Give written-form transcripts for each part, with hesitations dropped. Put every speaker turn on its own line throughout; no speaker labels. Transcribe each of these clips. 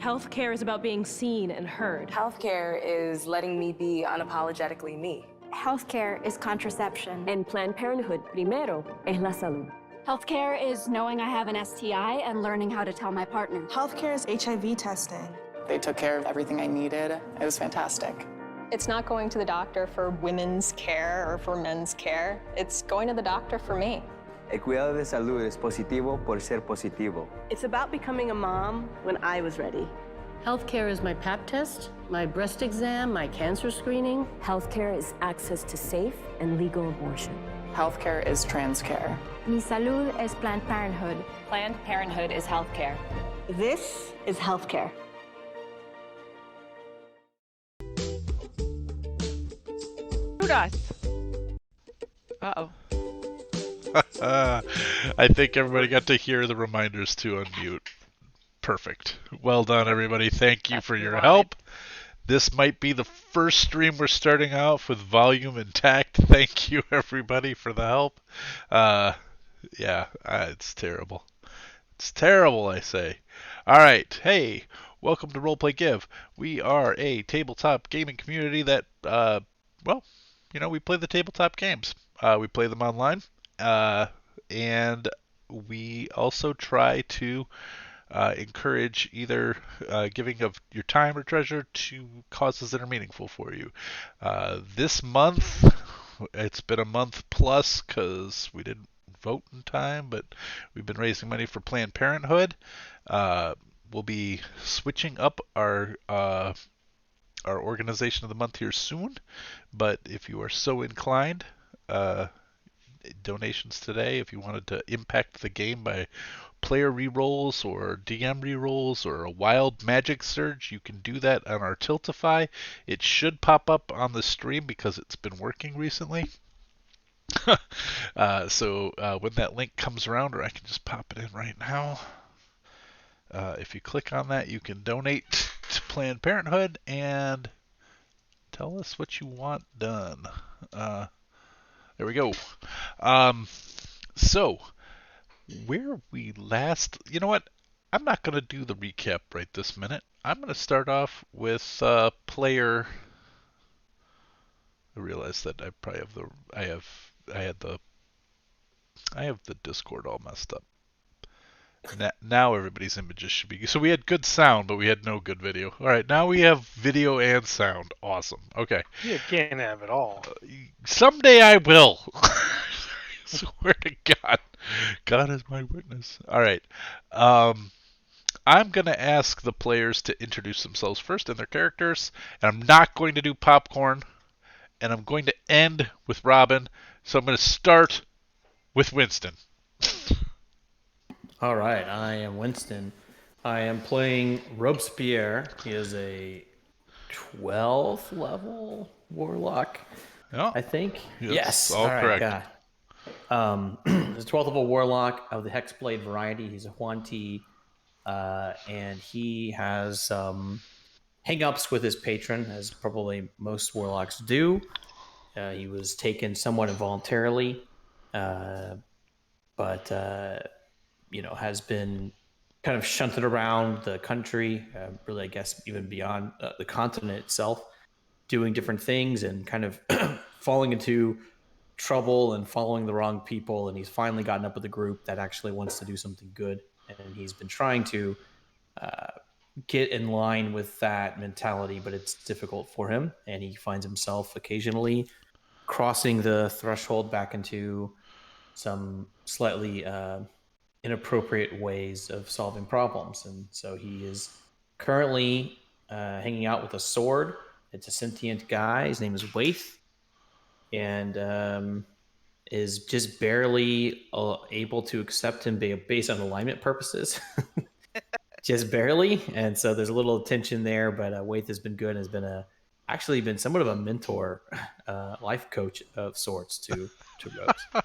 Healthcare is about being seen and heard.
Healthcare is letting me be unapologetically me.
Healthcare is contraception.
En Planned Parenthood, primero es la salud.
Healthcare is knowing I have an STI and learning how to tell my partner.
Healthcare is HIV testing.
They took care of everything I needed. It was fantastic.
It's not going to the doctor for women's care or for men's care. It's going to the doctor for me.
El cuidado de salud es positivo por ser positivo.
It's about becoming a mom when I was ready.
Healthcare is my pap test, my breast exam, my cancer screening.
Healthcare is access to safe and legal abortion.
Healthcare is trans care.
Mi salud es Planned Parenthood.
Planned Parenthood is healthcare.
This is healthcare.
Uh-oh. I think everybody got to hear the reminders to unmute. Perfect. Well done, everybody. Thank you for your help. This might be the first stream we're starting off with volume intact. Thank you, everybody, for the help. It's terrible. It's terrible, I say. All right. Hey, welcome to Roleplay Give. We are a tabletop gaming community that, we play the tabletop games. We play them online. And we also try to encourage either giving of your time or treasure to causes that are meaningful for you. This month, it's been a month plus because we didn't vote in time, but we've been raising money for Planned Parenthood. We'll be switching up our organization of the month here soon, but if you are so inclined, donations today, if you wanted to impact the game by player rerolls or DM rerolls or a wild magic surge, you can do that on our Tiltify. It should pop up on the stream because it's been working recently. So when that link comes around, or I can just pop it in right now. If you click on that, you can donate to Planned Parenthood and tell us what you want done. There we go. So, where we last... You know what? I'm not going to do the recap right this minute. I'm going to start off with player... I realize that I probably have the... I have the Discord all messed up. Now everybody's images should be... So we had good sound, but we had no good video. All right, now we have video and sound. Awesome. Okay.
You can't have it all.
Someday I will. Swear to God. God is my witness. All right. I'm going to ask the players to introduce themselves first and their characters. And I'm not going to do popcorn. And I'm going to end with Robin. So I'm going to start with Winston.
All right, I am Winston. I am playing Robespierre. He is a 12th level warlock, I think. Yes,
all correct.
Right, he's a 12th level warlock of the Hexblade variety. He's a Huanti, and he has some hang-ups with his patron, as probably most warlocks do. He was taken somewhat involuntarily, but has been kind of shunted around the country, really, I guess, even beyond the continent itself, doing different things and kind of falling into trouble and following the wrong people. And he's finally gotten up with a group that actually wants to do something good. And he's been trying to get in line with that mentality, but it's difficult for him. And he finds himself occasionally crossing the threshold back into some slightly inappropriate ways of solving problems. And so he is currently hanging out with a sword. It's a sentient guy. His name is Waith, and is just barely able to accept him based on alignment purposes. Just barely. And so there's a little tension there, but Waith has been good and has actually been somewhat of a mentor, life coach of sorts to Rose.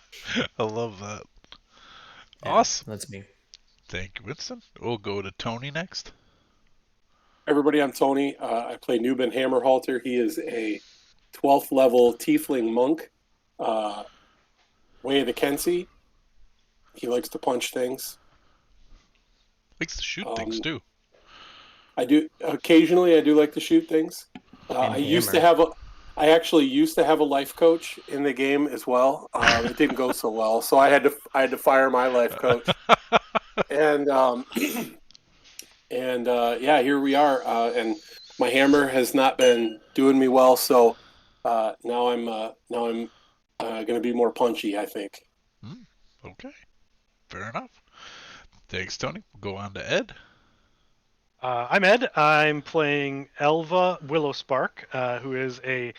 I love that.
Yeah,
awesome.
That's me.
Thank you, Winston. We'll go to Tony next.
Everybody, I'm Tony. I play Nuben Hammerhalter. He is a 12th level tiefling monk. Way of the Kensi. He likes to punch things.
Likes to shoot things, too.
I do occasionally. I do like to shoot things. I actually used to have a life coach in the game as well. It didn't go so well, so I had to fire my life coach. And yeah, here we are. And my hammer has not been doing me well, so now I'm going to be more punchy, I think.
Okay, fair enough. Thanks, Tony. We'll go on to Ed.
I'm Ed. I'm playing Elva Willowspark, who is a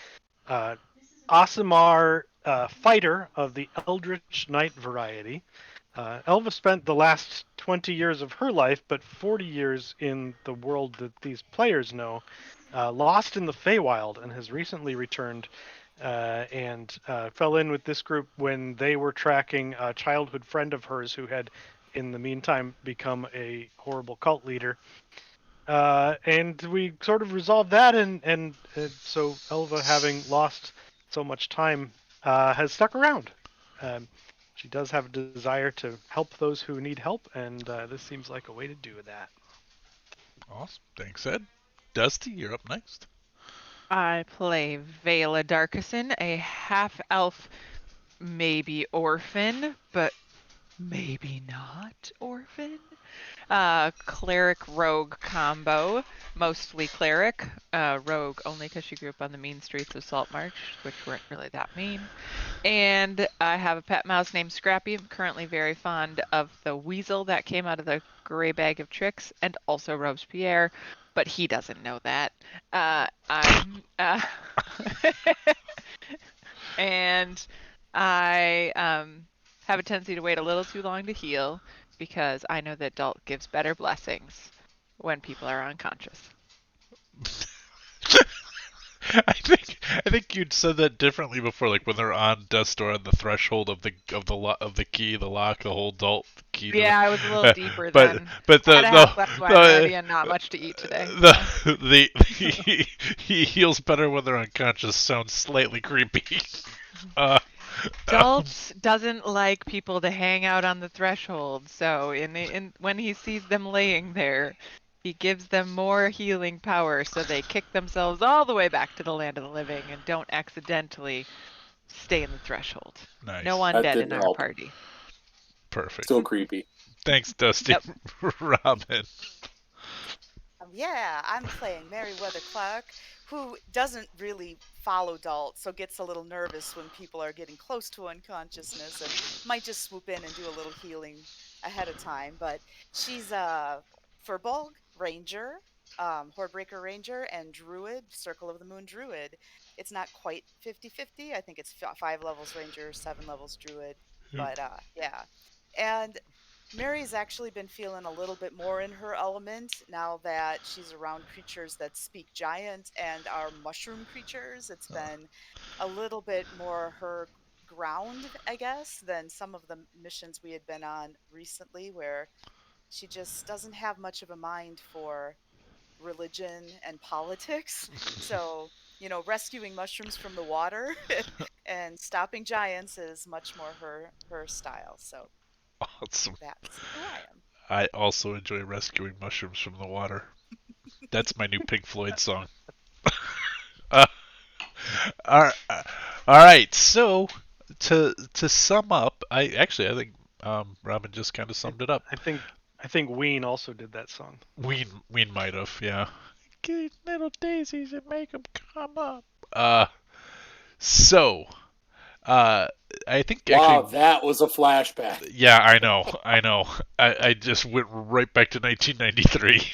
Aasimar fighter of the Eldritch Knight variety. Elva spent the last 20 years of her life, but 40 years in the world that these players know, lost in the Feywild, and has recently returned and fell in with this group when they were tracking a childhood friend of hers who had, in the meantime, become a horrible cult leader. And we sort of resolved that, and so Elva, having lost so much time, has stuck around. She does have a desire to help those who need help, and this seems like a way to do that.
Awesome. Thanks, Ed. Dusty, you're up next.
I play Vela Darkison, a half-elf, maybe orphan, but maybe not orphan. Cleric rogue combo, mostly cleric. Rogue only because she grew up on the mean streets of Saltmarsh, which weren't really that mean. And I have a pet mouse named Scrappy. I'm currently very fond of the weasel that came out of the gray bag of tricks, and also Robespierre, but he doesn't know that. And I have a tendency to wait a little too long to heal, because I know that Dalt gives better blessings when people are unconscious.
I think you'd said that differently before, like when they're on death's door on the threshold of the key, the lock, the whole Dalt key.
Yeah, I was a little deeper then.
But
and not much to eat today.
He heals better when they're unconscious sounds slightly creepy.
Dalt doesn't like people to hang out on the threshold, so when he sees them laying there, he gives them more healing power, so they kick themselves all the way back to the land of the living and don't accidentally stay in the threshold.
Nice.
No undead in our party.
Perfect.
So creepy.
Thanks, Dusty.
Yep.
Robin.
Yeah, I'm playing Meriwether Clark, who doesn't really follow Dalt, so gets a little nervous when people are getting close to unconsciousness and might just swoop in and do a little healing ahead of time. But she's a Furbolg Ranger, Hordebreaker Ranger, and Druid, Circle of the Moon Druid. It's not quite 50-50. I think it's 5 levels Ranger, 7 levels Druid. But yeah. And Mary's actually been feeling a little bit more in her element now that she's around creatures that speak giant and are mushroom creatures. It's been a little bit more her ground, I guess, than some of the missions we had been on recently, where she just doesn't have much of a mind for religion and politics. So, rescuing mushrooms from the water and stopping giants is much more her style. So
awesome.
That's who I am.
I also enjoy rescuing mushrooms from the water. That's my new Pink Floyd song. All right. So to sum up, I think Robin just kind of summed it up.
I think Ween also did that song.
Ween might have, yeah. Get little daisies and make them come up. So. I think
wow,
actually,
that was a flashback.
Yeah, I know. I just went right back to 1993.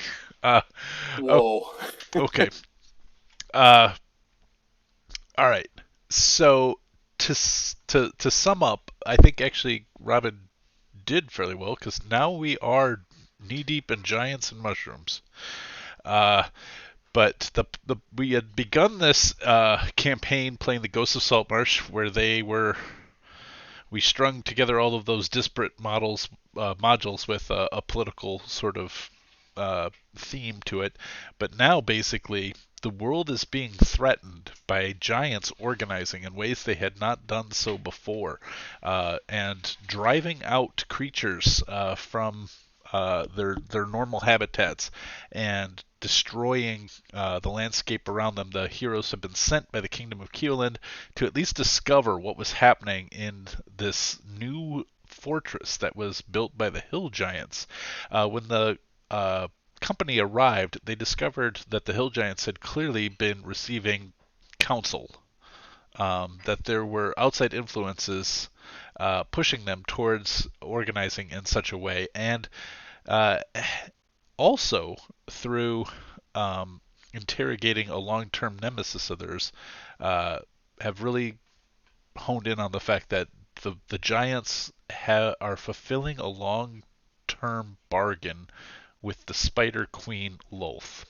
Whoa.
Okay. All right. So to sum up, I think actually Robin did fairly well, because now we are knee deep in giants and mushrooms. But we had begun this campaign playing the Ghosts of Saltmarsh, where we strung together all of those disparate modules with a political sort of theme to it. But now basically the world is being threatened by giants organizing in ways they had not done so before, and driving out creatures from their normal habitats and destroying the landscape around them. The heroes have been sent by the Kingdom of Keoland to at least discover what was happening in this new fortress that was built by the Hill Giants. When the company arrived, they discovered that the Hill Giants had clearly been receiving counsel, that there were outside influences pushing them towards organizing in such a way, and also through interrogating a long-term nemesis of theirs, have really honed in on the fact that the Giants are fulfilling a long-term bargain with the Spider Queen Lolth,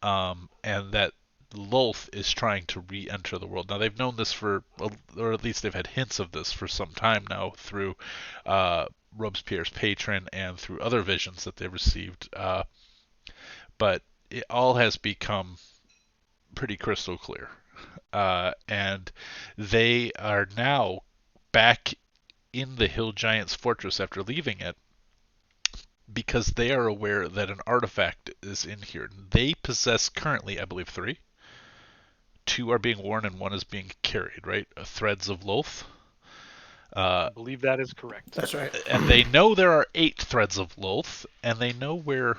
and that Lolth is trying to re-enter the world. Now they've known this or at least they've had hints of this for some time now through Robespierre's patron and through other visions that they received. But it all has become pretty crystal clear. And they are now back in the Hill Giants fortress after leaving it, because they are aware that an artifact is in here. They possess currently, I believe, 3. 2 are being worn and 1 is being carried, right? Threads of Lolth.
I believe that is correct.
That's right.
And they know there are 8 threads of Lolth, and they know where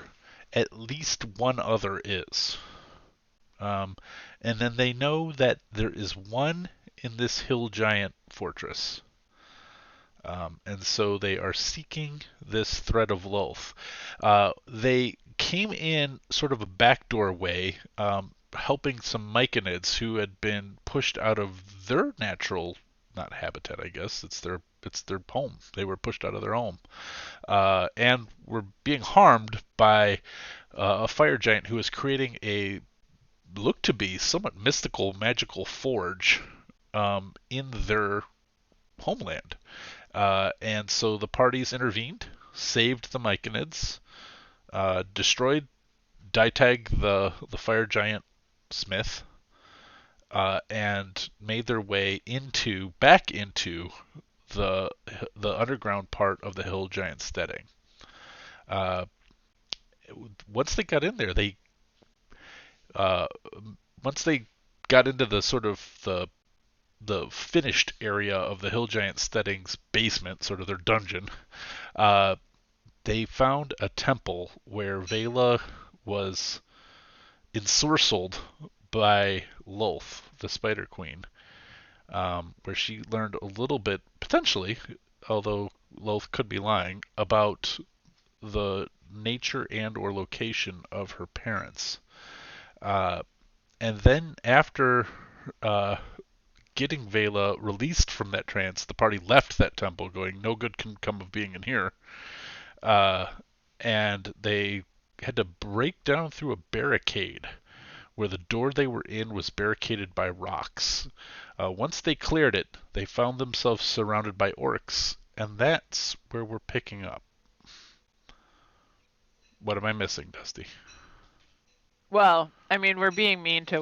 at least 1 other is. And then they know that there is 1 in this Hill Giant fortress. And so they are seeking this thread of Lolth. They came in sort of a backdoor way, helping some myconids who had been pushed out of their natural, not habitat, I guess. It's their home. They were pushed out of their home, and were being harmed by a fire giant who was creating a looked to be somewhat mystical, magical forge in their homeland. And so the parties intervened, saved the myconids, destroyed Ditag, the fire giant smith, and made their way back into the underground part of the Hill Giant Steading. Once they got in there, once they got into the sort of the finished area of the Hill Giant Steading's basement, sort of their dungeon, they found a temple where Vela was ensorcelled by Lolth, the Spider Queen, where she learned a little bit, potentially, although Lolth could be lying, about the nature and or location of her parents. And then after getting Vela released from that trance, the party left that temple going, no good can come of being in here. And they had to break down through a barricade where the door they were in was barricaded by rocks. Once they cleared it, they found themselves surrounded by orcs, and that's where we're picking up. What am I missing, Dusty?
Well, I mean, we're being mean to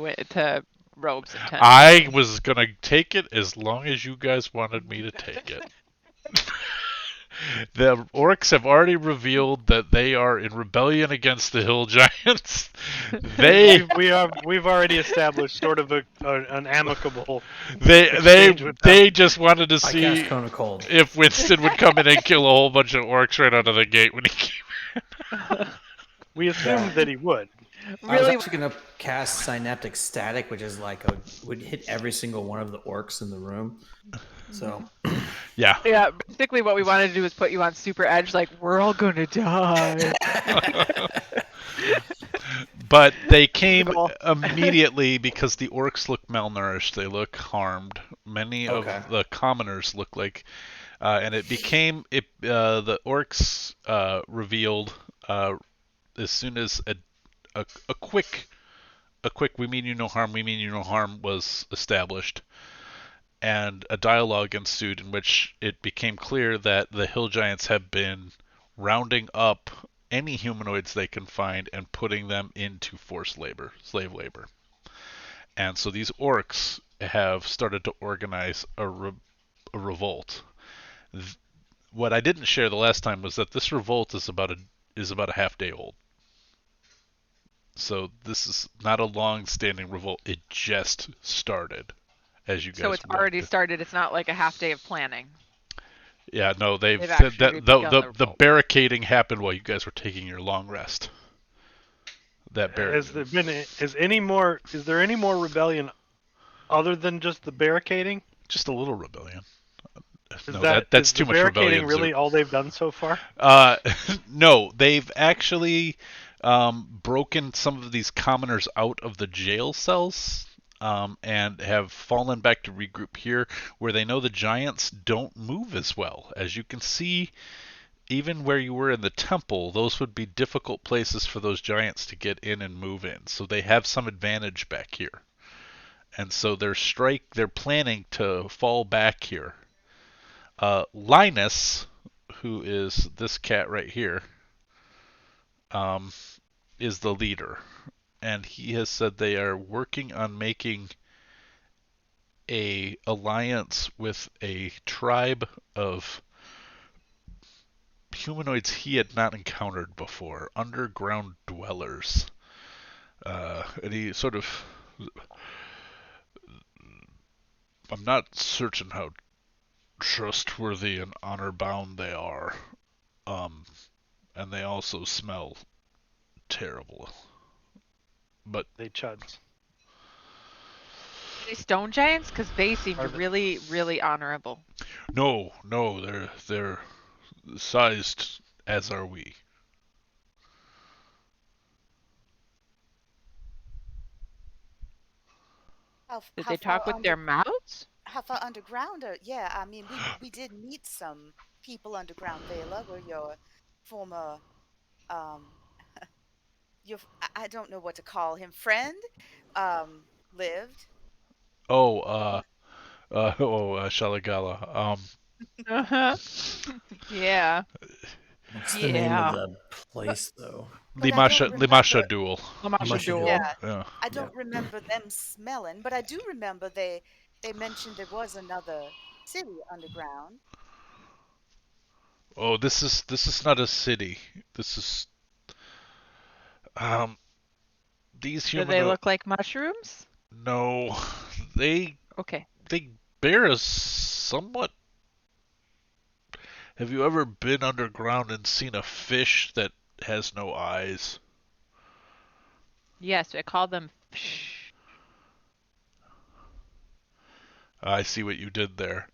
Robe's intent.
I was going to take it as long as you guys wanted me to take it. The orcs have already revealed that they are in rebellion against the Hill Giants.
We've already established sort of an amicable.
They just wanted to
I
see
cast Cone of Cold.
if Winston would come in and kill a whole bunch of orcs right out of the gate when he came in.
We assumed that he would.
I was actually going to cast Synaptic Static, which is would hit every single one of the orcs in the room. So,
yeah.
Yeah, basically what we wanted to do is put you on super edge, like, we're all gonna die.
But they came immediately because the orcs look malnourished. They look harmed. Many of the commoners look like, and it became the orcs revealed as soon as a quick we mean you no harm, we mean you no harm was established, and a dialogue ensued in which it became clear that the Hill Giants have been rounding up any humanoids they can find and putting them into forced labor, slave labor. And so these orcs have started to organize a revolt. what I didn't share the last time was that this revolt is about a half day old. So this is not a long-standing revolt. It just started, as you guys.
So it's already started. It's not like a half day of planning.
Yeah, no, they've
actually begun
the barricading happened while you guys were taking your long rest. That
Is there any more rebellion other than just the barricading?
Just a little rebellion.
Is
No,
is
that's too
the
much
barricading
rebellion.
really all they've done so far?
No, they've actually broken some of these commoners out of the jail cells and have fallen back to regroup here, where they know the giants don't move as well. As you can see, even where you were in the temple, those would be difficult places for those giants to get in and move in. So they have some advantage back here. And so they're planning to fall back here. Linus, who is this cat right here, is the leader. And he has said they are working on making a alliance with a tribe of humanoids he had not encountered before, underground dwellers. And he sort of... I'm not certain how trustworthy and honor-bound they are. And they also smell terrible. But
they chuds.
Are they stone giants? Because they seemed really, really honorable.
No, they're sized as are we.
Did they talk with their mouths?
How far underground? Yeah, I mean, we did meet some people underground, Vela, where your former, I don't know what to call him, friend, lived.
Shalagala.
Yeah.
What's the name of the place, though?
Limasha Duel.
Limasha Duel.
Yeah. I don't remember them smelling, but I do remember they mentioned there was another city underground.
Oh, this is not a city. This is these
Do they look like mushrooms?
No, they bear a somewhat. Have you ever been underground and seen a fish that has no eyes?
Yes, I call them.
I see what you did there.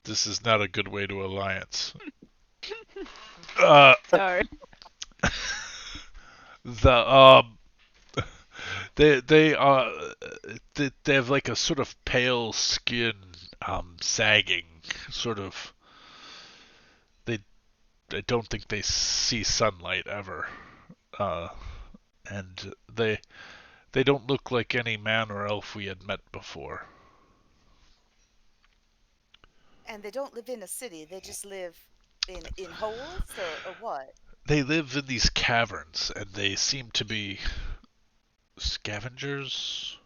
This is not a good way to alliance.
Sorry.
They have like a sort of pale skin, sagging sort of. I don't think they see sunlight ever, and they don't look like any man or elf we had met before.
And they don't live in a city. They just live in holes or what?
They live in these caverns, and they seem to be scavengers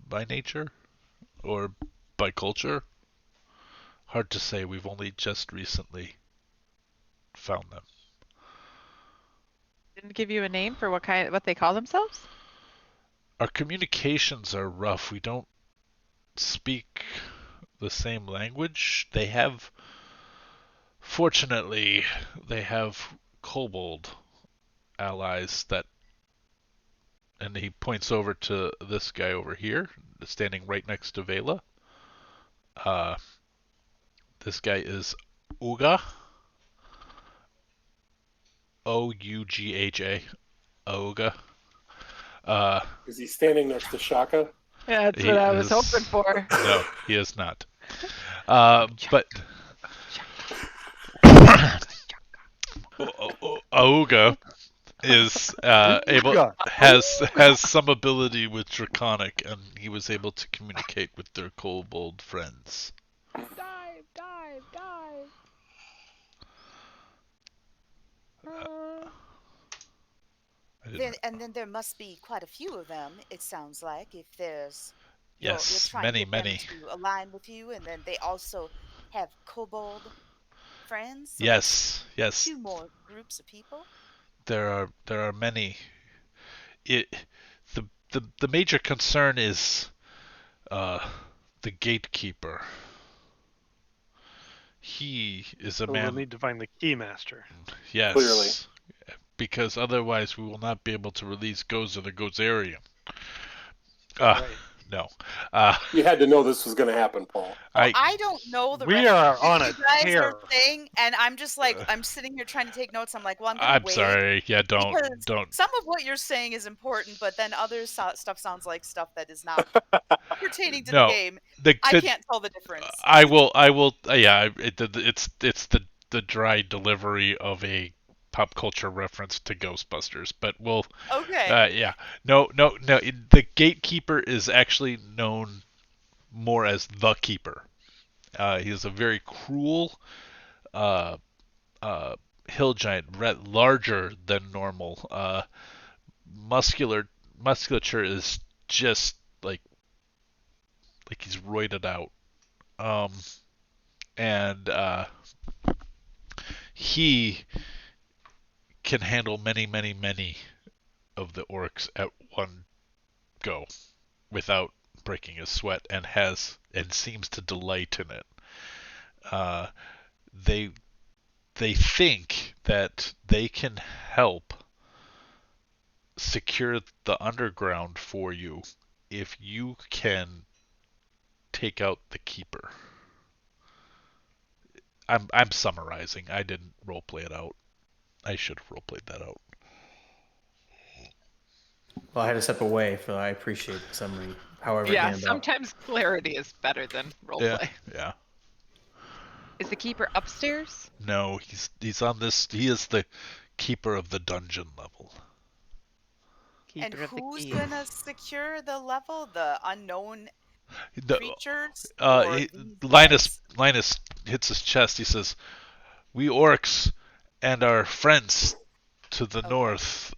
by nature or by culture. Hard to say. We've only just recently found them.
Didn't give you a name for what they call themselves?
Our communications are rough. We don't speak the same language. Fortunately, they have kobold allies that, and he points over to this guy over here, standing right next to Vela. This guy is Uga. Ougha. Ouga.
Is he standing next to Shaka?
Yeah, that's what I was hoping for.
No, he is not. But Auga is has some ability with Draconic, and he was able to communicate with their kobold friends.
Dive, dive, dive.
Then there must be quite a few of them. It sounds like if there's
yes,
you're trying
many.
to align with you, and then they also have kobold friends? So
Yes, yes.
2 more groups of people?
There are many. It the major concern is the gatekeeper. He is a
So
man.
we'll need to find the keymaster.
Yes.
Clearly.
Because otherwise we will not be able to release Gozer the Gozerian.
Right.
No.
You had to know this was going to happen, Paul.
I don't know the
We
rest
are
of
on
what
a
you guys
tear.
are saying, and I'm just like, I'm sitting here trying to take notes. I'm like, well, I'm going to wait.
Sorry. Yeah,
Because
don't.
some of what you're saying is important, but then other stuff sounds like stuff that is not pertaining to the
No.
game.
I
can't tell the difference.
I will. Yeah. It's the dry delivery of a pop culture reference to Ghostbusters, but we'll.
Okay.
Yeah. No. The gatekeeper is actually known more as the keeper. He is a very cruel hill giant, larger than normal. Musculature is just like he's roided out. And he can handle many of the orcs at one go without breaking a sweat, and seems to delight in it. They think that they can help secure the underground for you if you can take out the keeper. I'm summarizing. I didn't roleplay it out. I should have roleplayed that out.
Well, I had to step away, so I appreciate the summary. However,
Yeah,
Gandalf.
sometimes clarity is better than roleplay.
Yeah.
Is the keeper upstairs?
No, he's on this. He is the keeper of the dungeon level.
And who's gonna secure the level? The unknown creatures?
Linus hits his chest. He says, "We orcs and our friends to the north,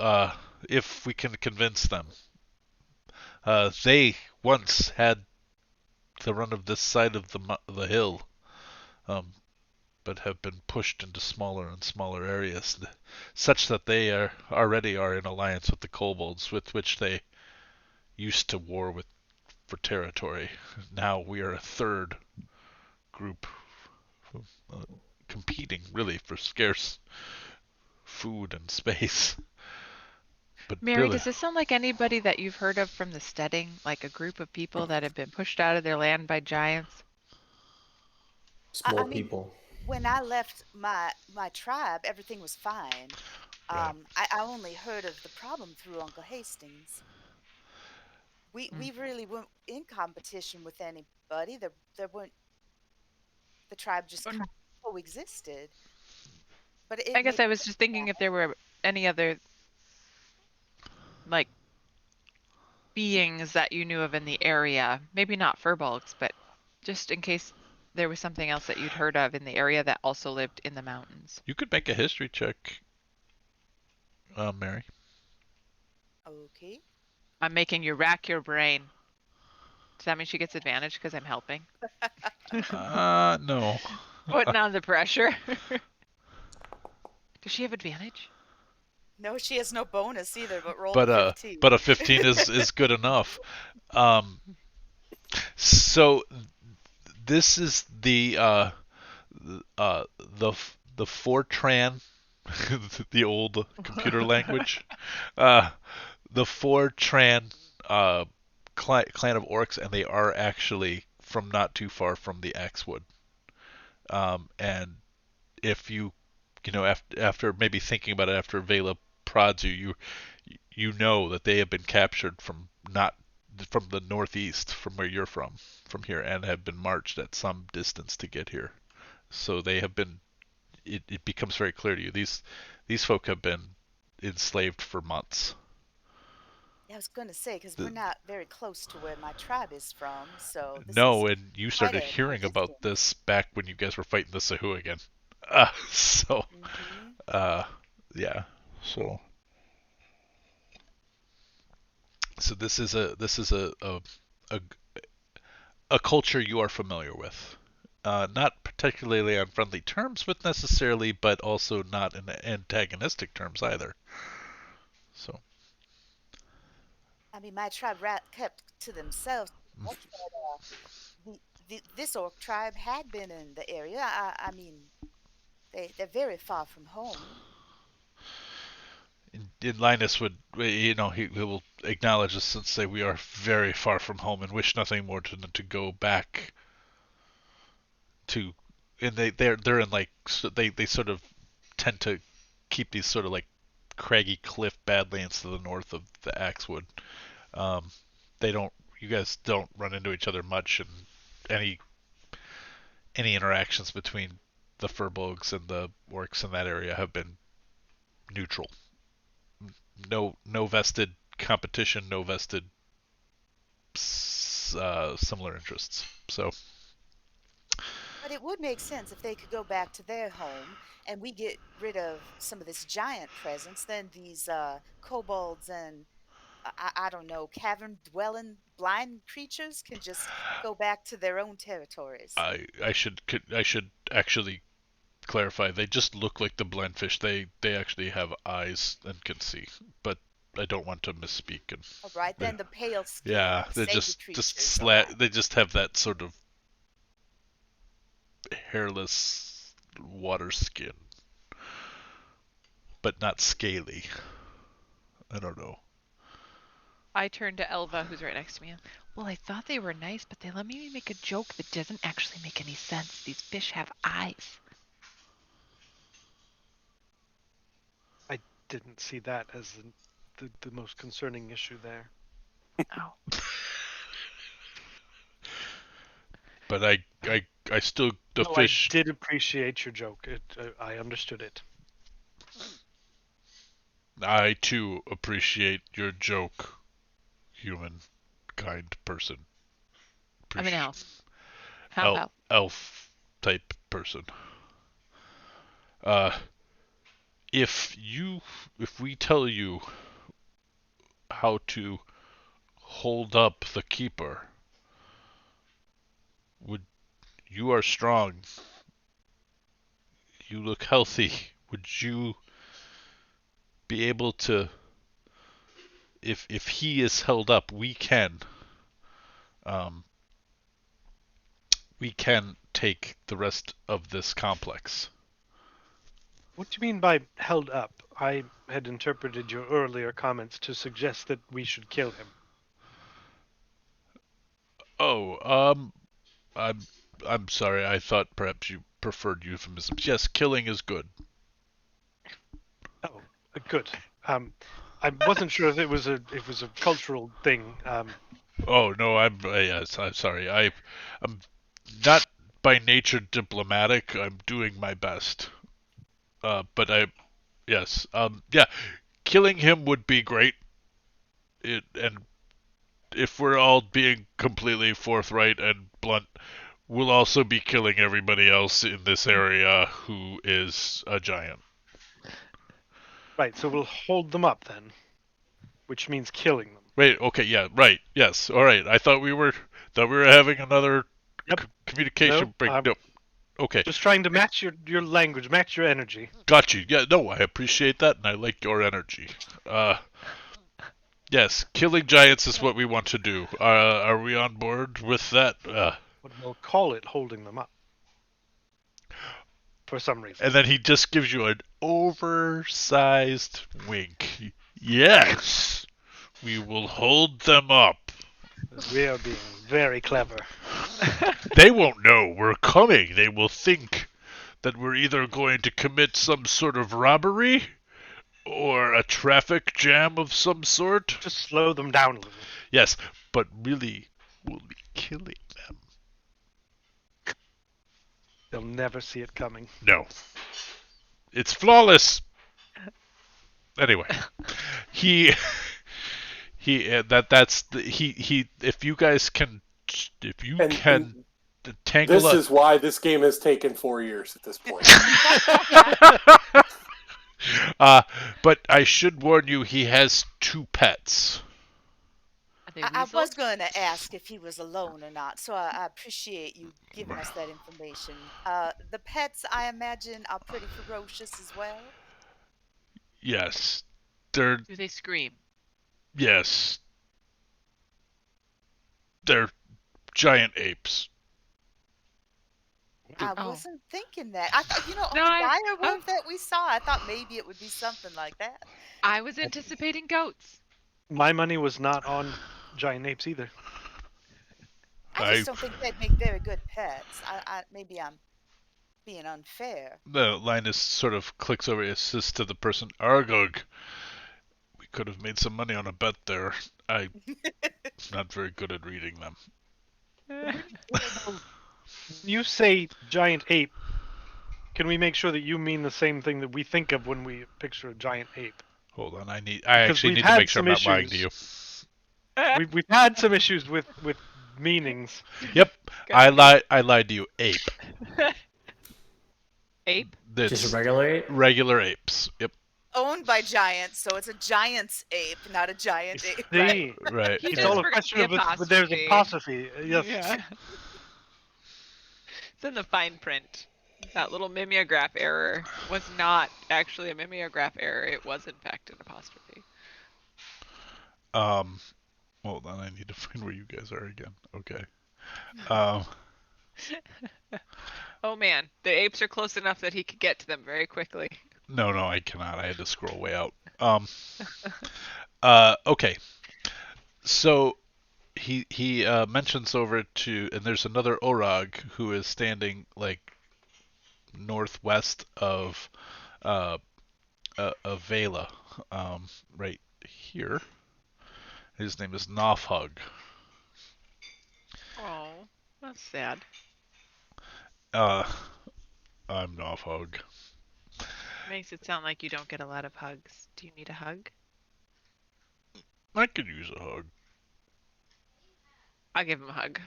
if we can convince them. They once had the run of this side of the hill, but have been pushed into smaller and smaller areas, such that they already are in alliance with the kobolds, with which they used to war for territory. Now we are a third group, competing really for scarce food and space." But
Mary,
really,
does this sound like anybody that you've heard of from the Steading? Like a group of people that have been pushed out of their land by giants?
Small people.
When I left my tribe, everything was fine.
Right.
I only heard of the problem through Uncle Hastings. We really weren't in competition with anybody. There weren't. The tribe just kind of coexisted. But
I guess I was just thinking if there were any other like beings that you knew of in the area. Maybe not furbolgs, but just in case there was something else that you'd heard of in the area that also lived in the mountains.
you could make a history check, Mary.
Okay.
I'm making you rack your brain. Does that mean she gets advantage because I'm helping?
No.
Putting on the pressure. Does she have advantage?
No, she has no bonus either, but roll
But
a 15.
but a 15 is good enough. So this is the Fortran, the old computer language. The Fortran clan of orcs, and they are actually from not too far from the Axewood. And if you after maybe thinking about it after Vela prods you know that they have been captured from the northeast, from where you're from here, and have been marched at some distance to get here. So they have been. It becomes very clear to you these folk have been enslaved for months.
Yeah, I was going to say, because we're not very close to where my tribe is from, so this
No,
is
and you started
quite a
hearing about
distance.
this back when you guys were fighting the Sahuagin. So, yeah. So this is a culture you are familiar with. not particularly on friendly terms with necessarily, but also not in antagonistic terms either. So.
I mean, my tribe kept to themselves. This orc tribe had been in the area. I mean, they're very far from home.
And Linus would, he will acknowledge this and say we are very far from home and wish nothing more than to go back to, and they're in like, they sort of tend to keep these sort of like craggy cliff badlands to the north of the Axewood. You guys don't run into each other much, and any interactions between the Furbolgs and the orcs in that area have been neutral. No vested competition, no vested similar interests. So.
But it would make sense if they could go back to their home and we get rid of some of this giant presence, then these kobolds and I don't know, cavern dwelling blind creatures can just go back to their own territories.
I should actually clarify. They just look like the blendfish. They actually have eyes and can see, but I don't want to misspeak. And
all right, then the pale skin.
Yeah, they just they just have that sort of hairless water skin, but not scaly. I don't know.
I turned to Elva, who's right next to me. Well, I thought they were nice, but they let me make a joke that doesn't actually make any sense. These fish have eyes.
I didn't see that as the most concerning issue there.
Oh.
But I still fish.
I did appreciate your joke. I understood it.
I too appreciate your joke, human, kind person.
I'm an elf. How?
Elf type person. If we tell you how to hold up the keeper, you are strong. You look healthy. Would you be able to, if he is held up, we can take the rest of this complex.
What do you mean by held up? I had interpreted your earlier comments to suggest that we should kill him.
Oh, I'm sorry. I thought perhaps you preferred euphemisms. Yes, killing is good.
Oh, good. I wasn't sure if it was a cultural thing.
Oh no, I'm sorry. I'm not by nature diplomatic. I'm doing my best. But yes. Yeah, killing him would be great. And if we're all being completely forthright and blunt, we'll also be killing everybody else in this area who is a giant.
Right, so we'll hold them up then, which means killing them.
Wait, okay, yeah, right, yes, all right. I thought we were having another communication break. Nope. Okay.
Just trying to match your language, match your energy.
Got you. Yeah, no, I appreciate that, and I like your energy. Yes, killing giants is what we want to do. Are we on board with that?
We'll call it holding them up. For some reason.
And then he just gives you an oversized wink. Yes, we will hold them up.
We are being very clever.
They won't know we're coming. They will think that we're either going to commit some sort of robbery or a traffic jam of some sort.
Just slow them down a little.
Yes, but really, we'll be killing them.
They'll never see it coming.
No. It's flawless. Anyway, if you guys can, tangle
this
up.
This is why this game has taken 4 years at this point.
But I should warn you, he has 2 pets.
they
I
weasel?
was going to ask if he was alone or not, so I appreciate you giving us that information. The pets, I imagine, are pretty ferocious as well.
Yes. They're
Do they scream?
yes. They're giant apes.
I
Oh.
wasn't thinking that. I thought, on
No,
the
I
dire wolf that we saw, I thought maybe it would be something like that.
was anticipating goats.
My money was not on giant apes either.
I just don't think they'd make very good pets. Maybe I'm being unfair.
The Linus sort of clicks over his assist to the person. Argog. We could have made some money on a bet there. I'm not very good at reading them.
You say giant ape. Can we make sure that you mean the same thing that we think of when we picture a giant ape?
Hold on, I actually need to make sure I'm not lying to you.
We've had some issues with meanings.
Yep, I lied to you. Ape.
Ape?
Just regular ape?
Regular apes. Yep.
Owned by giants, so it's a giant's ape, not a giant ape.
See?
Right.
It's all a question of but there's apostrophe. Yes.
Yeah. It's in the fine print. That little mimeograph error was not actually a mimeograph error. It was in fact an apostrophe.
Hold on, I need to find where you guys are again. Okay.
Oh man, the apes are close enough that he could get to them very quickly.
No, I cannot. I had to scroll way out. Okay. So he mentions over to, and there's another Orog who is standing like northwest of Vela, right here. His name is Nofhug.
Oh, that's sad.
I'm Nofhug.
Makes it sound like you don't get a lot of hugs. Do you need a hug?
I could use a hug.
I'll give him a hug.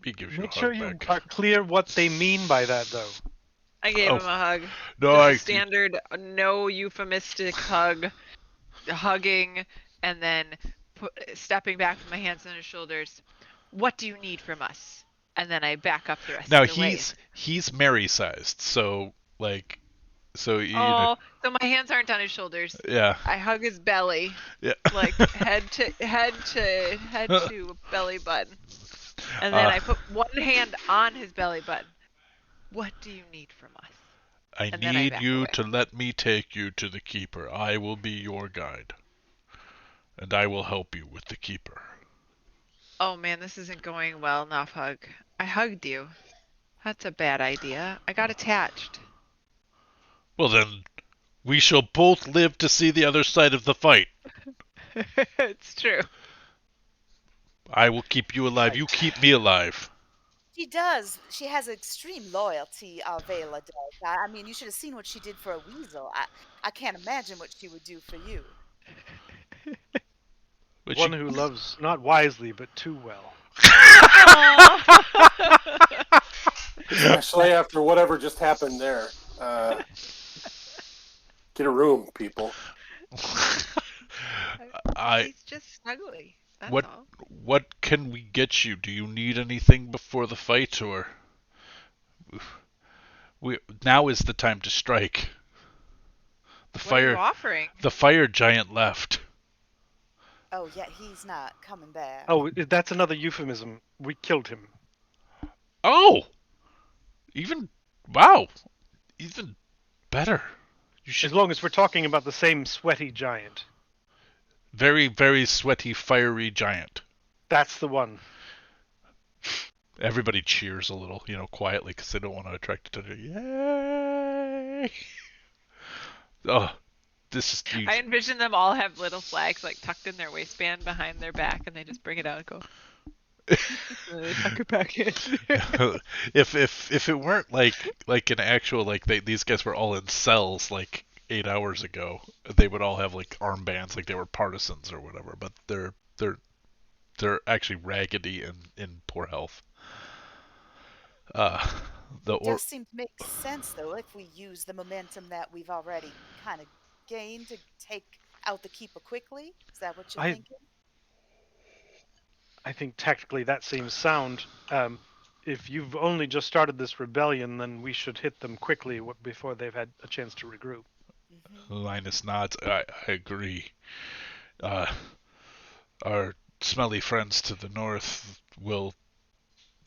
He gives you
Make
a
sure
hug
you
back.
are clear what they mean by that, though.
I gave him a hug.
No,
Just
I
a standard, no euphemistic hug, hugging, and then stepping back with my hands on his shoulders. What do you need from us? And then I back up the rest
Now
of the way.
he's Mary sized, so like, so you.
Oh, so my hands aren't on his shoulders.
Yeah.
I hug his belly.
Yeah.
Like head to belly button. And then I put one hand on his belly button. What do you need from us?
I need you to let me take you to the Keeper. I will be your guide. And I will help you with the Keeper.
Oh man, this isn't going well, Nofhug. I hugged you. That's a bad idea. I got attached.
Well then, we shall both live to see the other side of the fight.
It's true.
I will keep you alive. You keep me alive.
She does. She has extreme loyalty, Vela does. I mean, you should have seen what she did for a weasel. I can't imagine what she would do for you.
One who loves not wisely, but too well. Especially after whatever just happened there. Get a room, people.
He's just snuggly. That's all.
What can we get you? Do you need anything before the fight, or now is the time to strike?
What are you offering?
The fire giant left.
Oh, yeah, he's not coming back.
Oh, that's another euphemism. We killed him.
Oh! Wow! Even better.
As long as we're talking about the same sweaty giant.
Very, very sweaty, fiery giant.
That's the one.
Everybody cheers a little, quietly, because they don't want to attract attention. Yay! Oh, this is huge.
I envision them all have little flags like tucked in their waistband behind their back, and they just bring it out and go. And they tuck it back in.
If it weren't like an actual these guys were all in cells 8 hours ago, they would all have armbands like they were partisans or whatever. But they're actually raggedy and in poor health.
It does seem to make sense, though, if we use the momentum that we've already kind of gained to take out the Keeper quickly. Is that what you're thinking?
I think technically that seems sound. If you've only just started this rebellion, then we should hit them quickly before they've had a chance to regroup.
Linus nods. I agree. Our smelly friends to the north will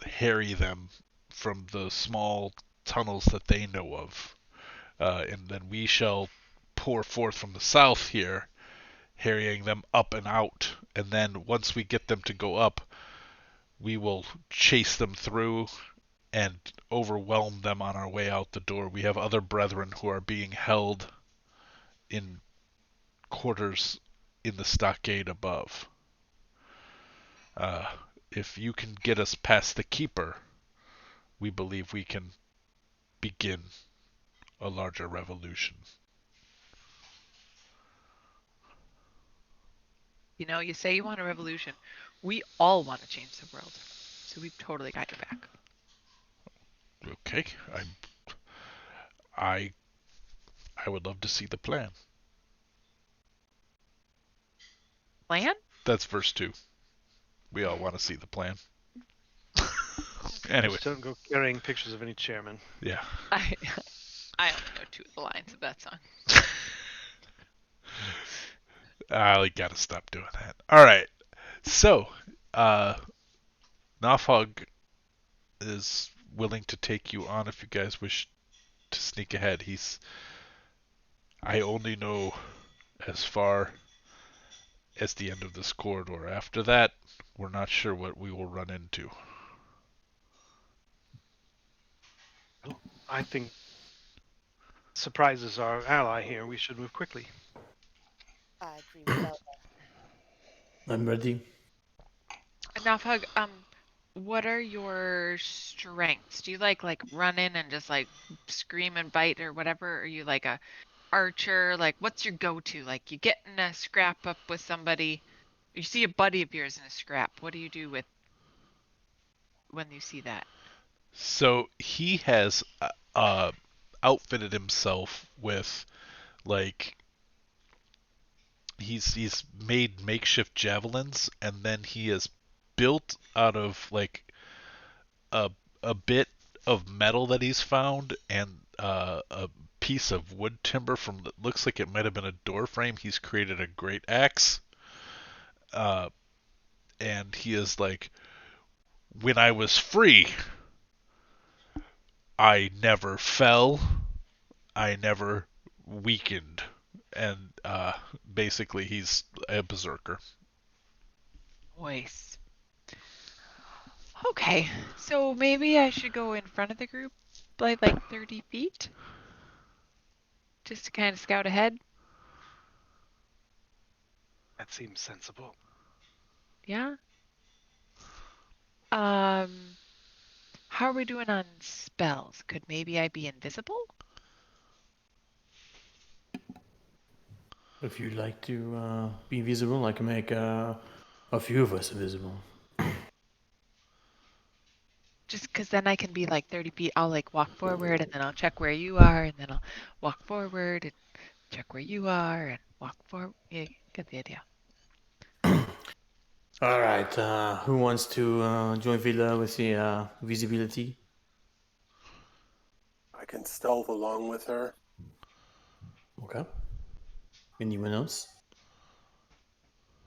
harry them from the small tunnels that they know of. And then we shall pour forth from the south here, harrying them up and out. And then once we get them to go up, we will chase them through and overwhelm them on our way out the door. We have other brethren who are being held in quarters in the stockade above. If you can get us past the keeper, we believe we can begin a larger revolution.
You know, you say you want a revolution. We all want to change the world. So we've totally got your back.
Okay. I would love to see the plan.
Plan?
That's verse 2. We all want to see the plan. Anyway.
Just don't go carrying pictures of any chairman.
Yeah.
I only know 2 of the lines of that song.
I gotta stop doing that. Alright. So, Nafhog is willing to take you on if you guys wish to sneak ahead. I only know as far as the end of this corridor. After that, we're not sure what we will run into.
I think surprise is our ally here. We should move quickly.
I agree with that.
I'm ready.
Nafhug, what are your strengths? Do you like run in and just like scream and bite or whatever? Or are you like a archer? Like, what's your go-to? Like, you get in a scrap up with somebody, you see a buddy of yours in a scrap. What do you do when you see that?
So he has outfitted himself with like he's made makeshift javelins, and then he has built out of like a bit of metal that he's found and a piece of wood timber from that looks like it might have been a door frame. He's created a great axe, and he is like, when I was free, I never fell, I never weakened, and basically he's a berserker.
Voice. Okay, so maybe I should go in front of the group by like 30 feet? Just to kind of scout ahead?
That seems sensible.
Yeah? How are we doing on spells? Could maybe I be invisible?
If you'd like to be visible, I can make a few of us invisible.
Just because then I can be like 30 feet, I'll like walk forward and then I'll check where you are and then I'll walk forward and check where you are and walk forward. Yeah, get the idea.
All right, who wants to join Villa with the visibility?
I can stealth along with her.
Okay. Anyone else?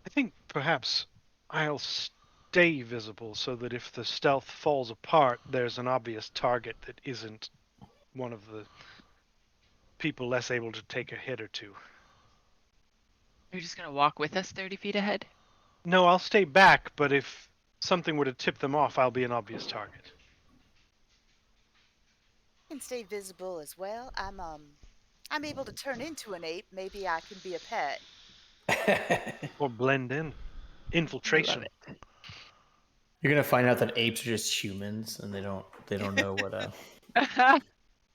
I think perhaps I'll stay visible so that if the stealth falls apart, there's an obvious target that isn't one of the people less able to take a hit or two.
You're just going to walk with us 30 feet ahead?
No, I'll stay back, but if something were to tip them off, I'll be an obvious target.
I can stay visible as well. I'm able to turn into an ape. Maybe I can be a pet.
Or blend in. Infiltration.
You're gonna find out that apes are just humans, and they don't know what.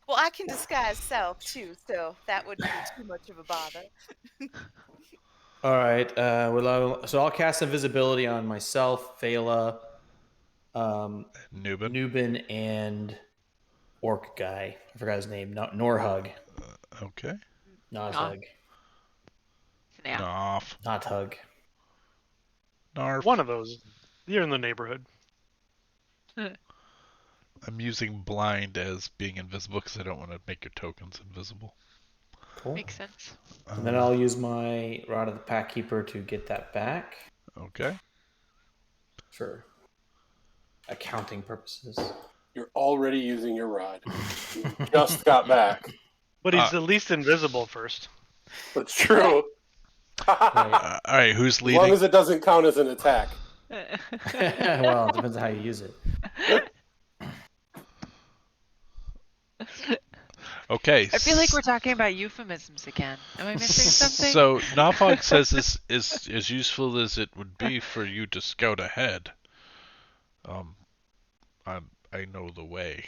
Well, I can disguise self too, so that wouldn't be too much of a bother.
All right. So I'll cast invisibility on myself, Phala, Nubin, and Orc guy. I forgot his name. Norhug.
Okay.
Nothug.
Noff.
Nothug.
Narf.
One of those You're in the neighborhood.
I'm using blind as being invisible because I don't want to make your tokens invisible.
Cool.
Makes sense.
And then I'll use my Rod of the Pack Keeper to get that back.
Okay.
For accounting purposes.
You're already using your rod. You just got back.
But he's at least invisible first.
That's true.
All right, who's leading?
As long as it doesn't count as an attack.
Well, it depends on how you use it.
Okay.
I feel like we're talking about euphemisms again. Am I missing something?
So Nafog says this is as useful as it would be for you to scout ahead. I know the way.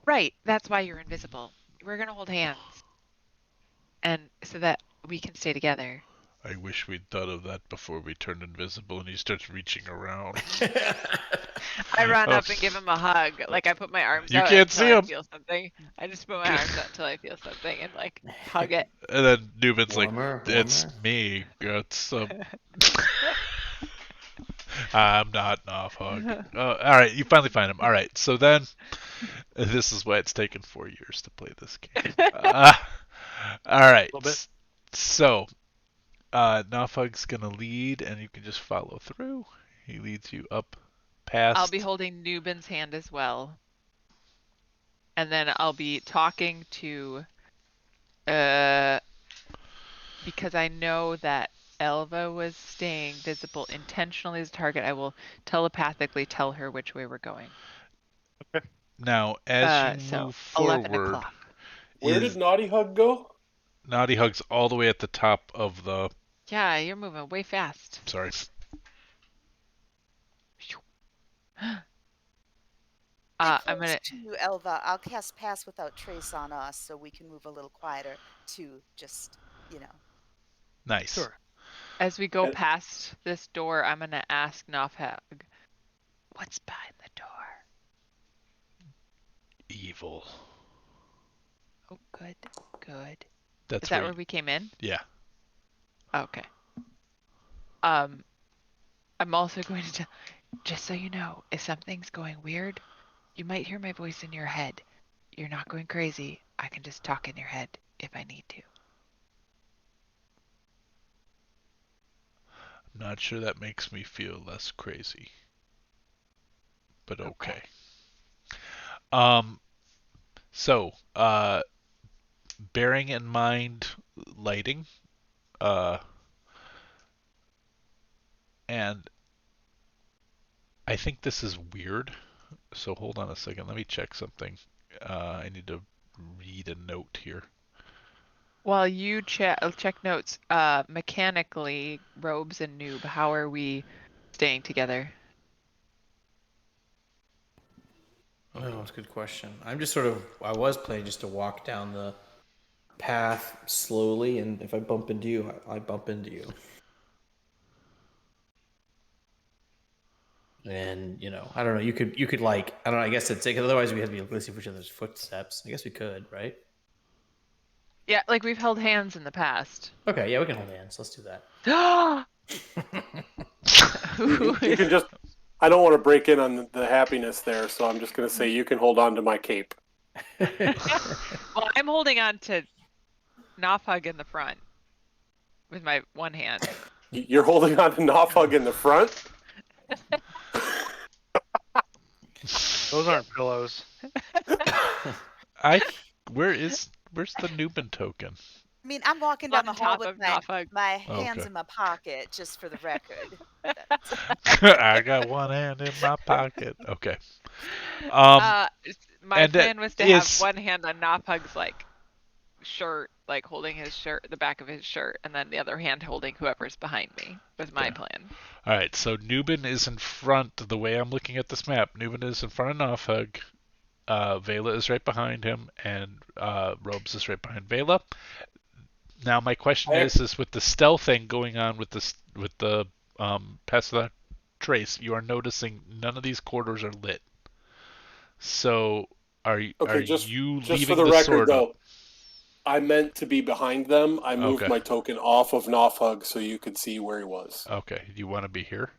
Right. That's why you're invisible. We're gonna hold hands, and so that we can stay together.
I wish we'd thought of that before we turned invisible and he starts reaching around.
I run up and give him a hug. Like I put my arms
You
out
can't
until
see
I
him.
feel something. I just put my arms out until I feel something and like hug it.
And then Newman's
Warmer,
like, it's me. It's I'm not Nafog. All right, you finally find him. All right, so then this is why it's taken 4 years to play this game. All right, so Nafog's gonna lead, and you can just follow through. He leads you up past.
I'll be holding Nubin's hand as well, and then I'll be talking to, because I know that Elva was staying visible intentionally as a target. I will telepathically tell her which way we're going.
Okay.
Now, as you move forward,
Where did Naughty Hug go?
Naughty Hug's all the way at the top of the.
Yeah, you're moving way fast.
Sorry.
I'm gonna.
To Elva, I'll cast Pass Without Trace on us so we can move a little quieter to just,
Nice.
Sure.
As we go past this door, I'm gonna ask Nafhag, what's behind the door?
Evil.
Oh, good, good.
That's
Is that where we came in?
Yeah.
Okay. I'm also going to tell, just so you know, if something's going weird, you might hear my voice in your head. You're not going crazy. I can just talk in your head if I need to.
I'm not sure that makes me feel less crazy. But okay. So, bearing in mind lighting, and I think this is weird. So hold on a second. Let me check something. I need to read a note here.
While you check notes, mechanically, Robes and Noob, how are we staying together?
Oh, that's a good question. I'm just I was planning just to walk down the path slowly, and if I bump into you, I bump into you. And, I don't know, you could like, I don't know, I guess it's like, otherwise we have to be listening for each other's footsteps. I guess we could, right?
Yeah, like we've held hands in the past.
Okay, yeah, we can hold hands. Let's do that.
You can just, I don't want to break in on the happiness there, so I'm just going to say you can hold on to my cape.
Well, I'm holding on to Nafhug in the front with my one hand.
You're holding on to Nafhug in the front?
Those aren't pillows.
Where's the Newman token?
I mean, I'm walking down the hall with my hands
Okay.
in my pocket, just for the record.
I got one hand in my pocket. Okay.
My
and
plan was to have one hand on Nafhug's like shirt, like holding his shirt, the back of his shirt, and then the other hand holding whoever's behind me. Was my plan.
All right, so Nubin is in front. The way I'm looking at this map, Nubin is in front of Nafhug. Vela is right behind him, and Robes is right behind Vela. Now my question is with the stealth thing going on with the pass without trace, you are noticing none of these corridors are lit. So are you
just
leaving
for the
the
record
sword
though, I meant to be behind them. I moved
Okay.
my token off of Nofhug so you could see where he was.
Okay. Do you want to be here?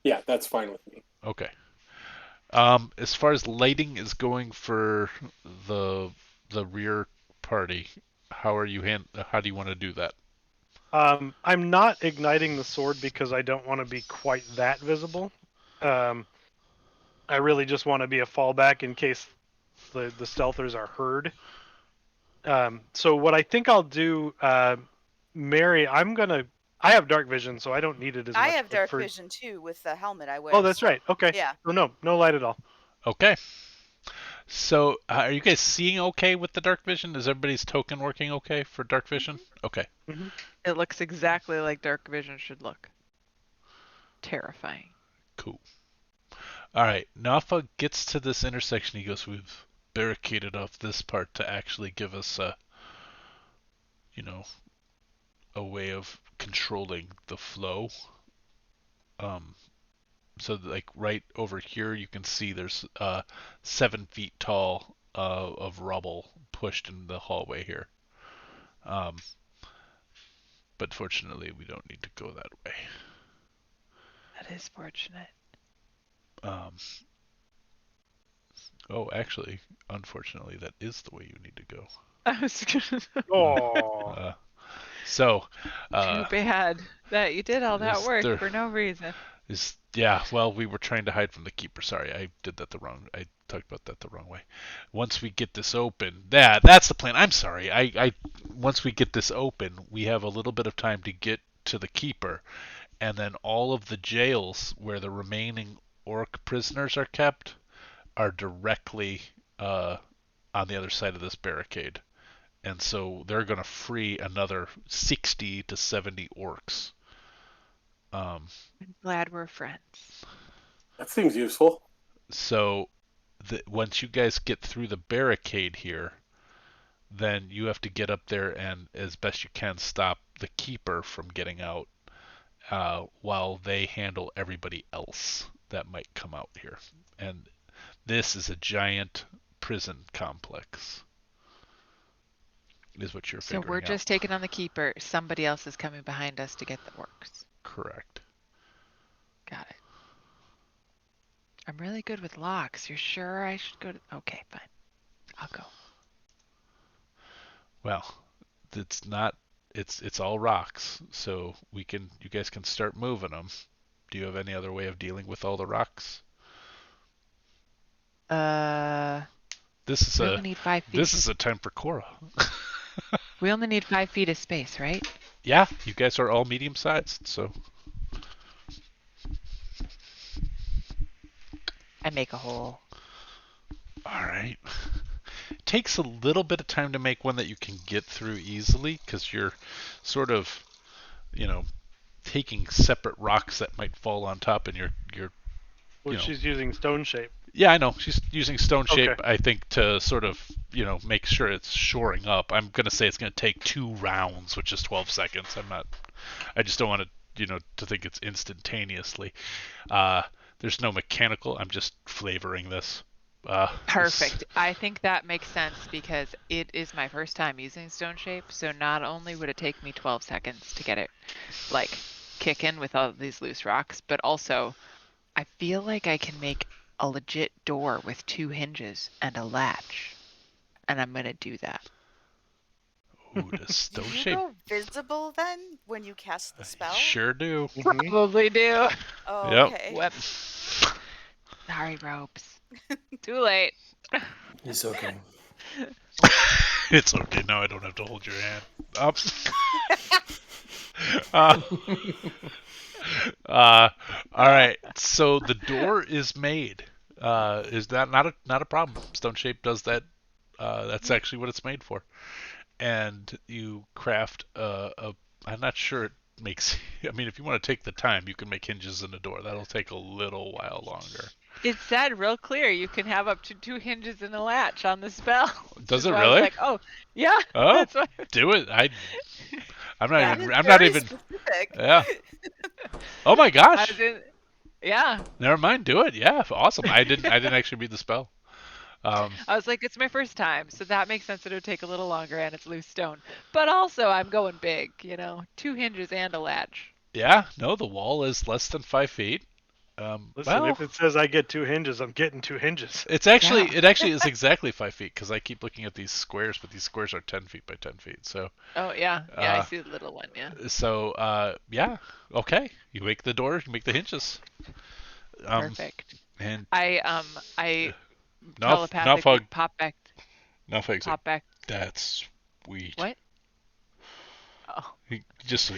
Yeah, that's fine with me.
Okay. As far as lighting is going for the rear party, how do you want to do that?
I'm not igniting the sword because I don't want to be quite that visible. I really just want to be a fallback in case the stealthers are heard. So what I think I'll do, Mary, I have dark vision, so I don't need it as much.
I have dark vision too with the helmet I wear.
Oh, that's right. Okay.
Yeah.
So no light at all.
Okay. So are you guys seeing okay with the dark vision? Is everybody's token working okay for dark vision? Okay.
It looks exactly like dark vision should look. Terrifying.
Cool. All right. Nafa gets to this intersection. He goes, we've barricaded off this part to actually give us a way of controlling the flow. So like right over here, you can see there's 7 feet tall of rubble pushed in the hallway here. But fortunately, we don't need to go that way.
That is fortunate.
Oh, actually, unfortunately, that is the way you need to go.
I was gonna.
Oh.
So.
Too bad that you did all that work
there,
for no reason.
Yeah, well, we were trying to hide from the keeper. Sorry, I talked about that the wrong way. Once we get this open, that's the plan. I'm sorry. Once we get this open, we have a little bit of time to get to the keeper, and then all of the jails where the remaining orc prisoners are kept are directly on the other side of this barricade. And so they're going to free another 60 to 70 orcs.
I'm glad we're friends.
That seems useful.
So once you guys get through the barricade here, then you have to get up there and, as best you can, stop the keeper from getting out while they handle everybody else that might come out here. And this is a giant prison complex, is what you're figuring out.
So we're just taking on the keeper. Somebody else is coming behind us to get the orcs.
Correct.
Got it. I'm really good with locks. You're sure I should go to... Okay, fine. I'll go.
Well, it's not... It's all rocks, so you guys can start moving them. Do you have any other way of dealing with all the rocks? This is
only need 5 feet.
This is a time for Cora.
We only need 5 feet of space, right?
Yeah, you guys are all medium sized, so...
I make a hole.
All right. It takes a little bit of time to make one that you can get through easily, because you're sort of, taking separate rocks that might fall on top, and you're.
Well, she's using stone shape.
Yeah, I know. She's using stone shape,
Okay.
I think, to sort of, make sure it's shoring up. I'm gonna say it's gonna take 2 rounds, which is 12 seconds. I just don't want to, to think it's instantaneously. There's no mechanical. I'm just flavoring this.
Perfect. I think that makes sense because it is my first time using stone shape. So not only would it take me 12 seconds to get it kicking with all these loose rocks, but also I feel like I can make a legit door with 2 hinges and a latch. And I'm going to do that.
Ooh, the stone
Do you
shape.
go visible then when you cast the spell?
Sure do.
Probably do.
Oh,
Yep.
okay.
Whoops. Sorry, ropes. Too late.
It's okay.
It's okay. Now I don't have to hold your hand. Up. All right. So the door is made. Is that not a problem? Stone shape does that. That's actually what it's made for. And you craft I'm not sure it makes. I mean, if you want to take the time, you can make hinges in the door. That'll take a little while longer.
It said real clear you can have up to 2 hinges and a latch on the spell.
Does it
So I
really?
was like, oh, yeah.
Oh,
That's what...
do it. I'm not
That
even.
is
I'm not
very
even.
specific.
Yeah. Oh my gosh.
Yeah.
Never mind. Do it. Yeah. Awesome. I didn't actually read the spell. Um,
I was like, it's my first time, so that makes sense that it would take a little longer, and it's loose stone. But also, I'm going big, 2 hinges and a latch.
yeah, no, the wall is less than 5 feet.
Listen, if it says I get 2 hinges, I'm getting 2 hinges.
It actually is exactly 5 feet because I keep looking at these squares, but these squares are 10 feet by 10 feet. So.
Oh yeah, I see the little one. Yeah.
So yeah, okay. You make the door, you make the hinges.
Perfect.
And
I
now
telepathically pop back.
Now Fug's
pop back.
That's sweet.
What? Oh.
He just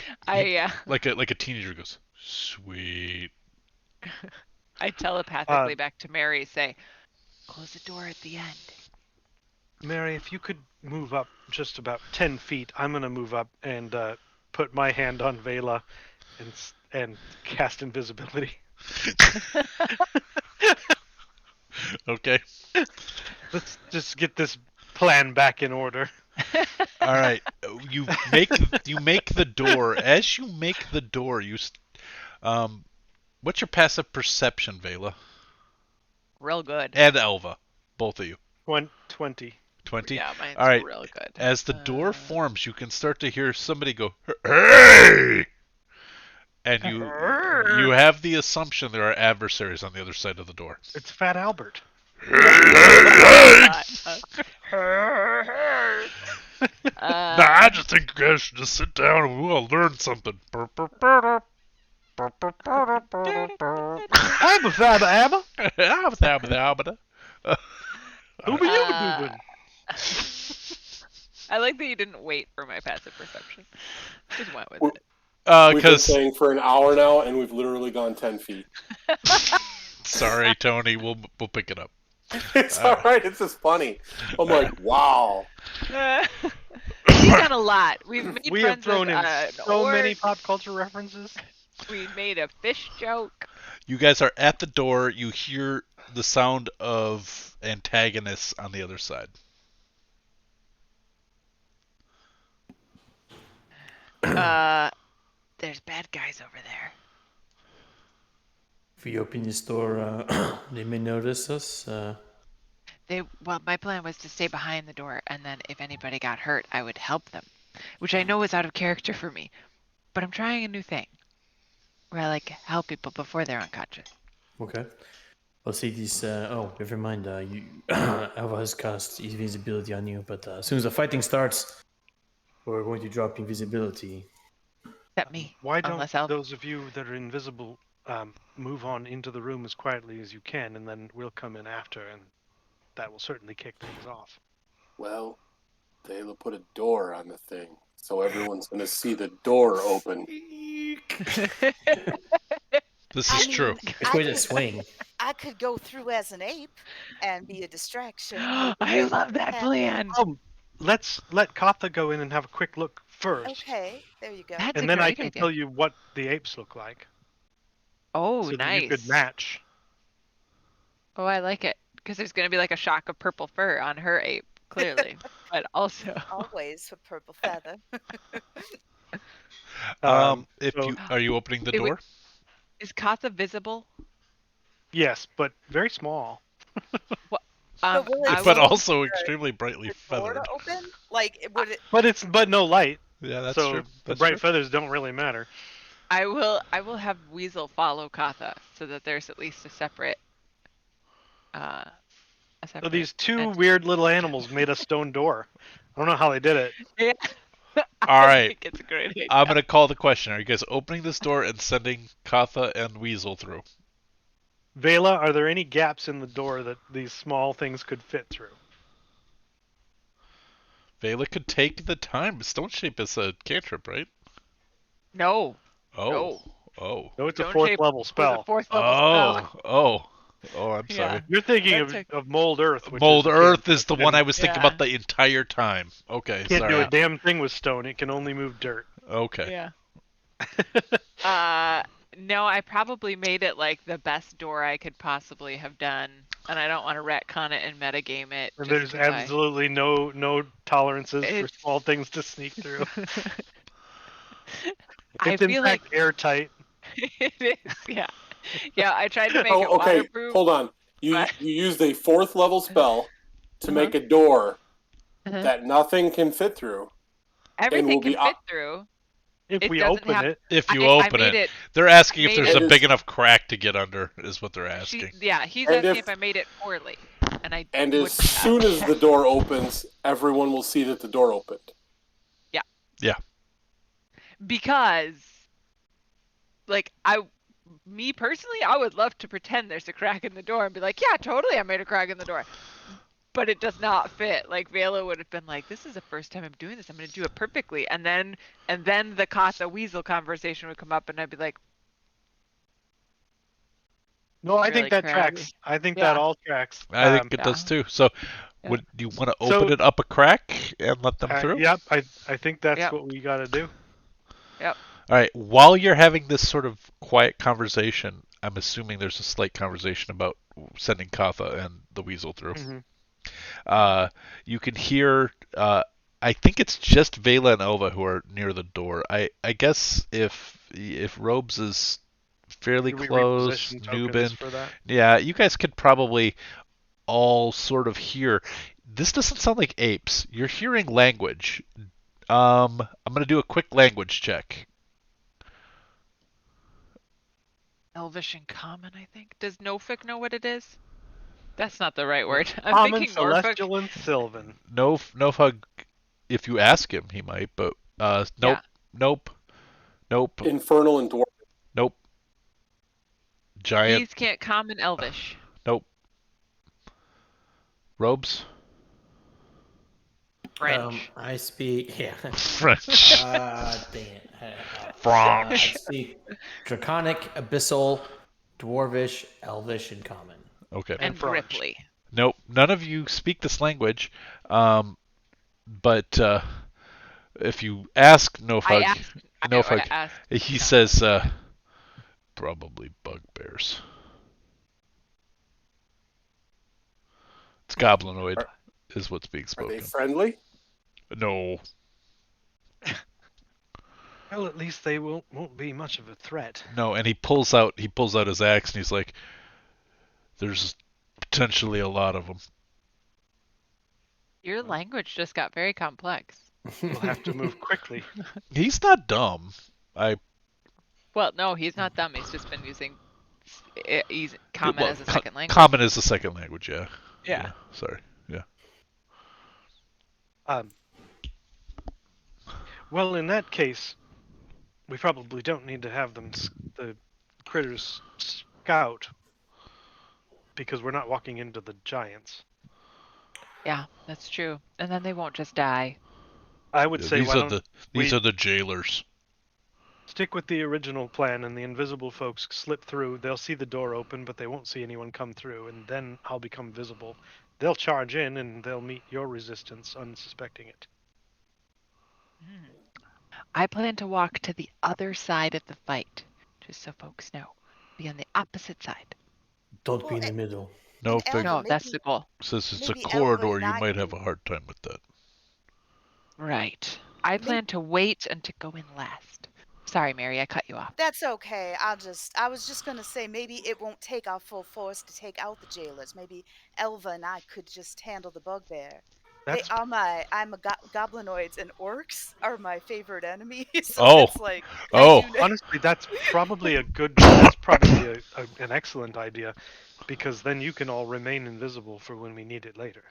like a teenager goes, sweet.
I telepathically back to Mary say, close the door at the end.
Mary, if you could move up just about 10 feet, I'm going to move up and put my hand on Vela and cast invisibility.
Okay.
Let's just get this plan back in order.
All right. You make the door. As you make the door, what's your passive perception, Vela?
Real good.
And Elva, both of you.
20.
20?
Yeah, mine's
all right.
real good.
As the door forms, you can start to hear somebody go, "Hey!" And you have the assumption there are adversaries on the other side of the door.
It's Fat Albert.
I just think you guys should just sit down and we'll learn something.
I'm a Fab Abba.
I'm a Fab Abba.
Who are you doing?
I like that you didn't wait for my passive perception. Just went with it.
We've been saying for an hour now, and we've literally gone 10 feet.
Sorry, Tony. We'll pick it up.
It's all right. It's just funny. I'm like, wow.
We've done a lot. We
have thrown in so many pop culture references.
We made a fish joke.
You guys are at the door. You hear the sound of antagonists on the other side.
There's bad guys over there.
If we open this door, they may notice us.
Well, my plan was to stay behind the door, and then if anybody got hurt, I would help them, which I know is out of character for me. But I'm trying a new thing, where I help people before they're unconscious.
Okay. I'll see these. Never mind. Alva has cast invisibility on you, but as soon as the fighting starts, we're going to drop invisibility.
Except me.
Why don't those of you that are invisible move on into the room as quietly as you can, and then we'll come in after, and that will certainly kick things off.
Well, they'll put a door on the thing, so everyone's going to see the door open.
This is true.
It's going to swing.
I could go through as an ape and be a distraction.
I love that plan.
Let's let Katha go in and have a quick look first.
Okay, there you go.
And then I can tell you what the apes look like.
Oh,
so
nice.
That you could match.
Oh, I like it. Because there's going to be a shock of purple fur on her ape, clearly. But also...
Always with purple feather.
Are you opening the door?
Is Katha visible?
Yes, but very small.
But also extremely brightly feathered.
Open?
But no light.
Yeah, that's
so
true.
The bright feathers don't really matter.
I will have Weasel follow Katha so that there's at least a separate.
So these two weird little animals made a stone door. I don't know how they did it.
Yeah.
All right.
think it's a great idea.
I'm gonna call the question. Are you guys opening this door and sending Katha and Weasel through?
Vela, are there any gaps in the door that these small things could fit through?
Vela could take the time. Stone Shape is a cantrip, right?
No.
Oh.
No.
Oh.
No, it's a fourth level spell.
Oh, I'm sorry.
You're thinking of Mold Earth.
Mold Earth is the one I was thinking about the entire time. Okay,
Can't
sorry.
do a damn thing with stone. It can only move dirt.
Okay.
Yeah. No, I probably made it the best door I could possibly have done, and I don't want to retcon it and metagame it.
And there's absolutely no tolerances for small things to sneak through. It's in fact airtight.
It is, yeah. I tried to make it
okay,
waterproof.
hold on. You used a 4th level spell to make a door that nothing can fit through.
Everything can fit through.
If
It
we
doesn't
open
have-
it.
If you
I
open
made
it,
it-
they're asking if
made
there's
it-
a big enough crack to get under, is what they're asking.
He's
And
asking if I made it poorly, and I.
And
would
as soon as the door opens, everyone will see that the door opened.
Yeah.
Because, me personally, I would love to pretend there's a crack in the door and be like, yeah, totally, I made a crack in the door. But it does not fit. Like, Vela would have been like, this is the first time I'm doing this. I'm going to do it perfectly. And then the Katha Weasel conversation would come up, and I'd be like,
No, I
really
think that
crabby.
tracks. I think that all tracks.
I think it does too. So, do you want to open it up a crack and let them through?
Yep, I think that's what we got to do.
Yep.
All right. While you're having this sort of quiet conversation, I'm assuming there's a slight conversation about sending Katha and the Weasel through. You can hear. I think it's just Vela and Elva who are near the door. I guess if Robes is fairly
Do we
close,
reposition tokens
Nubin,
for that?
yeah, you guys could probably all sort of hear. This doesn't sound like apes. You're hearing language. I'm gonna do a quick language check.
Elvish and Common, I think. Does Nofik know what it is? That's not the right word. I'm
Common,
thinking Norfolk.
Celestial, and Sylvan.
Nofug, if you ask him, he might, but nope, nope.
Infernal and Dwarf.
Nope. Giant.
These can't Common Elvish.
Nope. Robes.
French.
I speak
French.
Dang it.
French.
I speak Draconic, Abyssal, Dwarvish, Elvish, and Common.
Okay.
And Ripley.
Nope. None of you speak this language. But if you ask Nofug, he says probably bugbears. It's goblinoid is what's being
Are
spoken.
they friendly?
No.
Well, at least they won't be much of a threat.
No, and he pulls out his axe and he's like, "There's potentially a lot of them."
Your language just got very complex.
We'll have to move quickly.
He's not dumb.
Well, no, he's not dumb. He's just been using Common as a second language.
Common is the second language, yeah.
Yeah.
Sorry. Yeah.
Well, in that case, we probably don't need to have the critters scout, because we're not walking into the giants.
Yeah, that's true. And then they won't just die.
I would say
these are the jailers.
Stick with the original plan, and the invisible folks slip through. They'll see the door open, but they won't see anyone come through, and then I'll become visible. They'll charge in, and they'll meet your resistance, unsuspecting it.
I plan to walk to the other side of the fight, just so folks know. Be on the opposite side.
Don't be in the middle.
No,
that's the goal.
Since it's a
maybe
corridor,
Elva and
you
I
might have a hard time with that.
Right. I plan to wait and to go in last. Sorry, Mary, I cut you off.
That's okay. I was just gonna say maybe it won't take our full force to take out the jailers. Maybe Elva and I could just handle the bugbear.
That's-
They are goblinoids and orcs are my favorite enemies. So
Oh.
it's like,
Honestly, that's probably an excellent idea, because then you can all remain invisible for when we need it later.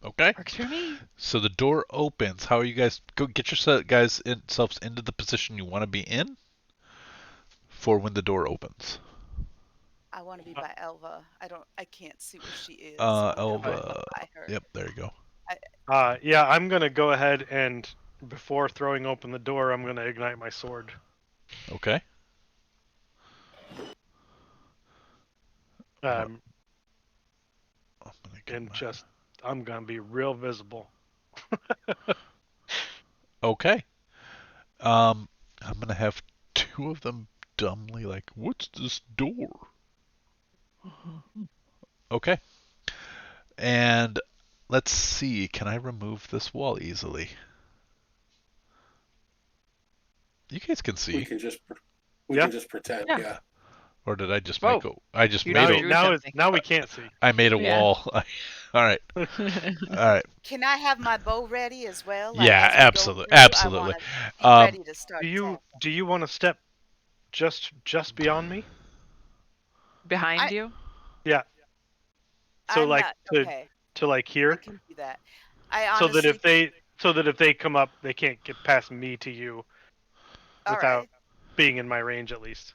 Okay.
Works for me.
So the door opens. How are you guys? Go get yourselves into the position you want to be in for when the door opens.
I want to be by Elva. I can't see where she is. So I'm gonna
Elva.
go by her.
Yep, there you go.
Yeah, I'm gonna go ahead and before throwing open the door, I'm gonna ignite my sword.
Okay.
I'm gonna be real visible.
Okay. I'm gonna have two of them dumbly like, "What's this door?" Okay. And let's see, can I remove this wall easily? You guys can see.
We can just pretend, yeah.
Or did I just
Whoa.
make a? I just
You
made
drew
a.
Now we can't see.
I made a
Yeah.
wall. All right. All right.
Can I have my bow ready as well?
Yeah,
as we go
absolutely,
through, I
absolutely.
want to be ready to start.
Do you want to step just beyond me?
Behind you?
Yeah. So
I'm
like
not,
to
okay.
to like
I
here.
can do that. I
So
honestly
that if they come up, they can't get past me to you
All
without
right.
being in my range at least.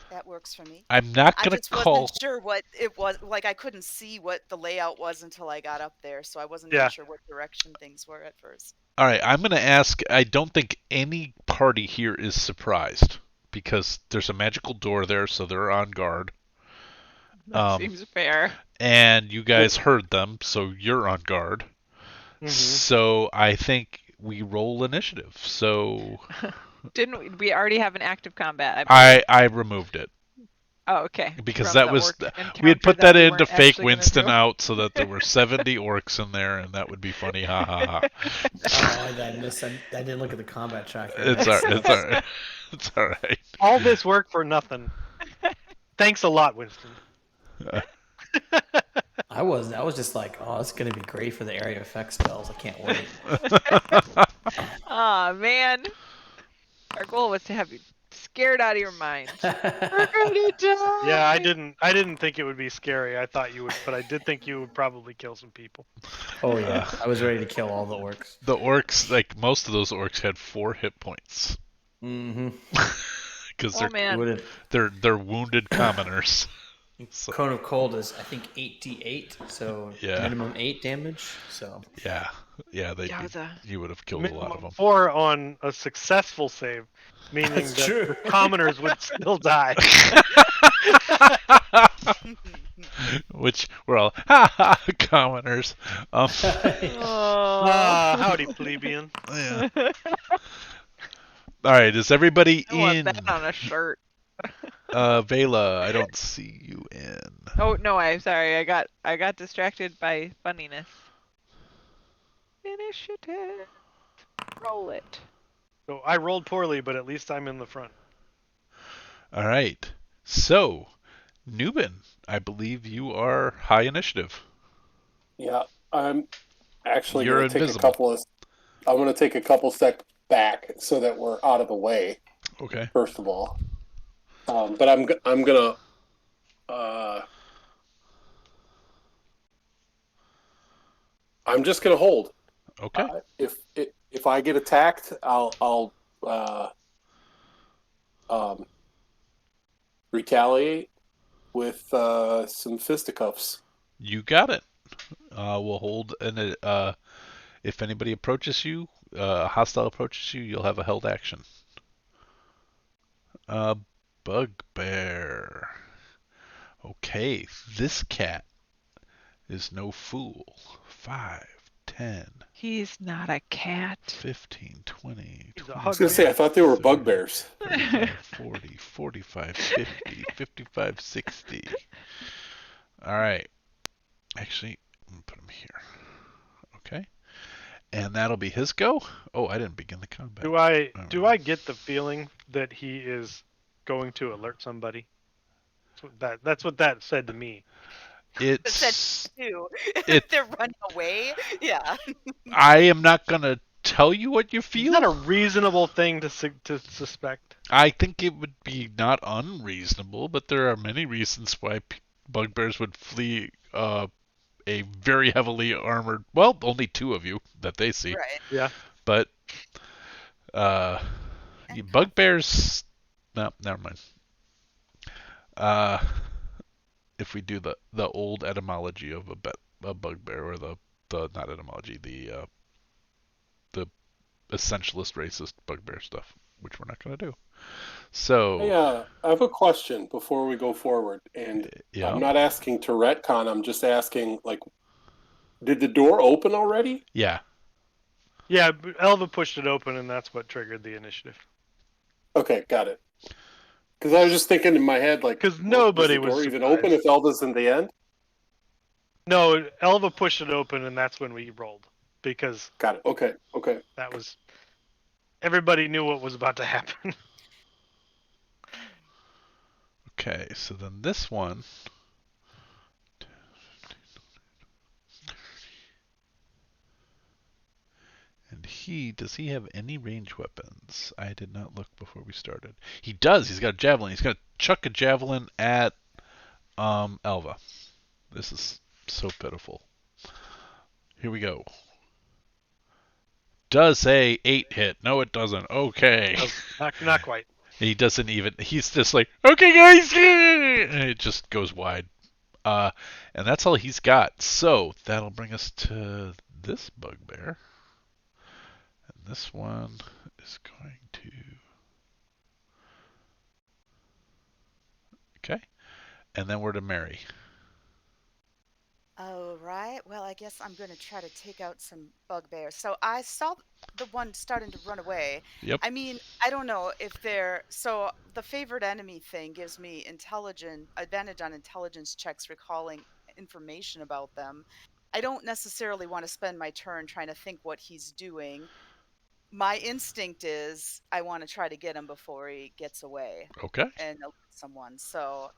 That works for me.
I'm not
I
gonna
just
call.
wasn't sure what it was. Like, I couldn't see what the layout was until I got up there, so I wasn't
Yeah.
even sure what direction things were at first.
All right, I'm gonna ask. I don't think any party here is surprised because there's a magical door there, so they're on guard.
That seems fair.
And you guys heard them, so you're on guard.
Mhm.
So I think we roll initiative. So
Didn't we already have an active combat?
I removed it.
Oh, okay.
Because
From
that
the
was
orc
we had
encounter
put that
we
in to
weren't
fake
actually gonna
Winston
do.
out so that there were 70 orcs in there, and that would be funny. Ha ha ha.
Oh, I didn't look at the combat tracker.
It's alright. It's alright.
All this work for nothing. Thanks a lot, Winston.
I was just like, oh, it's gonna be great for the area effect spells. I can't wait.
Aw, man. Our goal was to have you scared out of your mind. We're gonna die.
Yeah, I didn't think it would be scary. I thought you would, but I did think you would probably kill some people.
Oh yeah, I was ready to kill all the orcs.
The orcs, like most of those orcs, had 4 hit points.
Mm-hmm.
Because
man.
they're wounded commoners. So,
Cone of Cold is, I think, 8d8, so
Yeah.
minimum 8 damage. So
yeah,
Yowza.
you would have killed a lot of them.
4 on a successful save, meaning
That's
that
true.
the commoners would still die.
Which we're all ha ha commoners.
Howdy, plebeian.
Yeah. All right, is everybody
I want
in?
that on a shirt.
Vela, I don't see you in.
Oh no, I'm sorry. I got distracted by funniness. Initiative. Roll it.
So I rolled poorly, but at least I'm in the front.
All right. So, Nubin, I believe you are high initiative.
Yeah, I'm actually
You're
going to take
invisible.
I'm going to take a couple steps back so that we're out of the way.
Okay.
First of all, but I'm gonna. I'm just gonna hold.
Okay.
If I get attacked, I'll retaliate with some fisticuffs.
You got it. We'll hold, and if anybody approaches you, hostile approaches you, you'll have a held action. Bugbear. Okay, this cat is no fool. 5, 10,
He's not a cat.
15, 20,
I was gonna say I thought they were bugbears.
40, 45, 50, 55, 60. All right. Actually, I'm going to put him here. Okay. And that'll be his go? Oh, I didn't begin the combat.
Do I get the feeling that he is going to alert somebody? That's what that said to me.
It said too. They're running away. Yeah.
I am not going to tell you what you feel.
Is that a reasonable thing to suspect?
I think it would be not unreasonable, but there are many reasons why bugbears would flee a very heavily armored. Well, only 2 of you that they see.
Right.
Yeah.
But bugbears. No, never mind. If we do the old etymology of a bugbear, or the not etymology, the essentialist racist bugbear stuff, which we're not going to do. So
Hey, I have a question before we go forward, and
Yeah.
I'm not asking to retcon. I'm just asking, like, did the door open already?
yeah,
Yeah, Elva pushed it open, and that's what triggered the initiative.
Okay, got it. Because I was just thinking in my head, like,
because nobody
was the door
was
even
surprised.
open if Elva's in the end?
No, Elva pushed it open, and that's when we rolled. Because
got it. Okay.
That was everybody knew what was about to happen.
Okay, so then this one. And does he have any range weapons? I did not look before we started. He does. He's got a javelin. He's going to chuck a javelin at Elva. This is so pitiful. Here we go. Does a 8 hit? No, it doesn't. Okay.
Oh, not quite.
He doesn't even. He's just like, okay, guys, and it just goes wide. And that's all he's got. So that'll bring us to this bugbear. And this one is going to. Okay. And then we're to Mary.
Oh, right. Well, I guess I'm going to try to take out some bugbears. So I saw the one starting to run away.
Yep.
I mean, I don't know if they're... So the favored enemy thing gives me advantage on intelligence checks recalling information about them. I don't necessarily want to spend my turn trying to think what he's doing. My instinct is I want to try to get him before he gets away.
Okay.
And alert someone. So,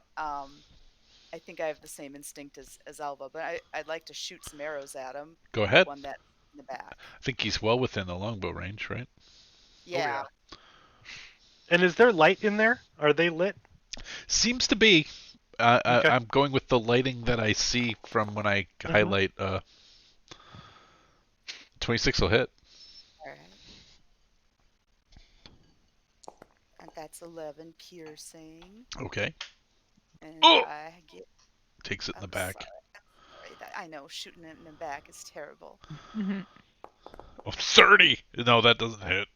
I think I have the same instinct as Alva, but I'd like to shoot some arrows at him.
Go ahead.
One that's in the back.
I think he's well within the longbow range, right?
Yeah.
Oh, yeah. And is there light in there? Are they lit?
Seems to be.
Okay.
I'm going with the lighting that I see from when I highlight. 26 will hit.
All right. And that's 11 piercing.
Okay.
And
Oh!
I get...
Takes it in the back.
Sorry, I know, shooting it in the back is terrible.
Oh, 30! No, that doesn't hit.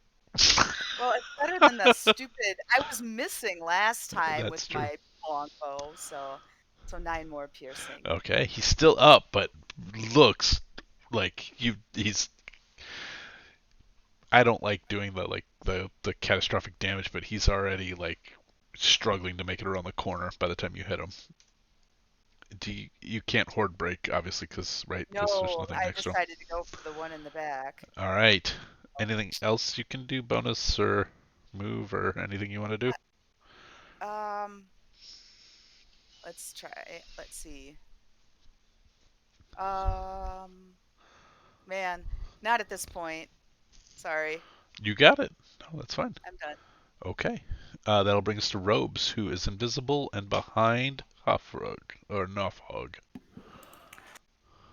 Well, it's better than the stupid... I was missing last time
That's
with
true.
my longbow, so 9 more piercing.
Okay, he's still up, but looks like he's... I don't like doing the catastrophic damage, but he's already struggling to make it around the corner by the time you hit him. You can't horde break, obviously, because there's nothing
I
next to him.
decided to go for the one in the back.
All right. Anything else you can do, bonus or move or anything you want to do?
Let's try. Let's see. Man, not at this point. Sorry.
You got it. No, that's fine.
I'm done.
Okay. That'll bring us to Robes, who is invisible and behind Hofrug, or Nofhog.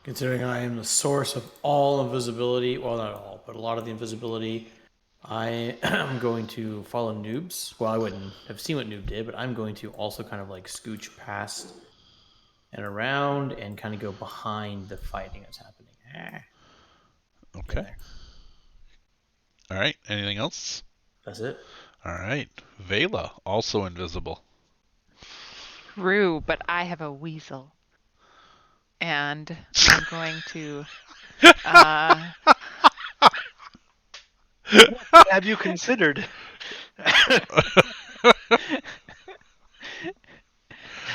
Considering I am the source of all invisibility, well, not all, but a lot of the invisibility, I am going to follow Noobs. Well, I wouldn't have seen what Noob did, but I'm going to also kind of scooch past and around and kind of go behind the fighting that's happening.
Okay. All right. Anything else?
That's it.
All right. Vela, also invisible.
True, but I have a weasel. And I'm going to...
What have you considered?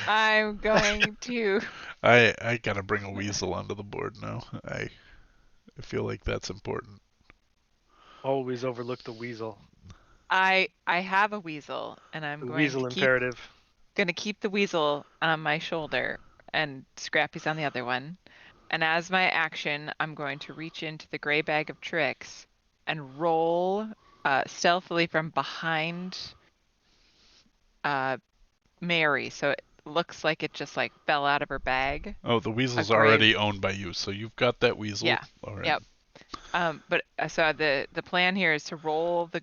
I'm going to...
I gotta bring a weasel onto the board now. I feel like that's important.
Always overlook the weasel.
I have a weasel, and I'm going
Weasel imperative.
Going to keep the weasel on my shoulder, and Scrappy's on the other one. And as my action, I'm going to reach into the gray bag of tricks and roll stealthily from behind Mary, so it looks like it just fell out of her bag.
Oh, the weasel's already owned by you, so you've got that weasel.
Yeah.
All right.
Yep. So the plan here is to roll the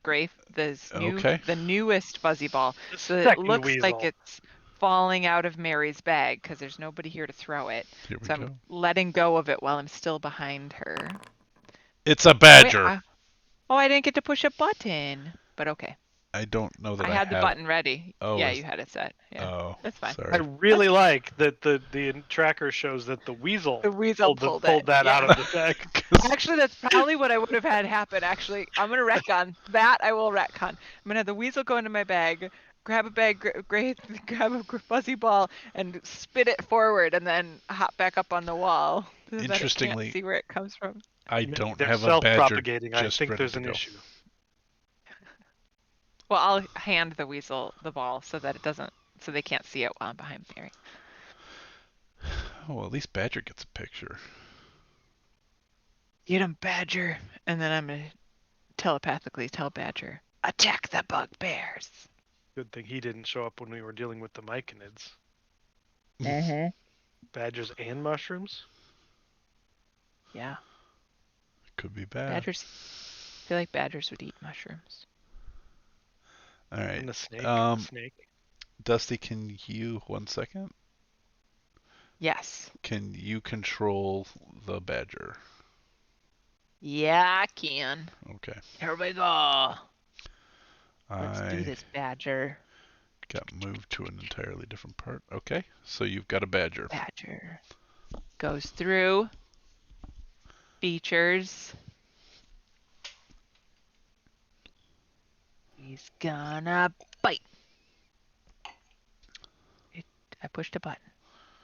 newest fuzzy ball, so that it looks like it's falling out of Mary's bag because there's nobody here to throw it.
Here we
so
go.
I'm letting go of it while I'm still behind her.
It's a badger.
Wait, I didn't get to push a button, but okay.
I don't know that
I had the button ready.
Oh,
yeah, you had it set. Yeah, that's fine.
Sorry.
I really like that the tracker shows that the weasel pulled that out of the bag.
Actually, that's probably what I would have had happen. Actually, I'm gonna retcon that. I will retcon. I'm gonna have the weasel go into my bag, grab grab a fuzzy ball, and spit it forward, and then hop back up on the wall. So that
Interestingly,
I can't see where it comes from.
I don't
They're
have a badger
self-propagating. I
just
think
ready
there's
to
an
go.
issue.
Well, I'll hand the weasel the ball so that it doesn't so they can't see it while I'm behind Mary.
Oh, well, at least Badger gets a picture.
Get him, Badger. And then I'm going to telepathically tell Badger, attack the bugbears.
Good thing he didn't show up when we were dealing with the myconids.
Mm-hmm.
Badgers and mushrooms?
Yeah.
Could be bad.
Badgers. I feel like badgers would eat mushrooms.
All right.
And the snake.
Dusty, can you, 1 second?
Yes.
Can you control the Badger?
Yeah, I can.
Okay.
Everybody go. Let's do this, Badger.
Got moved to an entirely different part. Okay, so you've got a Badger.
Badger goes through features. He's gonna bite. I pushed a button.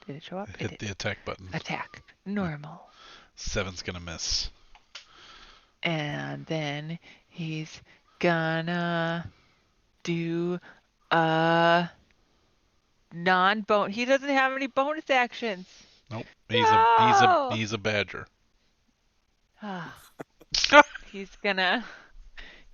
Did it show up?
Hit the attack button.
Attack. Normal.
7's gonna miss.
And then he's gonna do a non-bone. He doesn't have any bonus actions.
Nope.
No!
He's a Badger.
He's gonna.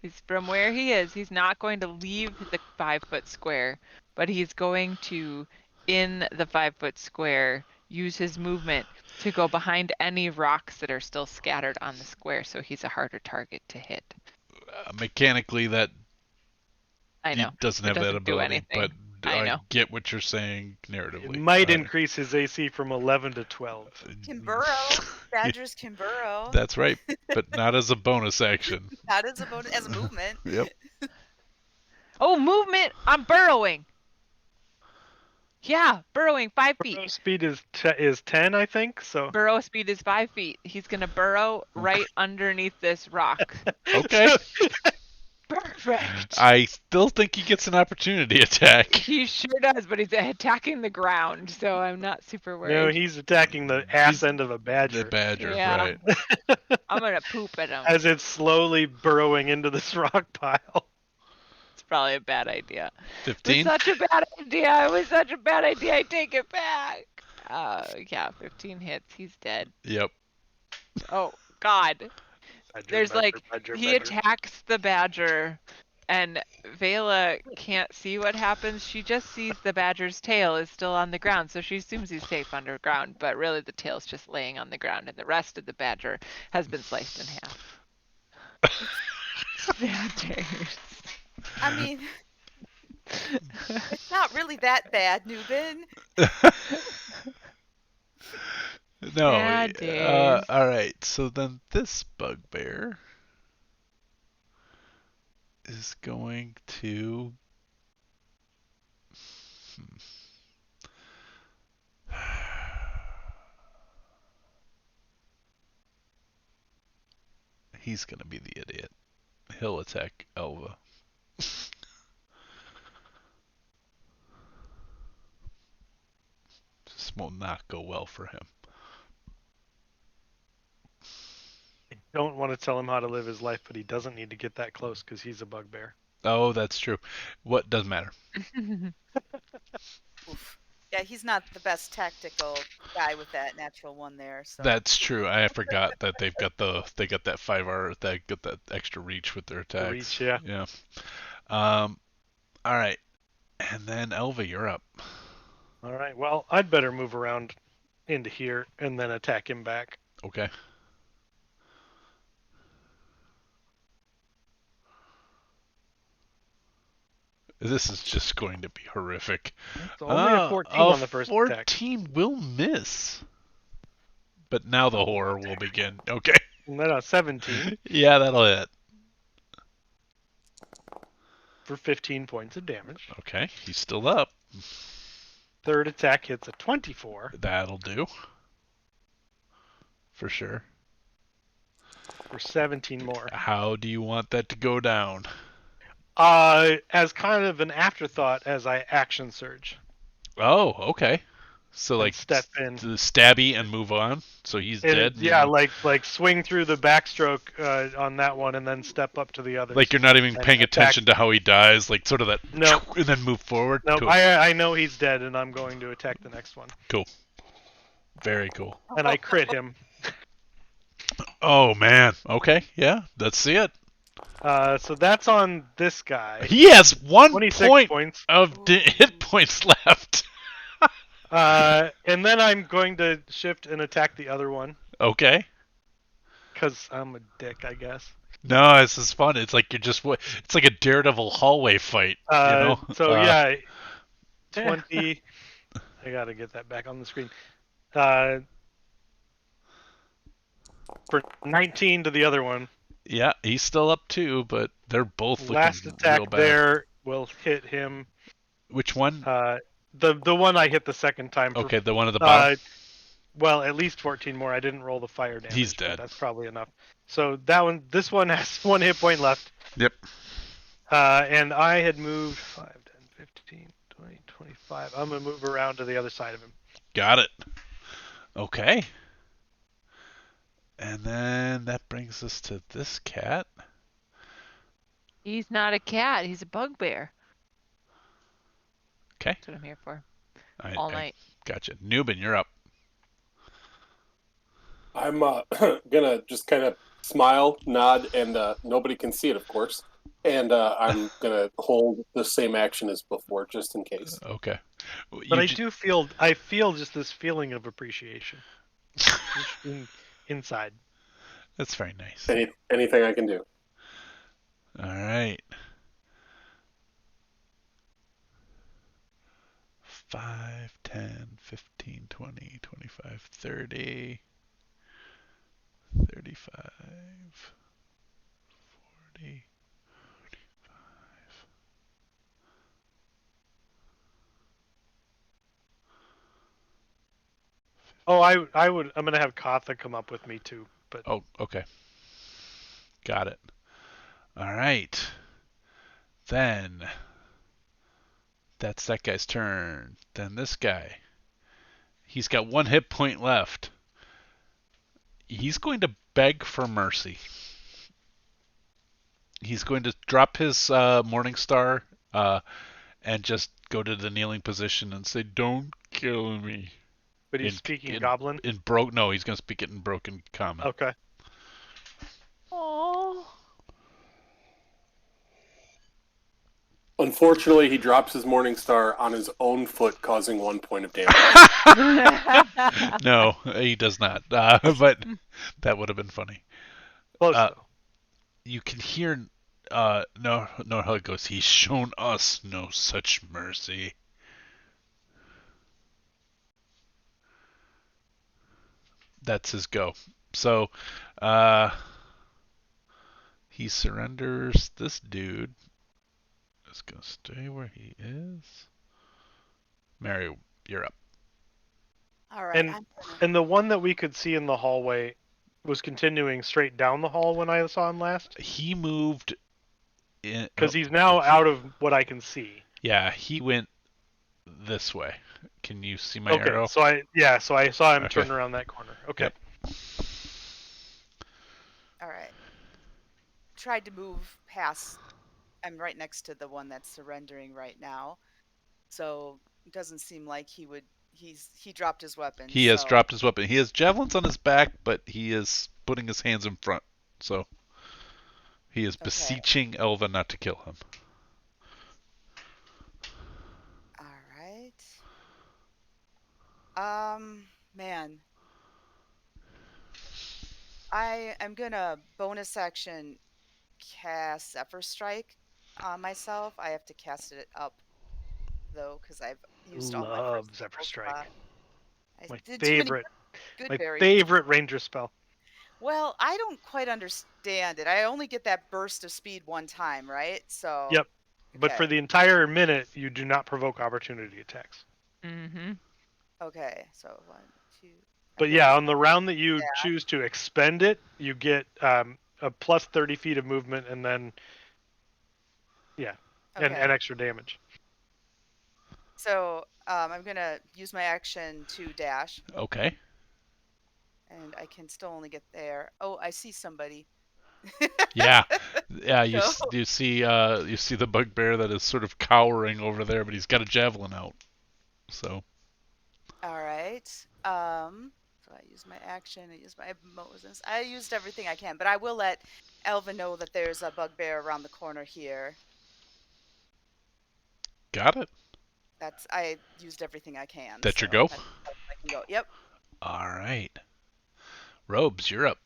He's from where he is. He's not going to leave the 5-foot square, but he's going to, in the 5-foot square, use his movement to go behind any rocks that are still scattered on the square, so he's a harder target to hit.
Mechanically, that
I know.
He doesn't have that ability, but
I
get what you're saying narratively.
It might increase his AC from 11 to 12.
Can burrow. Badgers can burrow.
That's right, but not as a bonus action.
Not as a bonus, as a movement.
Yep.
Oh, movement! I'm burrowing. Yeah, burrowing 5 feet.
Burrow speed is 10, I think. So
burrow speed is 5 feet. He's gonna burrow right underneath this rock.
Okay.
Perfect.
I still think he gets an opportunity attack.
He sure does, but he's attacking the ground, so I'm not super worried.
No, he's attacking the ass end of a badger.
The badger,
Yeah.
right.
I'm gonna poop at him.
As it's slowly burrowing into this rock pile.
It's probably a bad idea.
15?
It was such a bad idea. It was such a bad idea. I take it back. Yeah, 15 hits. He's dead.
Yep.
Oh, God. There's
badger,
he attacks the badger, and Vela can't see what happens. She just sees the badger's tail is still on the ground, so she assumes he's safe underground, but really the tail's just laying on the ground, and the rest of the badger has been sliced in half. Badgers.
I mean, it's not really that bad, Newbin.
No.
Yeah,
all right. So then this bugbear is going to. He's going to be the idiot. He'll attack Elva. This will not go well for him.
I don't want to tell him how to live his life, but he doesn't need to get that close because he's a bugbear.
Oh, that's true. What doesn't matter?
Oof. Yeah, he's not the best tactical guy with that natural one there. So.
That's true. I forgot that they got that 5R, they got that extra reach with their attacks.
Reach, yeah.
Yeah. All right, and then Elva, you're up.
All right. Well, I'd better move around into here and then attack him back.
Okay. This is just going to be horrific.
It's only a 14 on the first attack.
14 will miss. But now the horror will begin. Okay.
And then a 17.
Yeah, that'll hit.
For 15 points of damage.
Okay, he's still up.
Third attack hits a 24.
That'll do. For sure.
For 17 more.
How do you want that to go down?
As kind of an afterthought as I action surge.
Oh, okay. So like
step in,
the stabby and move on. So he's dead.
Yeah, like swing through the backstroke on that one, and then step up to the others.
Like you're not even paying attention to how he dies. Like sort of that.
No.
And then move forward.
No,
cool.
I know he's dead, and I'm going to attack the next one.
Cool. Very cool.
And I crit him.
Oh man. Okay. Yeah. Let's see it.
So that's on this guy.
He has 1 point
points
of hit points left.
And then I'm going to shift and attack the other one.
Okay.
Because I'm a dick, I guess.
No, this is fun. It's like it's like a Daredevil hallway fight. You know?
So yeah, 20. I gotta get that back on the screen. For 19 to the other one.
Yeah, he's still up too, but they're both looking
Last attack
real bad.
there will hit him.
Which one?
The one I hit the second time.
Okay, the one at the bottom.
Well, at least 14 more. I didn't roll the fire damage.
He's dead.
That's probably enough. So this one has 1 hit point left.
Yep.
And I had moved 5, 10, 15, 20, 25. I'm gonna move around to the other side of him.
Got it. Okay. And then that brings us to this cat.
He's not a cat. He's a bugbear.
Okay.
That's what I'm here for. All night.
Gotcha. Newbin, you're up.
I'm gonna just kind of smile, nod, and nobody can see it, of course. And I'm gonna hold the same action as before, just in case.
Okay.
But I feel just this feeling of appreciation inside.
That's very nice.
Anything I can do.
All right. 5, 10, 15, 20, 25, 30, 35, 40, 45.
Oh, I'm gonna have Katha come up with me too. But
oh, okay. Got it. All right. Then that's that guy's turn. Then this guy. He's got 1 hit point left. He's going to beg for mercy. He's going to drop his Morning Star and just go to the kneeling position and say, "Don't kill me."
But he's speaking Goblin?
No, he's going to speak it in broken common.
Okay.
Oh.
Unfortunately, he drops his Morning Star on his own foot, causing 1 point of damage.
No, he does not. But that would have been funny.
Close
you can hear how it goes. He's shown us no such mercy. That's his go. So he surrenders this dude. Is gonna stay where he is. Mary, you're up.
All right.
And the one that we could see in the hallway was continuing straight down the hall when I saw him last?
He moved in
because he's now out of what I can see.
Yeah, he went this way. Can you see my
okay,
arrow?
So I saw him turn around that corner. Okay.
Yep.
All right. Tried to move past. I'm right next to the one that's surrendering right now, so it doesn't seem like he would. He dropped his weapon.
He has dropped his weapon. He has javelins on his back, but he is putting his hands in front. So he is beseeching Elva not to kill him.
Man. I am gonna bonus action cast Zephyr Strike on myself. I have to cast it up though because I've used all my first
Zephyr Strike.
My
favorite ranger spell.
Well, I don't quite understand it. I only get that burst of speed one time, right? So.
Yep. But for the entire minute, you do not provoke opportunity attacks.
Mm-hmm.
Okay, so 1, 2.
But yeah, on the round that you choose to expend it, you get a plus 30 feet of movement, and then and extra damage.
So I'm gonna use my action to dash,
Okay.
and I can still only get there. Oh, I see somebody.
Yeah. Yeah, you
Go.
you see the bugbear that is sort of cowering over there, but he's got a javelin out. So.
All right. So I use my action. I use my Moses. I used everything I can, but I will let Elva know that there's a bugbear around the corner here.
Got it.
I used everything I can.
That's
so
your go?
I can go. Yep.
All right. Robes, you're up.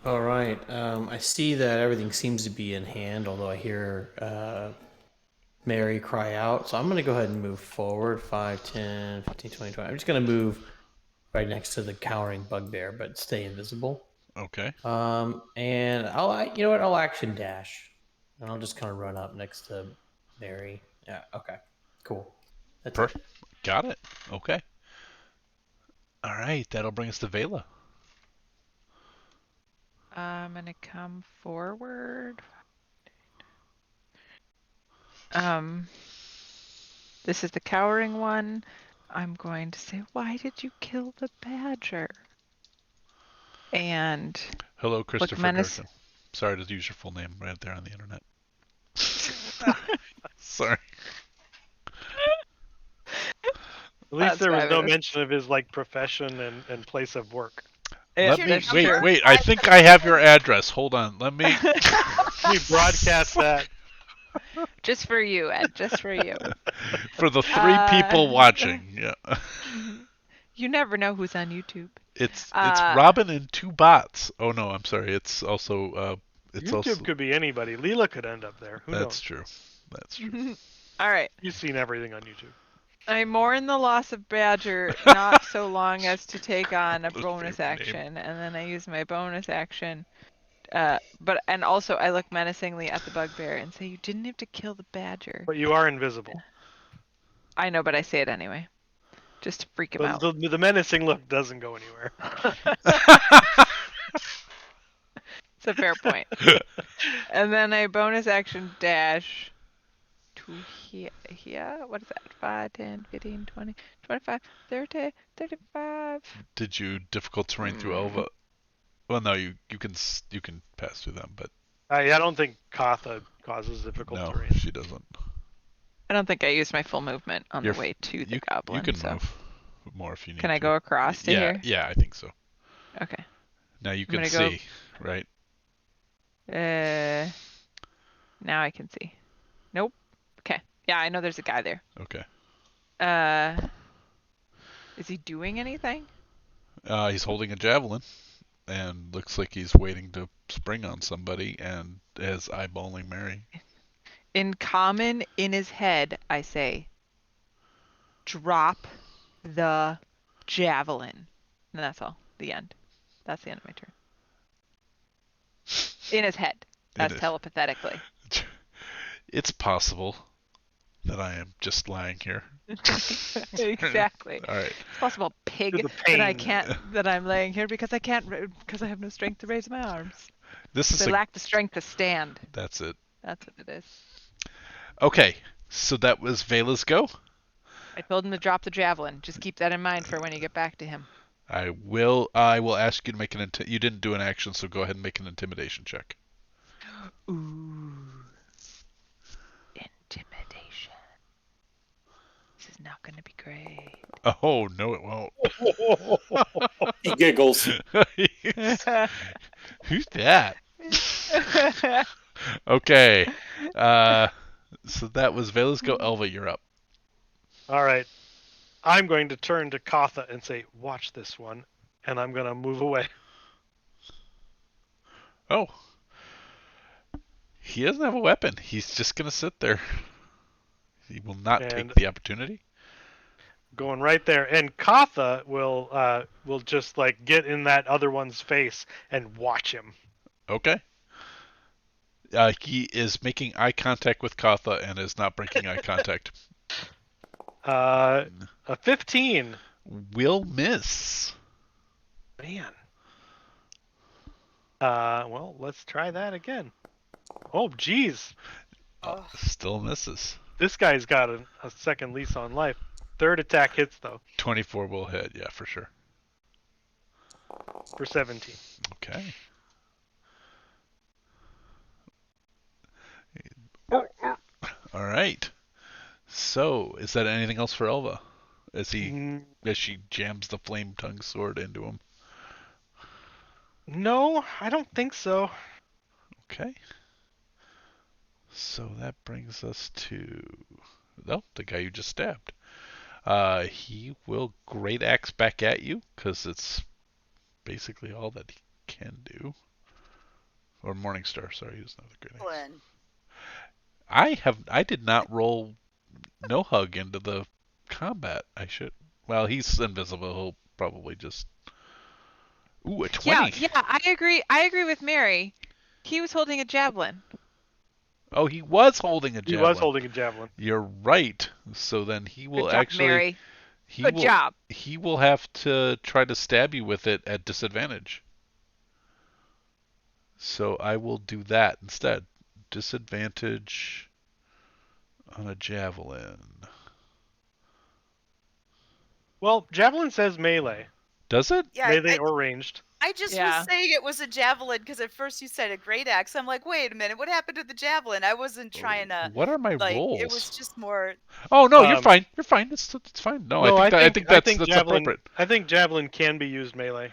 All right. I see that everything seems to be in hand, although I hear Mary cry out. So I'm going to go ahead and move forward 5, 10, 15, 20, 20. I'm just going to move right next to the cowering bugbear, but stay invisible.
Okay.
And I'll action dash. And I'll just kind of run up next to Mary. Yeah, okay. Cool. That's it.
Got it. Okay. All right, that'll bring us to Vela.
I'm gonna come forward. This is the cowering one. I'm going to say, why did you kill the badger? And
hello, Christopher Durkin. Sorry to use your full name right there on the internet. Sorry.
At least there was no mention of his profession and place of work.
Wait. I think I have your address. Hold on. Let me
broadcast that.
Just for you, Ed. Just for you.
For the 3 people watching. Yeah.
You never know who's on YouTube.
It's Robin and 2 bots. Oh no, I'm sorry. It's also
YouTube could be anybody. Leela could end up there. Who knows?
That's true. That's true.
All right.
You've seen everything on YouTube.
I mourn the loss of Badger not so long as to take on a bonus action, and then I use my bonus action. And also I look menacingly at the bugbear and say, "You didn't have to kill the badger."
But you are invisible.
I know, but I say it anyway, just to freak him out.
The menacing look doesn't go anywhere.
It's a fair point. And then I bonus action dash to here. What is that? 5, 10, 15, 20, 25, 30, 35.
Did you difficult terrain through Elva? Well, no, you can pass through them, but
I don't think Katha causes difficult terrain.
No, she doesn't.
I don't think I used my full movement on the way to the goblin.
You can move more if you need to.
Can I go across to here?
Yeah, I think so.
Okay.
Now you can see, right?
Now I can see. Nope. Okay. Yeah, I know there's a guy there.
Okay.
Is he doing anything?
He's holding a javelin, and looks like he's waiting to spring on somebody, and is eyeballing Mary.
In common, in his head, I say, drop the javelin. And that's all. The end. That's the end of my turn. In his head. That's telepathetically.
It's possible that I am just lying here.
Exactly.
All right.
It's possible, pig, that I'm laying here because I have no strength to raise my arms. I lack the strength to stand.
That's it.
That's what it is.
Okay, so that was Vela's go.
I told him to drop the javelin. Just keep that in mind for when you get back to him.
I will ask you to make you didn't do an action, so go ahead and make an intimidation check.
Ooh. Intimidation. This is not going to be great.
Oh, no it won't.
He giggles.
Who's that? Okay. So that was Vela's go. Elva, you're up.
All right. I'm going to turn to Katha and say, watch this one. And I'm going to move away.
Oh. He doesn't have a weapon. He's just going to sit there. He will not take the opportunity.
Going right there. And Katha will just get in that other one's face and watch him.
Okay. He is making eye contact with Katha and is not breaking eye contact.
A 15.
Will miss.
Man. Well, let's try that again. Oh, geez.
Still misses.
This guy's got a second lease on life. Third attack hits, though.
24 will hit, yeah, for sure.
For 17.
Okay. All right. So, is that anything else for Elva? As she jams the flame tongue sword into him.
No, I don't think so.
Okay. So that brings us to the guy you just stabbed. He will great axe back at you because it's basically all that he can do. Or Morningstar, sorry, he doesn't have the great axe. I did not roll no hug into the combat. I should. Well, he's invisible. He'll probably just. Ooh, a 20.
Yeah, I agree. I agree with Mary. He was holding a javelin.
Oh, he was holding a javelin.
He was holding a javelin.
You're right. So then he will
Good job, Mary. Good job.
He will have to try to stab you with it at disadvantage. So I will do that instead. Disadvantage on a javelin.
Well, javelin says melee.
Does it?
Yeah,
melee or ranged.
I just was saying it was a javelin because at first you said a great axe. I'm like, wait a minute, what happened to the javelin? I wasn't trying to.
What are my rolls?
It was just more.
Oh no, you're fine. You're fine. It's fine. No, I think that's
javelin,
appropriate.
I think javelin can be used melee.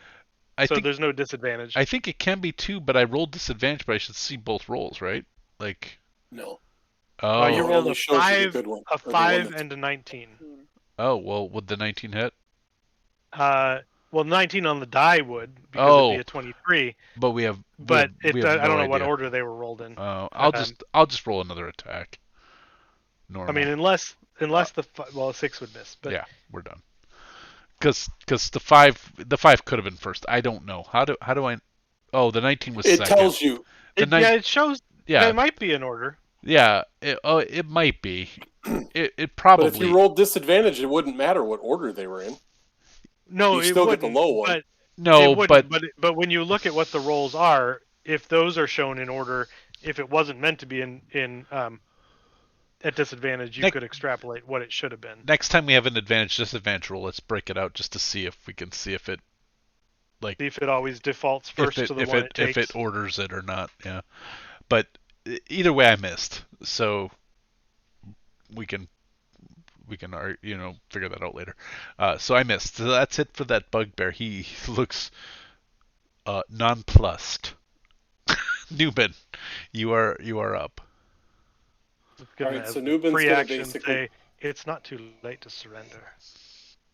So there's no disadvantage.
I think it can be too, but I rolled disadvantage, but I should see both rolls, right? Like.
No.
Oh.
You rolled a 5, and a 19.
Oh well, would the 19 hit?
Well, 19 on the die would because it'd be a 23.
But we have.
But
I
don't know what order they were rolled in.
Oh, I'll just roll another attack. Normal.
I mean, unless the 6 would miss. But
yeah, we're done. Because the 5 could have been first. I don't know. How do I? Oh, the 19 was second.
It tells you.
It shows.
Yeah,
it might be in order.
Yeah, it might be. It probably.
But if you rolled disadvantage, it wouldn't matter what order they were in.
No,
you still get the low one.
But when you look at what the rolls are, if those are shown in order, if it wasn't meant to be in at disadvantage, you could extrapolate what it should have been.
Next time we have an advantage disadvantage roll, let's break it out just to see if we can see if it
see if it always defaults first to the one it takes.
If it orders it or not. Yeah, but either way, I missed, so we can figure that out later. So I missed. So that's it for that bugbear. He looks nonplussed. Newbin, you are up.
All right, so Newbin's going to basically
say, it's not too late to surrender.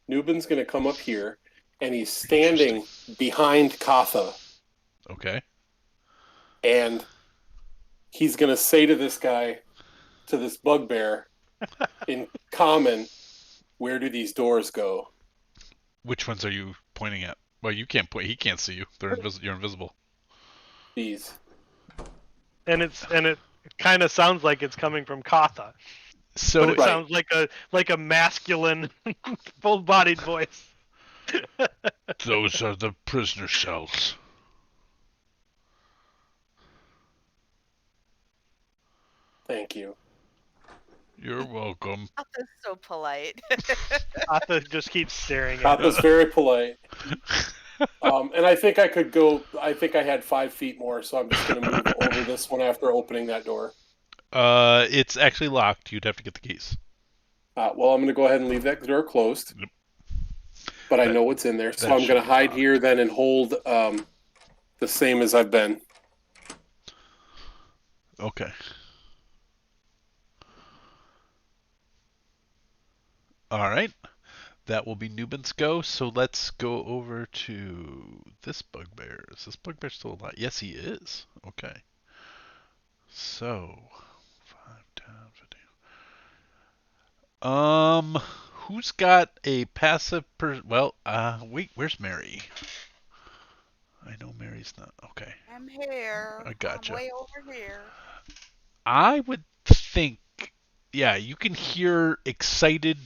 Newbin's going to come up here, and he's standing behind Katha.
Okay.
And he's going to say to this guy, to this bugbear, in common, where do these doors go?
Which ones are you pointing at? Well, you can't point. He can't see you. You're invisible.
These.
And it kind of sounds like it's coming from Katha.
So
but it sounds like a masculine, full-bodied voice.
Those are the prisoner cells.
Thank you.
You're welcome.
Katha's so polite.
Katha just keeps staring at
Katha's very polite. And I think I could go. I think I had 5 feet more, so I'm just going to move over this one after opening that door.
It's actually locked. You'd have to get the keys.
Well, I'm going to go ahead and leave that door closed.
Yep.
But I know what's in there, so I'm going to hide here then and hold the same as I've been.
Okay. All right. That will be Newbin's go. So let's go over to this bugbear. Is this bugbear still alive? Yes, he is. Okay. So 5 down, 15. Who's got a passive wait, where's Mary? I know Mary's not. Okay.
I'm here.
I gotcha.
I'm way over here.
I would think, yeah, you can hear excited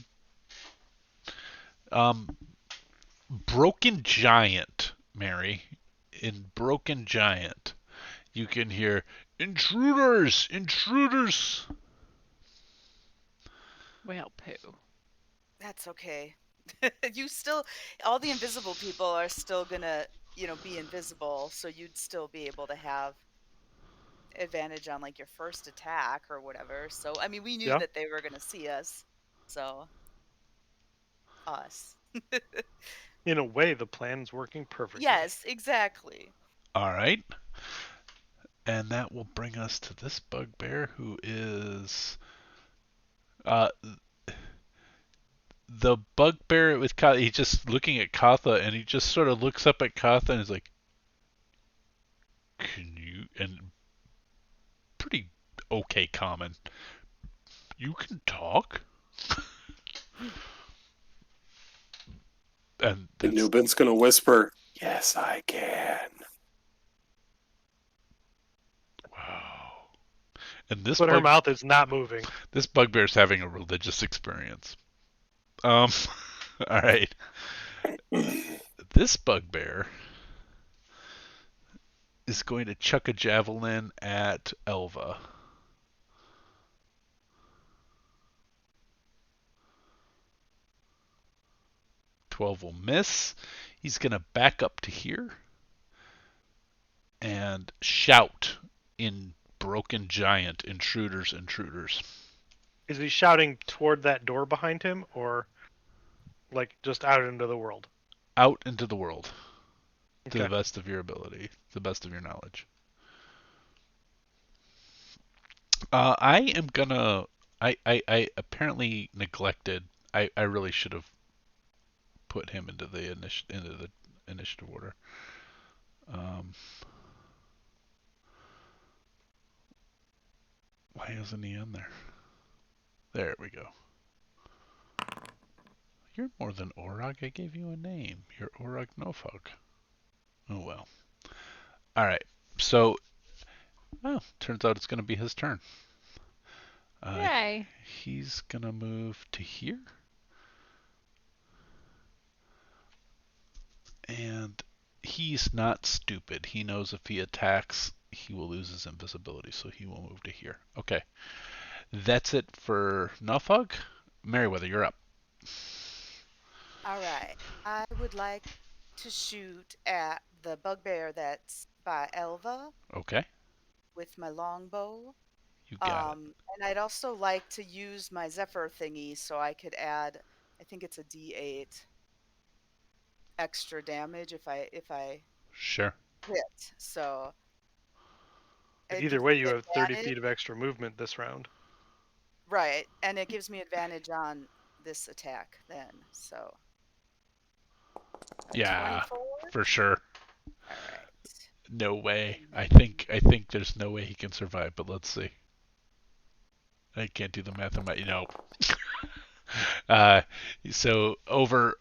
Broken Giant, Mary. In Broken Giant, you can hear intruders, intruders.
Whale poo.
That's okay. You still, all the invisible people are still gonna, be invisible, so you'd still be able to have advantage on like your first attack or whatever. So, I mean, we knew that they were gonna see us, so us.
In a way, the plan's working perfectly.
Yes, exactly.
All right. And that will bring us to this bugbear who is the bugbear with Katha. He's just looking at Katha, and he just sort of looks up at Katha and is like, "Can you?" And pretty okay common. You can talk. And
Nubin's gonna whisper, "Yes, I can."
Wow. And this
But her mouth is not moving.
This bugbear's having a religious experience. All right. This bugbear is going to chuck a javelin at Elva. Will miss. He's going to back up to here and shout in Broken Giant, "Intruders, intruders."
Is he shouting toward that door behind him, or like just out into the world?
Out into the world.
Okay.
To the best of your ability, the best of your knowledge. I am gonna. I apparently neglected. I really should have put him into the initiative order. Why isn't he in there? There we go. You're more than Orog. I gave you a name. You're Orog Nofog. Oh well. All right. So, turns out it's going to be his turn.
Yay.
He's going to move to here. And he's not stupid. He knows if he attacks, he will lose his invisibility, so he will move to here. Okay. That's it for Nofog. Merryweather, you're up.
All right. I would like to shoot at the bugbear that's by Elva.
Okay.
With my longbow.
You got it.
And I'd also like to use my Zephyr thingy so I could add, I think it's a D8 extra damage if I
Sure.
hit. So
either way, you have 30 feet of extra movement this round.
Right, and it gives me advantage on this attack then. So
yeah,
24?
For sure.
All right.
No way. I think there's no way he can survive, but let's see. I can't do the math on my, so over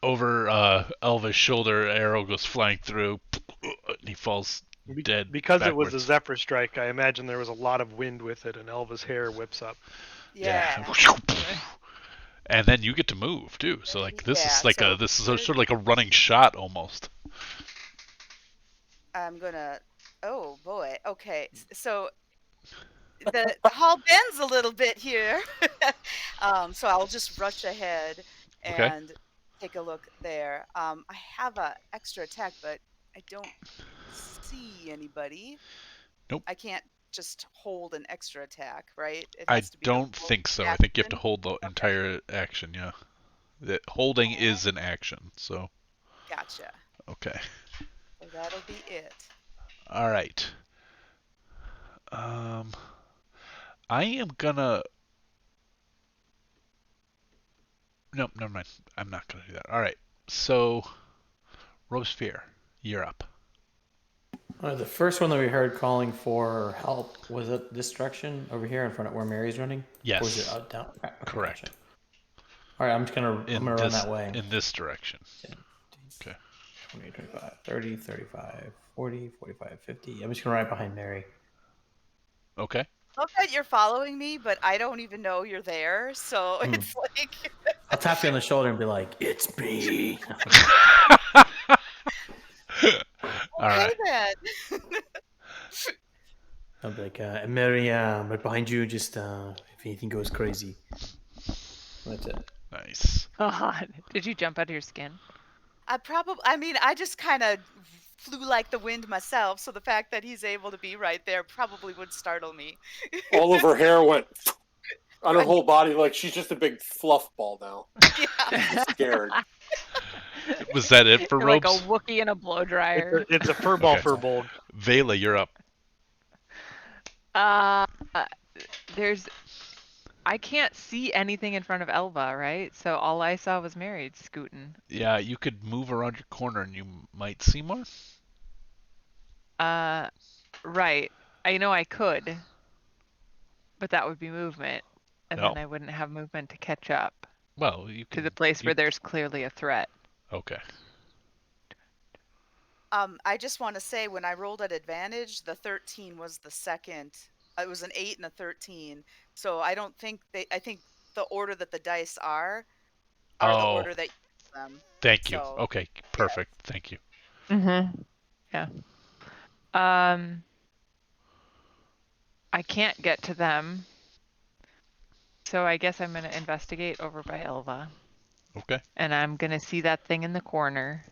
Elva's shoulder, arrow goes flying through, and he falls dead.
Because
backwards.
it was a Zephyr strike, I imagine there was a lot of wind with it, and Elva's hair whips up.
Yeah.
And then you get to move too. So like this is like sort of like a running shot almost.
I'm gonna. Oh boy. Okay. So the hall bends a little bit here. So I'll just rush ahead and take a look there. I have a extra attack, but I don't see anybody.
Nope.
I can't just hold an extra attack, right?
I don't think so. I think you have to hold the entire action. Yeah. The holding is an action. So.
Gotcha.
Okay.
So that'll be it.
All right. I am gonna. Nope, never mind. I'm not gonna do that. All right. So, Robespierre, you're up.
The first one that we heard calling for help, was it this direction over here in front of where Mary's running?
Yes.
Or was it out down? Okay,
correct.
Gotcha. All right, I'm gonna run that way.
In this direction.
10,
okay.
20, 25, 30, 35, 40, 45, 50. I'm just gonna run right behind Mary.
Okay.
I love that you're following me, but I don't even know you're there, so it's like...
I'll tap you on the shoulder and be like, "It's me."
All right.
Then.
I'll be like, Mary, right behind you, just if anything goes crazy. That's it.
Nice.
God, did you jump out of your skin?
I just kind of flew like the wind myself, so the fact that he's able to be right there probably would startle me.
All of her hair went on her
Right.
whole body, like she's just a big fluff ball now.
Yeah.
She's scared.
Was that it for
You're like a
ropes?
Wookiee in a blow dryer.
It's a furball
Okay.
furbolg.
Vela, you're up.
I can't see anything in front of Elva, right? So all I saw was Married scooting.
Yeah, you could move around your corner and you might see more.
Right. I know I could, but that would be movement, and
No.
then I wouldn't have movement to catch up
Well, you
to
can.
the place where there's clearly a threat.
Okay.
I just want to say when I rolled at advantage, the 13 was the second. It was an 8 and a 13. So I don't think I think the order that the dice are the order that you use them.
Thank you.
So,
Okay, perfect. Yeah. Thank you.
Yeah. I can't get to them, so I guess I'm gonna investigate over by Elva.
Okay.
And I'm gonna see that thing in the corner.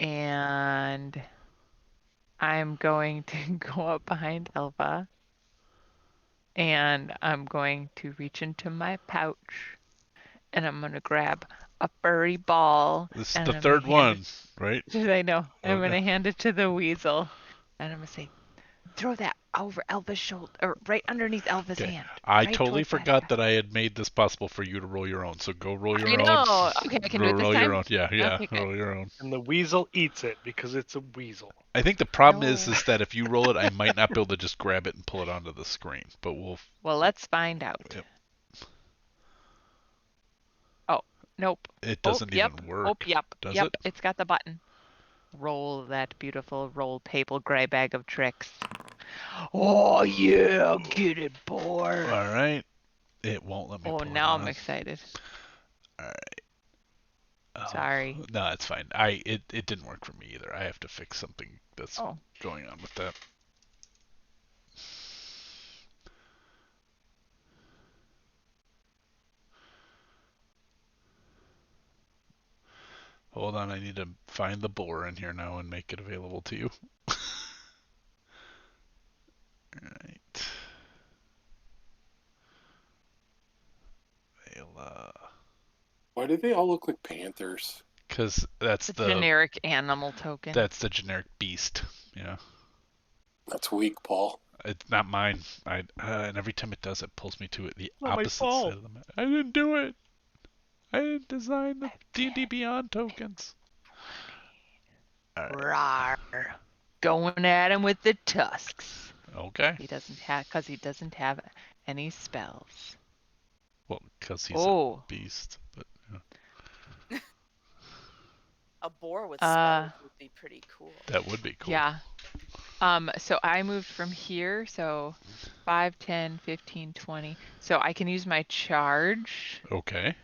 And I'm going to go up behind Elva. And I'm going to reach into my pouch. And I'm going to grab a furry ball.
This is
and
the
I'm
third
gonna hand
one, right?
I know. I'm
Okay.
going to hand it to the weasel. And I'm going to say, throw that over Elva's shoulder, or right underneath Elva's
Okay.
hand.
I
right
totally
towards
forgot that I had made this possible for you to roll your own. So go roll your
I
own.
know. Okay, I can do it this
roll
time?
your own. Yeah, yeah.
Okay, good.
Roll your own.
And the weasel eats it because it's a weasel.
I think the problem
No.
is that if you roll it, I might not be able to just grab it and pull it onto the screen. But we'll.
Well, let's find out.
Yep.
Oh, nope.
It doesn't even work.
Oh, yep.
Does
Yep,
it?
it's got the button. Roll that beautiful roll paper gray bag of tricks. Oh, yeah. Get it, boy.
All right. It won't let me.
Oh,
pull
now
it
I'm
on.
excited.
All right.
Sorry.
No, it's fine. It didn't work for me either. I have to fix something that's going on with that. Hold on, I need to find the boar in here now and make it available to you. Alright.
Why do they all look like panthers?
Because that's the
generic animal token.
That's the generic beast. Yeah.
That's weak, Paul.
It's not mine. And every time it does, it pulls me to it the
Not my
opposite
fault.
side of the map. I didn't do it. I didn't design the D&D Beyond tokens.
Rawr. Going at him with the tusks.
Okay.
He doesn't have any spells.
Well, because he's a beast. But yeah.
A boar with spells would be pretty cool.
That would be cool.
Yeah. So I moved from here, so 5, 10, 15, 20. So I can use my charge.
Okay.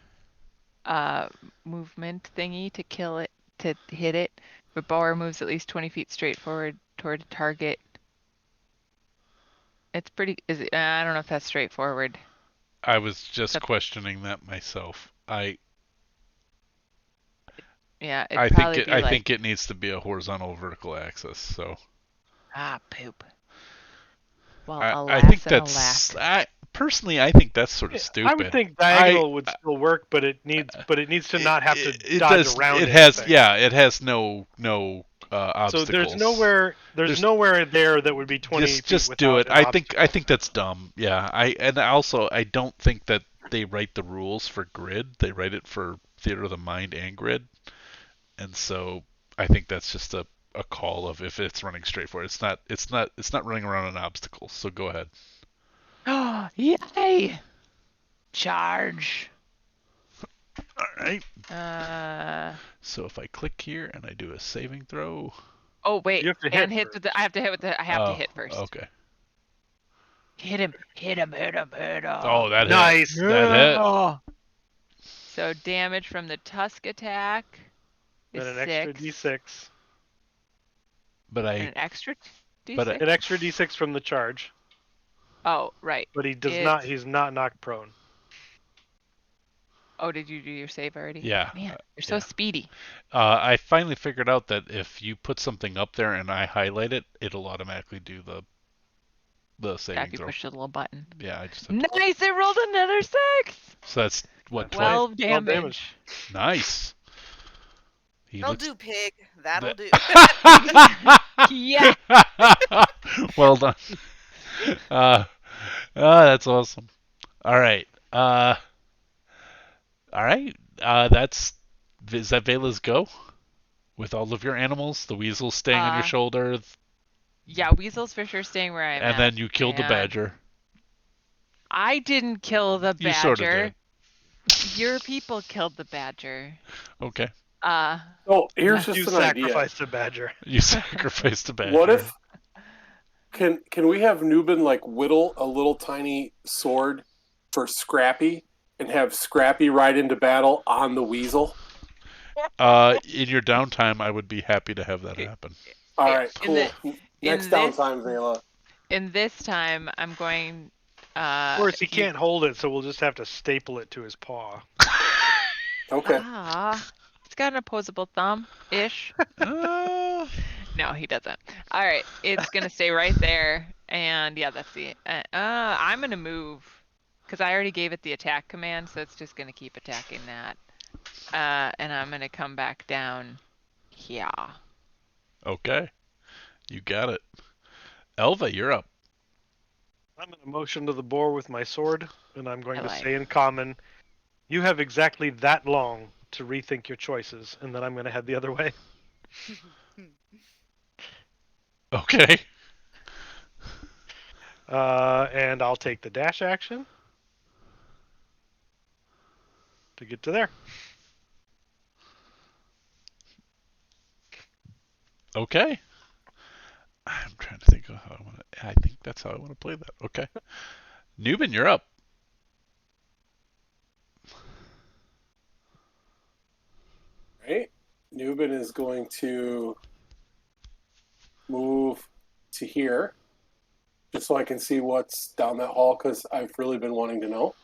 Movement thingy to kill it, to hit it. But boar moves at least 20 feet straight forward toward a target. It's pretty. I don't know if that's straightforward.
I was just questioning that myself.
Yeah,
I think it needs to be a horizontal or vertical axis. So.
Poop. Well,
I think that's. Personally, I think that's sort of stupid.
I would think diagonal would still work, but it needs to not have to dodge around.
It has no obstacles.
So there's nowhere there that would be 20 feet
just do it.
without an
I think that's dumb. Yeah. I don't think that they write the rules for grid. They write it for theater of the mind and grid. And so I think that's just a call of if it's running straight forward. It's not running around an obstacle. So go ahead.
Oh, yay! Charge.
All right. So if I click here and I do a saving throw.
Oh wait,
you have to
and
hit
I have to hit with the. I have to hit first.
Okay.
Hit him!
Oh, that
nice.
hit. That hit.
Oh. So damage from the tusk attack is
and an extra d6.
But
an extra d6.
An extra d6 from the charge.
Oh, right.
But he does not. He's not knocked prone.
Oh, did you do your save already?
Yeah.
Man, you're so speedy.
I finally figured out that if you put something up there and I highlight it, it'll automatically do the saving
After you
throw.
push the little button.
Yeah, I just
Nice! It rolled another 6!
So that's what,
12
12
damage.
Nice.
That'll do, pig. That'll do.
Yeah.
Well done. That's awesome. All right. All right. Is that Vela's go? With all of your animals, the weasel staying on your shoulder.
Yeah, weasel's for sure staying where I'm at.
And then you killed the badger.
I didn't kill the badger.
You sort of did.
Your people killed the badger.
Okay.
Oh, here's just an idea.
You sacrificed a badger.
You sacrificed a badger.
What if can we have Nubin like whittle a little tiny sword for Scrappy and have Scrappy ride into battle on the weasel?
In your downtime, I would be happy to have that happen.
All right, cool. Next downtime, Vela.
In this time, I'm going.
Of course, he can't hold it, so we'll just have to staple it to his paw.
Okay.
It's got an opposable thumb-ish. No, he doesn't. All right, it's gonna stay right there, and yeah, that's the. I'm gonna move because I already gave it the attack command, so it's just gonna keep attacking that. And I'm gonna come back down here.
Okay, you got it. Elva, you're up.
I'm going to motion to the boar with my sword, and I'm going to say in common, you have exactly that long to rethink your choices, and then I'm going to head the other way.
Okay.
And I'll take the dash action to get to there.
Okay. I'm trying to think of how I want to. I think that's how I want to play that. Okay. Newman, you're up.
Right. Newman is going to move to here, just so I can see what's down that hall, because I've really been wanting to know.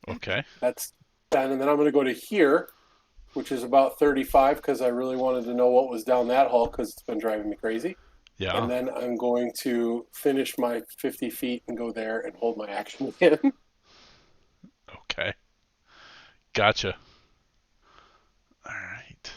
Okay.
That's 10, and then I'm going to go to here, which is about 35, because I really wanted to know what was down that hall, because it's been driving me crazy.
Yeah.
And then I'm going to finish my 50 feet and go there and hold my action again.
Okay. Gotcha. All right.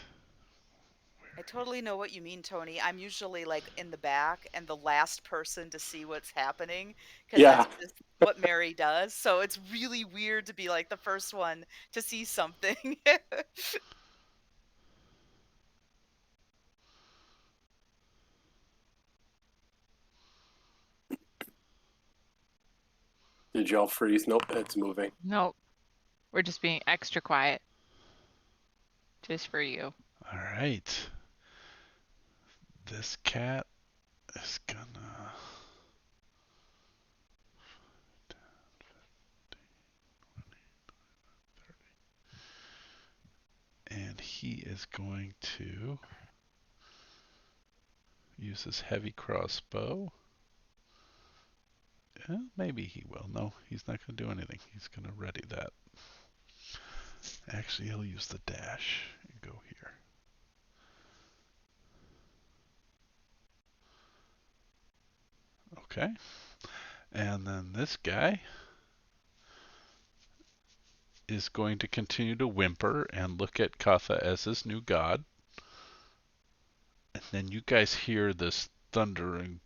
I totally know what you mean, Tony. I'm usually like in the back and the last person to see what's happening because that's just what Mary does. So it's really weird to be like the first one to see something.
Did y'all freeze? Nope, it's moving.
Nope. We're just being extra quiet. Just for you.
All right. This cat is gonna. And he is going to use his heavy crossbow. Maybe he will. No, he's not going to do anything. He's going to ready that. Actually, he'll use the dash and go here. Okay. And then this guy is going to continue to whimper and look at Katha as his new god. And then you guys hear this thundering,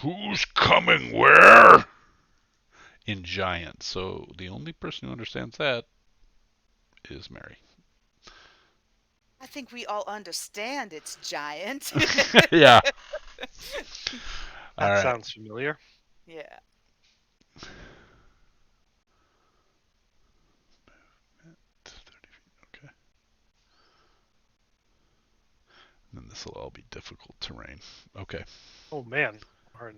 "Who's coming where?" in giant. So the only person who understands that is Mary.
I think we all understand it's giant.
Yeah.
That sounds familiar.
Yeah.
Okay. And then this will all be difficult terrain. Okay.
Oh man, our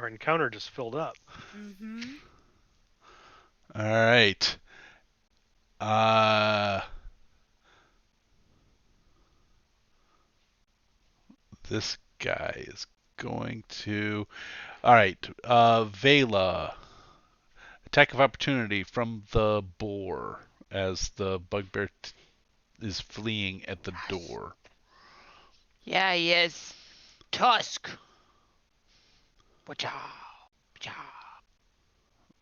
encounter just filled up.
Mm-hmm.
All right. This guy is going to. All right. Vela. Attack of opportunity from the boar. as the bugbear is fleeing at the door.
Yeah, he is. Tusk. Wacha. Wacha.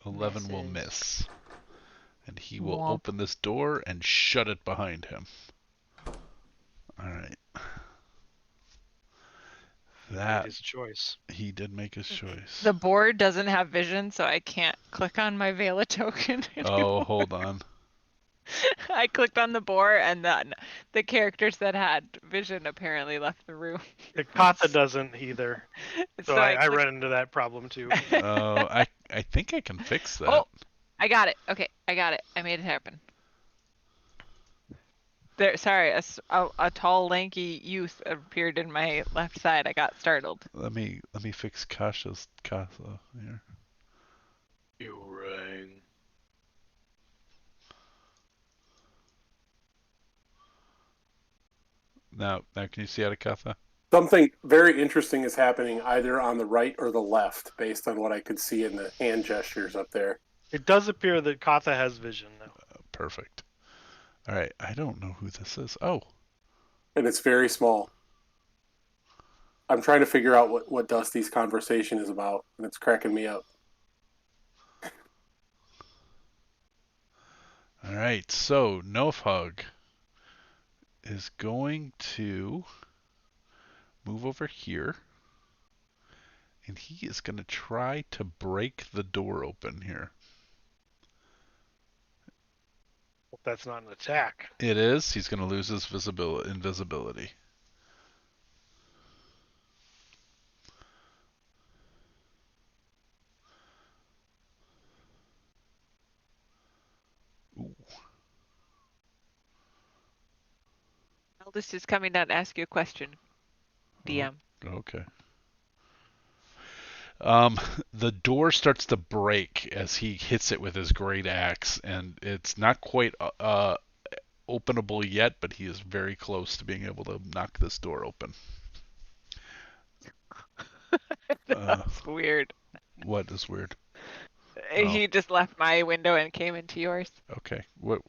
11 will
Misses.
miss. And he will
Womp.
open this door and shut it behind him. Alright.
Made his choice.
He did make his choice.
The board doesn't have vision, so I can't click on my Vela token anymore.
Oh, hold on.
I clicked on the board, and then the characters that had vision apparently left the room.
Katha doesn't either. So I
clicked-
ran into that problem too.
Oh, I think I can fix that.
Oh, I got it. Okay, I got it. I made it happen. There, sorry, a tall, lanky youth appeared in my left side. I got startled.
Let me fix Kasha's Katha here.
You rang.
Now can you see out of Katha?
Something very interesting is happening either on the right or the left, based on what I could see in the hand gestures up there.
It does appear that Katha has vision now.
Perfect. All right, I don't know who this is. Oh.
And it's very small. I'm trying to figure out what Dusty's conversation is about, and it's cracking me up.
All right, so Nofhug is going to move over here, and he is going to try to break the door open here.
Hope that's not an attack.
It is. He's going to lose his invisibility. Ooh.
Eldest is coming down to ask you a question. DM.
Okay. The door starts to break as he hits it with his great axe, and it's not quite openable yet, but he is very close to being able to knock this door open.
That's weird.
What is weird?
He just left my window and came into yours.
Okay. What?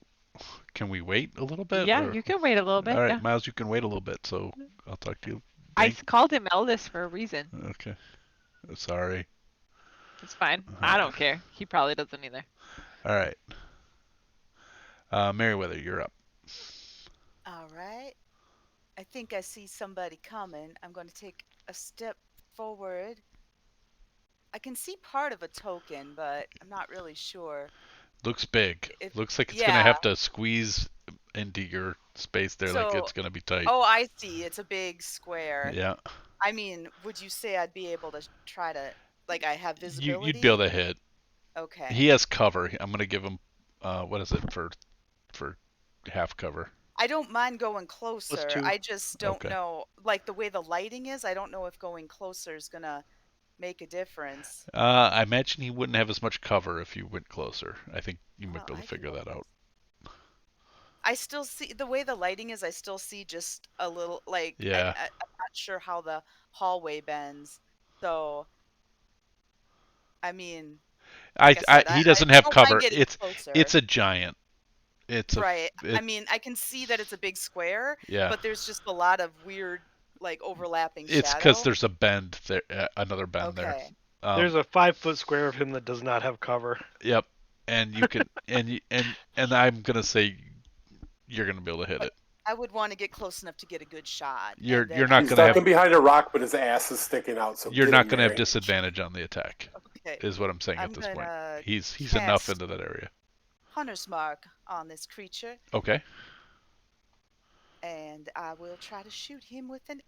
Can we wait a little bit?
Yeah,
or?
you can wait a little bit.
All right,
Yeah.
Miles, you can wait a little bit, so I'll talk to you.
I called him Eldest for a reason.
Okay. Sorry.
It's fine. I don't care. He probably doesn't either.
All right. Merriweather, you're up.
All right. I think I see somebody coming. I'm going to take a step forward. I can see part of a token, but I'm not really sure.
Looks big. Looks like it's going to have to squeeze into your space there, like it's going to be tight.
Oh, I see. It's a big square.
Yeah.
I mean, would you say I'd be able to try to, like, I have visibility?
You'd be able to hit.
Okay.
He has cover. I'm going to give him, what is it for half cover?
I don't mind going closer.
+2.
I just don't know, like, the way the lighting is, I don't know if going closer is going to make a difference.
I imagine he wouldn't have as much cover if you went closer. I think you might be able to figure that out.
I still see, the way the lighting is, I still see just a little, like,
Yeah.
I'm not sure how the hallway bends. So, I mean,
He doesn't have
don't mind
cover.
getting closer.
It's a giant. It's
right. I mean, I can see that it's a big square,
Yeah.
but there's just a lot of weird, like, overlapping
It's
shadow.
because there's a bend there, another bend there.
Okay.
There's a 5-foot square of him that does not have cover.
Yep, and you can and I'm gonna say you're gonna be able to hit it.
I would want to get close enough to get a good shot.
You're
and then-
not
He's
gonna have
ducking behind a rock, but his ass is sticking out. So
you're
get
not
him,
gonna have
Mary.
disadvantage on the attack.
Okay.
Is what I'm saying
I'm
at this point.
gonna
He's enough
cast-
into that area.
Hunter's mark on this creature,
Okay.
and I will try to shoot him with an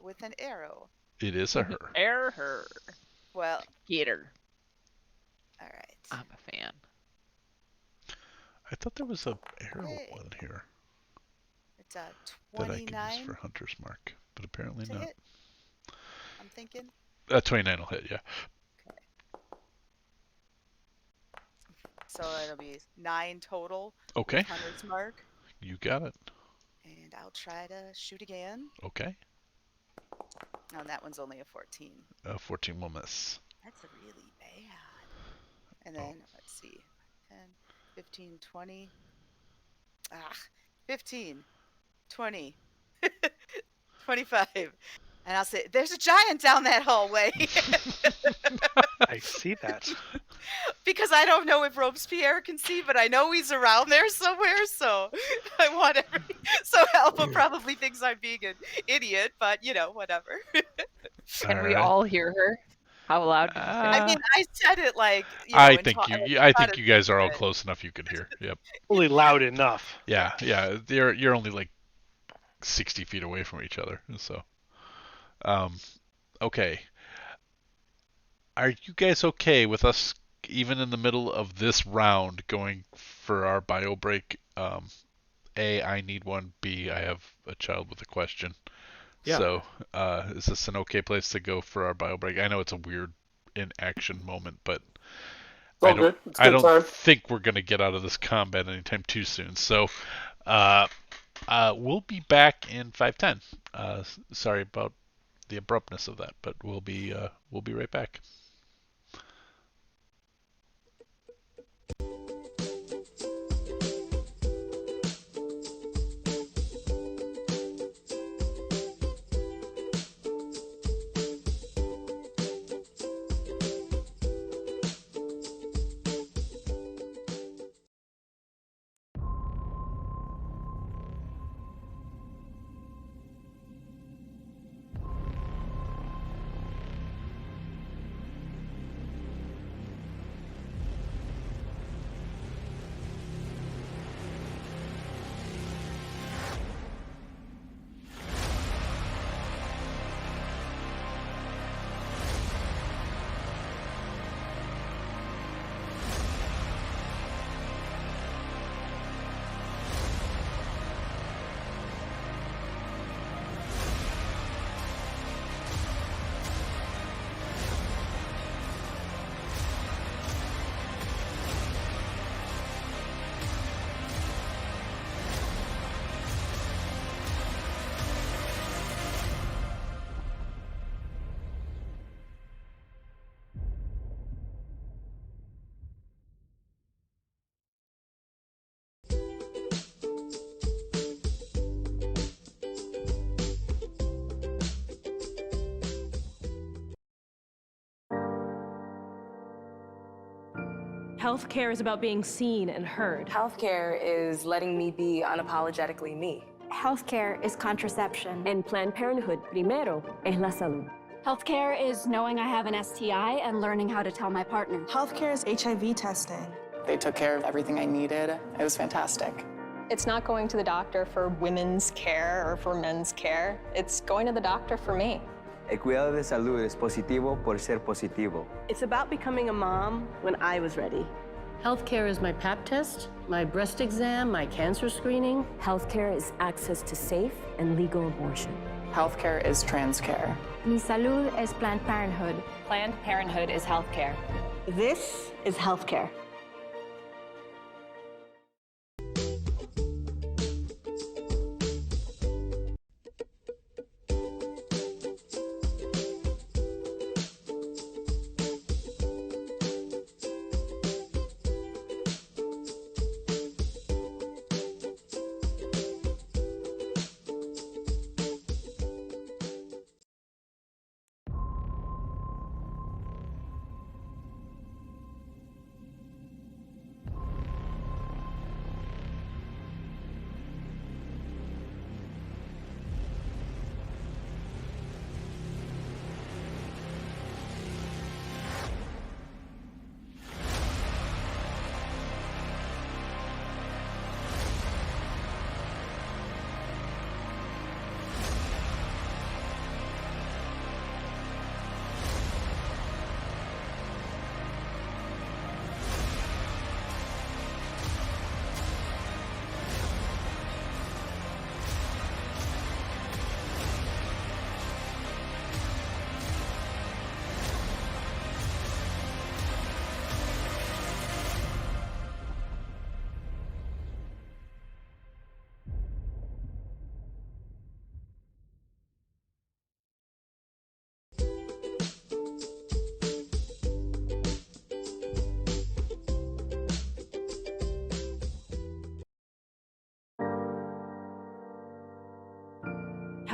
with an arrow.
It is a her.
Air her.
Well,
Get her.
all right.
I'm a fan.
I thought there was a arrow
Okay.
one here
It's a
that I could use
29
for Hunter's Mark, but apparently
to
not.
hit. I'm thinking.
29 will hit, yeah.
So it'll be 9 total.
Okay.
With Hunter's mark,
You got it.
and I'll try to shoot again.
Okay.
Oh, and that one's only a 14.
14 will miss.
That's really bad. And then let's see, 10, 15, 20. 15, 20, 25. And I'll say, there's a giant down that hallway.
I see that.
Because I don't know if Robespierre can see, but I know he's around there somewhere, so I want so Alpha probably thinks I'm being an idiot, but whatever.
Can we all hear her? How loud did you say
I
it?
mean, I said it like,
I think you guys are all close enough you can hear. Yep.
Fully loud enough.
Yeah. You're only like 60 feet away from each other, so. Okay. Are you guys okay with us, even in the middle of this round, going for our bio break? A, I need one. B, I have a child with a question.
Yeah.
So, is this an okay place to go for our bio break? I know it's a weird in-action moment, but I don't think we're going to get out of this combat anytime too soon. So, we'll be back in 5:10. Sorry about the abruptness of that, but we'll be right back.
Healthcare is about being seen and heard.
Healthcare is letting me be unapologetically me.
Healthcare is contraception.
En Planned Parenthood, primero es la salud.
Healthcare is knowing I have an STI and learning how to tell my partner.
Healthcare is HIV testing.
They took care of everything I needed. It was fantastic.
It's not going to the doctor for women's care or for men's care. It's going to the doctor for me.
El cuidado de salud es positivo por ser positivo.
It's about becoming a mom when I was ready.
Healthcare is my pap test, my breast exam, my cancer screening.
Healthcare is access to safe and legal abortion.
Healthcare is trans care.
Mi salud es Planned Parenthood.
Planned Parenthood is healthcare.
This is healthcare.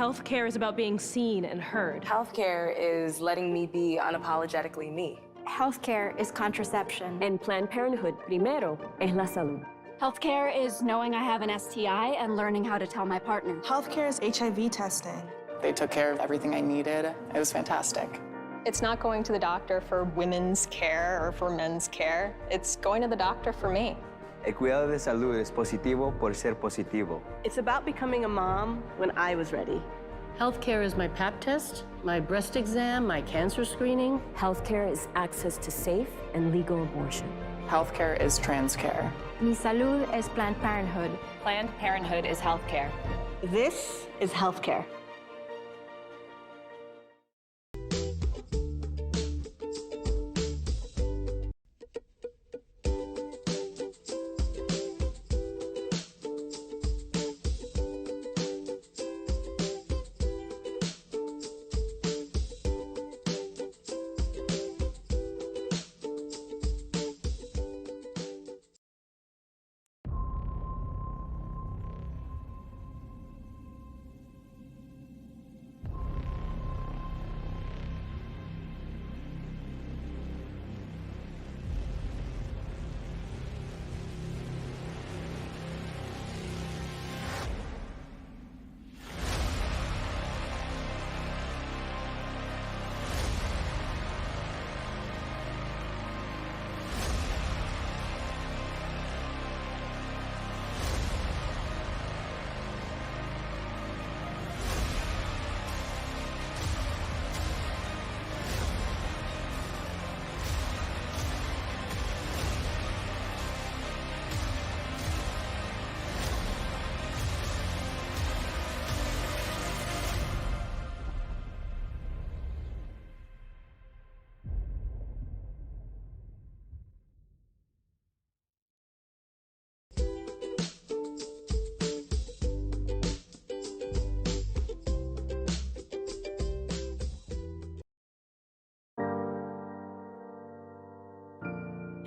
Healthcare is about being seen and heard.
Healthcare is letting me be unapologetically me.
Healthcare is contraception.
En Planned Parenthood, primero es la salud.
Healthcare is knowing I have an STI and learning how to tell my partner.
Healthcare is HIV testing.
They took care of everything I needed. It was fantastic.
It's not going to the doctor for women's care or for men's care. It's going to the doctor for me.
El cuidado de salud es positivo por ser positivo.
It's about becoming a mom when I was ready.
Healthcare is my pap test, my breast exam, my cancer screening.
Healthcare is access to safe and legal abortion.
Healthcare is trans care.
Mi salud es Planned Parenthood.
Planned Parenthood is healthcare.
This is healthcare.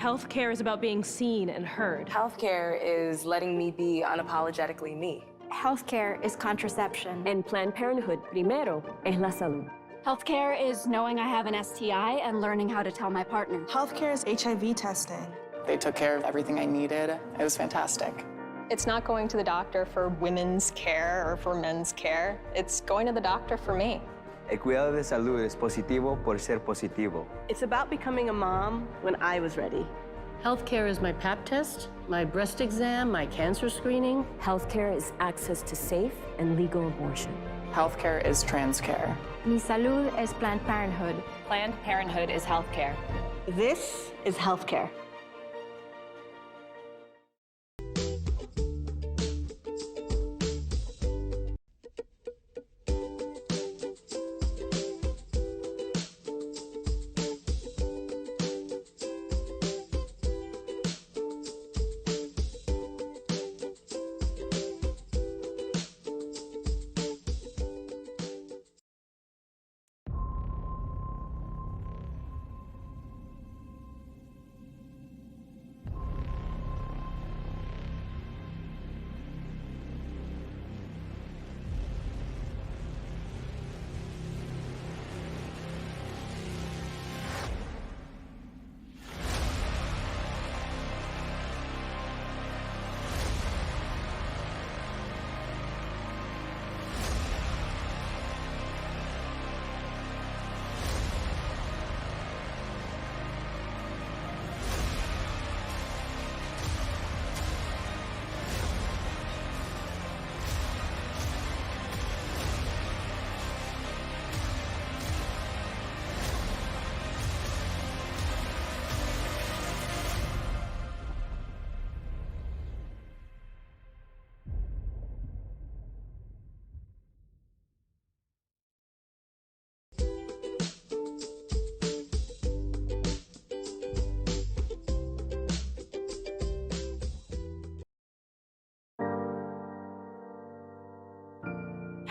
Healthcare is about being seen and heard.
Healthcare is letting me be unapologetically me.
Healthcare is contraception.
En Planned Parenthood, primero es la salud.
Healthcare is knowing I have an STI and learning how to tell my partner.
Healthcare is HIV testing.
They took care of everything I needed. It was fantastic.
It's not going to the doctor for women's care or for men's care. It's going to the doctor for me.
El cuidado de salud es positivo por ser positivo.
It's about becoming a mom when I was ready.
Healthcare is my pap test, my breast exam, my cancer screening.
Healthcare is access to safe and legal abortion.
Healthcare is trans care.
Mi salud es Planned Parenthood.
Planned Parenthood is healthcare.
This is healthcare.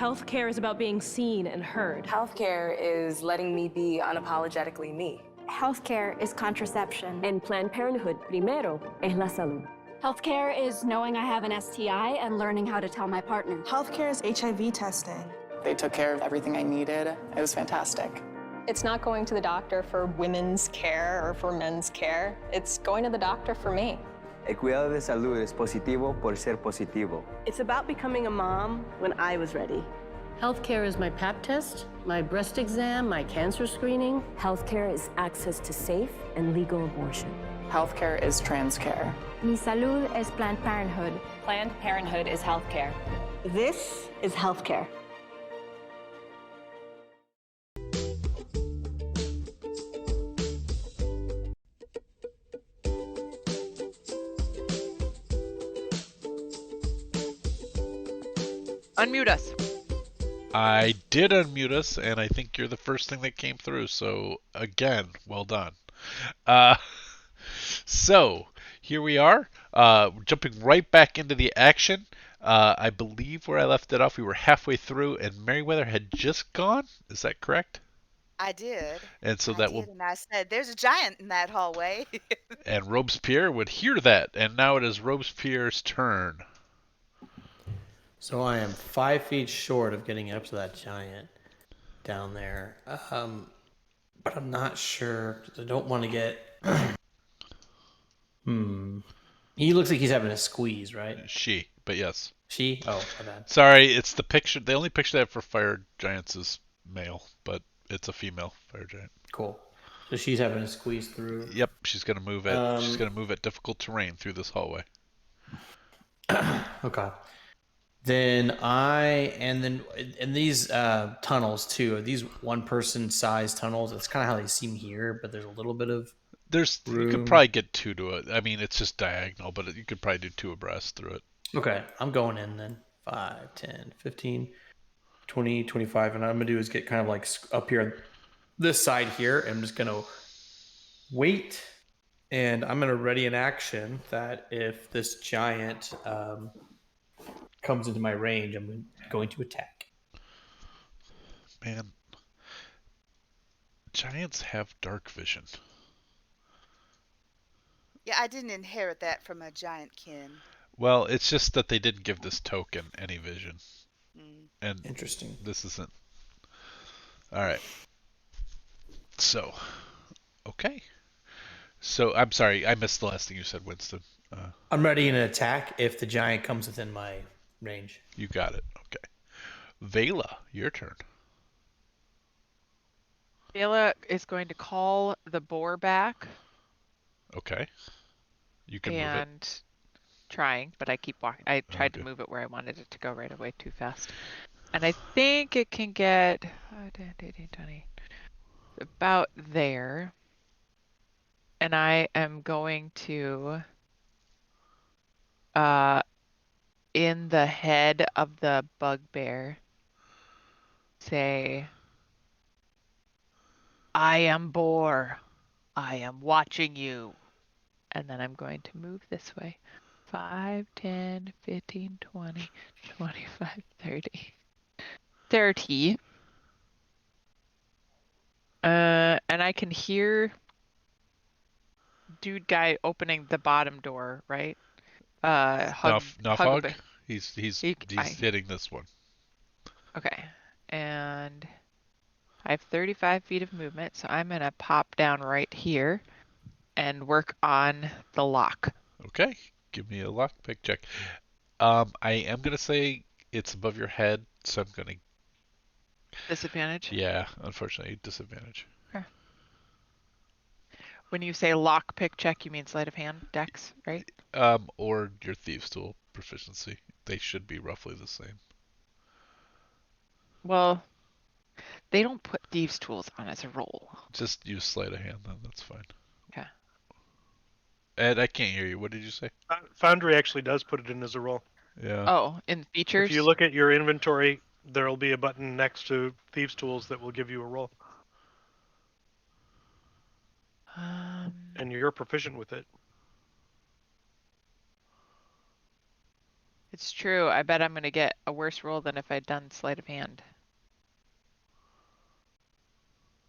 Healthcare is about being seen and heard.
Healthcare is letting me be unapologetically me.
Healthcare is contraception.
En Planned Parenthood, primero es la salud.
Healthcare is knowing I have an STI and learning how to tell my partner.
Healthcare is HIV testing.
They took care of everything I needed. It was fantastic.
It's not going to the doctor for women's care or for men's care. It's going to the doctor for me.
El cuidado de salud es positivo por ser positivo.
It's about becoming a mom when I was ready.
Healthcare is my pap test, my breast exam, my cancer screening.
Healthcare is access to safe and legal abortion.
Healthcare is trans care.
Mi salud es Planned Parenthood.
Planned Parenthood is healthcare.
This is healthcare.
Unmute us.
I did unmute us, and I think you're the first thing that came through. So again, well done. So here we are, jumping right back into the action. I believe where I left it off, we were halfway through, and Meriwether had just gone. Is that correct?
I did.
And so
And I said, "There's a giant in that hallway."
And Robespierre would hear that, and now it is Robespierre's turn.
So I am 5 feet short of getting up to that giant down there. But I'm not sure. I don't want to get... He looks like he's having a squeeze, right?
She, but yes.
She? Oh, my bad.
Sorry, it's the picture. The only picture they have for fire giants is male, but it's a female fire giant.
Cool. So she's having a squeeze through.
Yep, she's gonna move it. She's gonna move at difficult terrain through this hallway.
Okay. Then and these tunnels too. Are these one-person size tunnels? That's kind of how they seem here, but there's a little bit of room.
You could probably get two to it. I mean, it's just diagonal, but you could probably do two abreast through it.
Okay, I'm going in then. 5, 10, 15, 20, 25. And what I'm going to do is get kind of like up here, this side here. I'm just going to wait. And I'm going to ready an action that if this giant comes into my range, I'm going to attack.
Man, giants have dark vision.
Yeah, I didn't inherit that from a giant kin.
Well, it's just that they didn't give this token any vision. And
interesting.
This isn't. All right. So, okay. So, I'm sorry, I missed the last thing you said, Winston.
I'm ready in an attack if the giant comes within my range.
You got it. Okay. Vela, your turn.
Vela is going to call the boar back.
Okay. You can move it.
And trying, but I keep walking. I tried to move it where I wanted it to go right away too fast. And I think it can get 20, about there. And I am going to in the head of the bugbear say, "I am boar. I am watching you." And then I'm going to move this way. 5, 10, 15, 20, 25, 30. 30. And I can hear dude guy opening the bottom door, right?
Nafog? He's hitting this one.
Okay. And I have 35 feet of movement, so I'm going to pop down right here and work on the lock.
Okay. Give me a lockpick check. I am going to say it's above your head, so I'm going to...
Disadvantage?
Yeah, unfortunately, disadvantage.
Okay. When you say lockpick check, you mean sleight of hand, dex, right?
Or your thieves' tool proficiency. They should be roughly the same.
Well, they don't put thieves' tools on as a roll.
Just use sleight of hand, then. That's fine.
Okay.
Ed, I can't hear you. What did you say?
Foundry actually does put it in as a roll.
Yeah.
Oh, in features?
If you look at your inventory, there'll be a button next to Thieves' Tools that will give you a roll. And you're proficient with it.
It's true. I bet I'm going to get a worse roll than if I'd done sleight of hand.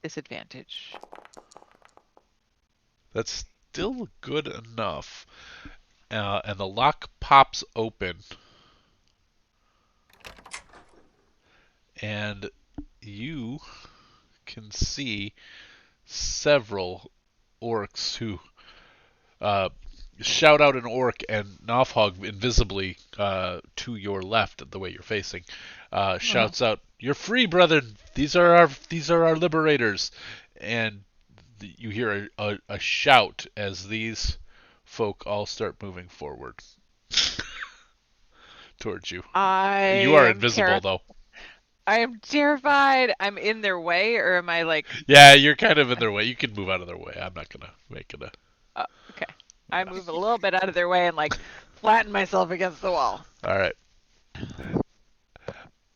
Disadvantage.
That's still good enough. And the lock pops open. and you can see several orcs who shout out an orc, and Nofhog invisibly to your left, the way you're facing, shouts out, "You're free, brethren! These are our liberators!" And you hear a shout as these folk all start moving forward towards you. You are invisible, though.
I am terrified. I'm in their way, or am I like?
Yeah, you're kind of in their way. You can move out of their way. I'm not gonna make it a.
Okay. I move a little bit out of their way and like flatten myself against the wall.
All right.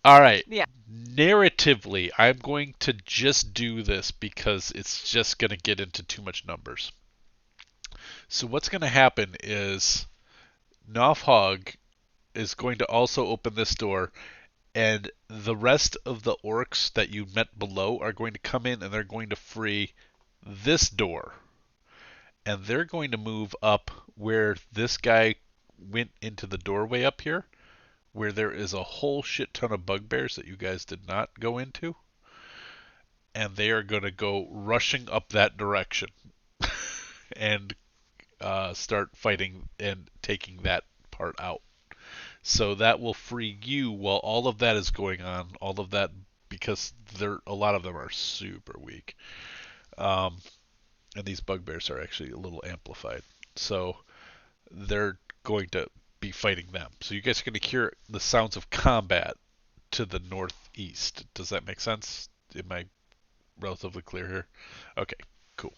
All right.
Yeah.
Narratively, I'm going to just do this because it's just going to get into too much numbers. So what's going to happen is Nofhog is going to also open this door, and the rest of the orcs that you met below are going to come in, and they're going to free this door. And they're going to move up where this guy went into the doorway up here, where there is a whole shit ton of bugbears that you guys did not go into. And they are going to go rushing up that direction and start fighting and taking that part out. So that will free you while all of that is going on. All of that, because a lot of them are super weak. And these bugbears are actually a little amplified. So they're going to be fighting them. So you guys are going to hear the sounds of combat to the northeast. Does that make sense? Am I relatively clear here? Okay, cool.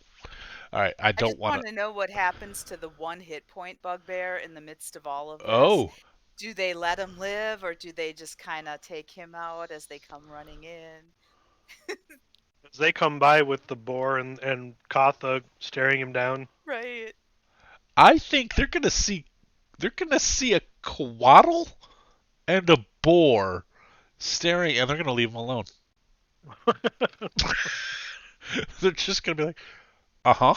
All right, I don't want
to know what happens to the 1 hit point bugbear in the midst of all of this.
Oh.
Do they let him live, or do they just kind of take him out as they come running in?
As they come by with the boar and Katha staring him down.
Right.
I think they're gonna see a coatl and a boar staring, and they're gonna leave him alone. They're just gonna be like, uh-huh.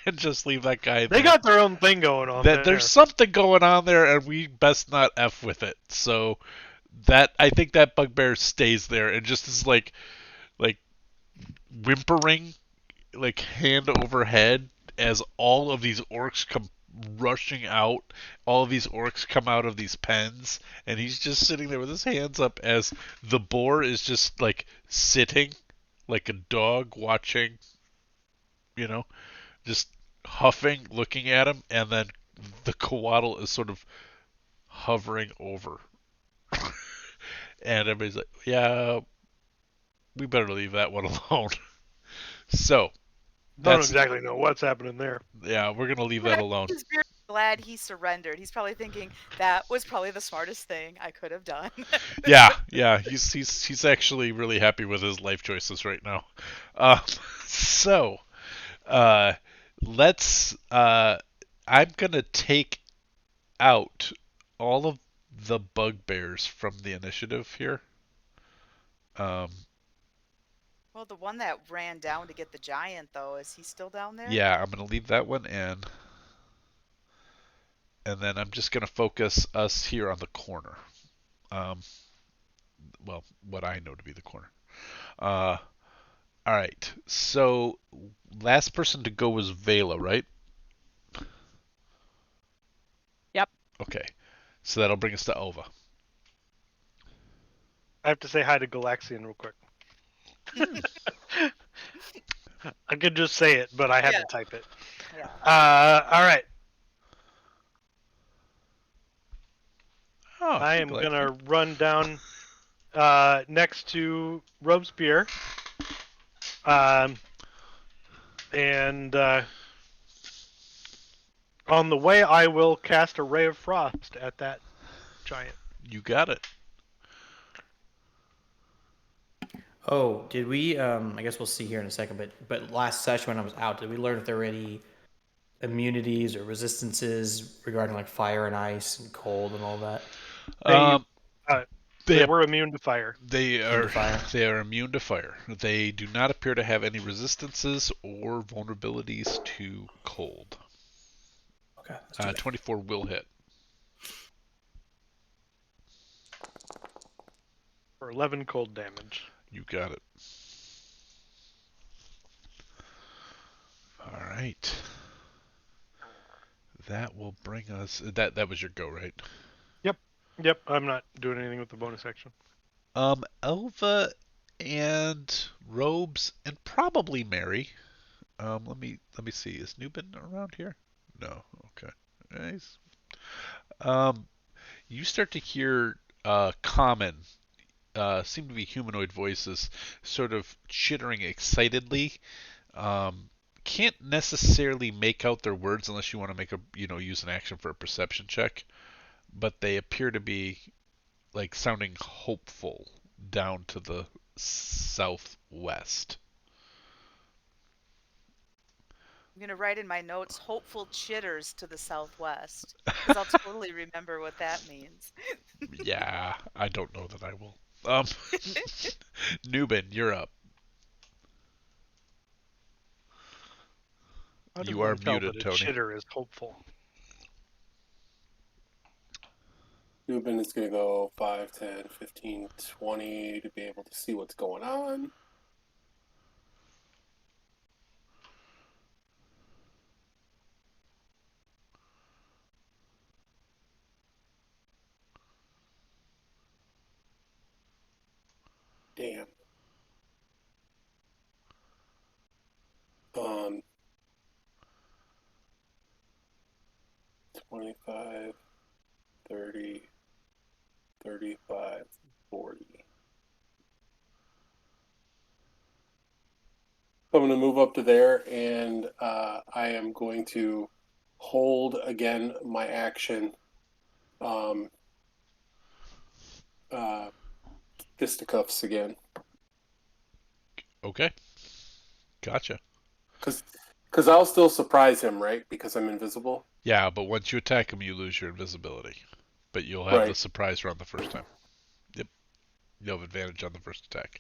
And just leave that guy there.
They got their own thing going on there.
There's something going on there, and we best not F with it. So I think that bugbear stays there and just is like whimpering, like hand over head, as all of these orcs come rushing out. All of these orcs come out of these pens, and he's just sitting there with his hands up as the boar is just like sitting like a dog watching, just huffing, looking at him, and then the coatl is sort of hovering over. And everybody's like, yeah, we better leave that one alone. So,
don't exactly know what's happening there.
Yeah, we're going to leave that alone.
He's very glad he surrendered. He's probably thinking that was probably the smartest thing I could have done.
Yeah, he's actually really happy with his life choices right now. Let's I'm going to take out all of the bugbears from the initiative here.
Well, the one that ran down to get the giant, though, is he still down there?
Yeah, I'm going to leave that one in. And then I'm just going to focus us here on the corner. Well, what I know to be the corner. All right, so last person to go was Vela, right?
Yep.
Okay, so that'll bring us to Ova.
I have to say hi to Galaxian real quick. I could just say it, but I had to type it.
Yeah.
All right.
Oh,
I am going to run down next to Robespierre. And on the way, I will cast a Ray of Frost at that giant.
You got it.
Oh, did we? I guess we'll see here in a second. But last session when I was out, did we learn if there were any immunities or resistances regarding like fire and ice and cold and all that?
They were immune to fire.
They are immune to fire. They do not appear to have any resistances or vulnerabilities to cold.
Okay.
24 will hit.
For 11 cold damage.
You got it. All right. That will bring us. That was your go, right?
Yep. I'm not doing anything with the bonus action.
Elva and Robes and probably Mary. Let me see. Is Nubin around here? No. Okay. Nice. You start to hear common, seem to be humanoid voices, sort of chittering excitedly. Can't necessarily make out their words unless you want to make use an action for a perception check, but they appear to be like sounding hopeful down to the southwest.
I'm going to write in my notes, hopeful chitters to the southwest, because I'll totally remember what that means.
Yeah, I don't know that I will. Nubin, you're up. You are muted, Tony.
Chitter is hopeful.
Nubin is going to go 5, 10, 15, 20 to be able to see what's going on. Damn. 25, 30, 35, 40. I'm going to move up to there, and I am going to hold again my action. Fisticuffs again.
Okay. Gotcha.
Because I'll still surprise him, right? Because I'm invisible.
Yeah, but once you attack him, you lose your invisibility. But you'll have the surprise round the first time. Yep. You'll have advantage on the first attack.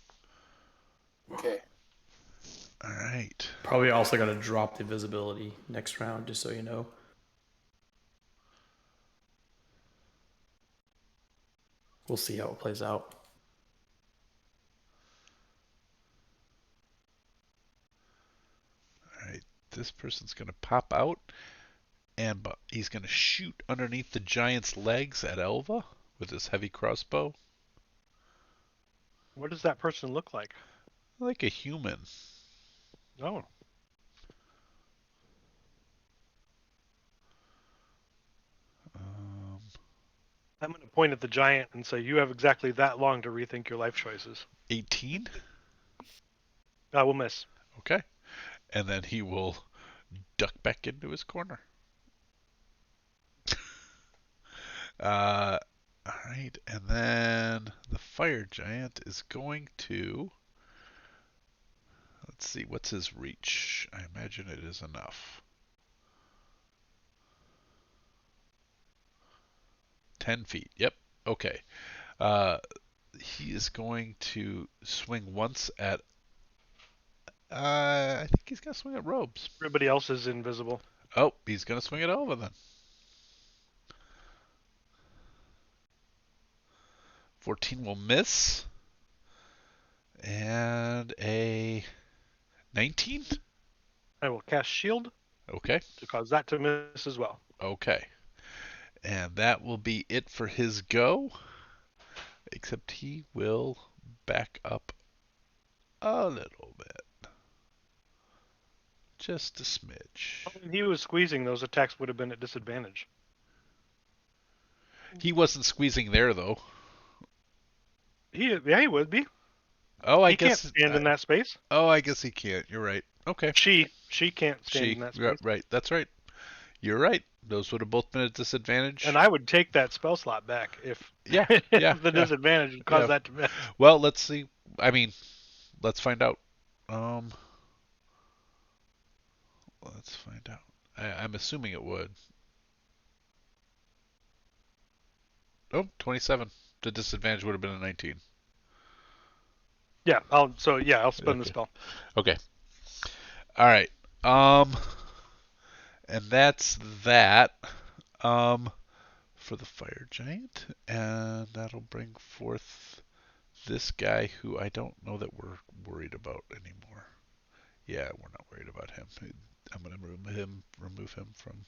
Okay.
All right.
Probably also going to drop the invisibility next round, just so you know. We'll see how it plays out.
All right. This person's going to pop out, and he's going to shoot underneath the giant's legs at Elva with his heavy crossbow.
What does that person look like?
Like a human.
Oh. I'm going to point at the giant and say, you have exactly that long to rethink your life choices.
18?
I will miss.
Okay. And then he will duck back into his corner. All right. And then the fire giant is going to... Let's see. What's his reach? I imagine it is enough. 10 feet. Yep. Okay. He is going to swing once at... I think he's going to swing at Robes.
Everybody else is invisible.
Oh, he's going to swing it over then. 14 will miss. And a 19?
I will cast shield.
Okay.
To cause that to miss as well.
Okay. And that will be it for his go. Except he will back up a little bit. Just a smidge.
When he was squeezing, those attacks would have been at disadvantage.
He wasn't squeezing there, though.
He would be.
Oh, I
he
guess
can't stand in that space.
Oh, I guess he can't. You're right. Okay.
She can't stand in that space.
Right. That's right. You're right. Those would have both been at disadvantage.
And I would take that spell slot back if the disadvantage would cause that to miss.
Well, let's see. I mean, let's find out. Let's find out. I'm assuming it would. Oh, 27. The disadvantage would have been a 19.
Yeah, I'll spend the spell.
Okay. All right. And that's that. For the fire giant, and that'll bring forth this guy who I don't know that we're worried about anymore. Yeah, we're not worried about him. I'm going to remove him from...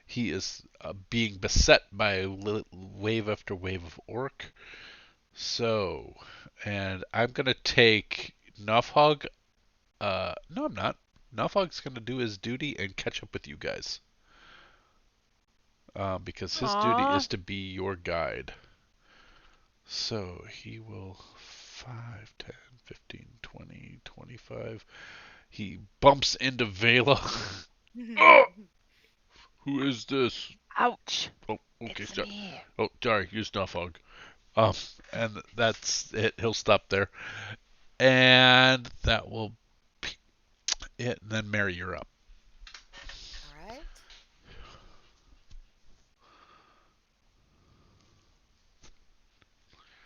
He is being beset by wave after wave of orc. So, and I'm going to take Nofhog. No, I'm not. Nofhog's going to do his duty and catch up with you guys. Because his duty is to be your guide. So he will 5, 10, 15, 20, 25. He bumps into Vela. Oh! Who is this?
Ouch.
Oh, okay.
It's me.
Oh, sorry. Use Nofhog. And that's it. He'll stop there. And that will be it. And then Mary, you're up.
All right.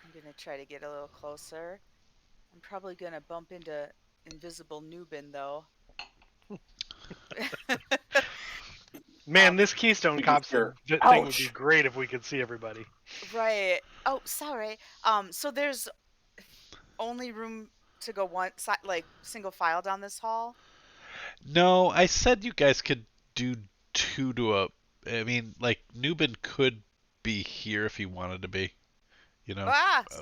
I'm going to try to get a little closer. I'm probably going to bump into invisible Nubin, though.
Man, this Keystone Cops thing would be great if we could see everybody.
Right. Oh, sorry. So there's only room to go one side, like single file down this hall?
No, I said you guys could do 2 to a... I mean, like, Nubin could be here if he wanted to be. You know.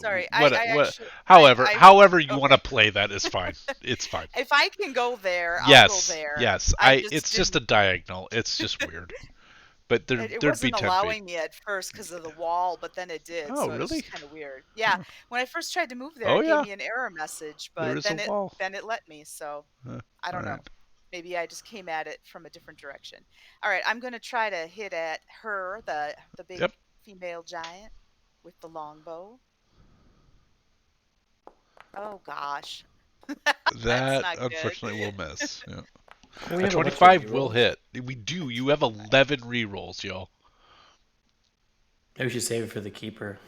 Sorry.
However you want to play that is fine. It's fine.
If I can go there,
yes,
I'll go there.
Yes. It's just a diagonal. It's just weird. But there'd be 10 feet.
It wasn't allowing me at first because of the wall, but then it did.
Oh,
so
really?
It's kind of weird. Yeah. When I first tried to move there, it gave me an error message, but then it let me. So I don't know. Maybe I just came at it from a different direction. All right, I'm going to try to hit at her, the big female giant with the longbow. Oh gosh.
That unfortunately will miss. Yeah. A 25 will hit. We do. You have 11 rerolls, y'all.
Maybe we should save it for the keeper.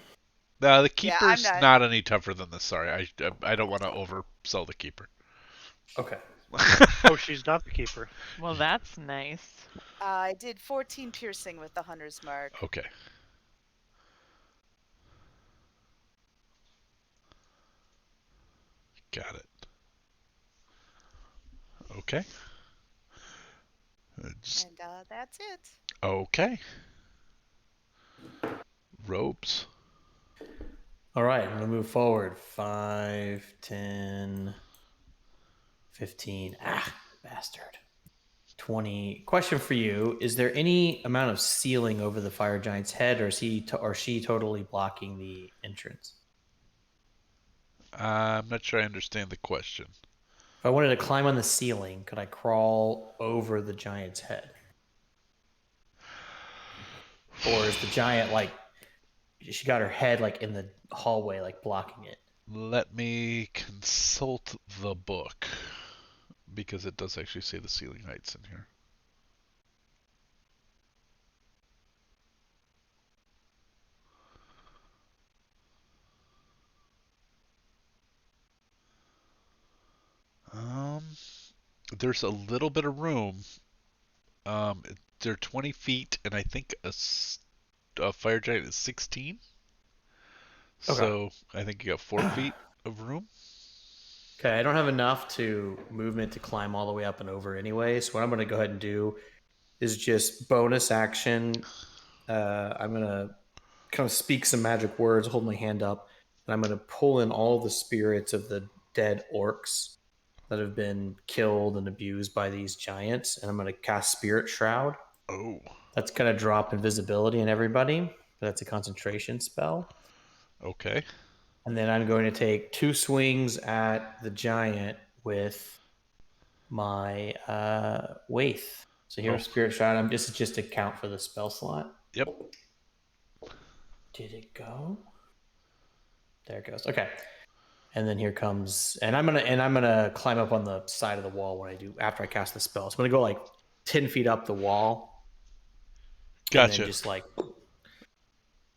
The keeper's not any tougher than this. Sorry, I don't want to oversell the keeper.
Okay.
Oh, she's not the keeper.
Well, that's nice.
I did 14 piercing with the hunter's mark.
Okay. Got it. Okay.
And that's it.
Okay. Robes.
All right, I'm going to move forward. 5, 10, 15. Bastard. 20. Question for you. Is there any amount of ceiling over the fire giant's head, or is he or she totally blocking the entrance?
I'm not sure I understand the question.
If I wanted to climb on the ceiling, could I crawl over the giant's head? Or is the giant, like, she got her head, like, in the hallway, like, blocking it?
Let me consult the book, because it does actually say the ceiling heights in here. There's a little bit of room. They're 20 feet, and I think a fire giant is 16. Okay. So I think you got 4 feet of room.
Okay, I don't have enough movement to climb all the way up and over anyway. So what I'm going to go ahead and do is just bonus action. I'm going to kind of speak some magic words, hold my hand up, and I'm going to pull in all the spirits of the dead orcs that have been killed and abused by these giants, and I'm going to cast Spirit Shroud.
Oh.
That's going to drop invisibility in everybody. That's a concentration spell.
Okay.
And then I'm going to take 2 swings at the giant with my Waith. So here's Spirit Shroud. This is just to count for the spell slot.
Yep.
Did it go? There it goes. Okay. And then here comes, and I'm gonna climb up on the side of the wall after I cast the spell. So I'm gonna go like 10 feet up the wall.
Gotcha.
And then just like.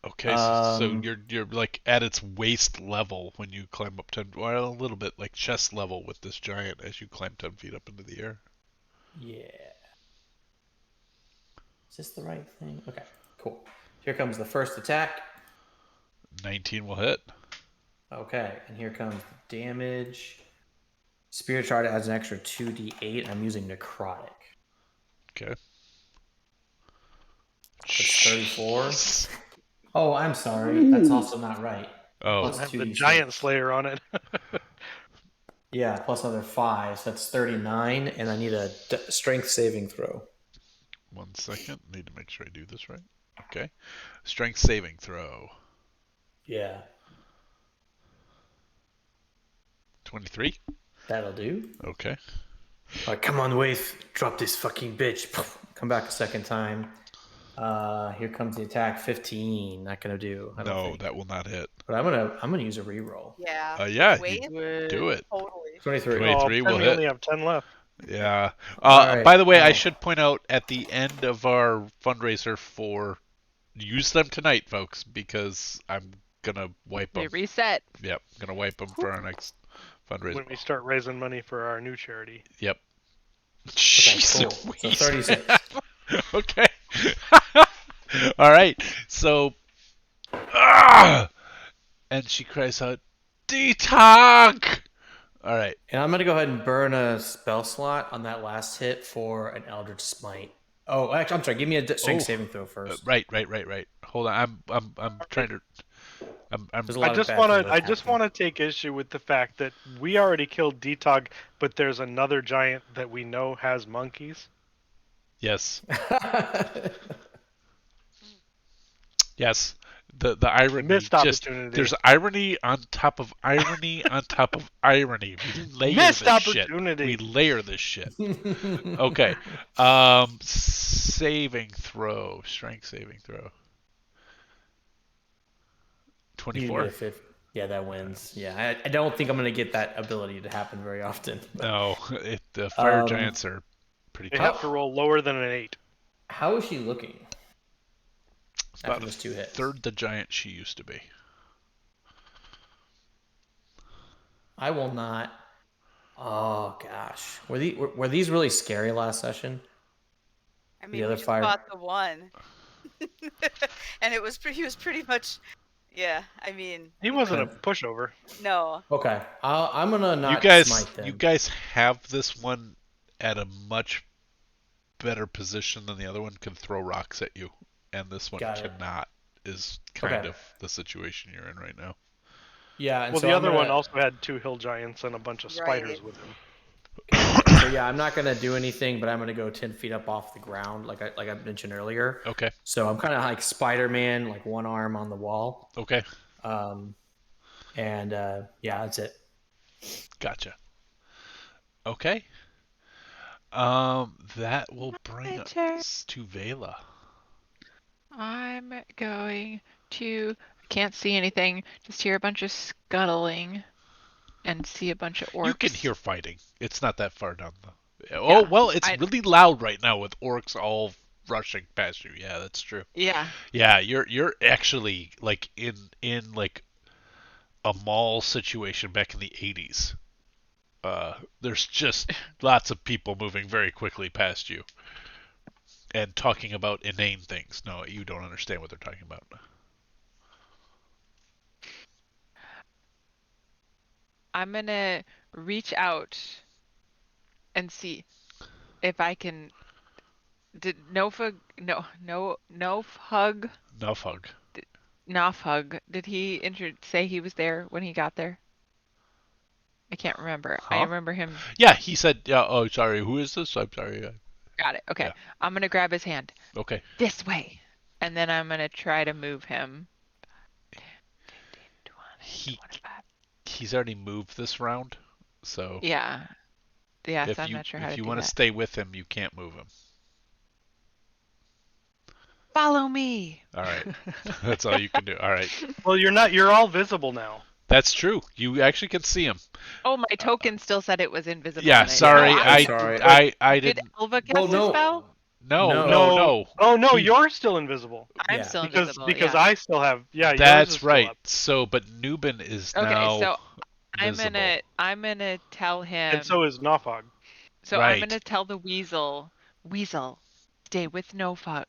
Okay, so you're like at its waist level when you climb up 10, or a little bit like chest level with this giant as you climb 10 feet up into the air.
Yeah. Is this the right thing? Okay, cool. Here comes the first attack.
19 will hit.
Okay, and here comes the damage. Spirit Shard adds an extra 2d8. I'm using Necrotic.
Okay.
That's 34. Oh, I'm sorry. That's also not right.
Oh.
Doesn't have the Giant Slayer on it.
Yeah, plus another 5. So that's 39, and I need a strength saving throw.
1 second. Need to make sure I do this right. Okay. Strength saving throw.
Yeah.
23.
That'll do.
Okay.
All right, come on, Waith. Drop this fucking bitch. Come back a second time. Here comes the attack. 15. Not gonna do. I don't think.
That will not hit.
But I'm gonna use a reroll.
Yeah.
Yeah.
Wait.
Do it.
Totally.
23.
23 will
we
hit.
only have 10 left.
Yeah.
Right.
By the way, I should point out at the end of our fundraiser for use them tonight, folks, because I'm gonna wipe them.
They reset.
Yep, gonna wipe them for our next fundraiser.
When we start raising money for our new charity.
Yep.
Okay, cool. So 36.
Okay. All right. So, and she cries out, "Detox!" All right.
And I'm gonna go ahead and burn a spell slot on that last hit for an Eldritch Smite. Oh, actually, I'm sorry. Give me a strength saving throw first.
Right. Hold on. I'm trying to.
I just want to take issue with the fact that we already killed Detog, but there's another giant that we know has monkeys.
Yes. Yes. The irony.
Missed opportunity.
There's irony on top of irony on top of irony. We layer
Missed
this
opportunity.
shit. We layer this shit. Okay. Saving throw. Strength saving throw. 24.
Yeah, that wins. Yeah, I don't think I'm gonna get that ability to happen very often.
No, the fire giants are pretty
They
tough.
have to roll lower than an 8.
How is she looking?
It's about
after those 2 hits.
Third the giant she used to be.
I will not. Oh gosh, were these really scary last session?
I mean,
the other
we just
fire.
fought the one, and he was pretty much. Yeah, I mean.
He wasn't a pushover.
No.
Okay, I'm gonna not smite them.
You guys have this one at a much better position than the other one. Can throw rocks at you, and this one cannot. Is kind of the situation you're in right now.
Yeah, and
well,
so
the other one also had 2 hill giants and a bunch of spiders with him.
So yeah, I'm not gonna do anything, but I'm gonna go 10 feet up off the ground, like I mentioned earlier.
Okay.
So I'm kind of like Spider-Man, like one arm on the wall.
Okay.
And yeah, that's it.
Gotcha. Okay. That will bring us to Vela.
I'm going to. Can't see anything. Just hear a bunch of scuttling, and see a bunch of orcs.
You can hear fighting. It's not that far down the. Oh well, it's really loud right now with orcs all rushing past you. Yeah, that's true.
Yeah.
Yeah, you're actually like in like a mall situation back in the 80s. There's just lots of people moving very quickly past you and talking about inane things. No, you don't understand what they're talking about.
I'm gonna reach out and see if I can. Did Nofug did he say he was there when he got there? I can't remember.
Huh?
I remember him.
Yeah, he said, "Yeah, oh, sorry. Who is this? I'm sorry."
Got it. Okay.
Yeah.
I'm gonna grab his hand.
Okay.
This way, and then I'm gonna try to move him. 10, 20, 25.
He's already moved this round, so
yeah. Yeah, so I'm not sure how to do that.
If you want to stay with him, you can't move him.
Follow me.
All right. That's all you can do. All right.
Well, you're all visible now.
That's true. You actually can see him.
Oh, my token still said it was invisible.
Yeah, sorry. I didn't.
Did Elva cast a spell?
No.
Oh no, you're still invisible.
I'm still invisible.
Because I still have. Yeah,
that's right. So, but Nubin is now.
Okay, so
visible.
I'm gonna tell him.
And so is Nofog.
So
right.
I'm gonna tell the weasel, stay with Nofog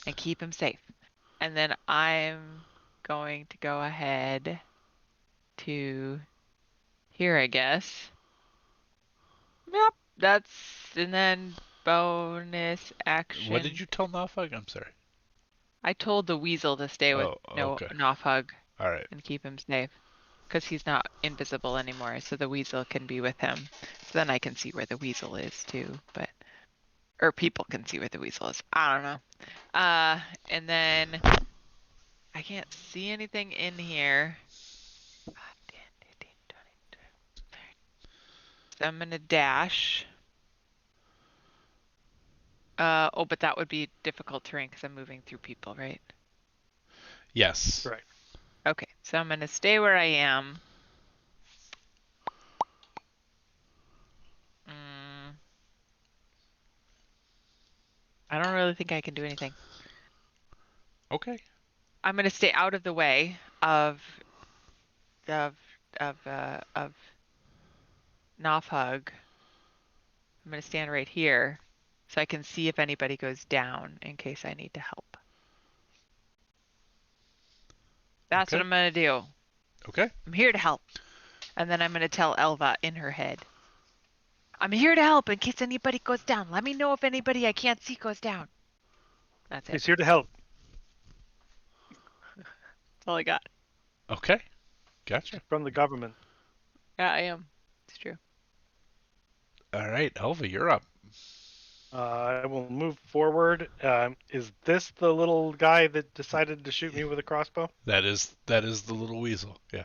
and keep him safe. And then I'm going to go ahead to here, I guess. Yep, and then bonus action.
What did you tell Nofug? I'm sorry.
I told the weasel to stay with
okay.
Nofug.
All right.
And keep him safe. Because he's not invisible anymore, so the weasel can be with him. So then I can see where the weasel is too, or people can see where the weasel is. I don't know. And then I can't see anything in here. So I'm gonna dash. But that would be difficult terrain because I'm moving through people, right?
Yes.
Right.
Okay, so I'm gonna stay where I am. I don't really think I can do anything.
Okay.
I'm gonna stay out of the way of Nofhug. I'm gonna stand right here so I can see if anybody goes down in case I need to help. That's what I'm gonna do.
Okay.
I'm here to help. And then I'm gonna tell Elva in her head. I'm here to help in case anybody goes down. Let me know if anybody I can't see goes down. That's it.
He's here to help.
That's all I got.
Okay. Gotcha.
From the government.
Yeah, I am. It's true.
All right, Elva, you're up.
I will move forward. Is this the little guy that decided to shoot me with a crossbow?
That is the little weasel. Yeah.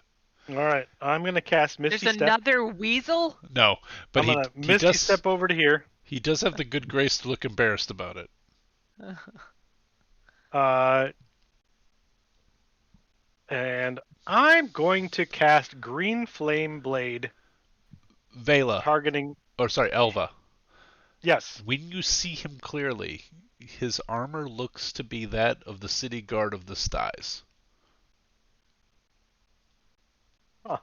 All right, I'm gonna cast Misty
There's
Step.
another weasel?
No, but
I'm gonna Misty Step over to here.
He does have the good grace to look embarrassed about it.
And I'm going to cast Green Flame Blade.
Vela.
Targeting.
Or sorry, Elva.
Yes.
When you see him clearly, his armor looks to be that of the city guard of the Styes.
Huh.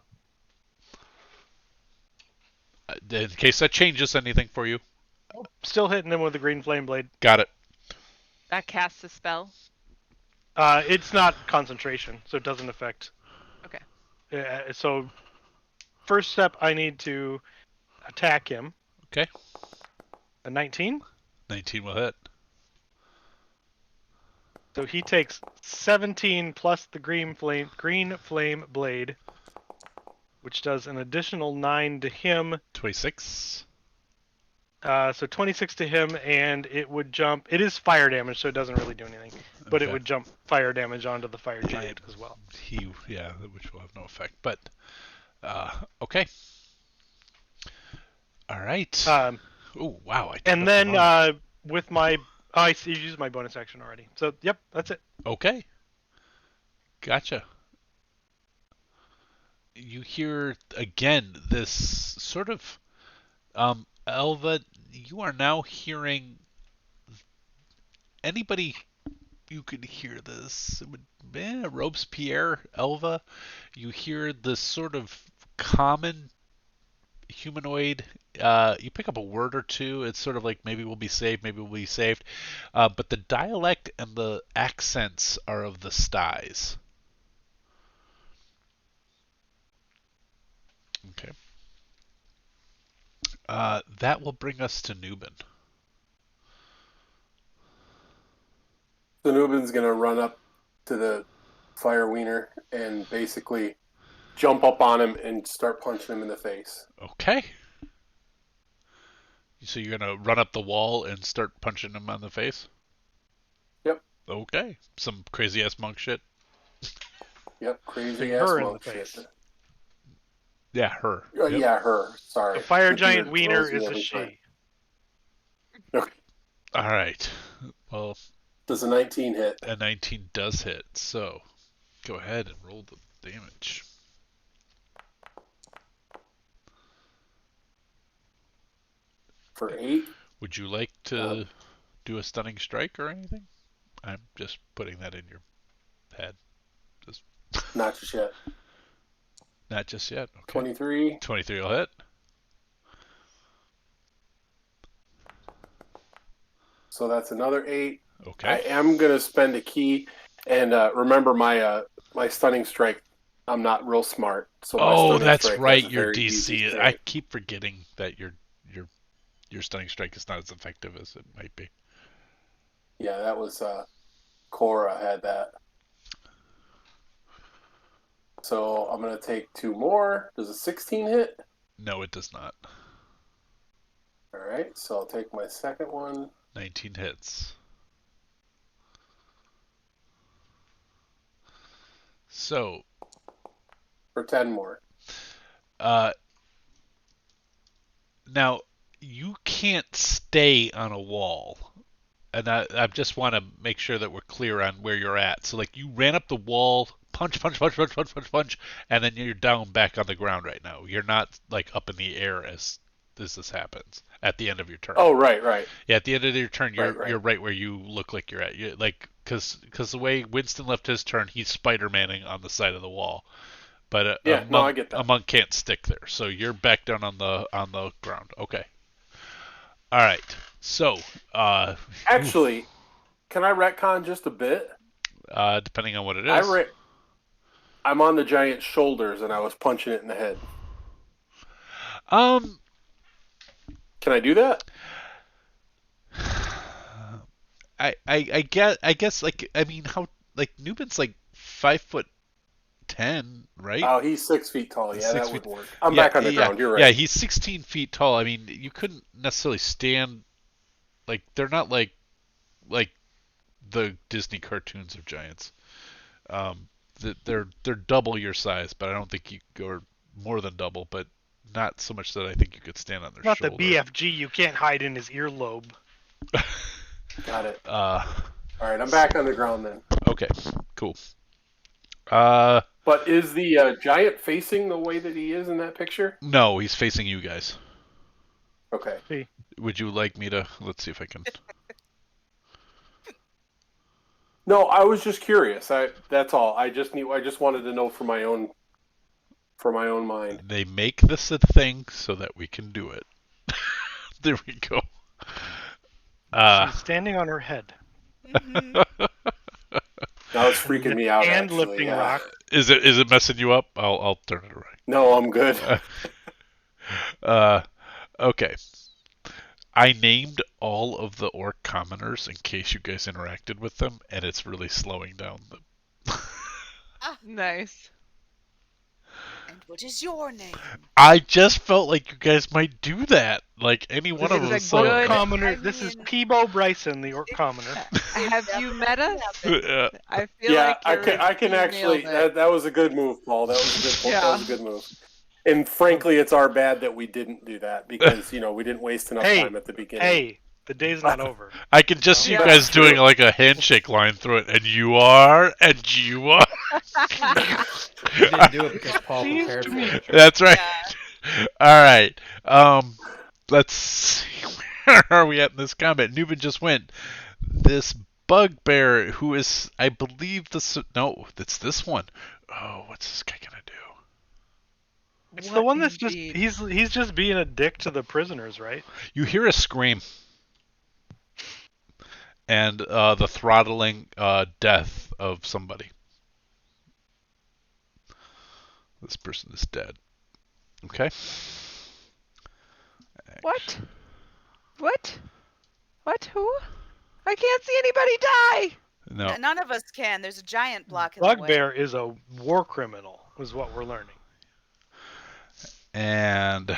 In case that changes anything for you.
Still hitting him with the Green Flame Blade.
Got it.
That casts a spell?
It's not concentration, so it doesn't affect.
Okay.
So, first step, I need to attack him.
Okay.
A 19?
19 will hit.
So he takes 17 plus the Green Flame Blade, which does an additional 9 to him.
26.
So 26 to him, and it would jump. It is fire damage, so it doesn't really do anything. But it would jump fire damage onto the fire giant as well.
Which will have no effect. But, okay. All right. Oh, wow.
And then with my... I used my bonus action already. So, yep, that's it.
Okay. Gotcha. You hear, again, this sort of... Elva, you are now hearing... Anybody... You could hear this. Robespierre, Elva. You hear this sort of common humanoid. You pick up a word or two. It's sort of like maybe we'll be saved, maybe we'll be saved. But the dialect and the accents are of the Styes. Okay. That will bring us to Nubin.
So Nubin's going to run up to the fire wiener and basically jump up on him and start punching him in the face.
Okay. So you're going to run up the wall and start punching him on the face?
Yep.
Okay. Some crazy-ass monk shit?
Yep, crazy-ass monk shit.
Yeah, her.
Yeah, her. Sorry.
The fire giant wiener is a she.
Okay.
All right. Well...
Does a 19 hit?
A 19 does hit, so go ahead and roll the damage.
For 8?
Would you like to do a stunning strike or anything? I'm just putting that in your head. Just
Not just yet.
Not just yet. Okay.
23.
23 will hit.
So that's another 8.
Okay.
I am going to spend a key, and remember my my stunning strike I'm not real smart, so my
Oh,
stunning
that's
strike
right.
has a
Your
very easy
DC.
strike.
I keep forgetting that your stunning strike is not as effective as it might be.
Yeah, that was Cora had that. So I'm gonna take 2 more. Does a 16 hit?
No, it does not.
All right, so I'll take my second one.
19 hits. So
for 10 more.
Now you can't stay on a wall. And I just want to make sure that we're clear on where you're at. So, like, you ran up the wall, punch, and then you're down back on the ground right now. You're not, like, up in the air as this happens at the end of your turn.
Oh, right.
Yeah, at the end of your turn, you're
right.
right where you look like you're at. You're, like, because the way Winston left his turn, he's Spider-Manning on the side of the wall. But
I get that.
A monk can't stick there, so you're back down on the ground. Okay. All right. So,
actually, can I retcon just a bit?
Depending on what it is.
I'm on the giant's shoulders, and I was punching it in the head.
Can
I do that?
I guess like I mean how like Newman's like 5'10", right?
Oh, he's 6 feet tall. Yeah, that would work. I'm
yeah,
back on the ground. You're right.
Yeah, he's 16 feet tall. I mean, you couldn't necessarily stand. Like they're not like the Disney cartoons of giants. They're double your size, but I don't think you go more than double, but not so much that I think you could stand on their
not
shoulder.
Not the BFG. You can't hide in his earlobe.
Got it. All right, I'm back on the ground then.
Okay, cool.
But is the giant facing the way that he is in that picture?
No, he's facing you guys.
Okay.
See.
Would you like me to? Let's see if I can.
No, I was just curious. That's all. I just wanted to know for my own mind.
They make this a thing so that we can do it. There we go.
She's standing on her head.
That was freaking me out.
And
actually,
lifting rock.
Is it messing you up? I'll turn it around.
No, I'm good.
Okay. I named all of the orc commoners in case you guys interacted with them, and it's really slowing down the.
Nice.
And what is your name?
I just felt like you guys might do that. Like any one of us.
Orc commoner. This is Peebo Bryson, the orc commoner.
Have you met us? I feel
yeah,
like
I can actually. That was a good move, Paul. That was a good. That was a good move. And frankly, it's our bad that we didn't do that because we didn't waste enough time at the beginning.
Hey, the day's not over.
I can just see you guys doing like a handshake line through it, and you are, and you are.
You didn't do it because Paul prepared for it.
That's right. Yeah. All right. Let's see. Where are we at in this combat? Newman just went. This bugbear, who is, I believe, it's this one. Oh, what's this guy gonna do?
It's the one that's just he's just being a dick to the prisoners, right?
You hear a scream. And the throttling death of somebody. This person is dead. Okay.
What? Who? I can't see anybody die!
No.
None of us can. There's a giant block in the way.
Bugbear is a war criminal, is what we're learning.
And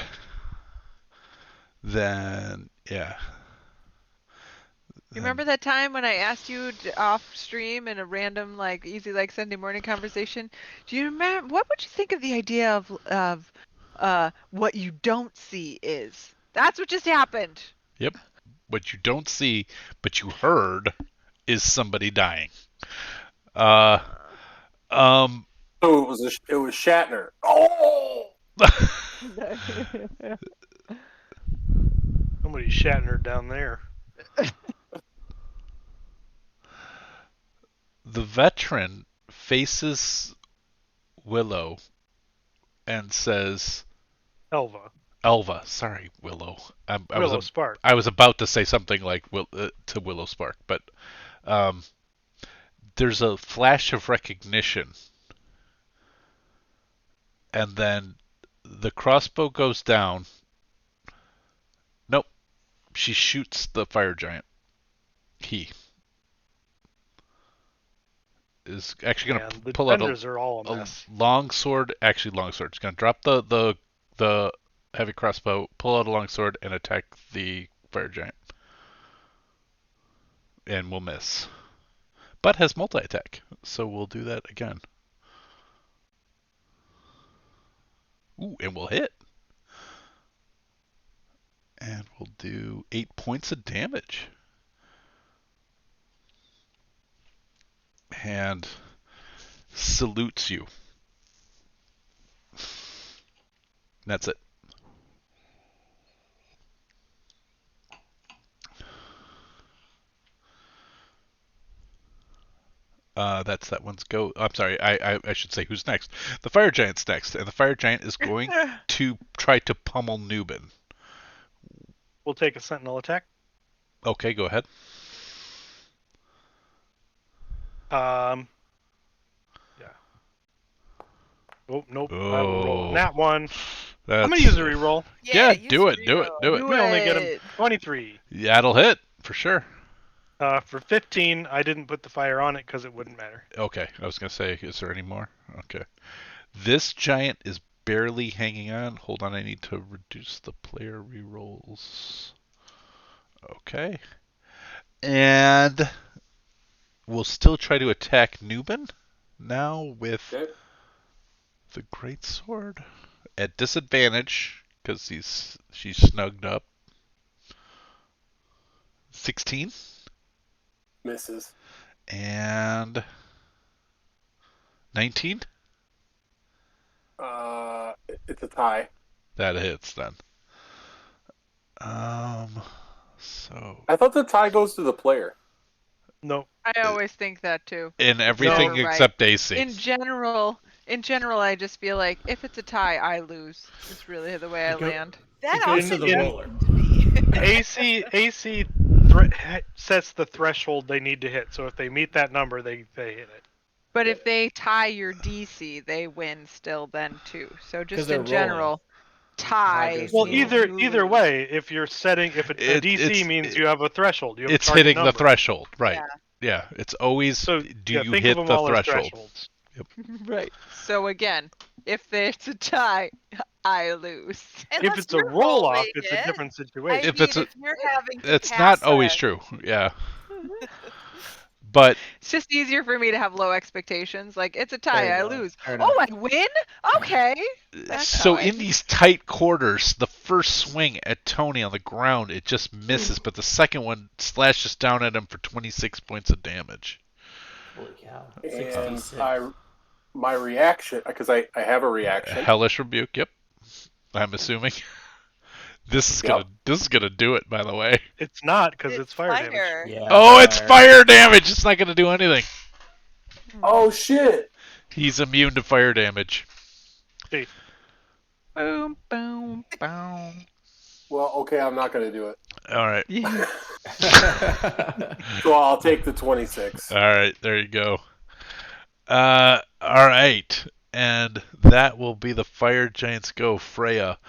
then, yeah.
You remember that time when I asked you off stream in a random, like, easy, like, Sunday morning conversation? Do you remember, what would you think of the idea of what you don't see is? That's what just happened.
Yep. What you don't see, but you heard, is somebody dying.
So it was Shatner. Oh!
Somebody's Shatner down there.
The veteran faces Willow and says, Elva, sorry, Willow.
Willow Spark.
I was about to say something like to Willow Spark, but there's a flash of recognition and then the crossbow goes down. Nope. She shoots the fire giant. He is actually going to pull out
defenders are all a
a
mess.
long sword. Actually, long sword. She's going to drop the heavy crossbow, pull out a long sword, and attack the fire giant. And we'll miss. But has multi-attack, so we'll do that again. Ooh, and we'll hit. And we'll do 8 points of damage. And salutes you. That's it. That's that one's go. I'm sorry, I should say who's next. The fire giant's next, and the fire giant is going to try to pummel Nubin.
We'll take a sentinel attack.
Okay, go ahead.
Yeah. Oh, nope. I will roll that one. I'm going to use a reroll.
Yeah, do it. We
only get him 23.
Yeah, that'll hit, for sure.
For 15, I didn't put the fire on it because it wouldn't matter.
Okay, I was going to say, is there any more? Okay. This giant is barely hanging on. Hold on, I need to reduce the player rerolls. Okay. And we'll still try to attack Nubin now with the great sword at disadvantage because she's snugged up. 16
misses.
And 19.
It's a tie.
That hits then. So
I thought the tie goes to the player.
No.
I always think that too.
In everything except AC.
In general, I just feel like if it's a tie, I lose. It's really the way I land.
That also
the roller.
AC sets the threshold they need to hit. So if they meet that number, they hit it.
But if they tie your DC, they win still then too. So just
they're
in general, tie.
Well, either way, if you're setting, if a DC means you have a threshold, you have
it's
a target
hitting
number.
the threshold, right? Yeah, it's always do you hit the threshold?
Yep.
Right. So again, if it's a tie, I lose.
If it's a roll off, it's a different situation.
If you're having to
it's
pass
not always true. Yeah. But
it's just easier for me to have low expectations. Like it's a tie, I lose.
Fair enough.
Oh, I win? Okay.
so in these tight quarters, the first swing at Tony on the ground, it just misses, but the second one slashes down at him for 26 points of damage.
Holy cow.
And my reaction, because I have a reaction.
Hellish Rebuke, yep. I'm assuming. This is gonna do it, by the way.
It's not because it's fire damage.
Yeah,
Oh, it's fire damage. It's not gonna do anything.
Oh shit!
He's immune to fire damage.
See.
Boom, boom, boom.
Well, okay, I'm not gonna do it.
All right.
So I'll take the 26.
All right, there you go. All right, and that will be the fire giant's go. Freya.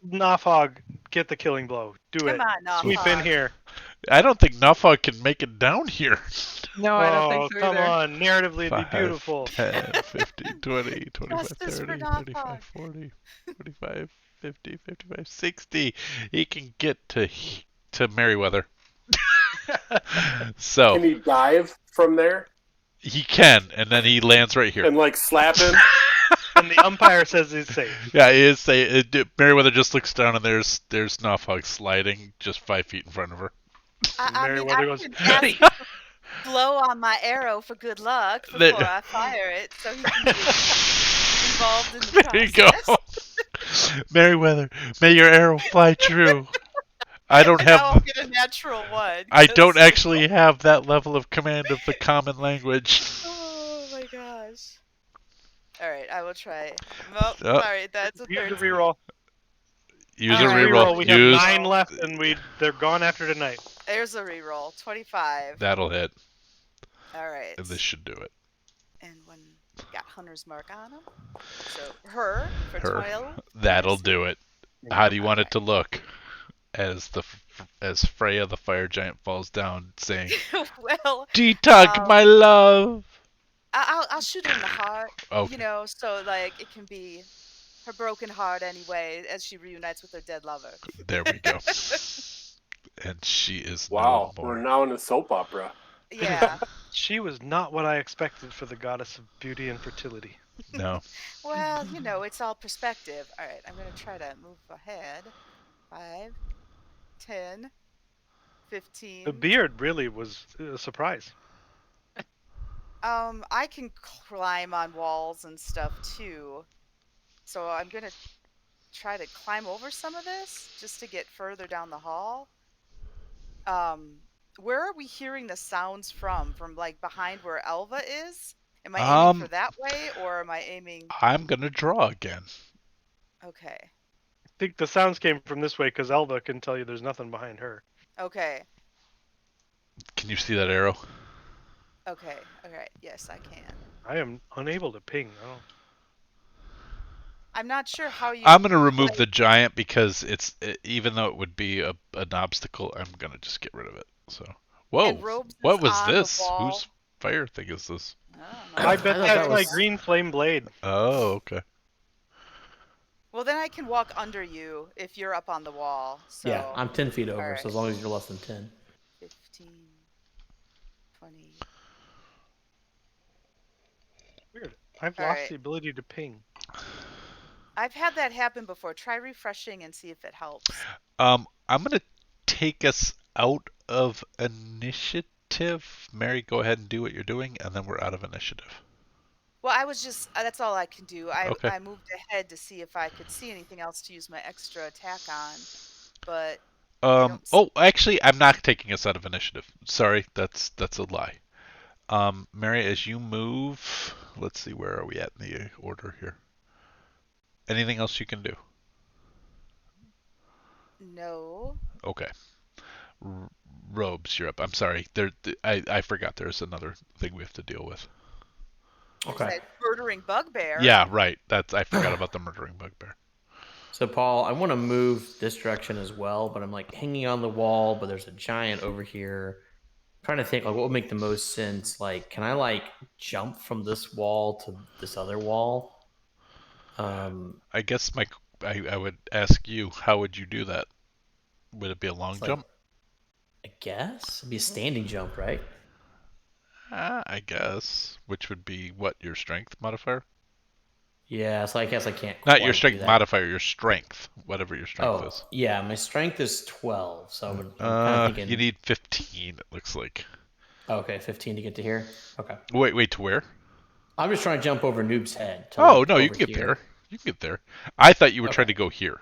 Nafog, get the killing blow. Do it.
Come on, Nafog.
Sweep in here.
I don't think Nafog can make it down here.
No, I don't think so
come
either.
on. Narratively, it'd be beautiful.
10, 15, 20, 25,
Justice
30,
for
35,
Nafog.
40, 45, 50, 55, 60. He can get to Merryweather. So
Can he dive from there?
he can, and then he lands right here.
And like slap him?
And the umpire says he's safe.
Yeah, he is safe. Merryweather just looks down, and there's Nafog sliding just 5 feet in front of her.
I mean,
Merryweather
I
goes,
can ask blow on my arrow for good luck before I fire it, so he can be involved in the process.
There you go. Merryweather, may your arrow fly true. I don't
And now
have.
I'll get a natural one.
I don't actually have that level of command of the common language.
Oh my gosh. Alright, I will try. Well,
Oh.
sorry, that's a
Use
third.
a reroll.
Use a
Alright.
reroll.
We
Use.
have 9 left, and they're gone after tonight.
There's a reroll. 25.
That'll hit.
Alright.
And this should do it.
And one got Hunter's Mark on them. So her for
Her.
12.
That'll do it. How do you want
Okay.
it to look? As Freya the fire giant falls down, saying,
Well,
"Detug, my love."
I'll shoot her in the heart.
Okay.
You know, so like it can be her broken heart anyway as she reunites with her dead lover.
There we go. And she is
Wow,
no
we're
more.
now in a soap opera.
Yeah.
She was not what I expected for the goddess of beauty and fertility.
No.
Well, you know, it's all perspective. All right, I'm going to try to move ahead. 5, 10, 15.
The beard really was a surprise.
I can climb on walls and stuff too. So I'm going to try to climb over some of this just to get further down the hall. Where are we hearing the sounds from? From like behind where Elva is? Am I aiming for that way or am I aiming?
I'm gonna draw again.
Okay.
I think the sounds came from this way because Elva can tell you there's nothing behind her.
Okay.
Can you see that arrow?
Okay. All right. Yes, I can.
I am unable to ping. Oh.
I'm not sure how you.
I'm gonna remove the giant because even though it would be an obstacle, I'm gonna just get rid of it. So, whoa, what was this? Whose fire thing is this?
I bet that's my green flame blade.
Oh, okay.
Well, then I can walk under you if you're up on the wall. So.
Yeah, I'm 10 feet over,
right.
so as long as you're less than 10.
15, 20.
Weird. I've lost the ability to ping.
I've had that happen before. Try refreshing and see if it helps.
I'm gonna take us out of initiative. Mary, go ahead and do what you're doing, and then we're out of initiative.
Well, I was just, that's all I can do.
Okay.
I moved ahead to see if I could see anything else to use my extra attack on, but.
Oh, actually, I'm not taking us out of initiative. Sorry, that's a lie. Mary, as you move, let's see, where are we at in the order here? Anything else you can do?
No.
Okay. Robes, you're up. I'm sorry. I forgot there's another thing we have to deal with.
Okay.
That murdering bugbear.
Yeah, right. I forgot about the murdering bugbear.
So, Paul, I want to move this direction as well, but I'm like hanging on the wall, but there's a giant over here. I'm trying to think like what would make the most sense. Like, can I like jump from this wall to this other wall?
I guess I would ask you, how would you do that? Would it be a long jump?
I guess it'd be a standing jump, right?
I guess. Which would be what, your strength modifier?
Yeah, so I guess I can't.
Not your strength modifier, your strength, whatever your strength is.
Yeah, my strength is 12, so I'm kind of thinking.
You need 15, it looks like.
Okay, 15 to get to here. Okay.
Wait, to where?
I'm just trying to jump over Noob's head.
Oh no, you can get there. You can get there. I thought you were trying to go here.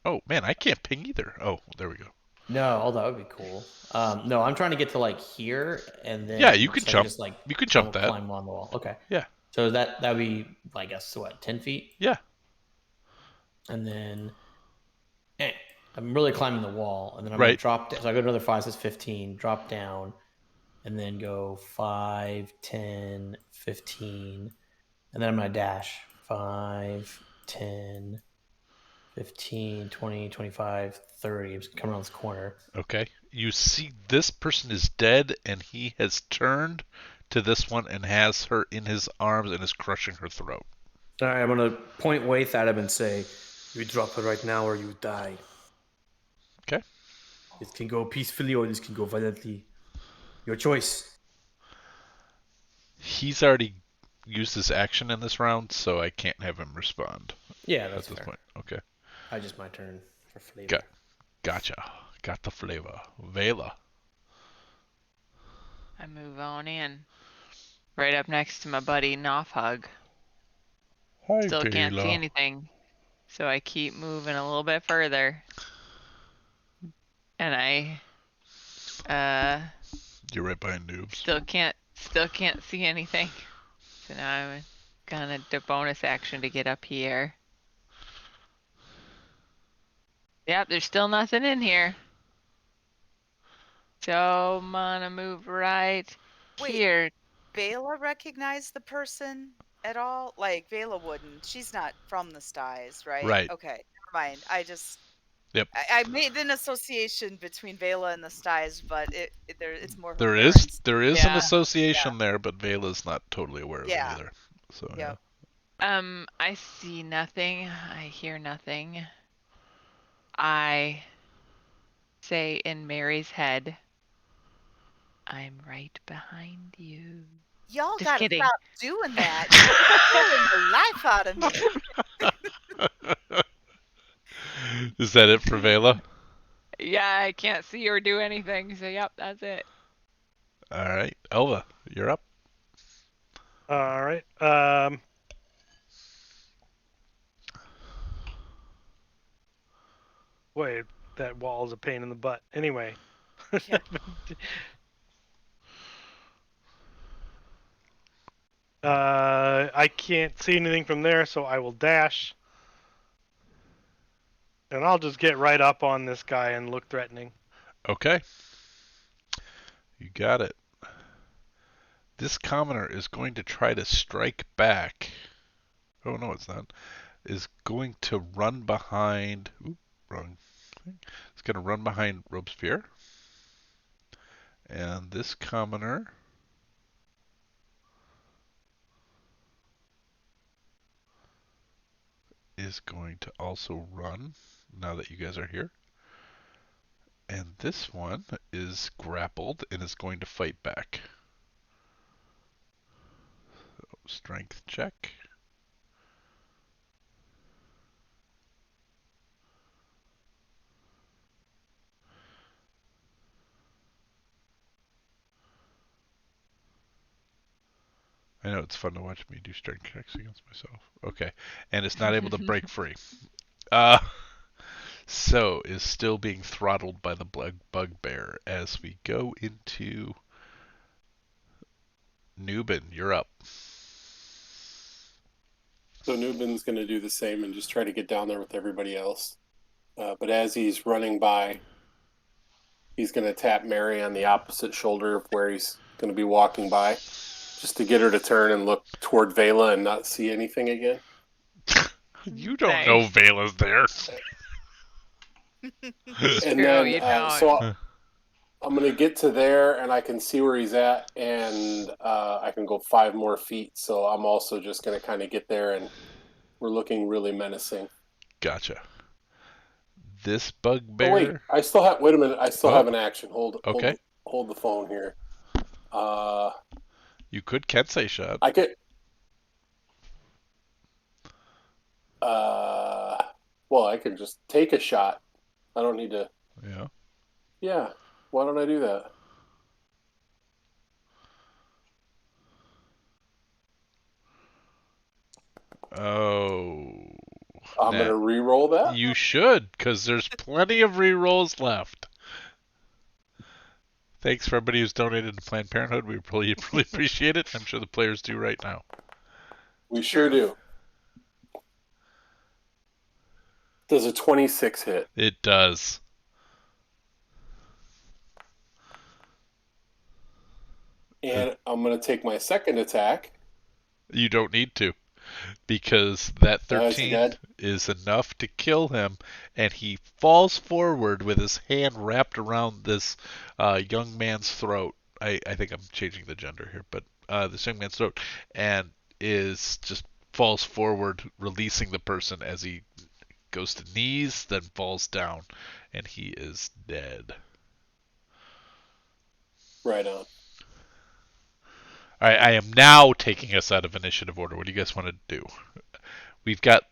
Oh man, I can't ping either. Oh, there we go.
No, oh, that would be cool. No, I'm trying to get to like here, and then
you can jump.
Just, like,
you can jump that.
Climb on the wall. Okay.
Yeah.
So that would be, I guess, what, 10 feet?
Yeah.
And then, I'm really climbing the wall, and then I'm gonna drop down. So I go to another 5, so it's 15. Drop down, and then go 5, 10, 15, and then I'm gonna dash 5, 10. 15, 20, 25, 30. I'm just coming around this corner.
Okay. You see this person is dead, and he has turned to this one and has her in his arms and is crushing her throat.
All right, I'm going to point Waith at him and say, you drop her right now or you die.
Okay.
This can go peacefully or this can go violently. Your choice.
He's already used his action in this round, so I can't have him respond.
Yeah, that's
at this
fair.
point. Okay.
Just my turn for flavor.
Gotcha. Got the flavor. Vela.
I move on in. Right up next to my buddy Nofhug.
Hi,
Still can't
Vela.
see anything. So I keep moving a little bit further. And I
You're right behind Noobs.
still can't see anything. So now I'm gonna do bonus action to get up here. Yep, there's still nothing in here. So I'm gonna move right here.
Bela recognized the person at all? Like Vela wouldn't. She's not from the Styes, right?
Right.
Okay, never mind.
Yep.
I made an association between Vela and the Styes, but it's more her
There
parents.
is an
Yeah.
association there, but Vela's not totally aware of it
Yeah.
either. So
Yep.
I see nothing. I hear nothing. I say in Mary's head, I'm right behind you.
Y'all
Just
gotta
kidding.
stop doing that. You're scaring the life out of me.
Is that it for Vela?
Yeah, I can't see or do anything, so yep, that's it.
All right, Elva, you're up.
All right. Wait, that wall is a pain in the butt. Anyway.
Yep.
I can't see anything from there, so I will dash. And I'll just get right up on this guy and look threatening.
Okay. You got it. This commoner is going to try to strike back. Oh, no, it's not. Is going to run behind. Oop, wrong thing. It's going to run behind Robespierre. And this commoner is going to also run now that you guys are here. And this one is grappled and is going to fight back. So, strength check. I know it's fun to watch me do strength checks against myself. Okay, and it's not able to break free. So is still being throttled by the bugbear as we go into Nubin. You're up.
So Nubin's going to do the same and just try to get down there with everybody else. But as he's running by, he's going to tap Mary on the opposite shoulder of where he's going to be walking by, just to get her to turn and look toward Vela and not see anything again.
You don't know Vela's there.
And then, so I'm going to get to there and I can see where he's at, and I can go 5 more feet. So I'm also just going to kind of get there, and we're looking really menacing.
Gotcha. This bugbear.
Oh, wait, I still have. Wait a minute. I still have an action. Hold the phone here.
You could Kensei shot.
I could. Well, I can just take a shot. I don't need to.
Yeah.
Yeah. Why don't I do that?
Oh.
I'm going to re-roll that?
You should, because there's plenty of re-rolls left. Thanks for everybody who's donated to Planned Parenthood. We really appreciate it. I'm sure the players do right now.
We sure do. Does a 26 hit?
It does.
And I'm going to take my second attack.
You don't need to, because that 13 is enough to kill him, and he falls forward with his hand wrapped around this young man's throat. I think I'm changing the gender here, but this young man's throat, and is just falls forward, releasing the person as he goes to knees, then falls down, and he is dead.
Right on.
All right, I am now taking us out of initiative order. What do you guys want to do? We've got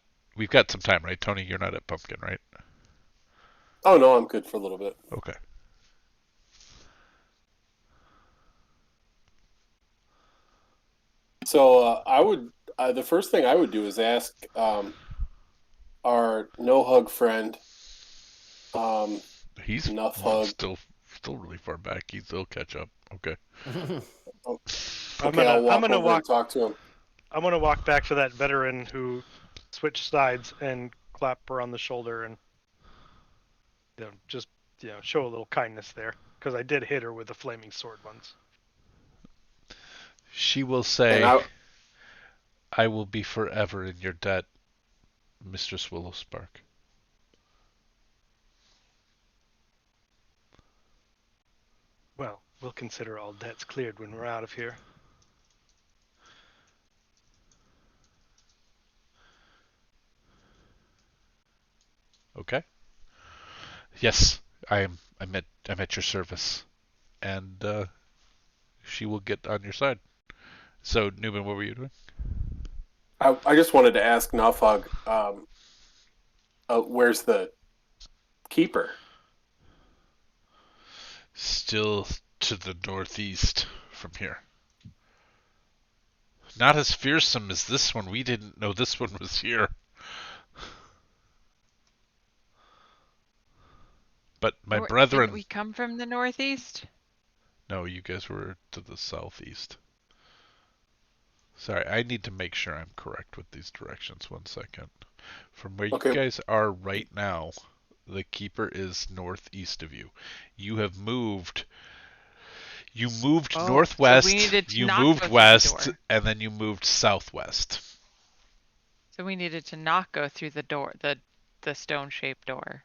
some time, right, Tony? You're not at Pumpkin, right?
Oh no, I'm good for a little bit.
Okay.
So I would the first thing I would do is ask our no hug friend.
He's
enough hug.
Still really far back. He'll catch up. Okay.
I'm gonna walk and talk to him.
I'm gonna walk back to that veteran who switched sides and clap her on the shoulder and just show a little kindness there, because I did hit her with a flaming sword once.
She will say, I will be forever in your debt, Mistress Willowspark.
Well, we'll consider all debts cleared when we're out of here.
Okay. Yes, I'm at your service, and she will get on your side. So, Newman, what were you doing?
I just wanted to ask Nafog, where's the keeper?
Still to the northeast from here. Not as fearsome as this one. We didn't know this one was here. But my brethren...
Didn't we come from the northeast?
No, you guys were to the southeast. Sorry, I need to make sure I'm correct with these directions. 1 second. From where you guys are right now, the keeper is northeast of you. You have moved... You moved northwest,
so
you moved west, and then you moved southwest.
So we needed to not go through the door, the stone-shaped door.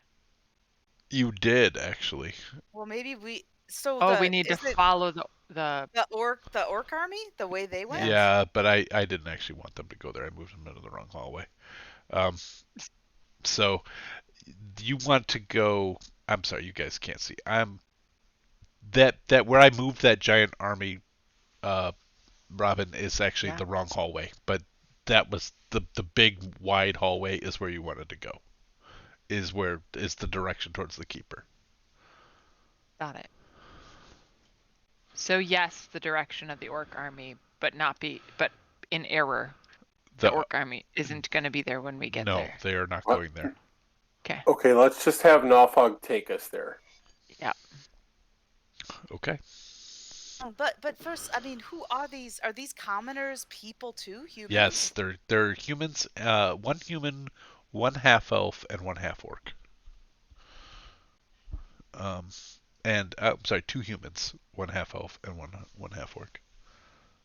You did, actually.
Well, maybe we. So
we need to follow the
orc army, the way they went.
Yeah, but I didn't actually want them to go there. I moved them into the wrong hallway. So you want to go? I'm sorry, you guys can't see. That where I moved that giant army, Robin, is actually the wrong hallway. But that was the big wide hallway is where you wanted to go. Is the direction towards the keeper.
Got it. So yes, the direction of the orc army, but in error. The orc army isn't going to be there when we get there.
No, they are not going there.
Okay.
Okay, let's just have Nafog take us there.
Yeah.
Okay.
But first, I mean, who are these? Are these commoners people too? Humans?
Yes, they're humans. 1 human, 1 half elf, and 1 half orc. And I'm sorry, 2 humans, 1 half elf, and one half orc.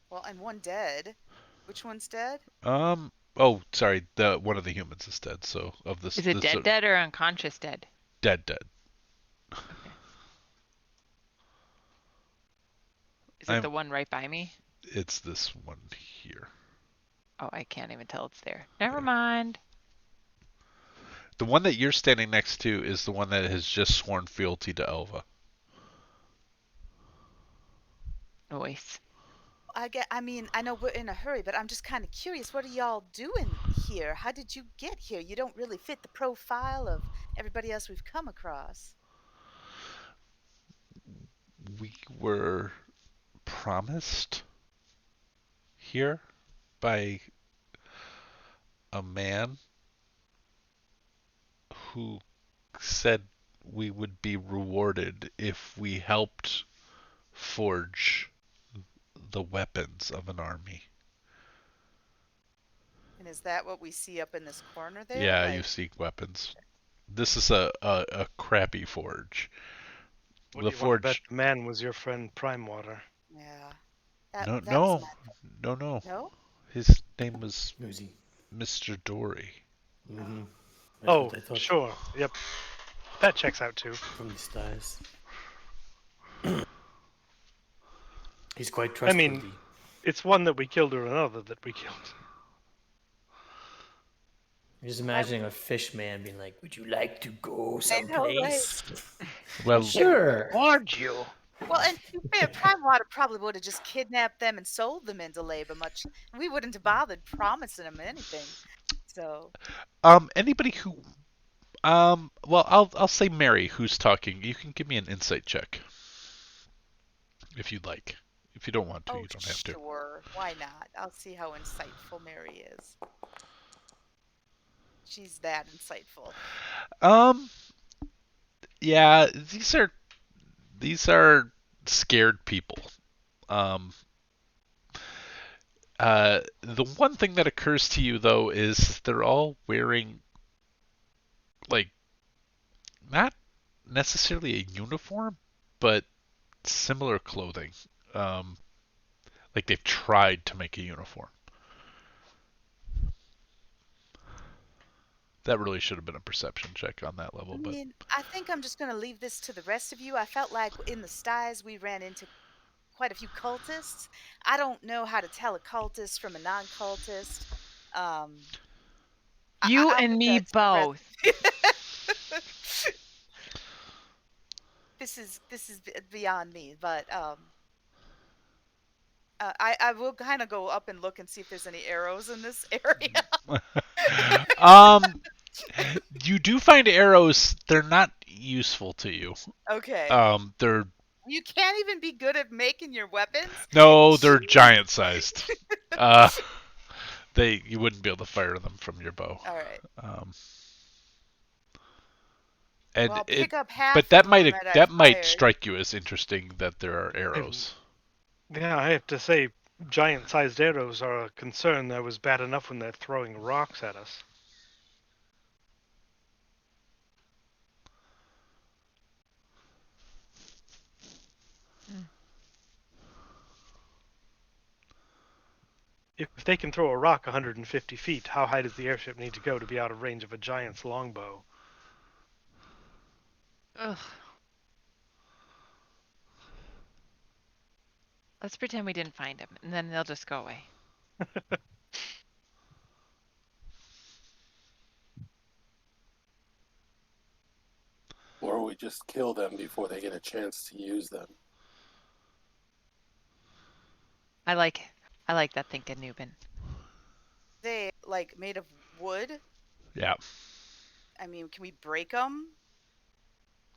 Well, and 1 dead. Which one's dead?
Oh, sorry. One of the humans is dead. So of this.
Is it dead or unconscious dead?
Dead.
Okay. Is it the one right by me?
It's this one here.
Oh, I can't even tell it's there. Never mind.
The one that you're standing next to is the one that has just sworn fealty to Elva.
Nice.
I mean, I know we're in a hurry, but I'm just kind of curious. What are y'all doing here? How did you get here? You don't really fit the profile of everybody else we've come across.
We were promised here by a man who said we would be rewarded if we helped forge the weapons of an army.
And is that what we see up in this corner there?
Yeah, you see weapons. This is a crappy forge.
The forge. Bet the man was your friend Primewater.
Yeah.
No.
No?
His name was Mr. Dory.
Mm-hmm.
Oh, sure. Yep. That checks out too.
From the styles. He's quite trustworthy.
I mean, it's one that we killed or another that we killed.
I'm just imagining a fish man being like, "Would you like to go someplace?"
Well,
sure.
Would you?
Well, and to be fair, Primewater probably would have just kidnapped them and sold them into labor. We wouldn't have bothered promising them anything. So.
Anybody who, well, I'll say Mary, who's talking. You can give me an insight check, if you'd like. If you don't want to, you don't have to.
Sure. Why not? I'll see how insightful Mary is. She's that insightful.
Yeah, these are scared people. The one thing that occurs to you though is they're all wearing like not necessarily a uniform, but similar clothing. Like they've tried to make a uniform. That really should have been a perception check on that level,
I
but
mean, I think I'm just going to leave this to the rest of you. I felt like in the styes we ran into quite a few cultists. I don't know how to tell a cultist from a non-cultist.
You
I'll
and
leave
me
that to the rest.
both.
This is beyond me, but I will kind of go up and look and see if there's any arrows in this area.
You do find arrows. They're not useful to you.
Okay.
They're
You can't even be good at making your weapons?
no, they're giant sized. You wouldn't be able to fire them from your bow.
All right.
And
well, I'll pick up
but
half
that
of
might
them that I
that might
fired.
strike you as interesting that there are arrows.
Yeah, I have to say, giant-sized arrows are a concern. That was bad enough when they're throwing rocks at us. If they can throw a rock 150 feet, how high does the airship need to go to be out of range of a giant's longbow?
Ugh. Let's pretend we didn't find him, and then they'll just go away.
Or we just kill them before they get a chance to use them.
I like that thinking, Newbin.
They like made of wood?
Yeah.
I mean, can we break them?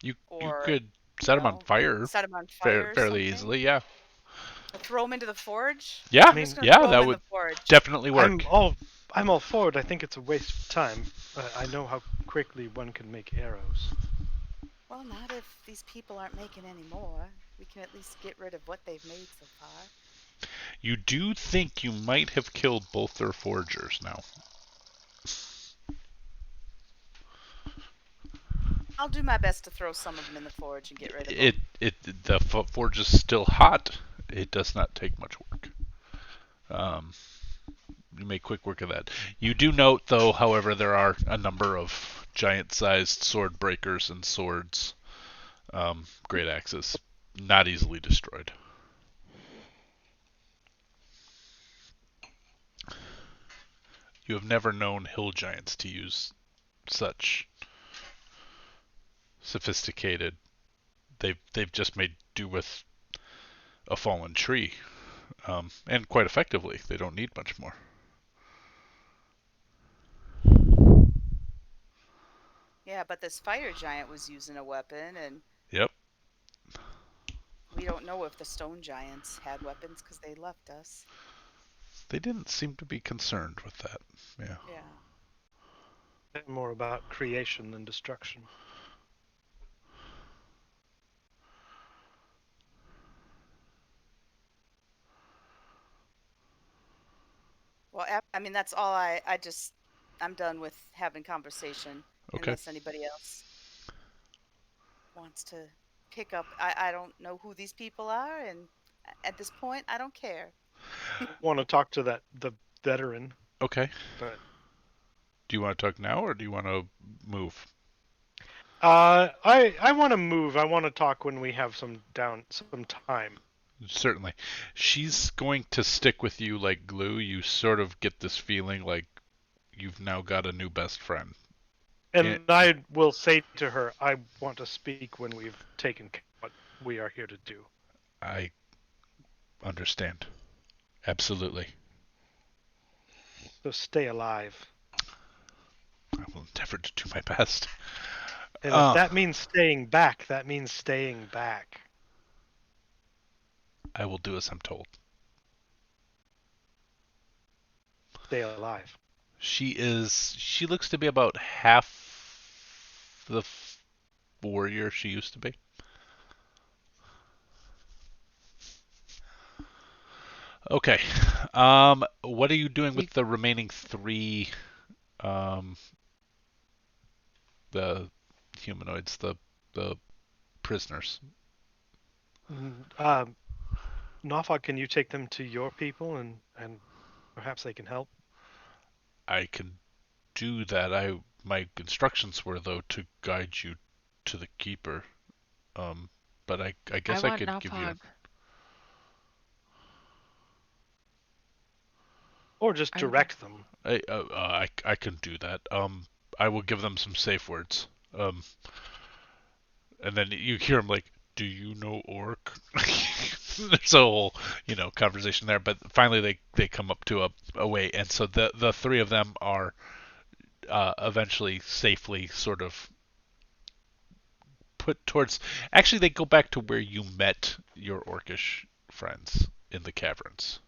You could set them on fire.
Set them on fire
fairly easily, yeah.
Throw them into the forge?
Yeah,
that
would definitely work.
I'm all for it. I think it's a waste of time. I know how quickly one can make arrows.
Well, not if these people aren't making any more. We can at least get rid of what they've made so far.
You do think you might have killed both their forgers now.
I'll do my best to throw some of them in the forge and get rid of them.
The forge is still hot. It does not take much work. You make quick work of that. You do note, though, however, there are a number of giant-sized sword breakers and swords, great axes, not easily destroyed. You have never known hill giants to use such sophisticated. They've just made do with a fallen tree, and quite effectively. They don't need much more.
Yeah, but this fire giant was using a weapon, and
yep.
We don't know if the stone giants had weapons because they left us.
They didn't seem to be concerned with that. Yeah.
Yeah. More about creation than destruction.
Well, I mean, that's all I'm done with having conversation.
Okay.
Unless anybody else wants to pick up. I don't know who these people are, and at this point, I don't care.
Want to talk to the veteran.
Okay.
But
do you want to talk now, or do you want to move?
I want to move. I want to talk when we have some time.
Certainly. She's going to stick with you like glue. You sort of get this feeling like you've now got a new best friend.
And I will say to her, I want to speak when we've taken care of what we are here to do.
I understand. Absolutely.
So stay alive.
I will endeavor to do my best.
And if that means staying back, that means staying back.
I will do as I'm told.
Stay alive.
She looks to be about half the warrior she used to be. Okay. What are you doing with the remaining three, the humanoids, the prisoners?
Nafog, can you take them to your people and perhaps they can help?
I can do that. I my instructions were, though, to guide you to the keeper. But I guess I
want
could give you.
Nalpog.
Or just direct them.
I can do that. I will give them some safe words. And then you hear them like, "Do you know Orc?" There's a whole, conversation there. But finally, they come up to a way, and so the three of them are eventually safely sort of put towards. Actually, they go back to where you met your Orcish friends in the caverns,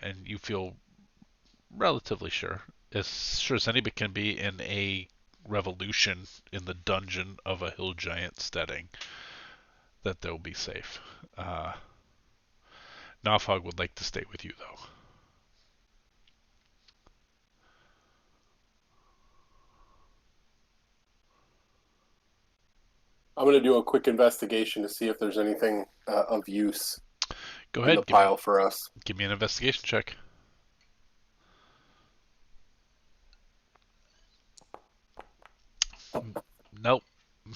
and you feel relatively sure, as sure as anybody can be in a revolution in the dungeon of a hill giant Steading, that they'll be safe. Nalfog would like to stay with you, though.
I'm going to do a quick investigation to see if there's anything of use
Go ahead,
in the pile for us.
Give me an investigation check. Nope.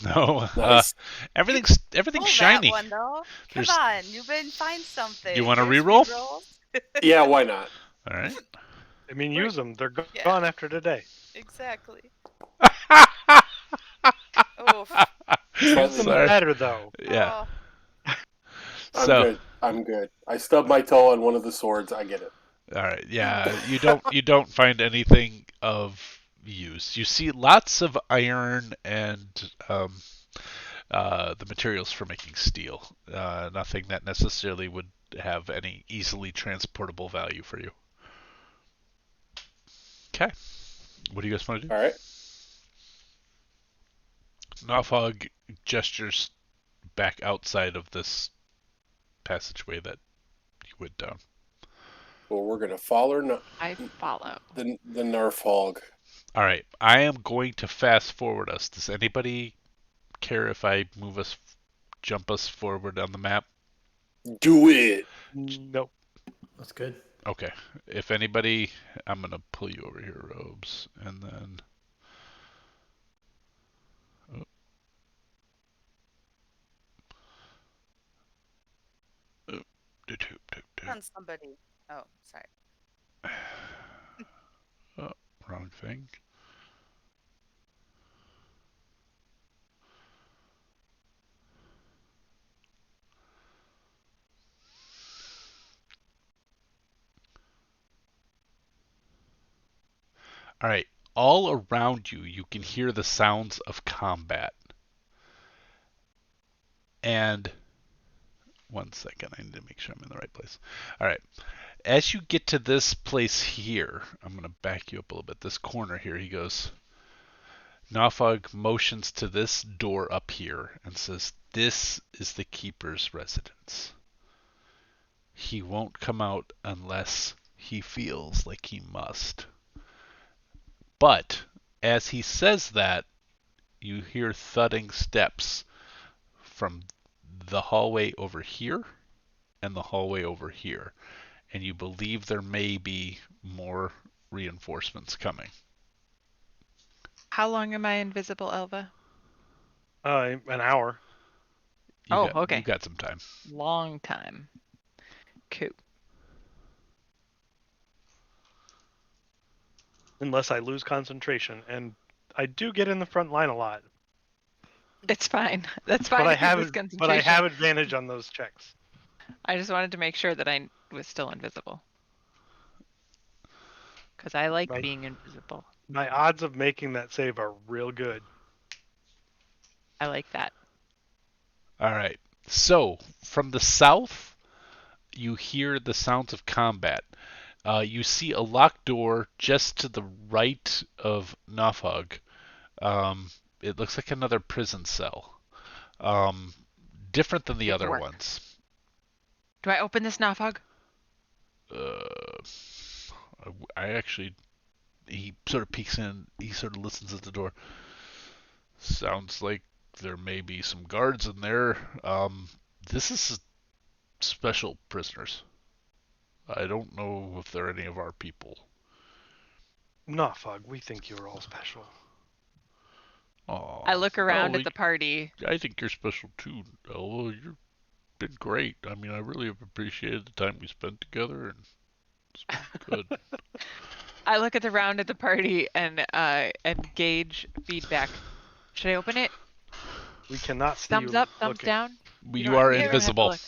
No.
Nice.
Everything's
Pull
shiny.
That one, though. Come
There's-
on, you better find something.
You want to
There's
reroll?
rerolls.
Yeah, why not?
All right.
I mean, use them. They're gone after today.
Exactly. Oof.
Use them
Sorry.
better, though.
Yeah.
Oh.
I'm good. I stubbed my toe on one of the swords. I get it.
All right. Yeah. You don't find anything of use. You see lots of iron and the materials for making steel. Nothing that necessarily would have any easily transportable value for you. Okay. What do you guys want to do?
All right.
Nalfog gestures back outside of this passageway that you went down.
Well, we're going to follow
I follow.
the Narfhog.
All right. I am going to fast forward us. Does anybody care if I jump us forward on the map?
Do it.
Nope.
That's good.
Okay. If anybody, I'm going to pull you over here, Robes, and then...
On somebody. Oh, sorry.
Oh, wrong thing. All right. All around you, you can hear the sounds of combat. And 1 second, I need to make sure I'm in the right place. All right. As you get to this place here, I'm going to back you up a little bit. This corner here, he goes. Nalfog motions to this door up here and says, "This is the keeper's residence. He won't come out unless he feels like he must." But as he says that, you hear thudding steps from the hallway over here and the hallway over here, and you believe there may be more reinforcements coming.
How long am I invisible, Elva?
An hour.
Okay.
You got some time.
Long time. Cool.
Unless I lose concentration, and I do get in the front line a lot.
It's fine. That's fine.
But I have advantage on those checks.
I just wanted to make sure that I was still invisible. Because I like being invisible.
My odds of making that save are real good.
I like that.
All right. So, from the south, you hear the sounds of combat. You see a locked door just to the right of Nalfog. It looks like another prison cell. Different than the other ones.
Do I open this Nalfog?
I actually... He sort of peeks in. He sort of listens at the door. Sounds like there may be some guards in there. This is special prisoners. I don't know if they're any of our people.
Fug, we think you're all special.
Aw,
I look around
well,
at the party.
I think you're special too, Elva. You've been great. I mean, I really have appreciated the time we spent together, and it's been good.
I look at the round at the party and gauge feedback. Should I open it?
We cannot see
Thumbs
you
up, thumbs
looking.
down.
You are
don't have to
invisible.
look.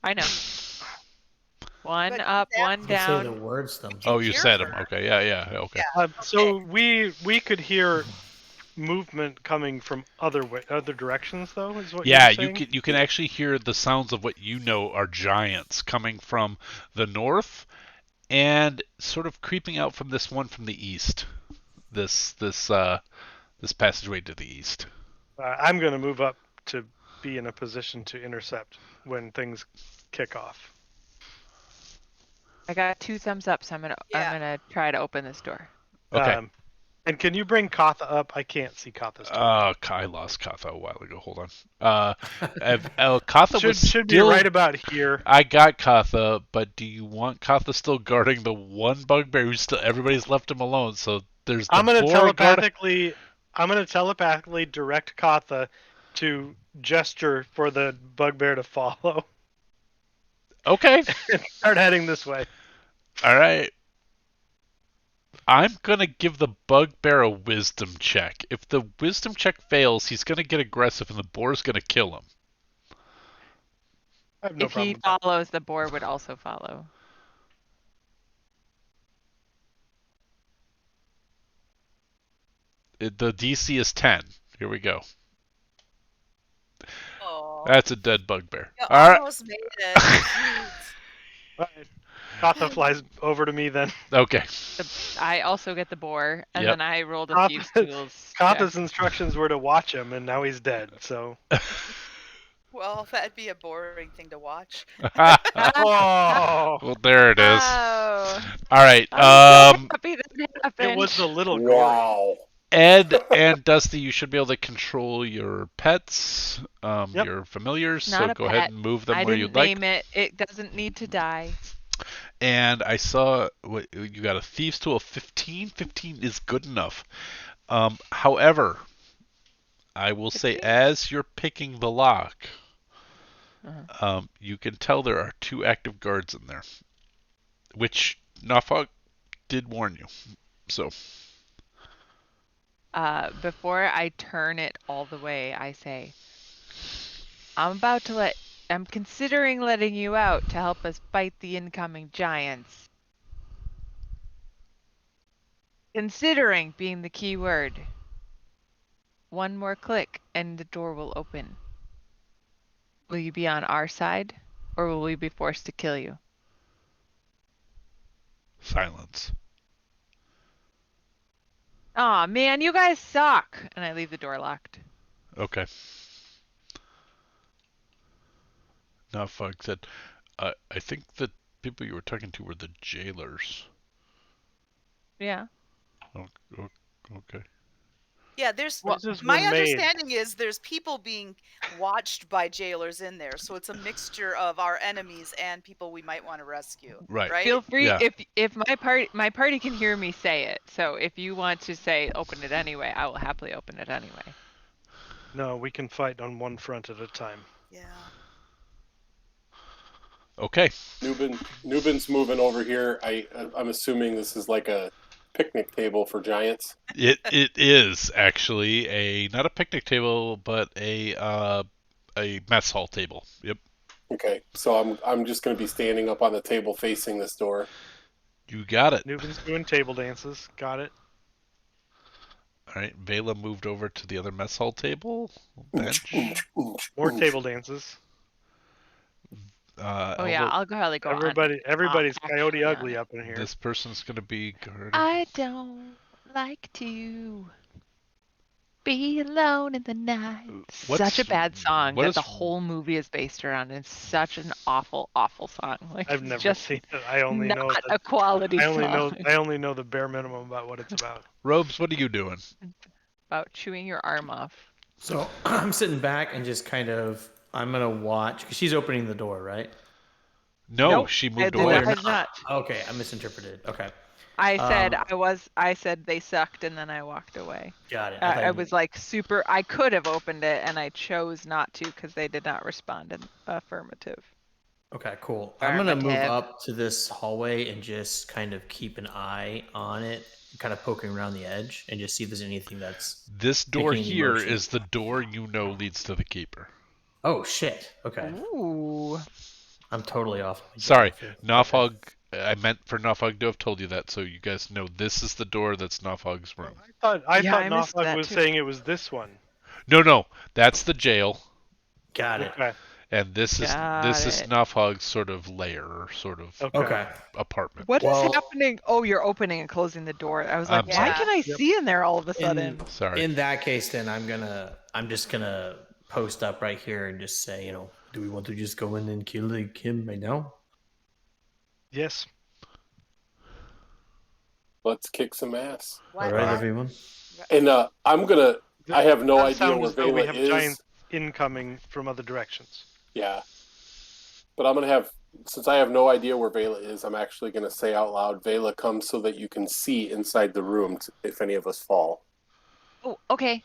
I know. One
But
up,
that's-
one
You say the
down.
words thumbs
Oh,
up.
you
hear
said him.
her.
Okay, yeah, okay.
So we could hear movement coming from other directions, though. Is what
Yeah,
you're saying?
you can actually hear the sounds of what you know are giants coming from the north and sort of creeping out from this one from the east. This passageway to the east.
I'm going to move up to be in a position to intercept when things kick off.
I got 2 thumbs up, so I'm gonna try to open this door.
Okay.
And can you bring Katha up? I can't see Katha's.
I lost Katha a while ago. Hold on. Katha
should be right about here.
I got Katha, but do you want Katha still guarding the one bugbear who's still? Everybody's left him alone, so there's.
I'm gonna telepathically direct Katha to gesture for the bugbear to follow.
Okay.
Start heading this way.
All right. I'm going to give the bugbear a wisdom check. If the wisdom check fails, he's going to get aggressive and the boar's going to kill him.
I have no
If he
problem.
follows, the boar would also follow.
The DC is 10. Here we go.
Oh.
That's a dead bugbear.
You
All right.
almost made it. Jeez.
All right. Katha flies over to me then.
Okay.
I also get the boar, and
Yep.
then I rolled a few stools.
Katha's instructions were to watch him, and now he's dead. So.
Well, that'd be a boring thing to watch.
Oh.
Well, there it is.
Oh.
All right.
I'm so happy that happened.
It was a little
Wow.
Ed and Dusty, you should be able to control your pets, your familiars.
Not
so
a
go
pet.
ahead and move them
I
where
didn't
you'd like.
name it. It doesn't need to die.
And I saw you got a thieves tool of 15. 15 is good enough. However, I will say as you're picking the lock, you can tell there are 2 active guards in there, which Nafog did warn you. So.
Before I turn it all the way, I say, I'm considering letting you out to help us fight the incoming giants. Considering being the key word. One more click and the door will open. Will you be on our side, or will we be forced to kill you?
Silence.
Aw, man, you guys suck! And I leave the door locked.
Okay. Nafog said, I think the people you were talking to were the jailers.
Yeah.
Okay.
Yeah, there's
Choices
my
were made.
understanding is there's people being watched by jailers in there, so it's a mixture of our enemies and people we might want to rescue.
Right.
Feel free
Yeah.
if my party can hear me say it. So if you want to say open it anyway, I will happily open it anyway.
No, we can fight on one front at a time.
Yeah.
Okay.
Nubin's moving over here. I'm assuming this is like a picnic table for giants.
It is actually not a picnic table, but a mess hall table. Yep.
Okay, so I'm just going to be standing up on the table facing this door.
You got it.
Nubin's doing table dances. Got it.
All right. Vela moved over to the other mess hall table. Bench.
More table dances.
Oh yeah, I'll go ahead and go on.
Everybody's
I'll
Coyote
actually,
Ugly up in here.
This person's gonna be guarding.
I don't like to be alone in the night. Such a bad song that the whole movie is based around. It's such an awful, awful song. Like
I've never
just
seen it. I only know
a quality song.
I only know the bare minimum about what it's about.
Robes, what are you doing?
About chewing your arm off.
So I'm sitting back and just kind of, I'm going to watch, because she's opening the door, right?
No,
Nope,
she moved
I
away.
did not.
Okay, I misinterpreted. Okay.
I said they sucked, and then I walked away.
Got it.
I was like super. I could have opened it, and I chose not to because they did not respond in affirmative.
Okay, cool. I'm gonna move
Affirmative.
up to this hallway and just kind of keep an eye on it, kind of poking around the edge, and just see if there's anything that's.
This door
making any
here
motion.
is the door you know leads to the keeper.
Oh shit! Okay.
Ooh.
I'm totally off.
Sorry, Nofog. I meant for Nofog to have told you that, so you guys know this is the door that's Nofog's room.
I
Yeah,
thought
I missed
Nofog
that
was
too.
saying it was this one.
No, that's the jail,
Got it.
Okay.
and this is
Got it.
Nofog's sort of lair, or sort of
Okay.
apartment.
What is
Well-
happening? Oh, you're opening and closing the door. I was like,
I'm
why
sorry.
can I see in there all of a sudden?
Sorry.
In that case, then I'm just gonna post up right here and just say, do we want to just go in and kill him right now?
Yes.
Let's kick some ass.
All right, everyone.
And I have no
Does
idea
sound
where
as though we
Vela
have
is.
giants incoming from other directions.
Yeah. But I'm gonna have, since I have no idea where Vela is, I'm actually gonna say out loud, Vela, come so that you can see inside the room if any of us fall.
Oh, okay.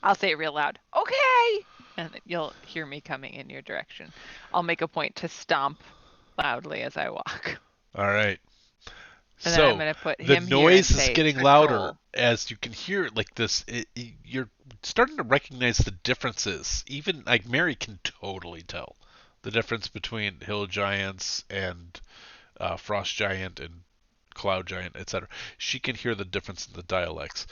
I'll say it real loud. Okay. And you'll hear me coming in your direction. I'll make a point to stomp loudly as I walk.
All right.
And then
So
I'm gonna put
the
him here
noise
and
is
say,
getting
"Control."
louder as you can hear it like this. You're starting to recognize the differences. Even like Mary can totally tell the difference between hill giants and frost giant and cloud giant, etc. She can hear the difference in the dialects,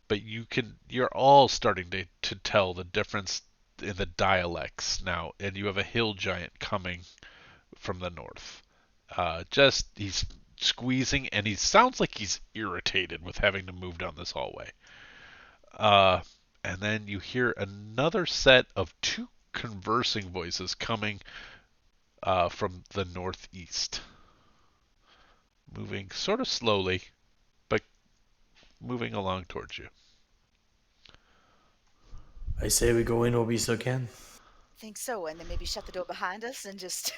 but you're all starting to tell the difference in the dialects now. And you have a hill giant coming from the north. He's squeezing, and he sounds like he's irritated with having to move down this hallway. And then you hear another set of two conversing voices coming from the northeast, moving sort of slowly, but moving along towards you.
I say we go in or we so can.
Think so, and then maybe shut the door behind us and just.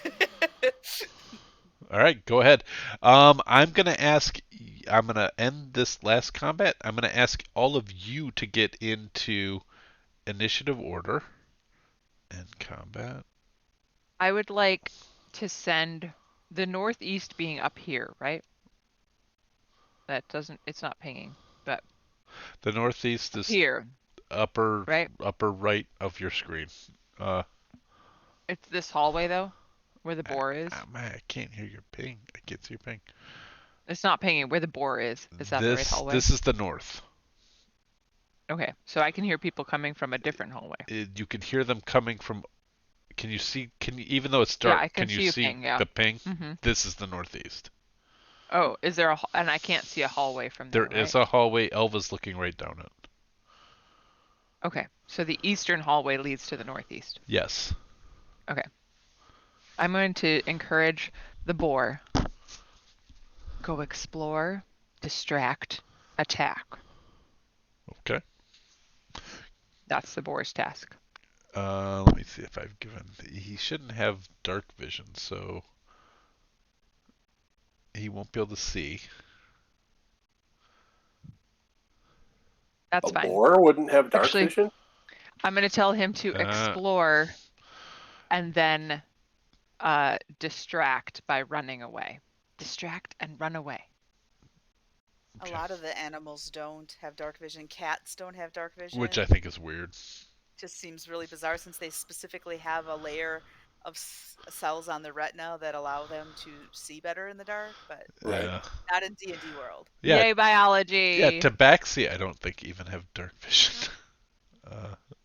All right, go ahead. I'm gonna end this last combat. I'm gonna ask all of you to get into initiative order and combat.
I would like to send the northeast being up here, right? It's not pinging, but
The northeast is
here,
upper
right?
right of your screen.
It's this hallway though, where the boar is.
Man, I can't hear your ping. I can't see your ping.
It's not pinging where the boar is. Is that the right hallway?
This is the north.
Okay, so I can hear people coming from a different hallway.
You can hear them coming from. Can you see? Even though it's dark,
Yeah, I can
you
see a ping, yeah.
the ping?
Mhm.
This is the northeast.
Oh, is there and I can't see a hallway from there,
There is
right?
a hallway. Elva's looking right down it.
Okay, so the eastern hallway leads to the northeast.
Yes.
Okay. I'm going to encourage the boar. Go explore, distract, attack.
Okay.
That's the boar's task.
Let me see if I've given. He shouldn't have dark vision, so he won't be able to see.
That's
A
fine.
boar wouldn't have dark
Actually,
vision?
I'm going to tell him to explore and then distract by running away. Distract and run away.
A lot of the animals don't have dark vision. Cats don't have dark vision.
Which I think is weird.
Just seems really bizarre since they specifically have a layer of cells on the retina that allow them to see better in the dark, but
Yeah.
not in D&D world.
Yeah.
Yay, biology!
Yeah, Tabaxi I don't think even have dark vision.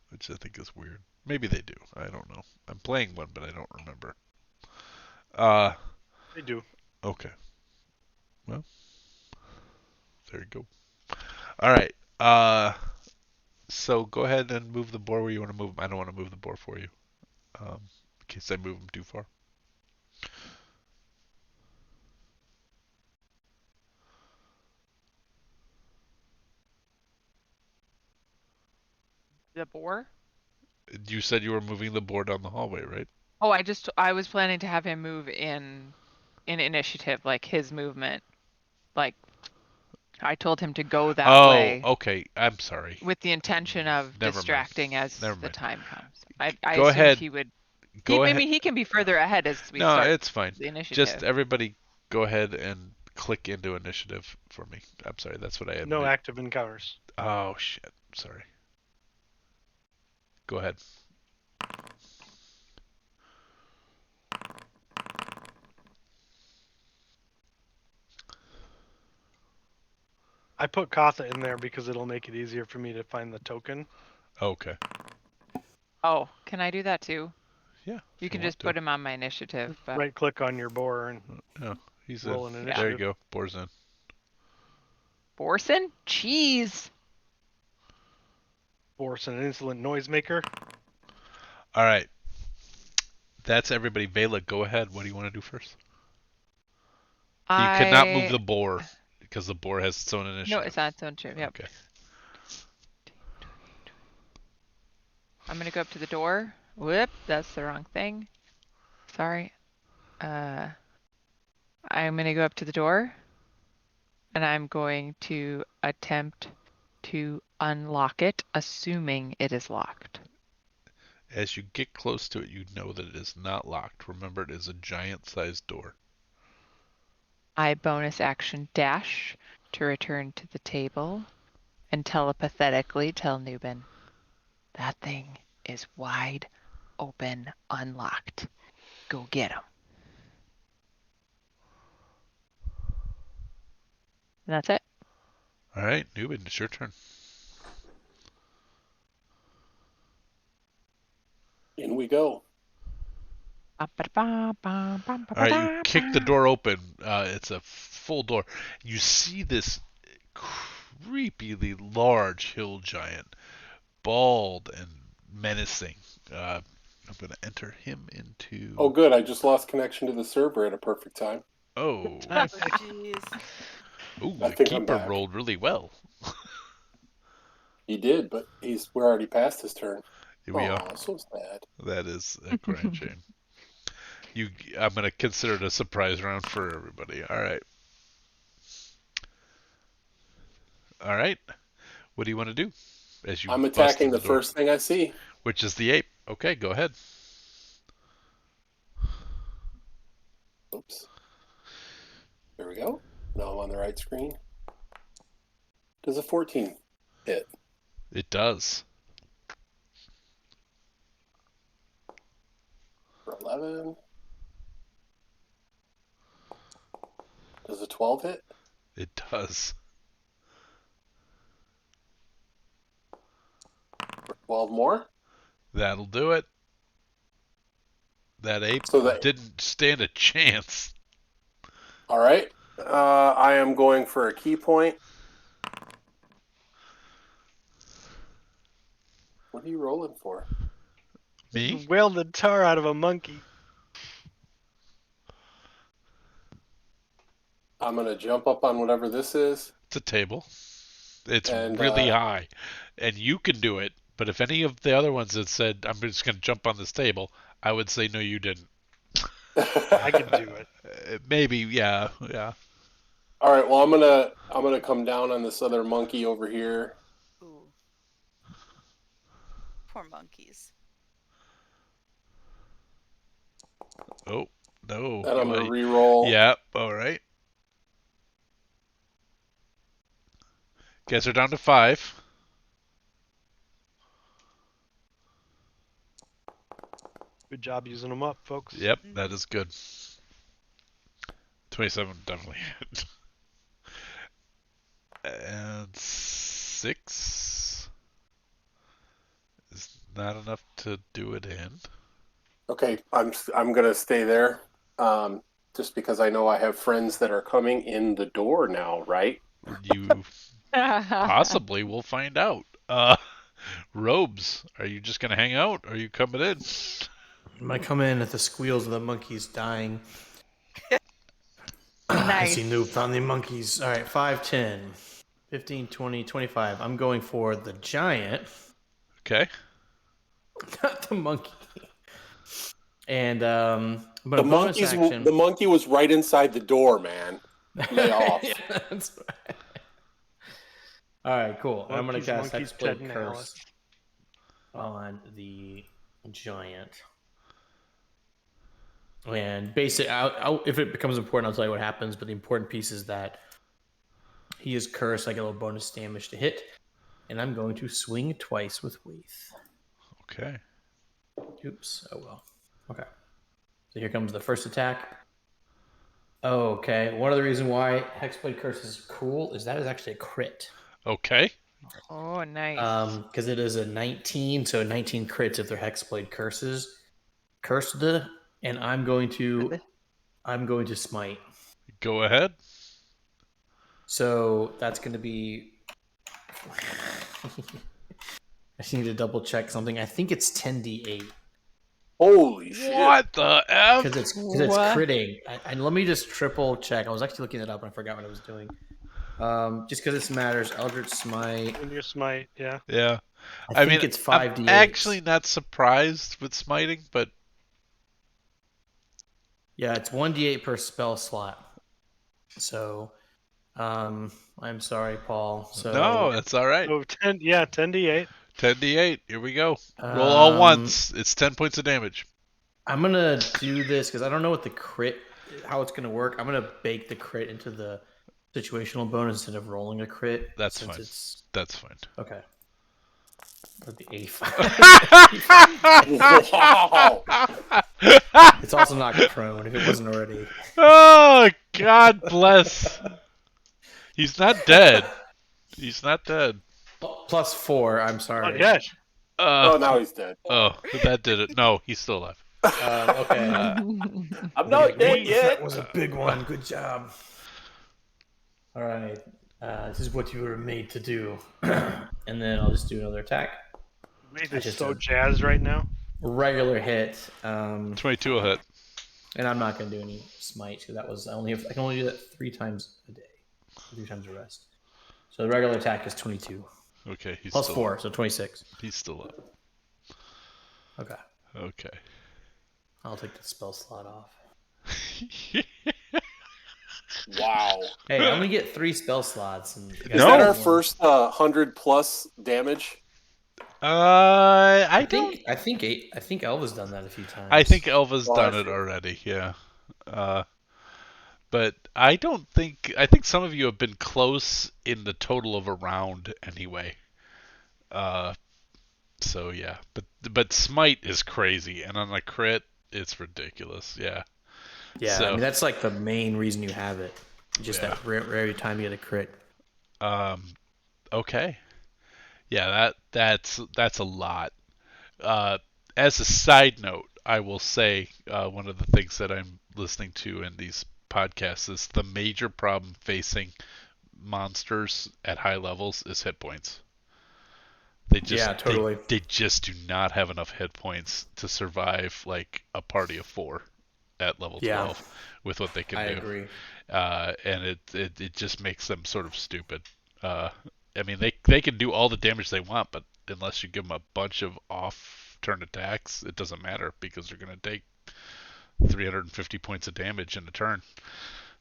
Which I think is weird. Maybe they do. I don't know. I'm playing one, but I don't remember.
They do.
Okay. Well, there you go. All right. So go ahead and move the boar where you want to move him. I don't want to move the boar for you, in case I move him too far.
The boar?
You said you were moving the boar down the hallway, right?
Oh, I was planning to have him move in initiative, like his movement, like I told him to go that
Oh,
way.
okay. I'm sorry.
With the intention of
Never mind.
distracting as
Never
the
mind.
time comes. I
Go
assumed
ahead.
he would.
Go ahead.
Maybe he can be further ahead as we
No,
start
it's fine.
the initiative.
Just everybody go ahead and click into initiative for me. I'm sorry, that's what I had.
No active encounters.
Oh, shit. Sorry. Go ahead.
I put Katha in there because it'll make it easier for me to find the token.
Okay.
Oh, can I do that too?
Yeah.
You can just put him on my initiative. But...
Right click on your boar and
he's
roll
in.
an initiative.
There you go. Boar's in.
Borson? Cheese.
Borson, an insolent noisemaker.
All right. That's everybody. Vela, go ahead. What do you want to do first? You cannot move the boar because the boar has its own initiative.
No, it's not its own turn. Yep.
Okay.
I'm gonna go up to the door. Whoop, that's the wrong thing. Sorry. I'm gonna go up to the door, and I'm going to attempt to unlock it, assuming it is locked.
As you get close to it, you know that it is not locked. Remember, it is a giant-sized door.
I bonus action dash to return to the table and telepathetically tell Nubin, that thing is wide open, unlocked. Go get him. And that's it.
All right, Nubin, it's your turn.
In we go.
All right, you kick the door open. It's a full door. You see this creepily large hill giant, bald and menacing. I'm going to enter him into...
Oh, good. I just lost connection to the server at a perfect time.
Oh.
Jeez.
Ooh,
I
the
think I'm
keeper
back.
rolled really well.
He did, but we're already past his turn.
Here we are.
So sad.
That is a grand shame. I'm going to consider it a surprise round for everybody. All right. All right. What do you want to do?
I'm attacking the first thing I see.
Which is the ape. Okay, go ahead.
Oops. There we go. Now I'm on the right screen. Does a 14 hit?
It does.
For 11. Does a 12 hit?
It does.
For 12 more?
That'll do it. That ape didn't stand a chance.
All right. I am going for a key point. What are you rolling for?
Me?
Wailed the tar out of a monkey.
I'm going to jump up on whatever this is.
It's a table. It's really high. And you can do it, but if any of the other ones had said, I'm just going to jump on this table, I would say, no, you didn't.
I can do it.
Maybe, yeah.
All right, well, I'm gonna come down on this other monkey over here.
Ooh. Poor monkeys.
Oh, no.
And I'm going to re-roll.
Yeah, all right. Guess we're down to 5.
Good job using them up, folks.
Yep, that is good. 27 definitely hit. And 6 is not enough to do it in.
Okay, I'm going to stay there just because I know I have friends that are coming in the door now, right?
You possibly will find out. Robes, are you just going to hang out? Or are you coming in?
I might come in at the squeals of the monkeys dying.
Nice.
I see Noob found the monkeys. All right, 5, 10, 15, 20, 25. I'm going for the giant.
Okay.
Not the monkey. And but a bonus action.
The monkey was right inside the door, man. Lay off.
Yeah, that's right. All right, cool. I'm going to cast
Monkeys, Ted,
Hexblade
and
Curse
Alice.
on the giant. And basically, if it becomes important, I'll tell you what happens. But the important piece is that he is cursed. I get a little bonus damage to hit. And I'm going to swing twice with Waith.
Okay.
Oops. Oh, well. Okay. So here comes the first attack. Okay. One of the reasons why Hexblade Curse is cool is that is actually a crit.
Okay.
Oh, nice.
Because it is a 19, so 19 crits if they're Hexblade Curses. Cursed, and I'm going to smite.
Go ahead.
So that's going to be. I just need to double check something. I think it's 10d8.
Holy shit!
What the f?
Because it's critting. And let me just triple check. I was actually looking it up and I forgot what I was doing. Just because this matters, Eldritch Smite.
When you smite, yeah.
Yeah.
I think it's 5d8.
I'm actually not surprised with smiting, but
yeah, it's 1d8 per spell slot. So, I'm sorry, Paul. So
no, that's all right.
So 10d8.
10d8. Here we go. Roll all once. It's 10 points of damage.
I'm gonna do this because I don't know what the crit, how it's gonna work. I'm gonna bake the crit into the situational bonus instead of rolling a crit.
That's fine. That's fine.
Okay. That'd be 85.
Wow.
It's also not prone if it wasn't already.
Oh, God bless. He's not dead. He's not dead.
+4. I'm sorry.
Oh, yes.
Oh, now he's dead.
Oh, that did it. No, he's still alive.
Okay.
I'm not dead yet.
That was a big one. Good job. All right. This is what you were made to do. And then I'll just do another attack.
Wait, is so jazzed right now.
Regular hit.
22 will hit.
And I'm not going to do any smites because that was I can only do that 3 times a day, 3 times a rest. So the regular attack is 22.
Okay, he's
plus
still
4, so 26.
He's still up.
Okay.
Okay.
I'll take the spell slot off.
Wow.
Hey, I only get 3 spell slots. And
is that our first 100+ damage?
I
think Elva's done that a few times.
I think Elva's done it already. Yeah. But I think some of you have been close in the total of a round anyway. So yeah, but smite is crazy, and on a crit, it's ridiculous. Yeah.
Yeah,
so,
I mean that's like the main reason you have it. Just that rare time you get a crit.
Okay. Yeah, that's a lot. As a side note, I will say one of the things that I'm listening to in these podcasts is the major problem facing monsters at high levels is hit points. They just
totally.
They just do not have enough hit points to survive like a party of 4 at level 12 with what they can do.
I agree.
And it just makes them sort of stupid. I mean, they can do all the damage they want, but unless you give them a bunch of off-turn attacks, it doesn't matter because they're going to take 350 points of damage in a turn.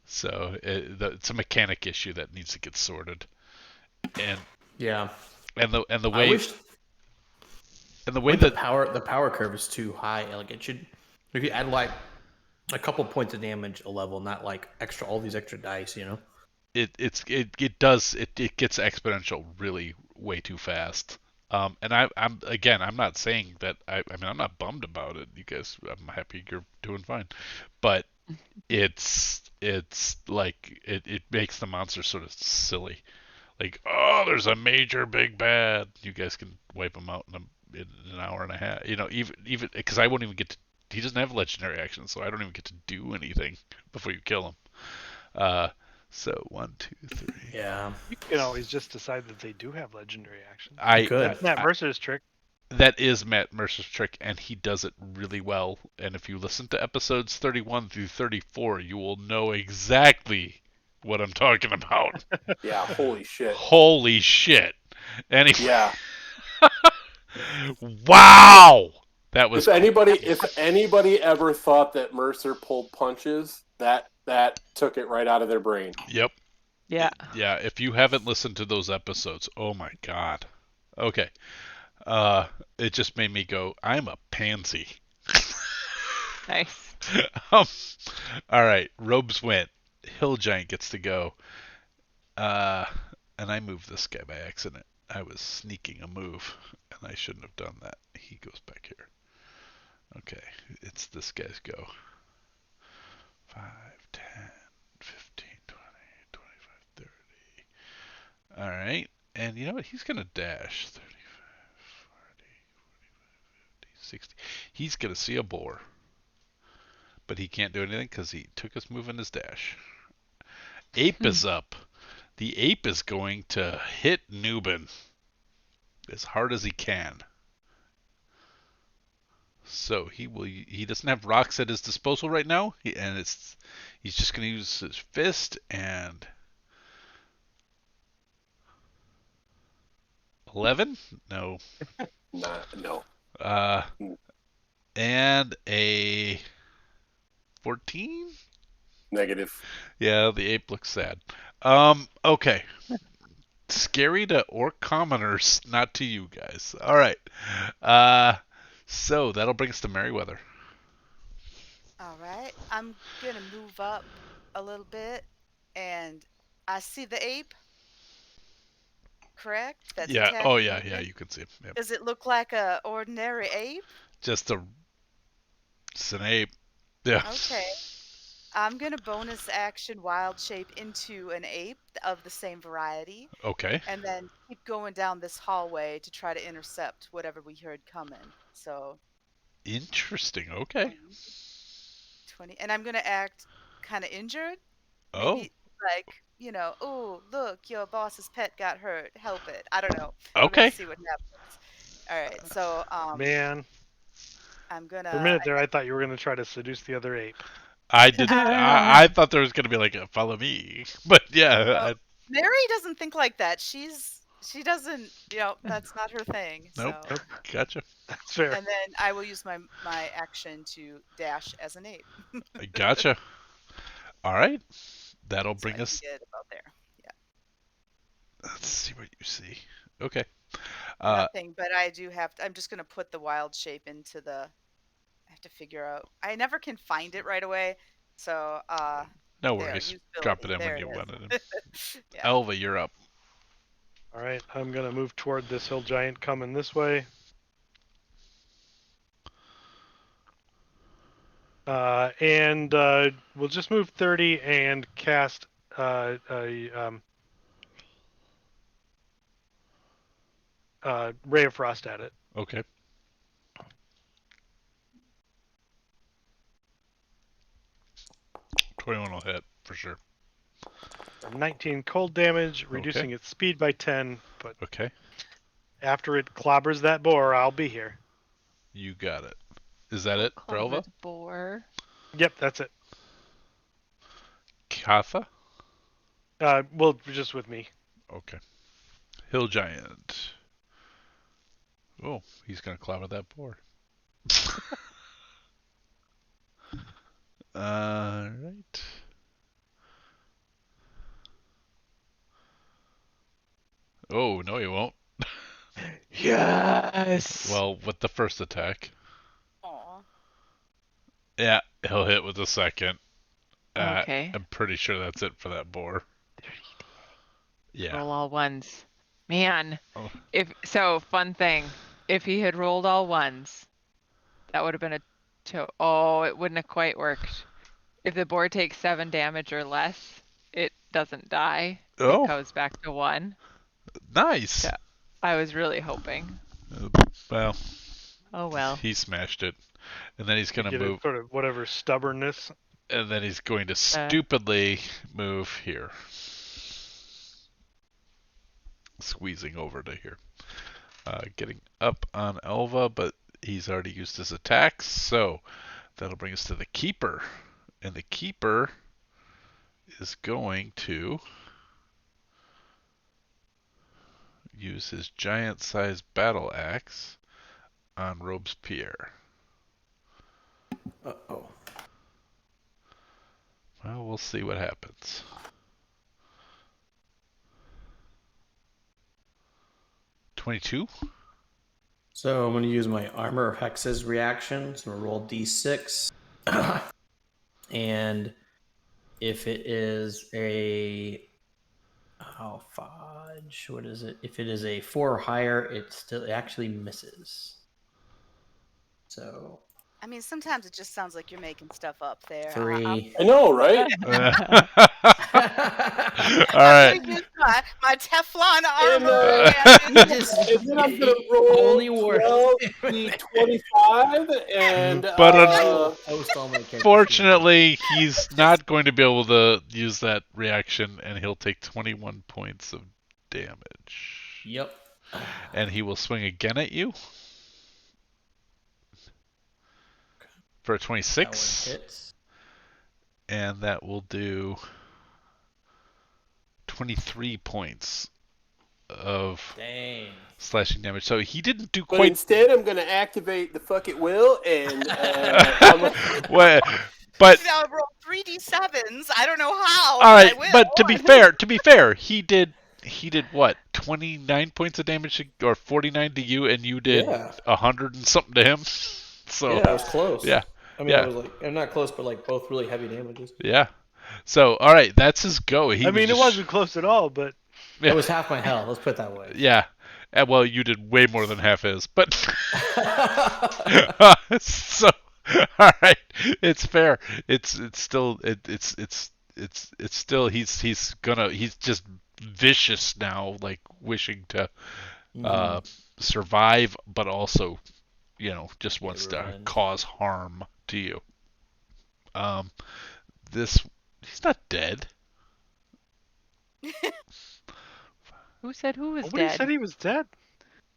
So it's a mechanic issue that needs to get sorted. And the way
the power curve is too high. Like it should, if you add like a couple points of damage a level, not like all these extra dice, you know.
It gets exponential really way too fast. And I'm not saying that I mean I'm not bummed about it. You guys, I'm happy you're doing fine, but it's like it makes the monster sort of silly. Like, oh, there's a major big bad. You guys can wipe him out in an hour and a half. You know, even because I won't even get to. He doesn't have legendary action, so I don't even get to do anything before you kill him. So 1, 2, 3.
Yeah.
You can always just decide that they do have legendary actions.
That's
Matt Mercer's trick.
That is Matt Mercer's trick, and he does it really well. And if you listen to episodes 31 through 34, you will know exactly what I'm talking about.
Yeah, holy shit.
Holy shit.
Yeah.
Wow! That was
if anybody ever thought that Mercer pulled punches, that took it right out of their brain.
Yep.
Yeah.
Yeah, if you haven't listened to those episodes, oh my god. Okay. It just made me go, I'm a pansy.
Nice.
um, all right, Robes went. Hill Giant gets to go. And I moved this guy by accident. I was sneaking a move, and I shouldn't have done that. He goes back here. Okay, it's this guy's go. 5, 10, 15, 20, 25, 30. All right, and you know what? He's going to dash. 35, 40, 45, 50, 60. He's going to see a boar. But he can't do anything because he took his move in his dash. Ape is up. The ape is going to hit Nubin as hard as he can. So he doesn't have rocks at his disposal right now, and he's just going to use his fist and 11? No.
No.
And a 14?
Negative.
Yeah, the ape looks sad. Okay. Scary to orc commoners, not to you guys. All right. So that'll bring us to Merryweather.
All right. I'm going to move up a little bit, and I see the ape. Correct? That's
Yeah.
attacking
Oh, yeah.
me.
Yeah, you can see him. Yep.
Does it look like a ordinary ape?
It's an ape. Yeah.
Okay. I'm going to bonus action wild shape into an ape of the same variety.
Okay.
And then keep going down this hallway to try to intercept whatever we heard coming. So
Interesting. Okay.
20. And I'm going to act kind of injured.
Oh.
Maybe like, oh, look, your boss's pet got hurt. Help it. I don't know.
Okay.
See what happens. All right. So,
Man.
I'm going to...
For a minute there, I thought you were going to try to seduce the other ape.
I did. I thought there was going to be like a follow me, but yeah.
Mary doesn't think like that. She doesn't. That's not her thing.
Nope.
So.
Gotcha.
That's fair.
And then I will use my action to dash as an ape.
Gotcha. All right. That'll bring us.
Get about there. Yeah.
Let's see what you see. Okay.
Nothing, but I do have. I'm just gonna put the wild shape into the. I have to figure out. I never can find it right away, so
no worries. Drop it in when you want it.
Yeah.
Elva, you're up.
All right, I'm gonna move toward this hill giant coming this way. And we'll just move 30 and cast Ray of Frost at it.
Okay. $21 will hit for sure.
19 cold damage, reducing its speed by 10. But
okay.
After it clobbers that boar, I'll be here.
You got it. Is that it for Elva?
Boar.
Yep, that's it.
Katha?
Well, just with me.
Okay. Hill Giant. Oh, he's gonna clobber that boar. Alright. Oh, no he won't.
Yes!
Well, with the first attack.
Aww.
Yeah, he'll hit with the second.
Okay.
I'm pretty sure that's it for that boar. Yeah.
Roll all ones. Man.
Oh.
Fun thing. If he had rolled all ones, that would have been it wouldn't have quite worked. If the boar takes 7 damage or less, it doesn't die.
Oh.
It goes back to 1.
Nice.
Yeah. I was really hoping.
Well.
Oh well.
He smashed it. And then he's going to move.
Sort of whatever stubbornness.
And then he's going to stupidly move here. Squeezing over to here. Getting up on Elva, but he's already used his attacks. So that'll bring us to the Keeper. And the Keeper is going to use his giant-sized battle axe on Robespierre.
Uh-oh.
Well, we'll see what happens. 22.
So I'm going to use my Armor of Hexes reaction. So I'm going to roll D6. And if it is a... Oh, fudge. What is it? If it is a 4 or higher, it actually misses. So...
I mean, sometimes it just sounds like you're making stuff up there.
3.
I know, right?
All right.
Use my Teflon armor.
And then I'm going to roll
Only
12 D25 and...
But
post all my characters.
Fortunately, he's not going to be able to use that reaction, and he'll take 21 points of damage.
Yep.
And he will swing again at you. For a 26.
That one hits.
And that will do 23 points of slashing damage. So he didn't do
But
quite...
instead, I'm going to activate the fuck it will, and...
But
I'll roll 3d7s. I don't know how.
all right,
I will.
but to be fair, he did what? 29 points of damage or 49 to you, and you did 100 and something to him. So
yeah, I was close.
Yeah.
I mean, I was like, I'm not close, but like both really heavy damages.
Yeah. So all right, that's his go.
I mean, it wasn't close at all, but
it was half my health. Let's put it that way.
Yeah. Well, you did way more than half his, but so all right, it's fair. It's still he's just vicious now, like wishing to survive, but also, just wants to cause harm to you. He's not dead.
Who said who was
Nobody
dead?
said he was dead.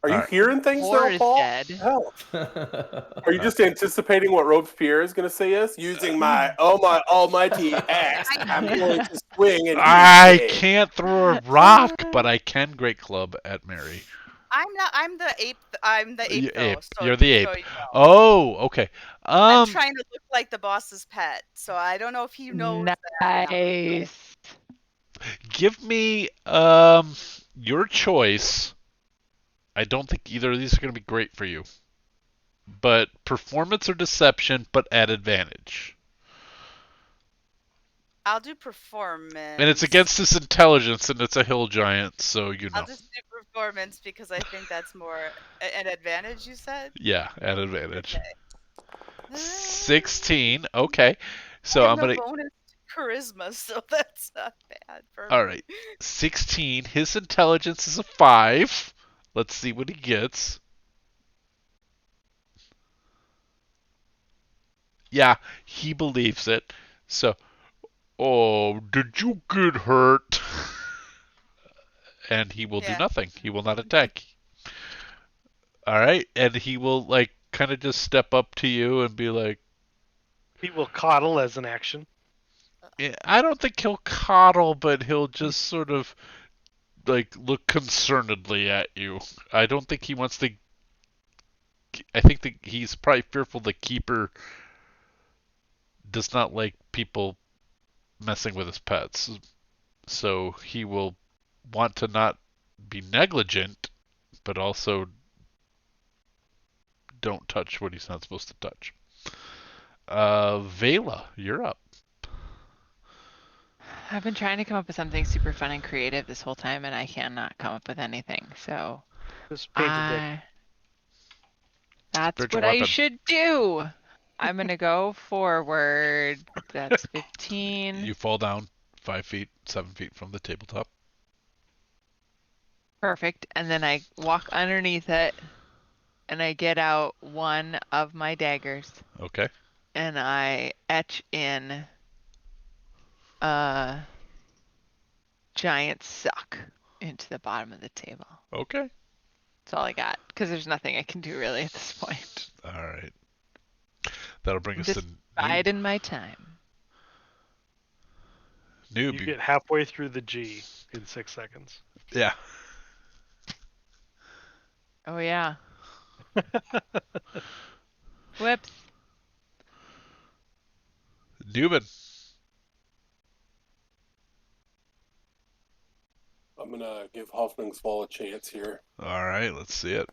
Are you hearing things
War
now,
is
Paul?
dead.
Hell. Are you just anticipating what Robespierre is going to say is? Using my almighty axe, I'm going to swing and
I can't throw a rock, but I can great club at Mary.
I'm not. I'm the ape. I'm the ape. Though, so
You're the ape.
so you know.
Oh, okay.
I'm trying to look like the boss's pet, so I don't know if he knows that.
Nice.
Give me your choice. I don't think either of these are going to be great for you. But performance or deception, but at advantage.
I'll do performance.
And it's against his intelligence, and it's a hill giant, so you know.
I'll just do performance because I think that's more an advantage, you said?
Yeah, at advantage.
Okay.
16. Okay. So I'm going to...
bonus charisma, so that's not bad for
All
me.
right. 16. His intelligence is a 5. Let's see what he gets. Yeah, he believes it. So, did you get hurt? And he will do nothing. He will not attack. All right, and he will kind of just step up to you and be like...
He will coddle as an action.
I don't think he'll coddle, but he'll just sort of look concernedly at you. I don't think he wants to... I think that he's probably fearful the keeper does not like people messing with his pets. So he will want to not be negligent, but also don't touch what he's not supposed to touch. Vela, you're up.
I've been trying to come up with something super fun and creative this whole time, and I cannot come up with anything. So
Just paint a dick.
That's
Spiritual
what I
weapon.
should do. I'm gonna go forward. That's 15.
You fall down 5 feet, 7 feet from the tabletop.
Perfect. And then I walk underneath it, and I get out one of my daggers.
Okay.
And I etch in giant suck into the bottom of the table.
Okay.
That's all I got, because there's nothing I can do really at this point.
All right. That'll bring us
Just
to
biding my time.
Noob.
You get halfway through the G in 6 seconds.
Yeah.
Oh yeah. Whoops.
Newman.
I'm gonna give Hoffman's Fall a chance here.
All right, let's see it.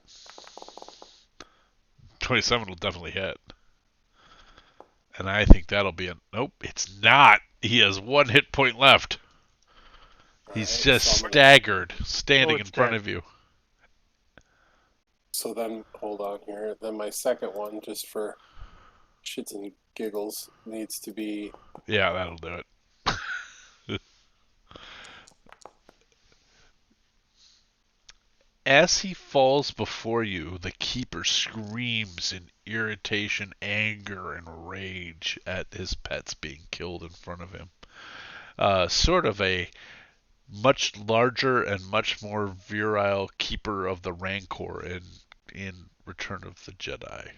27 will definitely hit. And I think that'll be a... Nope, it's not. He has 1 hit point left. He's just staggered, standing in front of you.
So then, hold on here. Then my second one, just for shits and giggles, needs to be...
Yeah, that'll do it. As he falls before you, the keeper screams in irritation, anger, and rage at his pets being killed in front of him. Sort of a much larger and much more virile keeper of the Rancor in Return of the Jedi.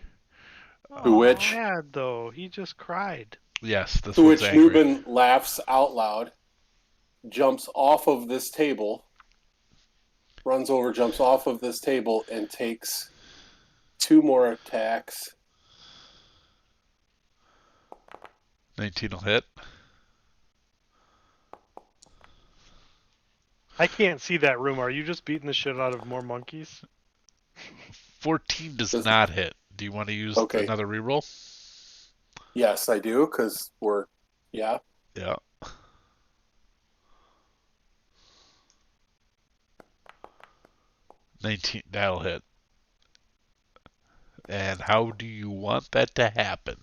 To which...
Sad, though. He just cried.
Yes, this
to
one's
which
angry.
Nubin laughs out loud, jumps off of this table, runs over, jumps off of this table, and takes 2 more attacks.
19 will hit.
I can't see that room. Are you just beating the shit out of more monkeys?
14 does not hit. Do you want to use another reroll?
Yes, I do, because we're... Yeah.
Yeah. $19, that'll hit. And how do you want that to happen?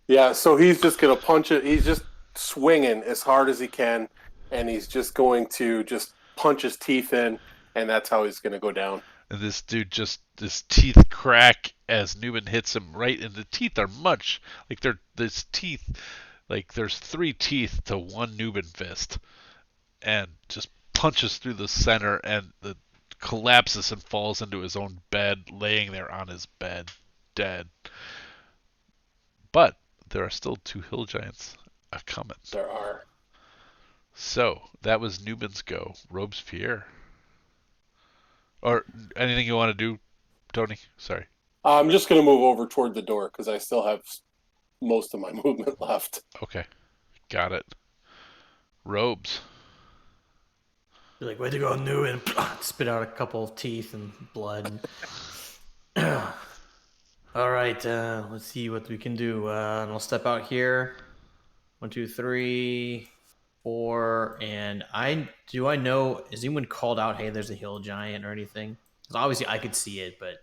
Yeah, so he's just going to punch it. He's just swinging as hard as he can, and he's just going to just punch his teeth in, and that's how he's going to go down.
And this dude his teeth crack as Newman hits him right, and the teeth are much, like there's 3 teeth to 1 Newman fist, and just punches through the center, and the collapses and falls into his own bed, laying there on his bed, dead. But there are still 2 hill giants coming.
There are.
So that was Newman's go. Robespierre. Or anything you want to do, Tony? Sorry.
I'm just going to move over toward the door because I still have most of my movement left.
Okay. Got it. Robes.
You're like, way to go, new, and spit out a couple of teeth and blood. All right, let's see what we can do. And I'll step out here. 1, 2, 3, 4, and I know, is anyone called out, hey, there's a hill giant or anything? Because obviously I could see it, but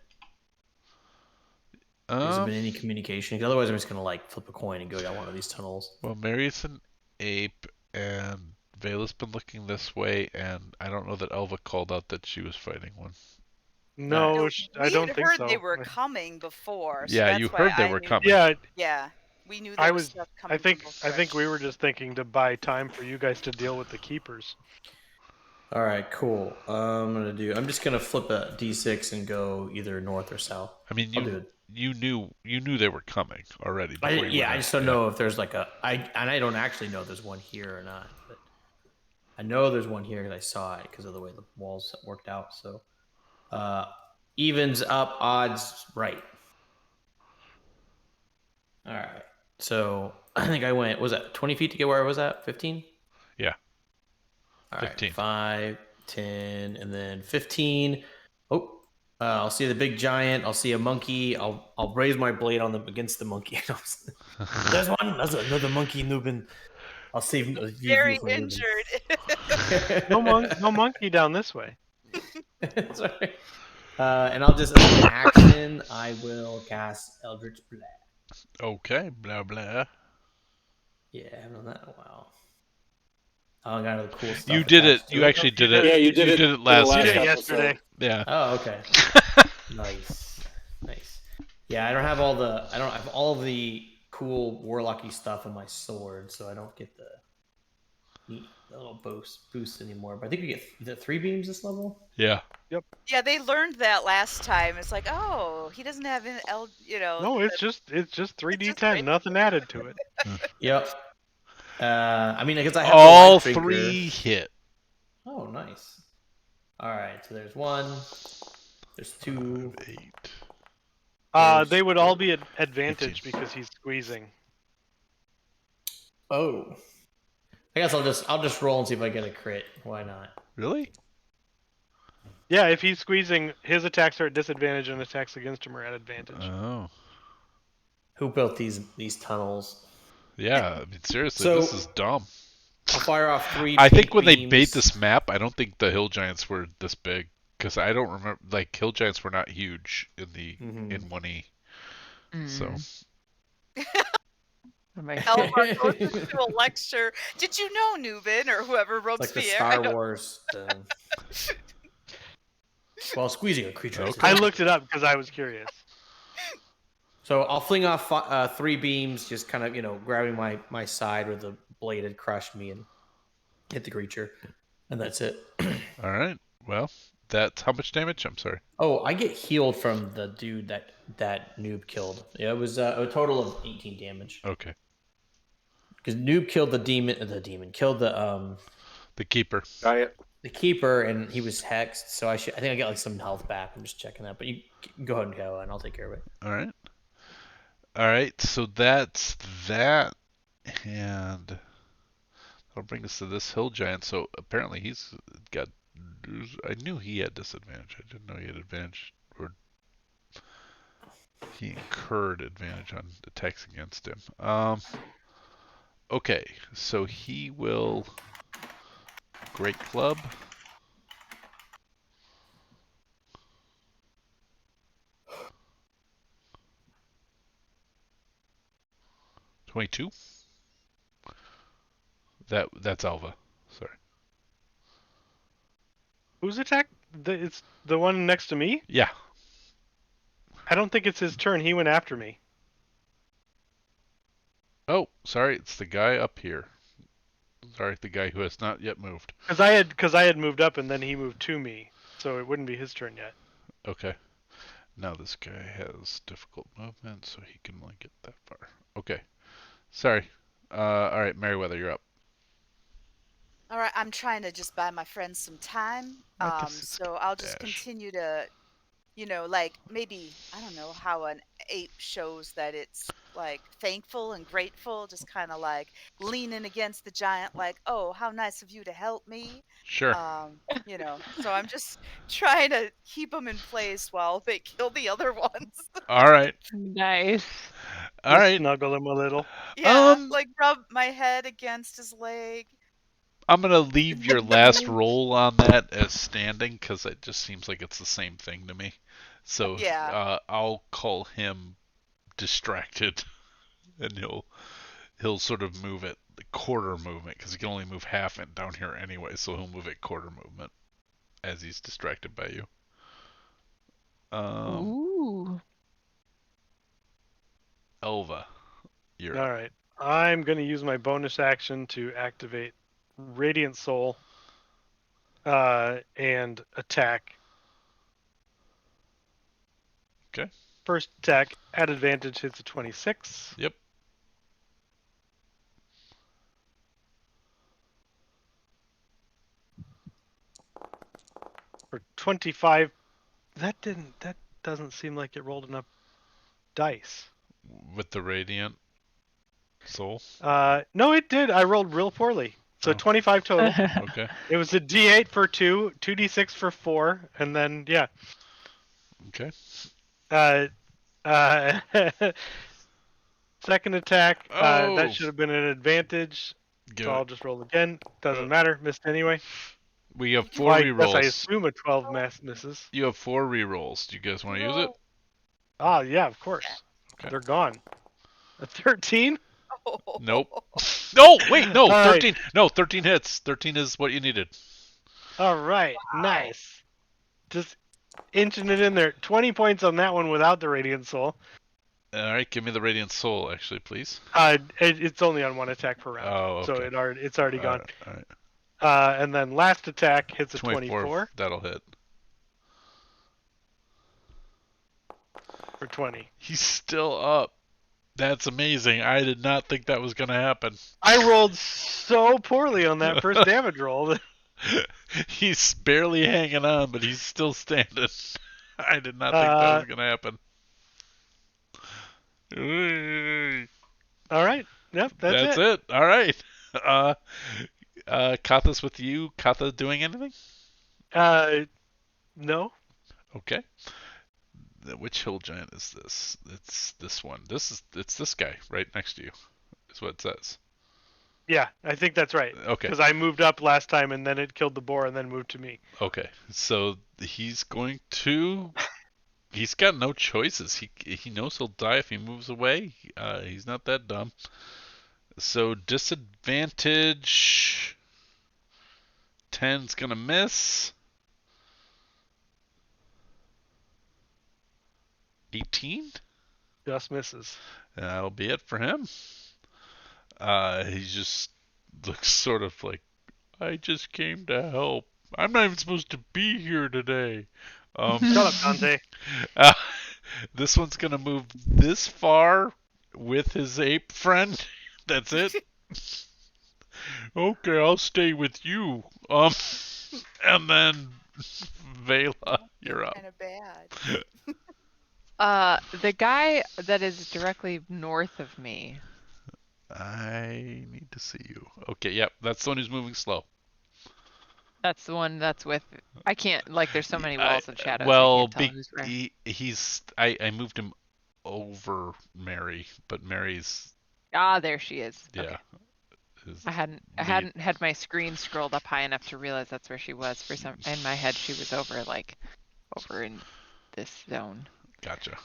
has there been any communication? 'Cause otherwise I'm just gonna like flip a coin and go down one of these tunnels.
Well, Mary's an ape, and Vela's been looking this way, and I don't know that Elva called out that she was fighting one.
No, I don't think so.
We heard they were coming before. So
Yeah,
that's
you
why
heard they
I
were
knew-
coming.
Yeah, we knew there was stuff coming.
I think we were just thinking to buy time for you guys to deal with the keepers.
All right, cool. I'm just gonna flip a d6 and go either north or south.
I mean,
I'll do it.
you knew they were coming already.
I
before you went
I
in.
just don't know if there's like I don't actually know if there's one here or not, but I know there's one here because I saw it because of the way the walls worked out. So, evens up, odds right. All right. So I think I went. Was that 20 feet to get where I was at? 15.
Yeah.
All
15.
right. 5, 10, and then 15. Oh. I'll see the big giant. I'll see a monkey. I'll raise my blade on them against the monkey. There's one. That's another monkey, Nubin. I'll save you.
Very injured.
No monkey down this way.
Sorry. And I'll just, as an action, I will cast Eldritch Blast.
Okay, blah blah.
Yeah, I haven't done that in a while. I got all the cool stuff.
You did it. You actually did it.
Yeah, you did
it last
episode.
yesterday.
Yeah.
Oh, okay. Nice. Yeah, I don't have all of the cool warlocky stuff in my sword, so I don't get the little boost anymore. But I think we get the 3 beams this level.
Yeah.
Yep.
Yeah, they learned that last time. It's like, oh, he doesn't have
No, it's just 3d10, nothing added to it.
Yep. I mean, I guess I have
all
the light
3 hit.
Oh, nice. All right, so there's 1. There's 2.
8.
They would all be at advantage because he's squeezing.
Oh. I guess I'll just roll and see if I get a crit. Why not?
Really?
Yeah, if he's squeezing, his attacks are at disadvantage and attacks against him are at advantage.
Oh.
Who built these tunnels?
Yeah, I mean, seriously,
So-
this is dumb.
I'll fire off 3
I think
pink
when they
beams.
made this map, I don't think the hill giants were this big. Because I don't remember, like, hill giants were not huge in the in 1E. So.
Elmar goes into a lecture. Did you know, Nubin, or whoever
It's like the
Robespierre? I
Star
don't-
Wars. While squeezing a creature.
I looked it up because I was curious.
So I'll fling off 3 beams, just kind of, grabbing my side where the blade had crushed me and hit the creature. And that's it.
All right. Well, that's how much damage? I'm sorry.
Oh, I get healed from the dude that Noob killed. Yeah, it was a total of 18 damage.
Okay.
Because Noob killed the demon, killed the
keeper.
Giant.
The keeper, and he was hexed. So I think I get like some health back. I'm just checking that, but you go ahead and go, and I'll take care of it.
All right. All right. So that's that, and that'll bring us to this hill giant. So apparently he's got. I knew he had disadvantage. I didn't know he had advantage, or he incurred advantage on attacks against him. Okay, so he will Great Club. $22. That's Alva. Sorry.
Whose attack? It's the one next to me?
Yeah.
I don't think it's his turn. He went after me.
Oh, sorry. It's the guy up here. Sorry, the guy who has not yet moved.
Because I had moved up and then he moved to me, so it wouldn't be his turn yet.
Okay. Now this guy has difficult movement, so he can only get that far. Okay. Sorry. All right, Merriweather, you're up.
All right, I'm trying to just buy my friends some time. So I'll just continue to, like maybe, I don't know how an ape shows that it's like thankful and grateful, just kind of like leaning against the giant, like, oh, how nice of you to help me.
Sure.
So I'm just trying to keep them in place while they kill the other ones.
All right.
Nice.
All right.
Snuggle him a little.
Yeah, like rub my head against his leg.
I'm going to leave your last roll on that as standing because it just seems like it's the same thing to me. So
yeah.
I'll call him distracted, and he'll sort of move at the quarter movement because he can only move half it down here anyway, so he'll move at quarter movement as he's distracted by you.
Ooh.
Elva, you're
All right. I'm going to use my bonus action to activate Radiant Soul and attack.
Okay.
First attack at advantage hits a 26.
Yep.
For 25. That doesn't seem like it rolled enough dice.
With the Radiant Soul?
No, it did. I rolled real poorly. So 25 total.
Okay.
It was a D8 for 2, 2D6 for 4, and then, yeah.
Okay.
Second attack, that should have been an advantage.
Good.
So I'll just roll again. Doesn't matter. Missed anyway.
We have 4 rerolls.
I assume a 12 misses.
You have 4 rerolls. Do you guys want to use it?
Ah, yeah, of course. Okay. They're gone. A 13?
Nope. No, wait, no, 13.
Right.
No, 13 hits. 13 is what you needed.
All right, nice. Just inching it in there. 20 points on that one without the Radiant Soul.
All right, give me the Radiant Soul, actually, please.
It's only on 1 attack per round.
Oh, okay.
So it's already gone.
All right.
And then last attack hits a
24.
24.
That'll hit.
For 20.
He's still up. That's amazing. I did not think that was going to happen.
I rolled so poorly on that first damage roll.
He's barely hanging on, but he's still standing. I did not think that was going to happen.
All right. Yep,
that's it. All right. Katha's with you. Katha doing anything?
No.
Okay. Which hill giant is this? It's this one. It's this guy right next to you. Is what it says.
Yeah, I think that's right.
Okay.
Because I moved up last time, and then it killed the boar, and then moved to me.
Okay. So he's going to. He's got no choices. He knows he'll die if he moves away. He's not that dumb. So disadvantage. 10's gonna miss. 18?
Just misses.
That'll be it for him. He just looks sort of like, I just came to help. I'm not even supposed to be here today.
Shut up, Dante.
This one's gonna move this far with his ape friend. That's it. Okay, I'll stay with you. And then Vela, you're up.
Kind of bad.
The guy that is directly north of me.
I need to see you. Okay, yep, that's the one who's moving slow.
That's the one that's with. I can't. Like, there's so many walls of shadows.
Well,
I can't tell who's where.
he's. I moved him over Mary, but Mary's.
Ah, there she is.
Yeah.
Okay. I hadn't had my screen scrolled up high enough to realize that's where she was. For some, in my head, she was over in this zone.
Gotcha.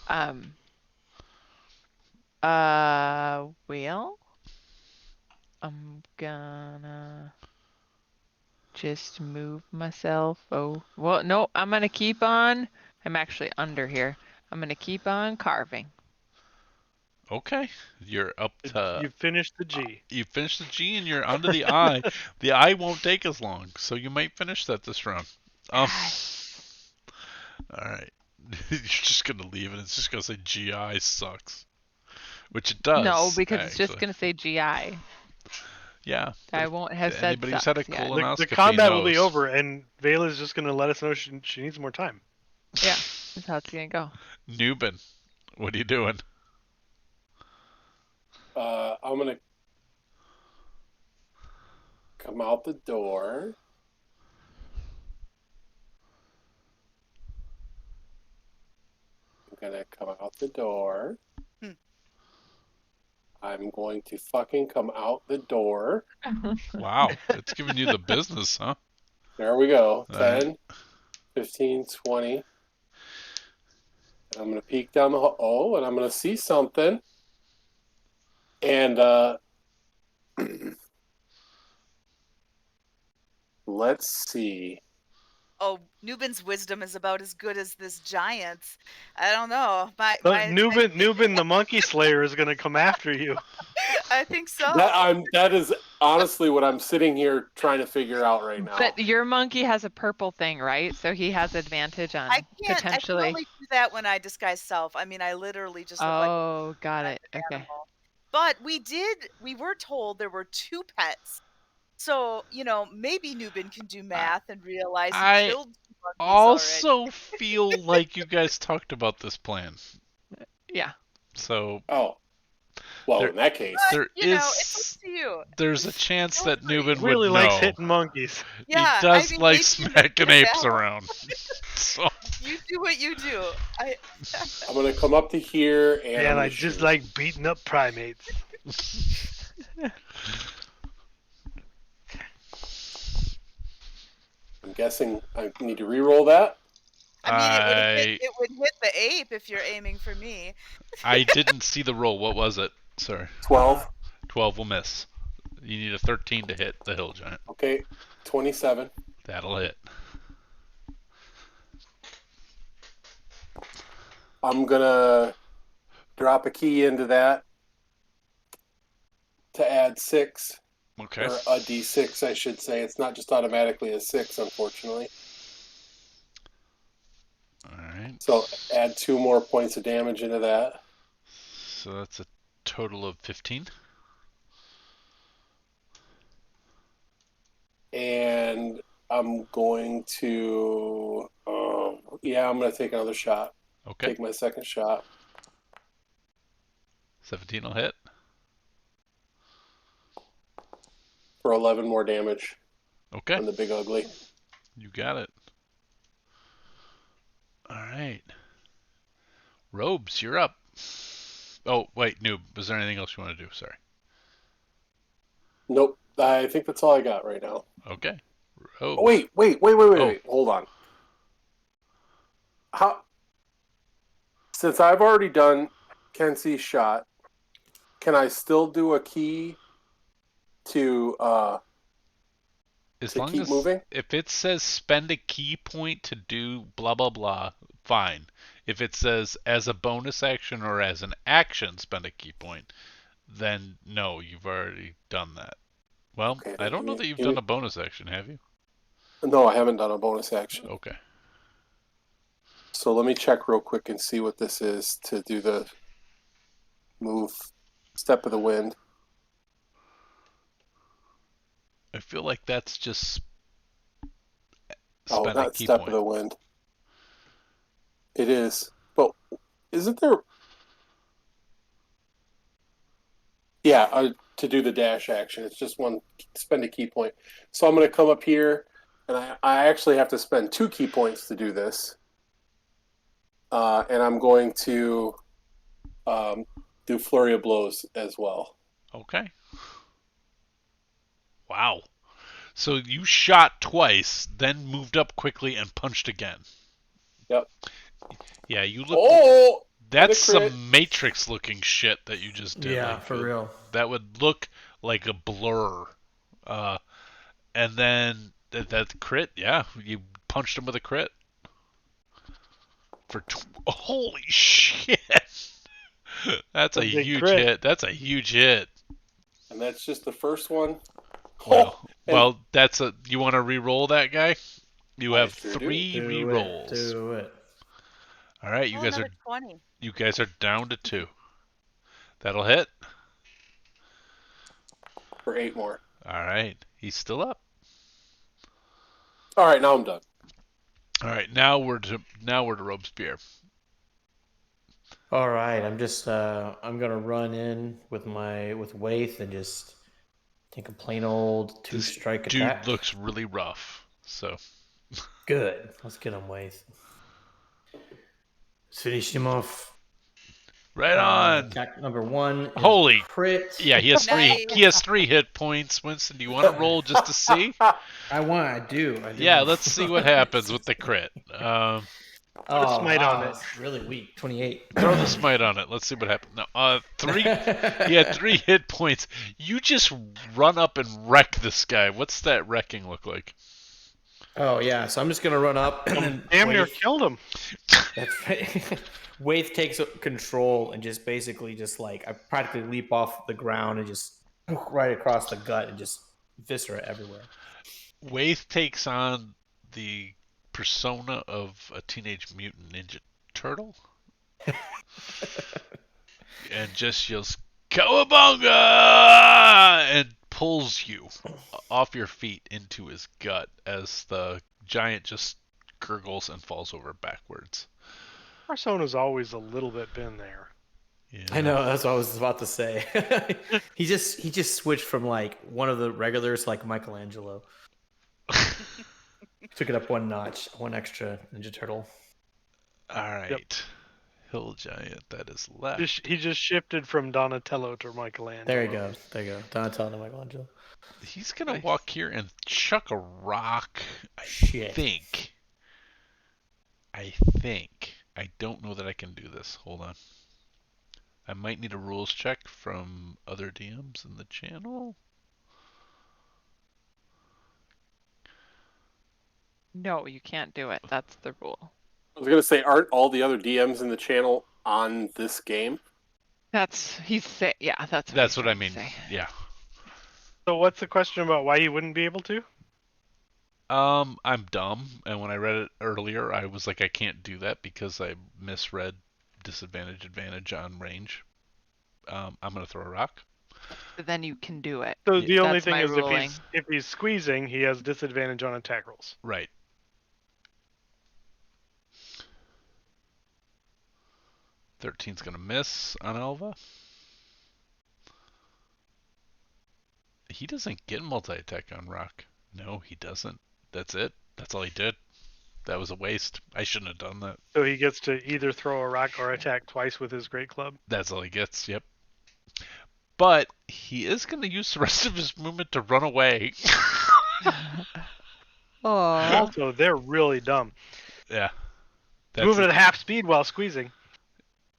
Well, I'm gonna just move myself. Oh, well, no, I'm gonna keep on. I'm actually under here. I'm gonna keep on carving.
Okay, you're up to.
You finished the G.
You finished the G and you're onto the I. The I won't take as long, so you might finish that this round. All right. You're just gonna leave it. It's just gonna say GI sucks, which it does.
No, because
actually.
it's just gonna say GI.
Yeah.
I won't have said
anybody who's had a colonoscopy
The combat will be
knows.
over, and Vela's just gonna let us know she needs more time.
Yeah, that's how it's gonna go.
Newbin, what are you doing?
I'm gonna come out the door. I'm gonna come out the door. I'm going to fucking come out the door.
Wow, it's giving you the business, huh?
There we go.
All
10,
right.
15, 20. I'm going to peek down the hall. Oh, and I'm going to see something. And let's see.
Oh, Nubin's wisdom is about as good as this giant's. I don't know.
Nubin, the monkey slayer, is going to come after you.
I think so.
That is honestly what I'm sitting here trying to figure out right now.
But your monkey has a purple thing, right? So he has advantage on potentially.
I can only do that when I disguise self. I mean, I literally just look like.
Oh, got it. Okay.
Animal. But we were told there were 2 pets. So, maybe Nubin can do math and realize he killed 2 monkeys
also feel like you guys talked about this plan.
Yeah.
So.
Oh. Well, in that case,
it's up to you.
There's a chance that Nubin
really
would know.
likes hitting monkeys.
Yeah,
he does
I mean,
like
maybe
smacking apes around. So.
You do what you do.
I'm going to come up to here and.
And I just like beating up primates.
I'm guessing I need to re-roll that.
I mean, it would hit the ape if you're aiming for me.
I didn't see the roll. What was it? Sorry.
12.
12 will miss. You need a 13 to hit the hill giant.
Okay, 27.
That'll hit.
I'm going to drop a key into that to add 6.
Okay.
Or a d6, I should say. It's not just automatically a 6, unfortunately.
Alright.
So add 2 more points of damage into that.
So that's a total of 15.
And I'm going to... I'm going to take another shot.
Okay.
Take my second shot.
17 will hit.
For 11 more damage.
Okay.
On the big ugly.
You got it. Robes, you're up. Oh, wait, Noob. Was there anything else you want to do? Sorry.
Nope. I think that's all I got right now.
Okay.
Oh,
Robes.
wait. Hold on. Since I've already done Kenzie's shot, can I still do a key to
Long
keep
as
moving?
if it says spend a key point to do blah blah blah, fine. If it says as a bonus action or as an action spend a key point, then no, you've already done that. Well,
Okay,
I don't know that you've done a bonus action, have you?
No, I haven't done a bonus action.
Okay.
So let me check real quick and see what this is to do the move step of the wind.
I feel like that's just
Oh, not step of the wind. It is. But isn't there... Yeah, to do the dash action. It's just one, spend a key point. So I'm going to come up here, and I actually have to spend 2 key points to do this. And I'm going to do Flurry of Blows as well.
Okay. Wow. So you shot twice, then moved up quickly and punched again.
Yep.
Yeah, you look...
Oh!
That's some Matrix-looking shit that you just did.
Yeah,
like,
for real.
That would look like a blur. And then that crit, yeah, you punched him with a crit. Holy shit! That's a huge hit. That's a huge hit.
And that's just the first one.
Well, that's a... You want to re-roll that guy? You have 3 re-rolls.
Do it.
All right, you guys are...
20.
You guys are down to 2. That'll hit.
For 8 more.
All right, he's still up.
All right, now I'm done.
All right, now we're to Robespierre.
All right, I'm just I'm gonna run in with Waith and just take a plain old 2-strike attack.
Dude looks really rough, so
good. Let's get him, Waith. Let's finish him off.
Right on.
Attack number 1.
Holy
crit!
Yeah, he has 3. He has 3 hit points. Winston, do you want to roll just to see?
I do.
Yeah, let's see what happens with the crit.
Put a smite on it.
It's really weak. 28.
Throw the smite on it. Let's see what happens. No, 3. He had 3 hit points. You just run up and wreck this guy. What's that wrecking look like?
Oh yeah, so I'm just gonna run up and then
damn near killed him.
That's right. Waith takes control and just basically I practically leap off the ground and just right across the gut and just viscera everywhere.
Waith takes on the persona of a Teenage Mutant Ninja Turtle and just yells "Cowabunga!" and pulls you off your feet into his gut as the giant just gurgles and falls over backwards.
Persona's always a little bit been there.
Yeah.
I know, that's what I was about to say. he just switched from one of the regulars like Michelangelo. Took it up 1 notch, 1 extra Ninja Turtle.
All right. Yep. Hill Giant, that is left.
He just shifted from Donatello to Michelangelo.
There you go. Donatello to Michelangelo.
He's going to walk here and chuck a rock. I think. I don't know that I can do this. Hold on. I might need a rules check from other DMs in the channel.
No, you can't do it. That's the rule.
I was going to say, aren't all the other DMs in the channel on this game?
That's what
I mean. Yeah.
So what's the question about why you wouldn't be able to?
I'm dumb, and when I read it earlier, I was like, I can't do that because I misread advantage on range. I'm gonna throw a rock.
But then you can do it.
So the only thing is if he's squeezing, he has disadvantage on attack rolls.
Right. .13's gonna miss on Alva. He doesn't get multi-attack on rock. No, he doesn't. That's it. That's all he did. That was a waste. I shouldn't have done that.
So he gets to either throw a rock or attack twice with his great club.
That's all he gets, yep. But he is going to use the rest of his movement to run away.
Also, they're really dumb.
Yeah.
Moving at half speed while squeezing.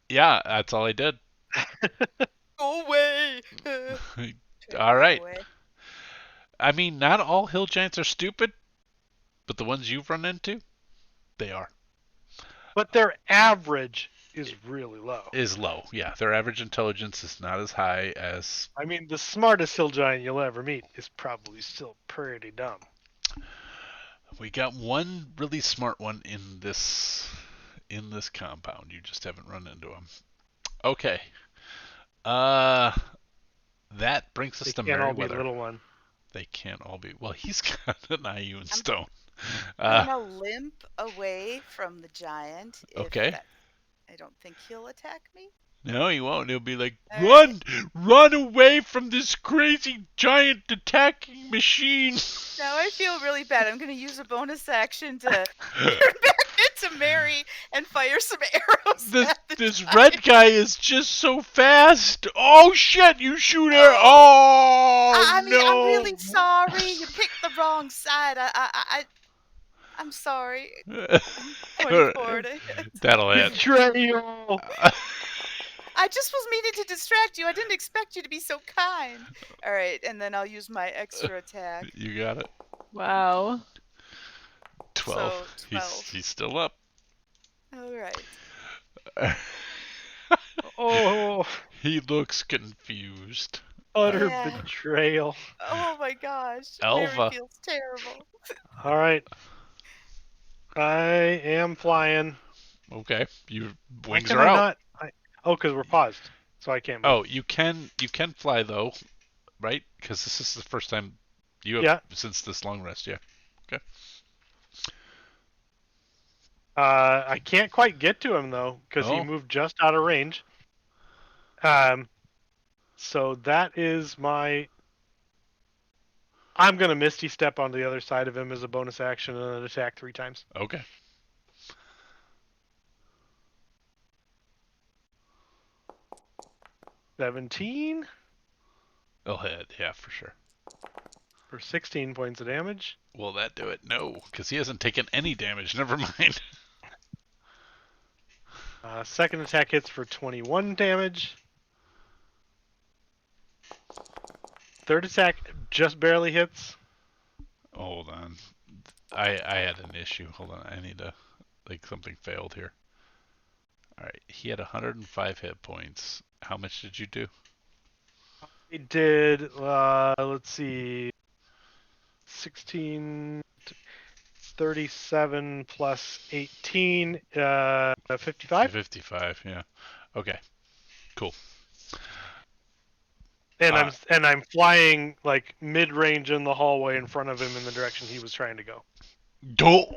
Yeah, that's all I did.
Go away!
All right.
Away.
I mean, not all hill giants are stupid, but the ones you've run into, they are.
But their average is really low.
Is low, yeah. Their average intelligence is not as high as...
I mean, the smartest hill giant you'll ever meet is probably still pretty dumb.
We got one really smart one in this compound. You just haven't run into him. Okay. That brings us to
They can't all be
Meriwether.
little one.
They can't all be. Well, he's got an IU in stone.
I'm gonna limp away from the giant.
Okay.
I don't think he'll attack me.
No, he won't. He'll be like, run away from this crazy giant attacking machine.
Now I feel really bad. I'm gonna use a bonus action to turn back into Mary and fire some arrows.
This red guy is just so fast. Oh shit! You shoot her. Oh
I mean,
no!
I'm really sorry. You picked the wrong side. I'm sorry. Going forward.
That'll hit.
Betrayal.
I just was meaning to distract you. I didn't expect you to be so kind. All right, and then I'll use my extra attack.
You got it.
Wow.
12.
So, 12.
He's still up.
All right.
Oh.
He looks confused.
Utter betrayal.
Oh my gosh.
Elva.
Mary feels terrible.
All right. I am flying.
Okay. Your wings
Why
are
can I
out.
not? Because we're paused, so I can't move.
Oh, you can fly though, right? Because this is the first time you have since this long rest. Yeah. Okay.
I can't quite get to him though because he moved just out of range. So that is my. I'm gonna Misty Step on the other side of him as a bonus action and then attack 3 times.
Okay.
$17
It'll hit, yeah, for sure.
for 16 points of damage.
Will that do it? No, because he hasn't taken any damage. Never mind.
Second attack hits for 21 damage. Third attack just barely hits.
Hold on. I had an issue. Hold on. I need to... something failed here. Alright, he had 105 hit points. How much did you do?
He did, let's see, 16, 37 plus 18, 55?
55, yeah. Okay, cool.
And I'm flying mid-range in the hallway in front of him in the direction he was trying to go.
Don't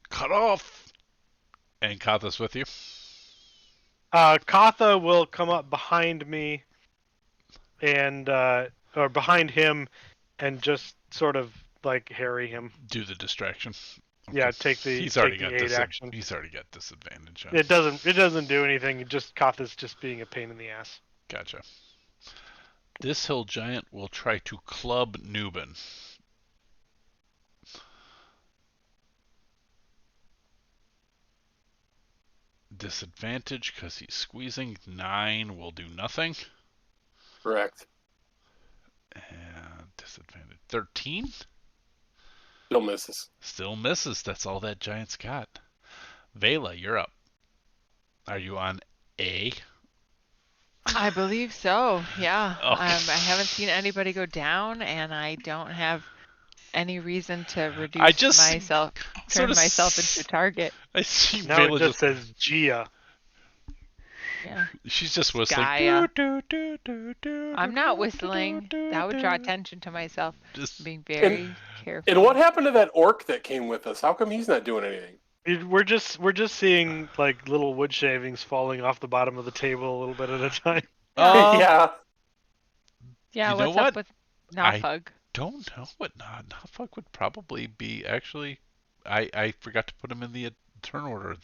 cut off. And Katha's with you.
Katha will come up behind me and or behind him and just sort of harry him.
Do the distraction. Okay.
Yeah, take the
He's already got
action.
He's already got disadvantage.
It doesn't do anything. Katha's just being a pain in the ass.
Gotcha. This hill giant will try to club Nubin. Disadvantage because he's squeezing. 9 will do nothing.
Correct.
And disadvantage. 13?
Still misses.
Still misses. That's all that giant's got. Vela, you're up. Are you on A?
I believe so. Yeah.
Okay.
I haven't seen anybody go down, and I don't have any reason to reduce myself, turn myself into a target.
I see
Now
Vela
it just says Gia.
Yeah.
She's just whistling.
Gaia. I'm not whistling. That would draw attention to myself.
Just
being very careful.
And what happened to that orc that came with us? How come he's not doing anything?
We're just seeing little wood shavings falling off the bottom of the table a little bit at a time.
Yeah.
Yeah,
You know
what's
what?
up with Nafug?
Don't know what Nafug would probably be actually I forgot to put him in the turn order.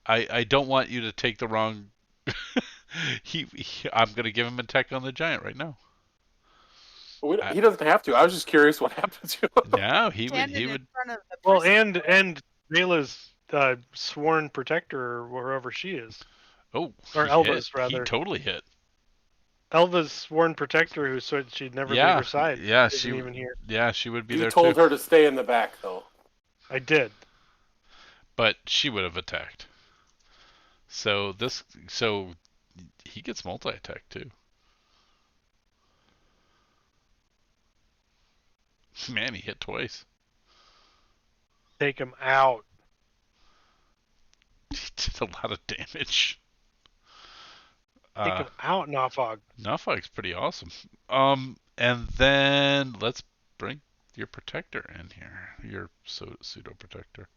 I don't want you to take the wrong. I'm gonna give him attack on the giant right now.
He doesn't have to. I was just curious what happened to him.
No, he would.
Standing in front of the
Well,
prison
and Vela's sworn protector, or wherever she is.
Oh,
or
he
Elva's
hit.
rather.
He totally hit.
Elva's sworn protector, who said she'd never leave her side.
Yeah,
isn't even here.
Yeah, she would be there
You told
too.
her to stay in the back, though.
I did.
But she would have attacked. So he gets multi-attack too. Man, he hit twice.
Take him out.
He did a lot of damage.
Take him out, Nafog.
Nafog's pretty awesome. And then let's bring your protector in here. Your pseudo protector.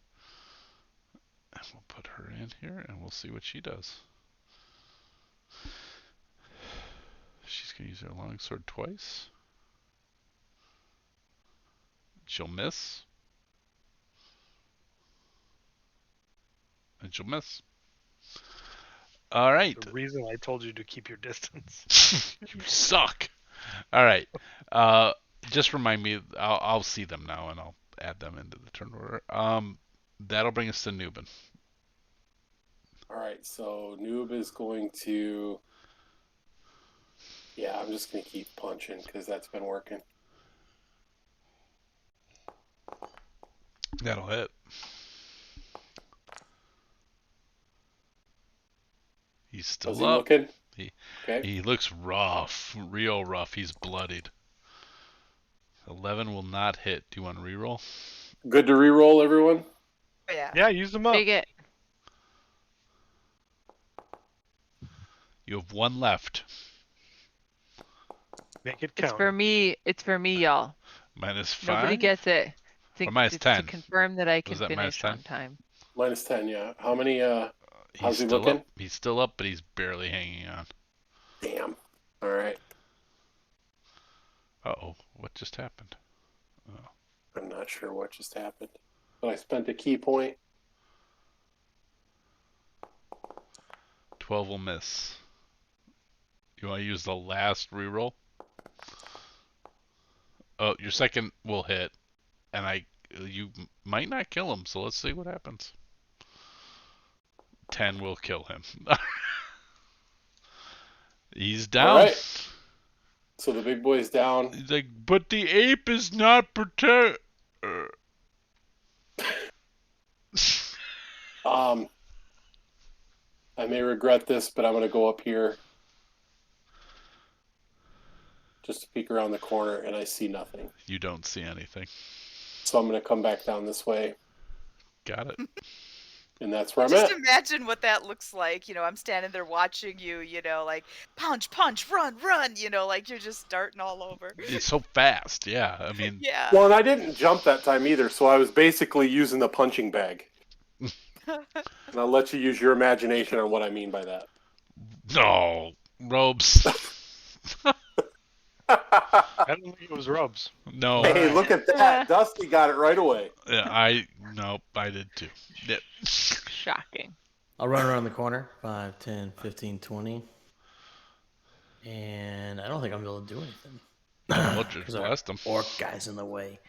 And we'll put her in here and we'll see what she does. She's going to use her longsword twice. She'll miss. And she'll miss. All right.
The reason I told you to keep your distance.
You suck. All right. Just remind me. I'll see them now, and I'll add them into the turn order. That'll bring us to Nubin.
All right. So Noob is going to. Yeah, I'm just going to keep punching because that's been working.
That'll hit. He's still
How's he
up.
looking?
He looks rough, real rough. He's bloodied. 11 will not hit. Do you want to reroll?
Good to reroll, everyone?
Yeah.
Yeah, use them up.
Take it.
You have one left.
Make it count.
It's for me, y'all.
-5?
Nobody gets it.
Or minus
it's
10.
to confirm that I can
Was that
finish
-10?
on time.
-10, yeah. How many, how's he
still
looking?
up. He's still up, but he's barely hanging on.
Damn. All right.
Uh-oh. What just happened? Oh.
I'm not sure what just happened. But I spent a key point.
12 will miss. You want to use the last reroll? Oh, your second will hit. And you might not kill him, so let's see what happens. 10 will kill him. He's down.
All right. So the big boy's down.
He's like, but the ape is not protect.
I may regret this, but I'm going to go up here just to peek around the corner, and I see nothing.
You don't see anything.
So I'm going to come back down this way.
Got it.
And that's where I'm
Just
at.
imagine what that looks like. You know, I'm standing there watching you, you know, like punch, punch, run, run, you know, like you're just darting all over.
It's so fast, yeah. I mean,
yeah.
Well, and I didn't jump that time either, so I was basically using the punching bag. And I'll let you use your imagination on what I mean by that.
No, robes.
I don't think it was robes.
No.
Hey, look at that. Dusty got it right away.
Yeah, I did too. Yep.
Shocking.
I'll run around the corner. 5, 10, 15, 20. And I don't think I'm able to do anything.
We'll just blast them.
Orc guys in the way.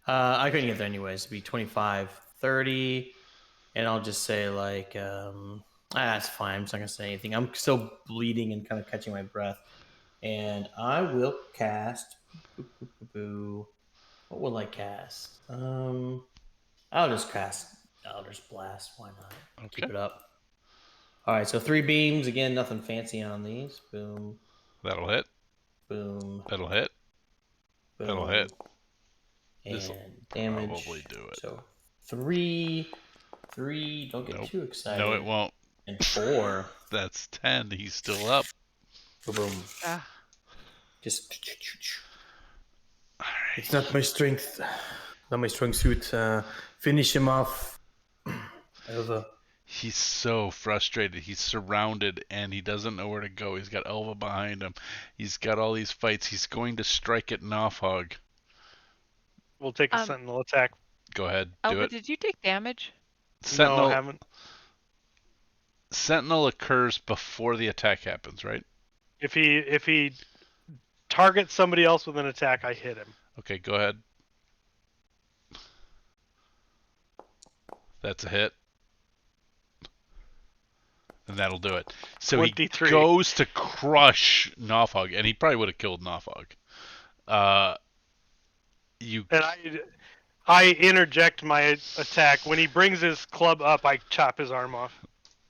I couldn't get there anyways. It'd be 25, 30. And I'll just say, like, that's fine. I'm just not going to say anything. I'm still bleeding and kind of catching my breath. And I will cast. What will I cast? I'll just cast Elder's Blast. Why not?
Okay.
Keep it up. All right, so 3 beams. Again, nothing fancy on these. Boom.
That'll hit.
Boom.
That'll hit.
Boom.
That'll hit.
And
This'll
damage.
probably do it.
So 3. Don't get too excited.
No, it won't.
And 4.
That's 10. He's still up.
Boom. Just.
All right.
It's not my strength. Not my strong suit. Finish him off. Elva.
He's so frustrated. He's surrounded and he doesn't know where to go. He's got Elva behind him. He's got all these fights. He's going to strike at Nofhog.
We'll take a sentinel attack
Go ahead, do
Alpha,
it.
did you take damage?
Sentinel.
No, I haven't.
Sentinel occurs before the attack happens, right?
If he targets somebody else with an attack, I hit him.
Okay, go ahead. That's a hit. And that'll do it. So
23.
He goes to crush Nofog, and he probably would have killed Nofog.
And I interject my attack. When he brings his club up, I chop his arm off.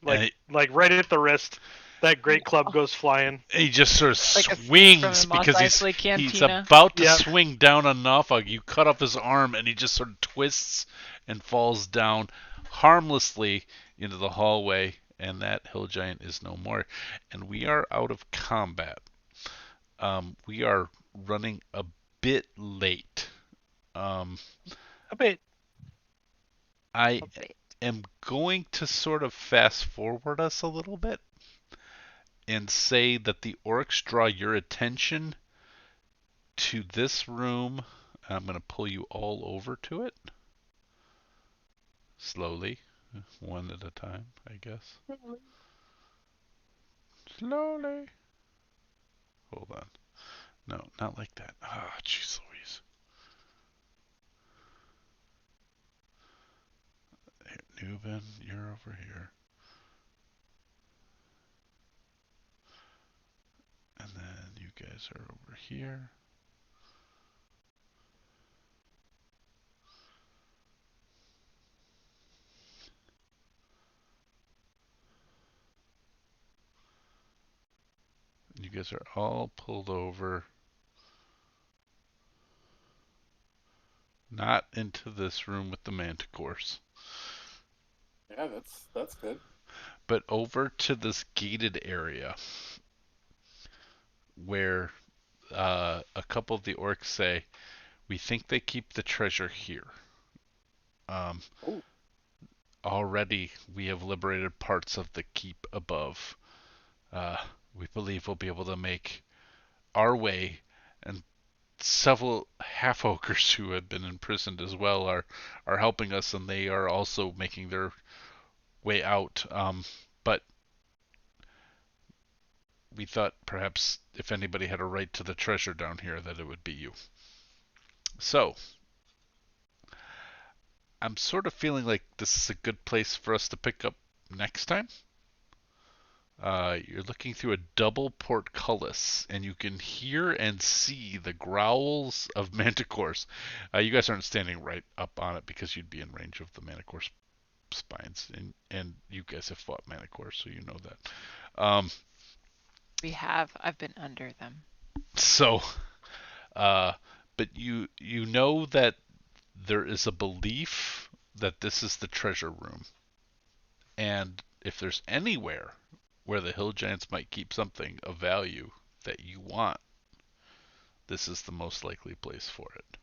Like right at the wrist. That great club goes flying.
He just sort of
Like
swings
from a
because
Mos Eisley
he's
Cantina.
about to swing down on Nofog. You cut off his arm, and he just sort of twists and falls down harmlessly into the hallway, and that hill giant is no more. And we are out of combat. We are running a bit late.
A bit.
I am going to sort of fast forward us a little bit and say that the orcs draw your attention to this room. I'm going to pull you all over to it. Slowly. One at a time, I guess. Slowly. Hold on. No, not like that. Ah, oh, jeez Louise. Here, Newbin, you're over here. And then you guys are over here. You guys are all pulled over. Not into this room with the manticores.
Yeah, that's good.
But over to this gated area where a couple of the orcs say, we think they keep the treasure here. Already we have liberated parts of the keep above. We believe we'll be able to make our way, and several half-ogres who have been imprisoned as well are helping us, and they are also making their way out. But we thought perhaps if anybody had a right to the treasure down here, that it would be you. So, I'm sort of feeling like this is a good place for us to pick up next time. You're looking through a double portcullis, and you can hear and see the growls of manticores. You guys aren't standing right up on it because you'd be in range of the manticore spines, and you guys have fought manticores, so you know that.
We have. I've been under them.
So, but you know that there is a belief that this is the treasure room, and if there's anywhere where the hill giants might keep something of value that you want, this is the most likely place for it.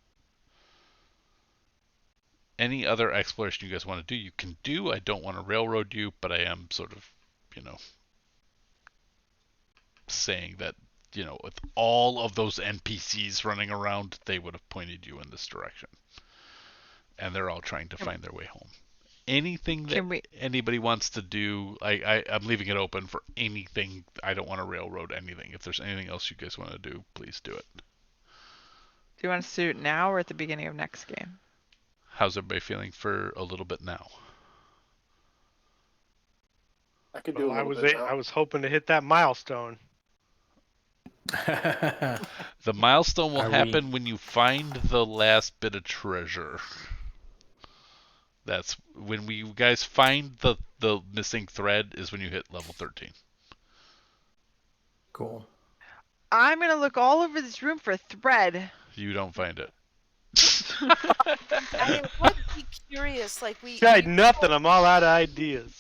Any other exploration you guys want to do, you can do. I don't want to railroad you, but I am sort of, saying that, with all of those NPCs running around, they would have pointed you in this direction. And they're all trying to find their way home. Anything that anybody wants to do, I'm leaving it open for anything. I don't want to railroad anything. If there's anything else you guys want to do, please do it.
Do you want us to do it now or at the beginning of next game?
How's everybody feeling for a little bit now?
I could do
I was hoping to hit that milestone.
The milestone will happen when you find the last bit of treasure. That's when you guys find the missing thread is when you hit level 13.
Cool.
I'm going to look all over this room for a thread.
You don't find it.
I would be curious, like we
tried nothing. I'm all out of ideas.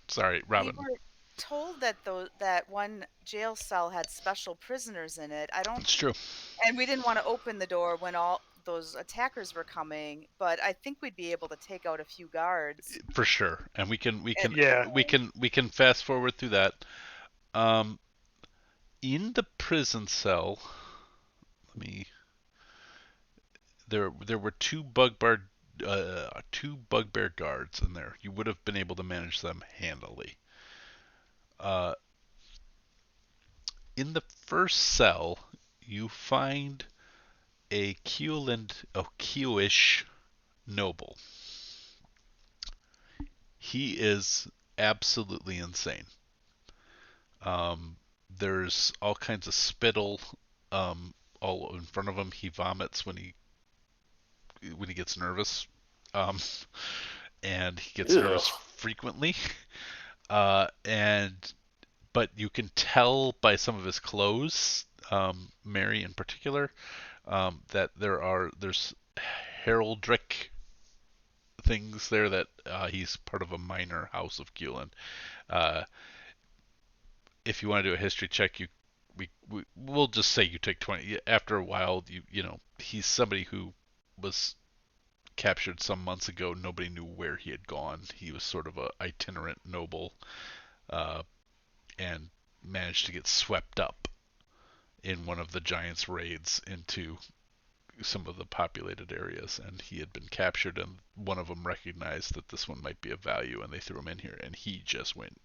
Sorry, Robin.
We were told that that one jail cell had special prisoners in it.
It's true.
And we didn't want to open the door when all those attackers were coming, but I think we'd be able to take out a few guards.
For sure. And we can fast forward through that. In the prison cell, there were two bugbear guards in there. You would have been able to manage them handily. In the first cell, you find a Kiewish noble. He is absolutely insane. There's all kinds of spittle all in front of him. He vomits when he gets nervous, and he gets nervous frequently. But you can tell by some of his clothes, Mary in particular, that there's heraldic things there that he's part of a minor house of Gulen. If you want to do a history check, we'll just say you take 20. After a while, you know he's somebody who was captured some months ago. Nobody knew where he had gone. He was sort of a itinerant noble, and managed to get swept up in one of the giants' raids into some of the populated areas, and he had been captured, and one of them recognized that this one might be of value, and they threw him in here, and he just went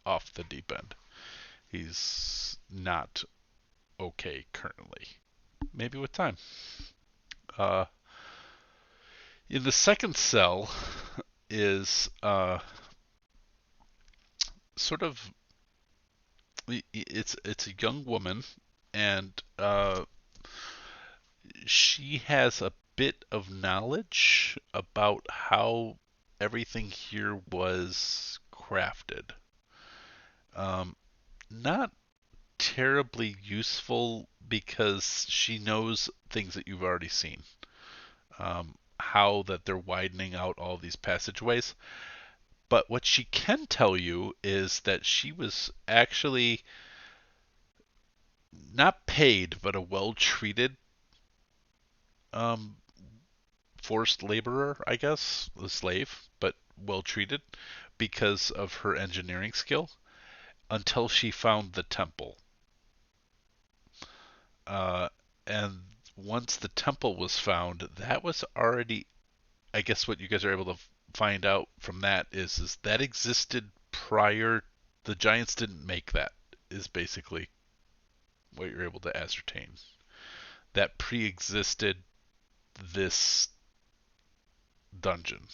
off the deep end. He's not okay currently. Maybe with time. In the second cell is sort of it's a young woman, and she has a bit of knowledge about how everything here was crafted. Not terribly useful because she knows things that you've already seen. How that they're widening out all these passageways. But what she can tell you is that she was actually not paid, but a well-treated forced laborer, I guess, a slave, but well-treated because of her engineering skill until she found the temple. And once the temple was found, that was already, I guess what you guys are able to find out from that is that existed prior. The giants didn't make that, is basically what you're able to ascertain. That pre-existed this dungeon.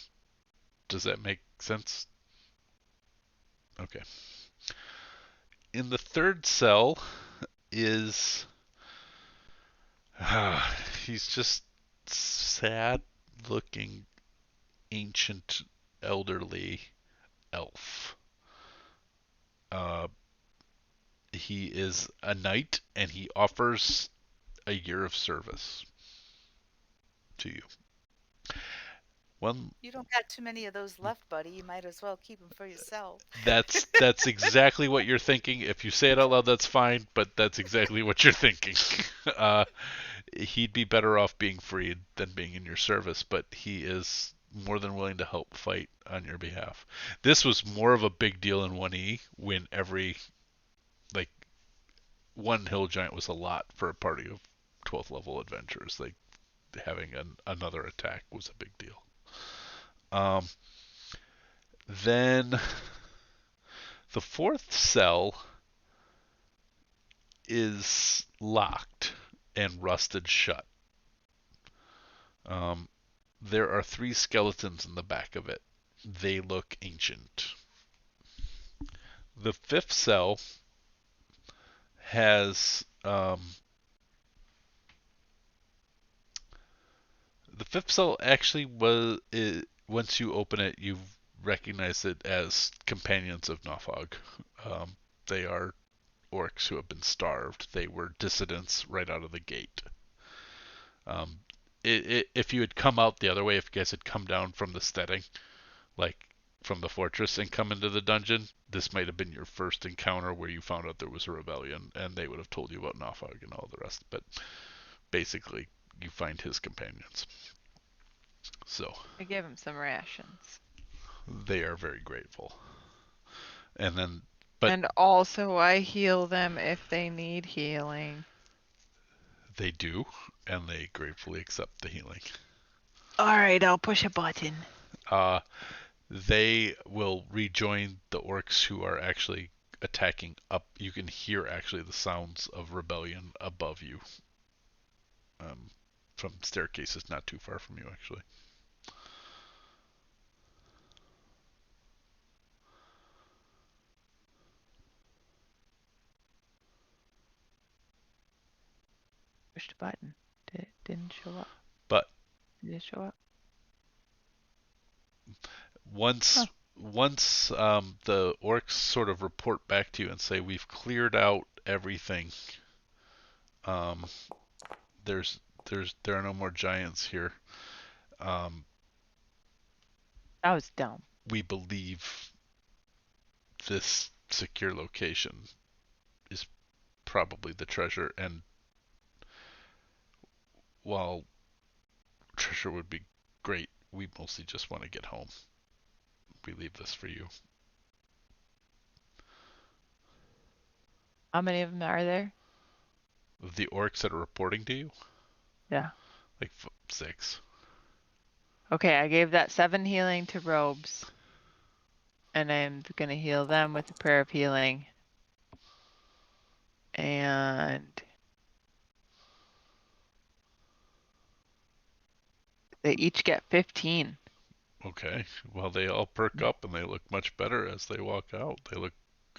Does that make sense? Okay. In the third cell is he's just sad looking ancient elderly elf. He is a knight, and he offers a year of service to you.
You don't got too many of those left, buddy. You might as well keep them for yourself.
That's exactly what you're thinking. If you say it out loud, that's fine, but that's exactly what you're thinking. He'd be better off being freed than being in your service, but he is more than willing to help fight on your behalf. This was more of a big deal in 1E when one hill giant was a lot for a party of 12th level adventurers. Having another attack was a big deal. Then the fourth cell is locked and rusted shut. There are 3 skeletons in the back of it. They look ancient. The fifth cell has the fifth cell actually once you open it, you recognize it as companions of Nofog. They are orcs who have been starved. They were dissidents right out of the gate. If you had come out the other way, if you guys had come down from the Steading, like from the fortress, and come into the dungeon, this might have been your first encounter where you found out there was a rebellion, and they would have told you about Nofog and all the rest. But basically, you find his companions. So
I gave him some rations.
They are very grateful. And
also I heal them if they need healing.
They do, and they gratefully accept the healing.
All right, I'll push a button.
They will rejoin the orcs who are actually attacking up. You can hear actually the sounds of rebellion above you. From staircases not too far from you, actually.
Pushed a button. Didn't show up.
But
Did it show up?
once the orcs sort of report back to you and say, we've cleared out everything. There are no more giants here.
That was dumb.
We believe this secure location is probably the treasure, and while treasure would be great, we mostly just want to get home. We leave this for you.
How many of them are there?
The orcs that are reporting to you?
Yeah.
Like 6.
Okay, I gave that 7 healing to Robes. And I'm going to heal them with a prayer of healing. And they each get 15.
Okay. Well, they all perk up and they look much better as they walk out. They look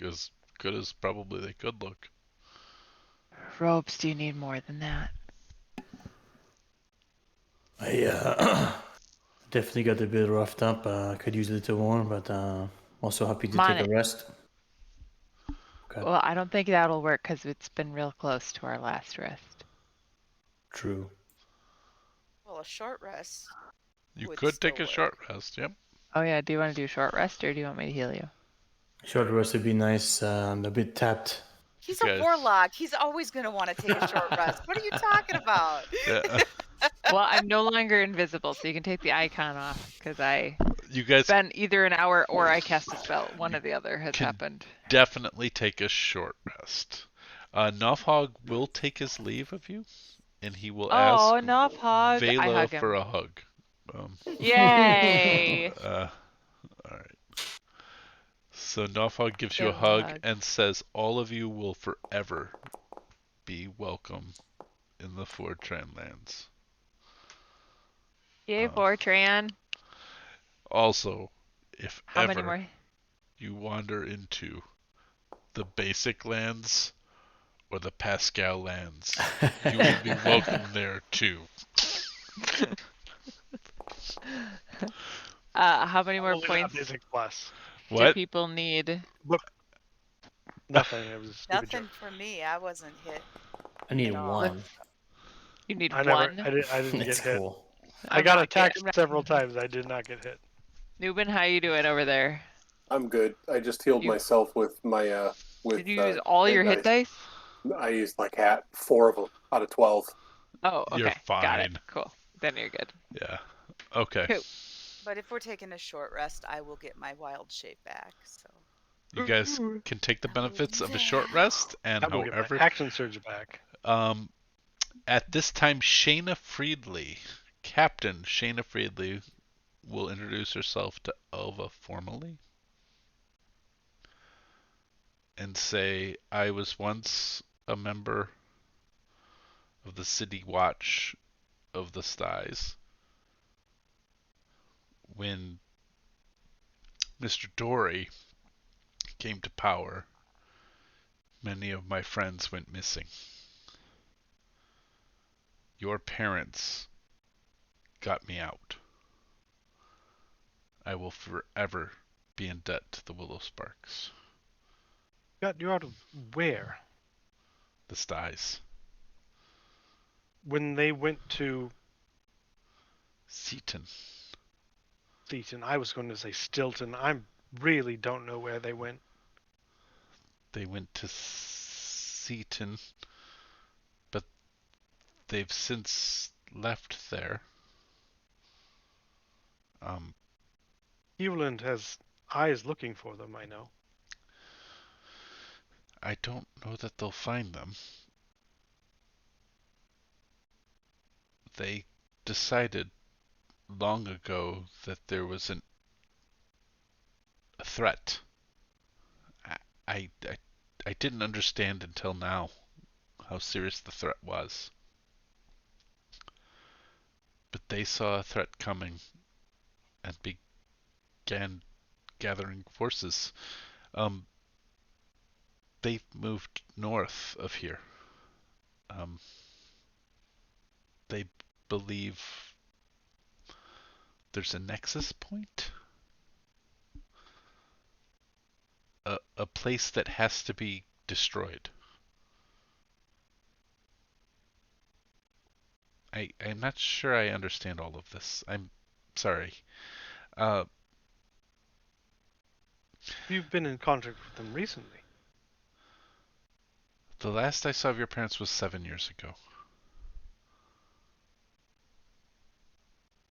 as good as probably they could look.
Robes, do you need more than that?
I definitely got a bit roughed up. I could use a little more, but also happy to take a rest. Okay.
Well, I don't think that'll work because it's been real close to our last rest.
True.
Well, a short rest.
You could take a short rest, yep.
Oh yeah, do you want to do a short rest or do you want me to heal you?
Short rest would be nice. I'm a bit tapped.
He's a warlock. He's always going to want to take a short rest. What are you talking about?
Yeah.
Well, I'm no longer invisible, so you can take the icon off because
you guys
been either an hour or I cast a spell. One or the other has happened.
Definitely take a short rest. Nofhog will take his leave of you, and he will ask
Nofhog.
Vela for a hug.
Yay!
All right. So Nofhog gives you a hug and says, all of you will forever be welcome in the Fortran lands.
Yay, Fortran.
Also, if
How
ever
many more?
you wander into the basic lands or the Pascal lands, you will be welcome there too.
How many more
Only
points
Basic Plus.
do people need?
Nothing. It was a stupid
Nothing
joke.
for me. I wasn't hit.
I need
at all.
1.
You need
I
one?
didn't get
That's
hit.
cool.
I got attacked several times. I did not get hit.
Newbin, how you doing over there?
I'm good. I just healed myself with my with.
Did you use all your hit dice?
I used like 4 of them out of 12.
Oh, okay.
You're fine.
Got it. Cool. Then you're good.
Yeah. Okay.
Cool.
But if we're taking a short rest, I will get my wild shape back. So.
You guys can take the benefits of a short rest, and
I will get my
however,
action surge back.
at this time, Shayna Friedley, Captain Shayna Friedley, will introduce herself to Elva formally and say, I was once a member of the City Watch of the Styes. When Mr. Dory came to power, many of my friends went missing. Your parents got me out. I will forever be in debt to the Willow Sparks.
Got you out of where?
The Styes.
When they went to
Seaton.
Seaton, I was going to say Stilton. I really don't know where they went.
They went to Seaton, but they've since left there.
Hewland has eyes looking for them, I know.
I don't know that they'll find them. they decided long ago that there was a threat. I didn't understand until now how serious the threat was. But they saw a threat coming and began gathering forces. They moved north of here. They believe there's a nexus point? A place that has to be destroyed. I'm not sure I understand all of this. I'm sorry.
You've been in contact with them recently.
The last I saw of your parents was 7 years ago.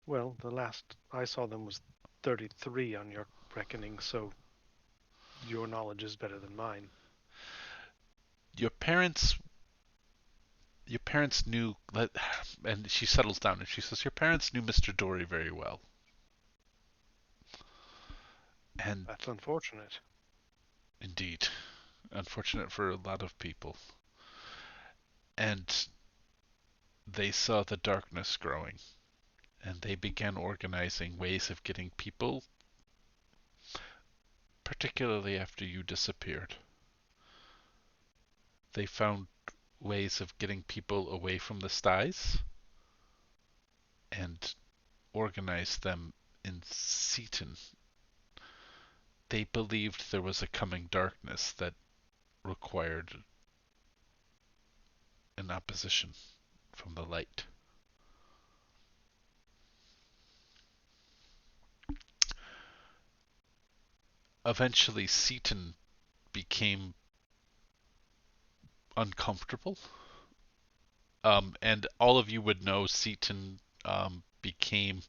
Well, the last I saw them was 33 on your reckoning, so your knowledge is better than mine.
Your parents knew, and she settles down and she says, your parents knew Mr. Dory very well. And
that's unfortunate.
Indeed. Unfortunate for a lot of people. And they saw the darkness growing, and they began organizing ways of getting people, particularly after you disappeared. They found ways of getting people away from the styes and organized them in Seaton. They believed there was a coming darkness that required an opposition from the light. Eventually, Seaton became uncomfortable. And all of you would know Seaton became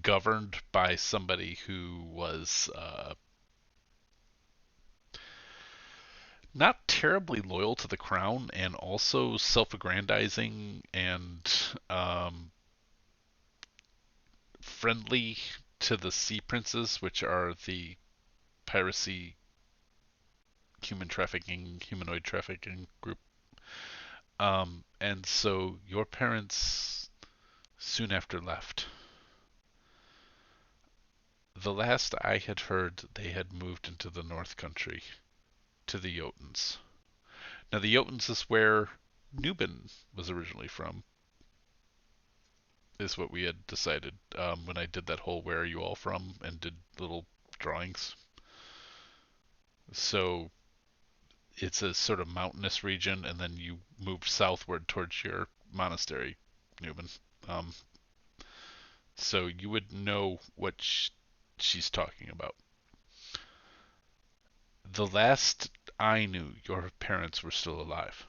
governed by somebody who was not terribly loyal to the crown and also self-aggrandizing and friendly to the Sea Princes, which are the piracy, humanoid trafficking group. And so your parents soon after left. The last I had heard, they had moved into the North Country, to the Jotuns. Now the Jotuns is where Newbin was originally from, is what we had decided when I did that whole where are you all from and did little drawings. So it's a sort of mountainous region, and then you move southward towards your monastery, Newbin. So you would know what she's talking about. The last I knew, your parents were still alive.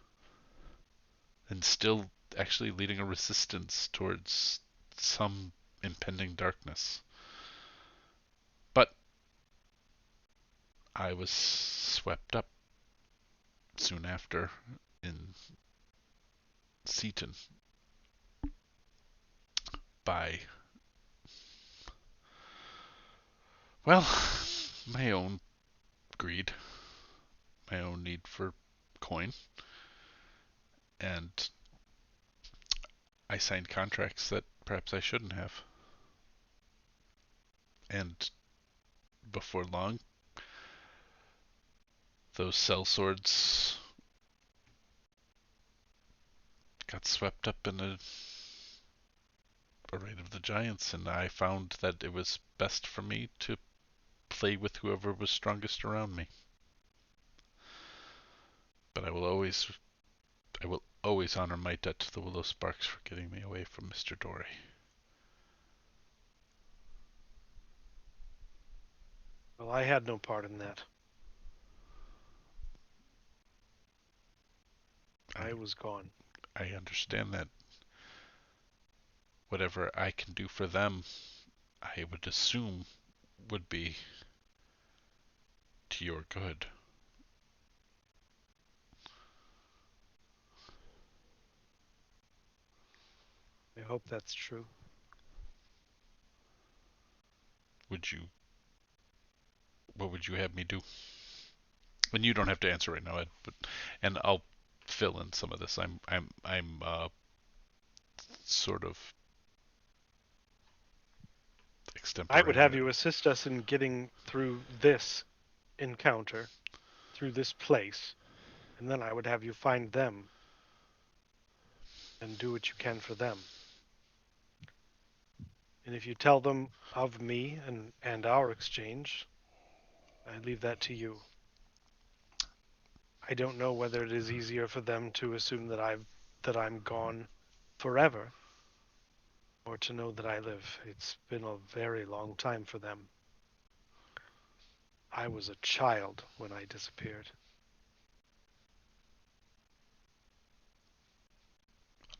And still actually leading a resistance towards some impending darkness. But I was swept up soon after in Seaton by, well, my own greed, my own need for coin, and I signed contracts that perhaps I shouldn't have. And before long, those sellswords got swept up in a raid of the giants, and I found that it was best for me to play with whoever was strongest around me. But I will always honor my debt to the Willow Sparks for getting me away from Mr. Dory.
Well, I had no part in that. I was gone.
I understand that. Whatever I can do for them, I would assume would be to your good.
I hope that's true.
What would you have me do? And you don't have to answer right now, Ed, and I'll fill in some of this. I'm sort of
I would have
extemporaneous.
you assist us in getting through this encounter, through this place, and then I would have you find them and do what you can for them. And if you tell them of me and our exchange, I leave that to you. I don't know whether it is easier for them to assume that I'm gone forever, or to know that I live. It's been a very long time for them. I was a child when I disappeared.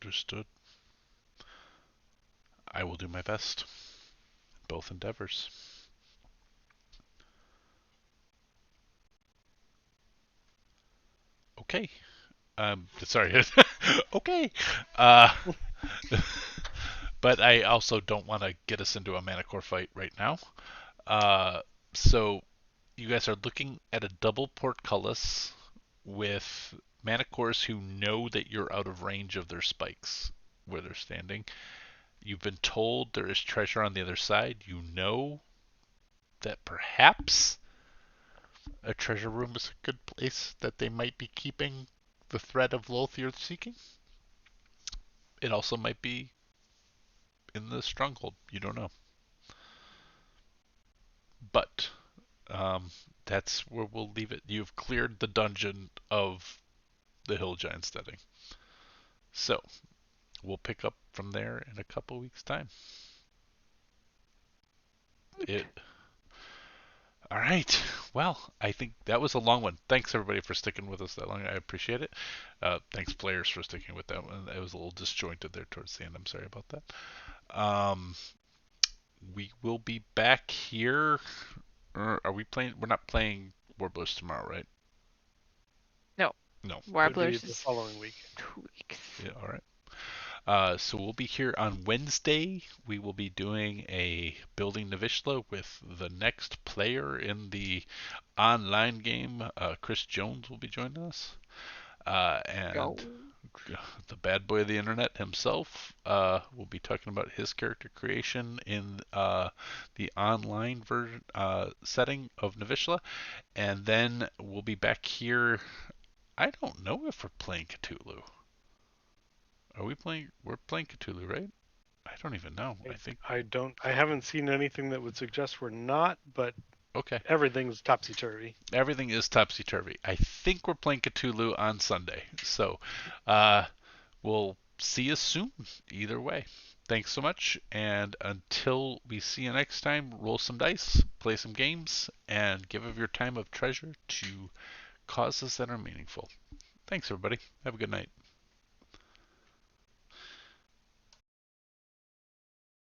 Understood. I will do my best. Both endeavors. Okay. Sorry. Okay. But I also don't want to get us into a Manicore fight right now. So you guys are looking at a double portcullis with Manicores who know that you're out of range of their spikes where they're standing. You've been told there is treasure on the other side. You know that perhaps a treasure room is a good place that they might be keeping the thread of Loth you're seeking. It also might be in the stronghold. You don't know. But that's where we'll leave it. You've cleared the dungeon of the Hill Giant Steading. So we'll pick up from there in a couple weeks' time. All right. Well, I think that was a long one. Thanks everybody for sticking with us that long. I appreciate it. Thanks players for sticking with that one. It was a little disjointed there towards the end. I'm sorry about that. We will be back here. Are we playing? We're not playing Warblers tomorrow, right? No.
Warblers
the following week.
2 weeks.
Yeah. All right. So we'll be here on Wednesday. We will be doing a Building Novishla with the next player in the online game. Chris Jones will be joining us. And the bad boy of the internet himself will be talking about his character creation in the online version setting of Novishla. And then we'll be back here. I don't know if we're playing Cthulhu. Are we playing? We're playing Cthulhu, right? I don't even know.
I haven't seen anything that would suggest we're not, but
okay.
Everything's topsy-turvy.
Everything is topsy-turvy. I think we're playing Cthulhu on Sunday. So we'll see you soon either way. Thanks so much, and until we see you next time, roll some dice, play some games, and give of your time of treasure to causes that are meaningful. Thanks, everybody. Have a good night.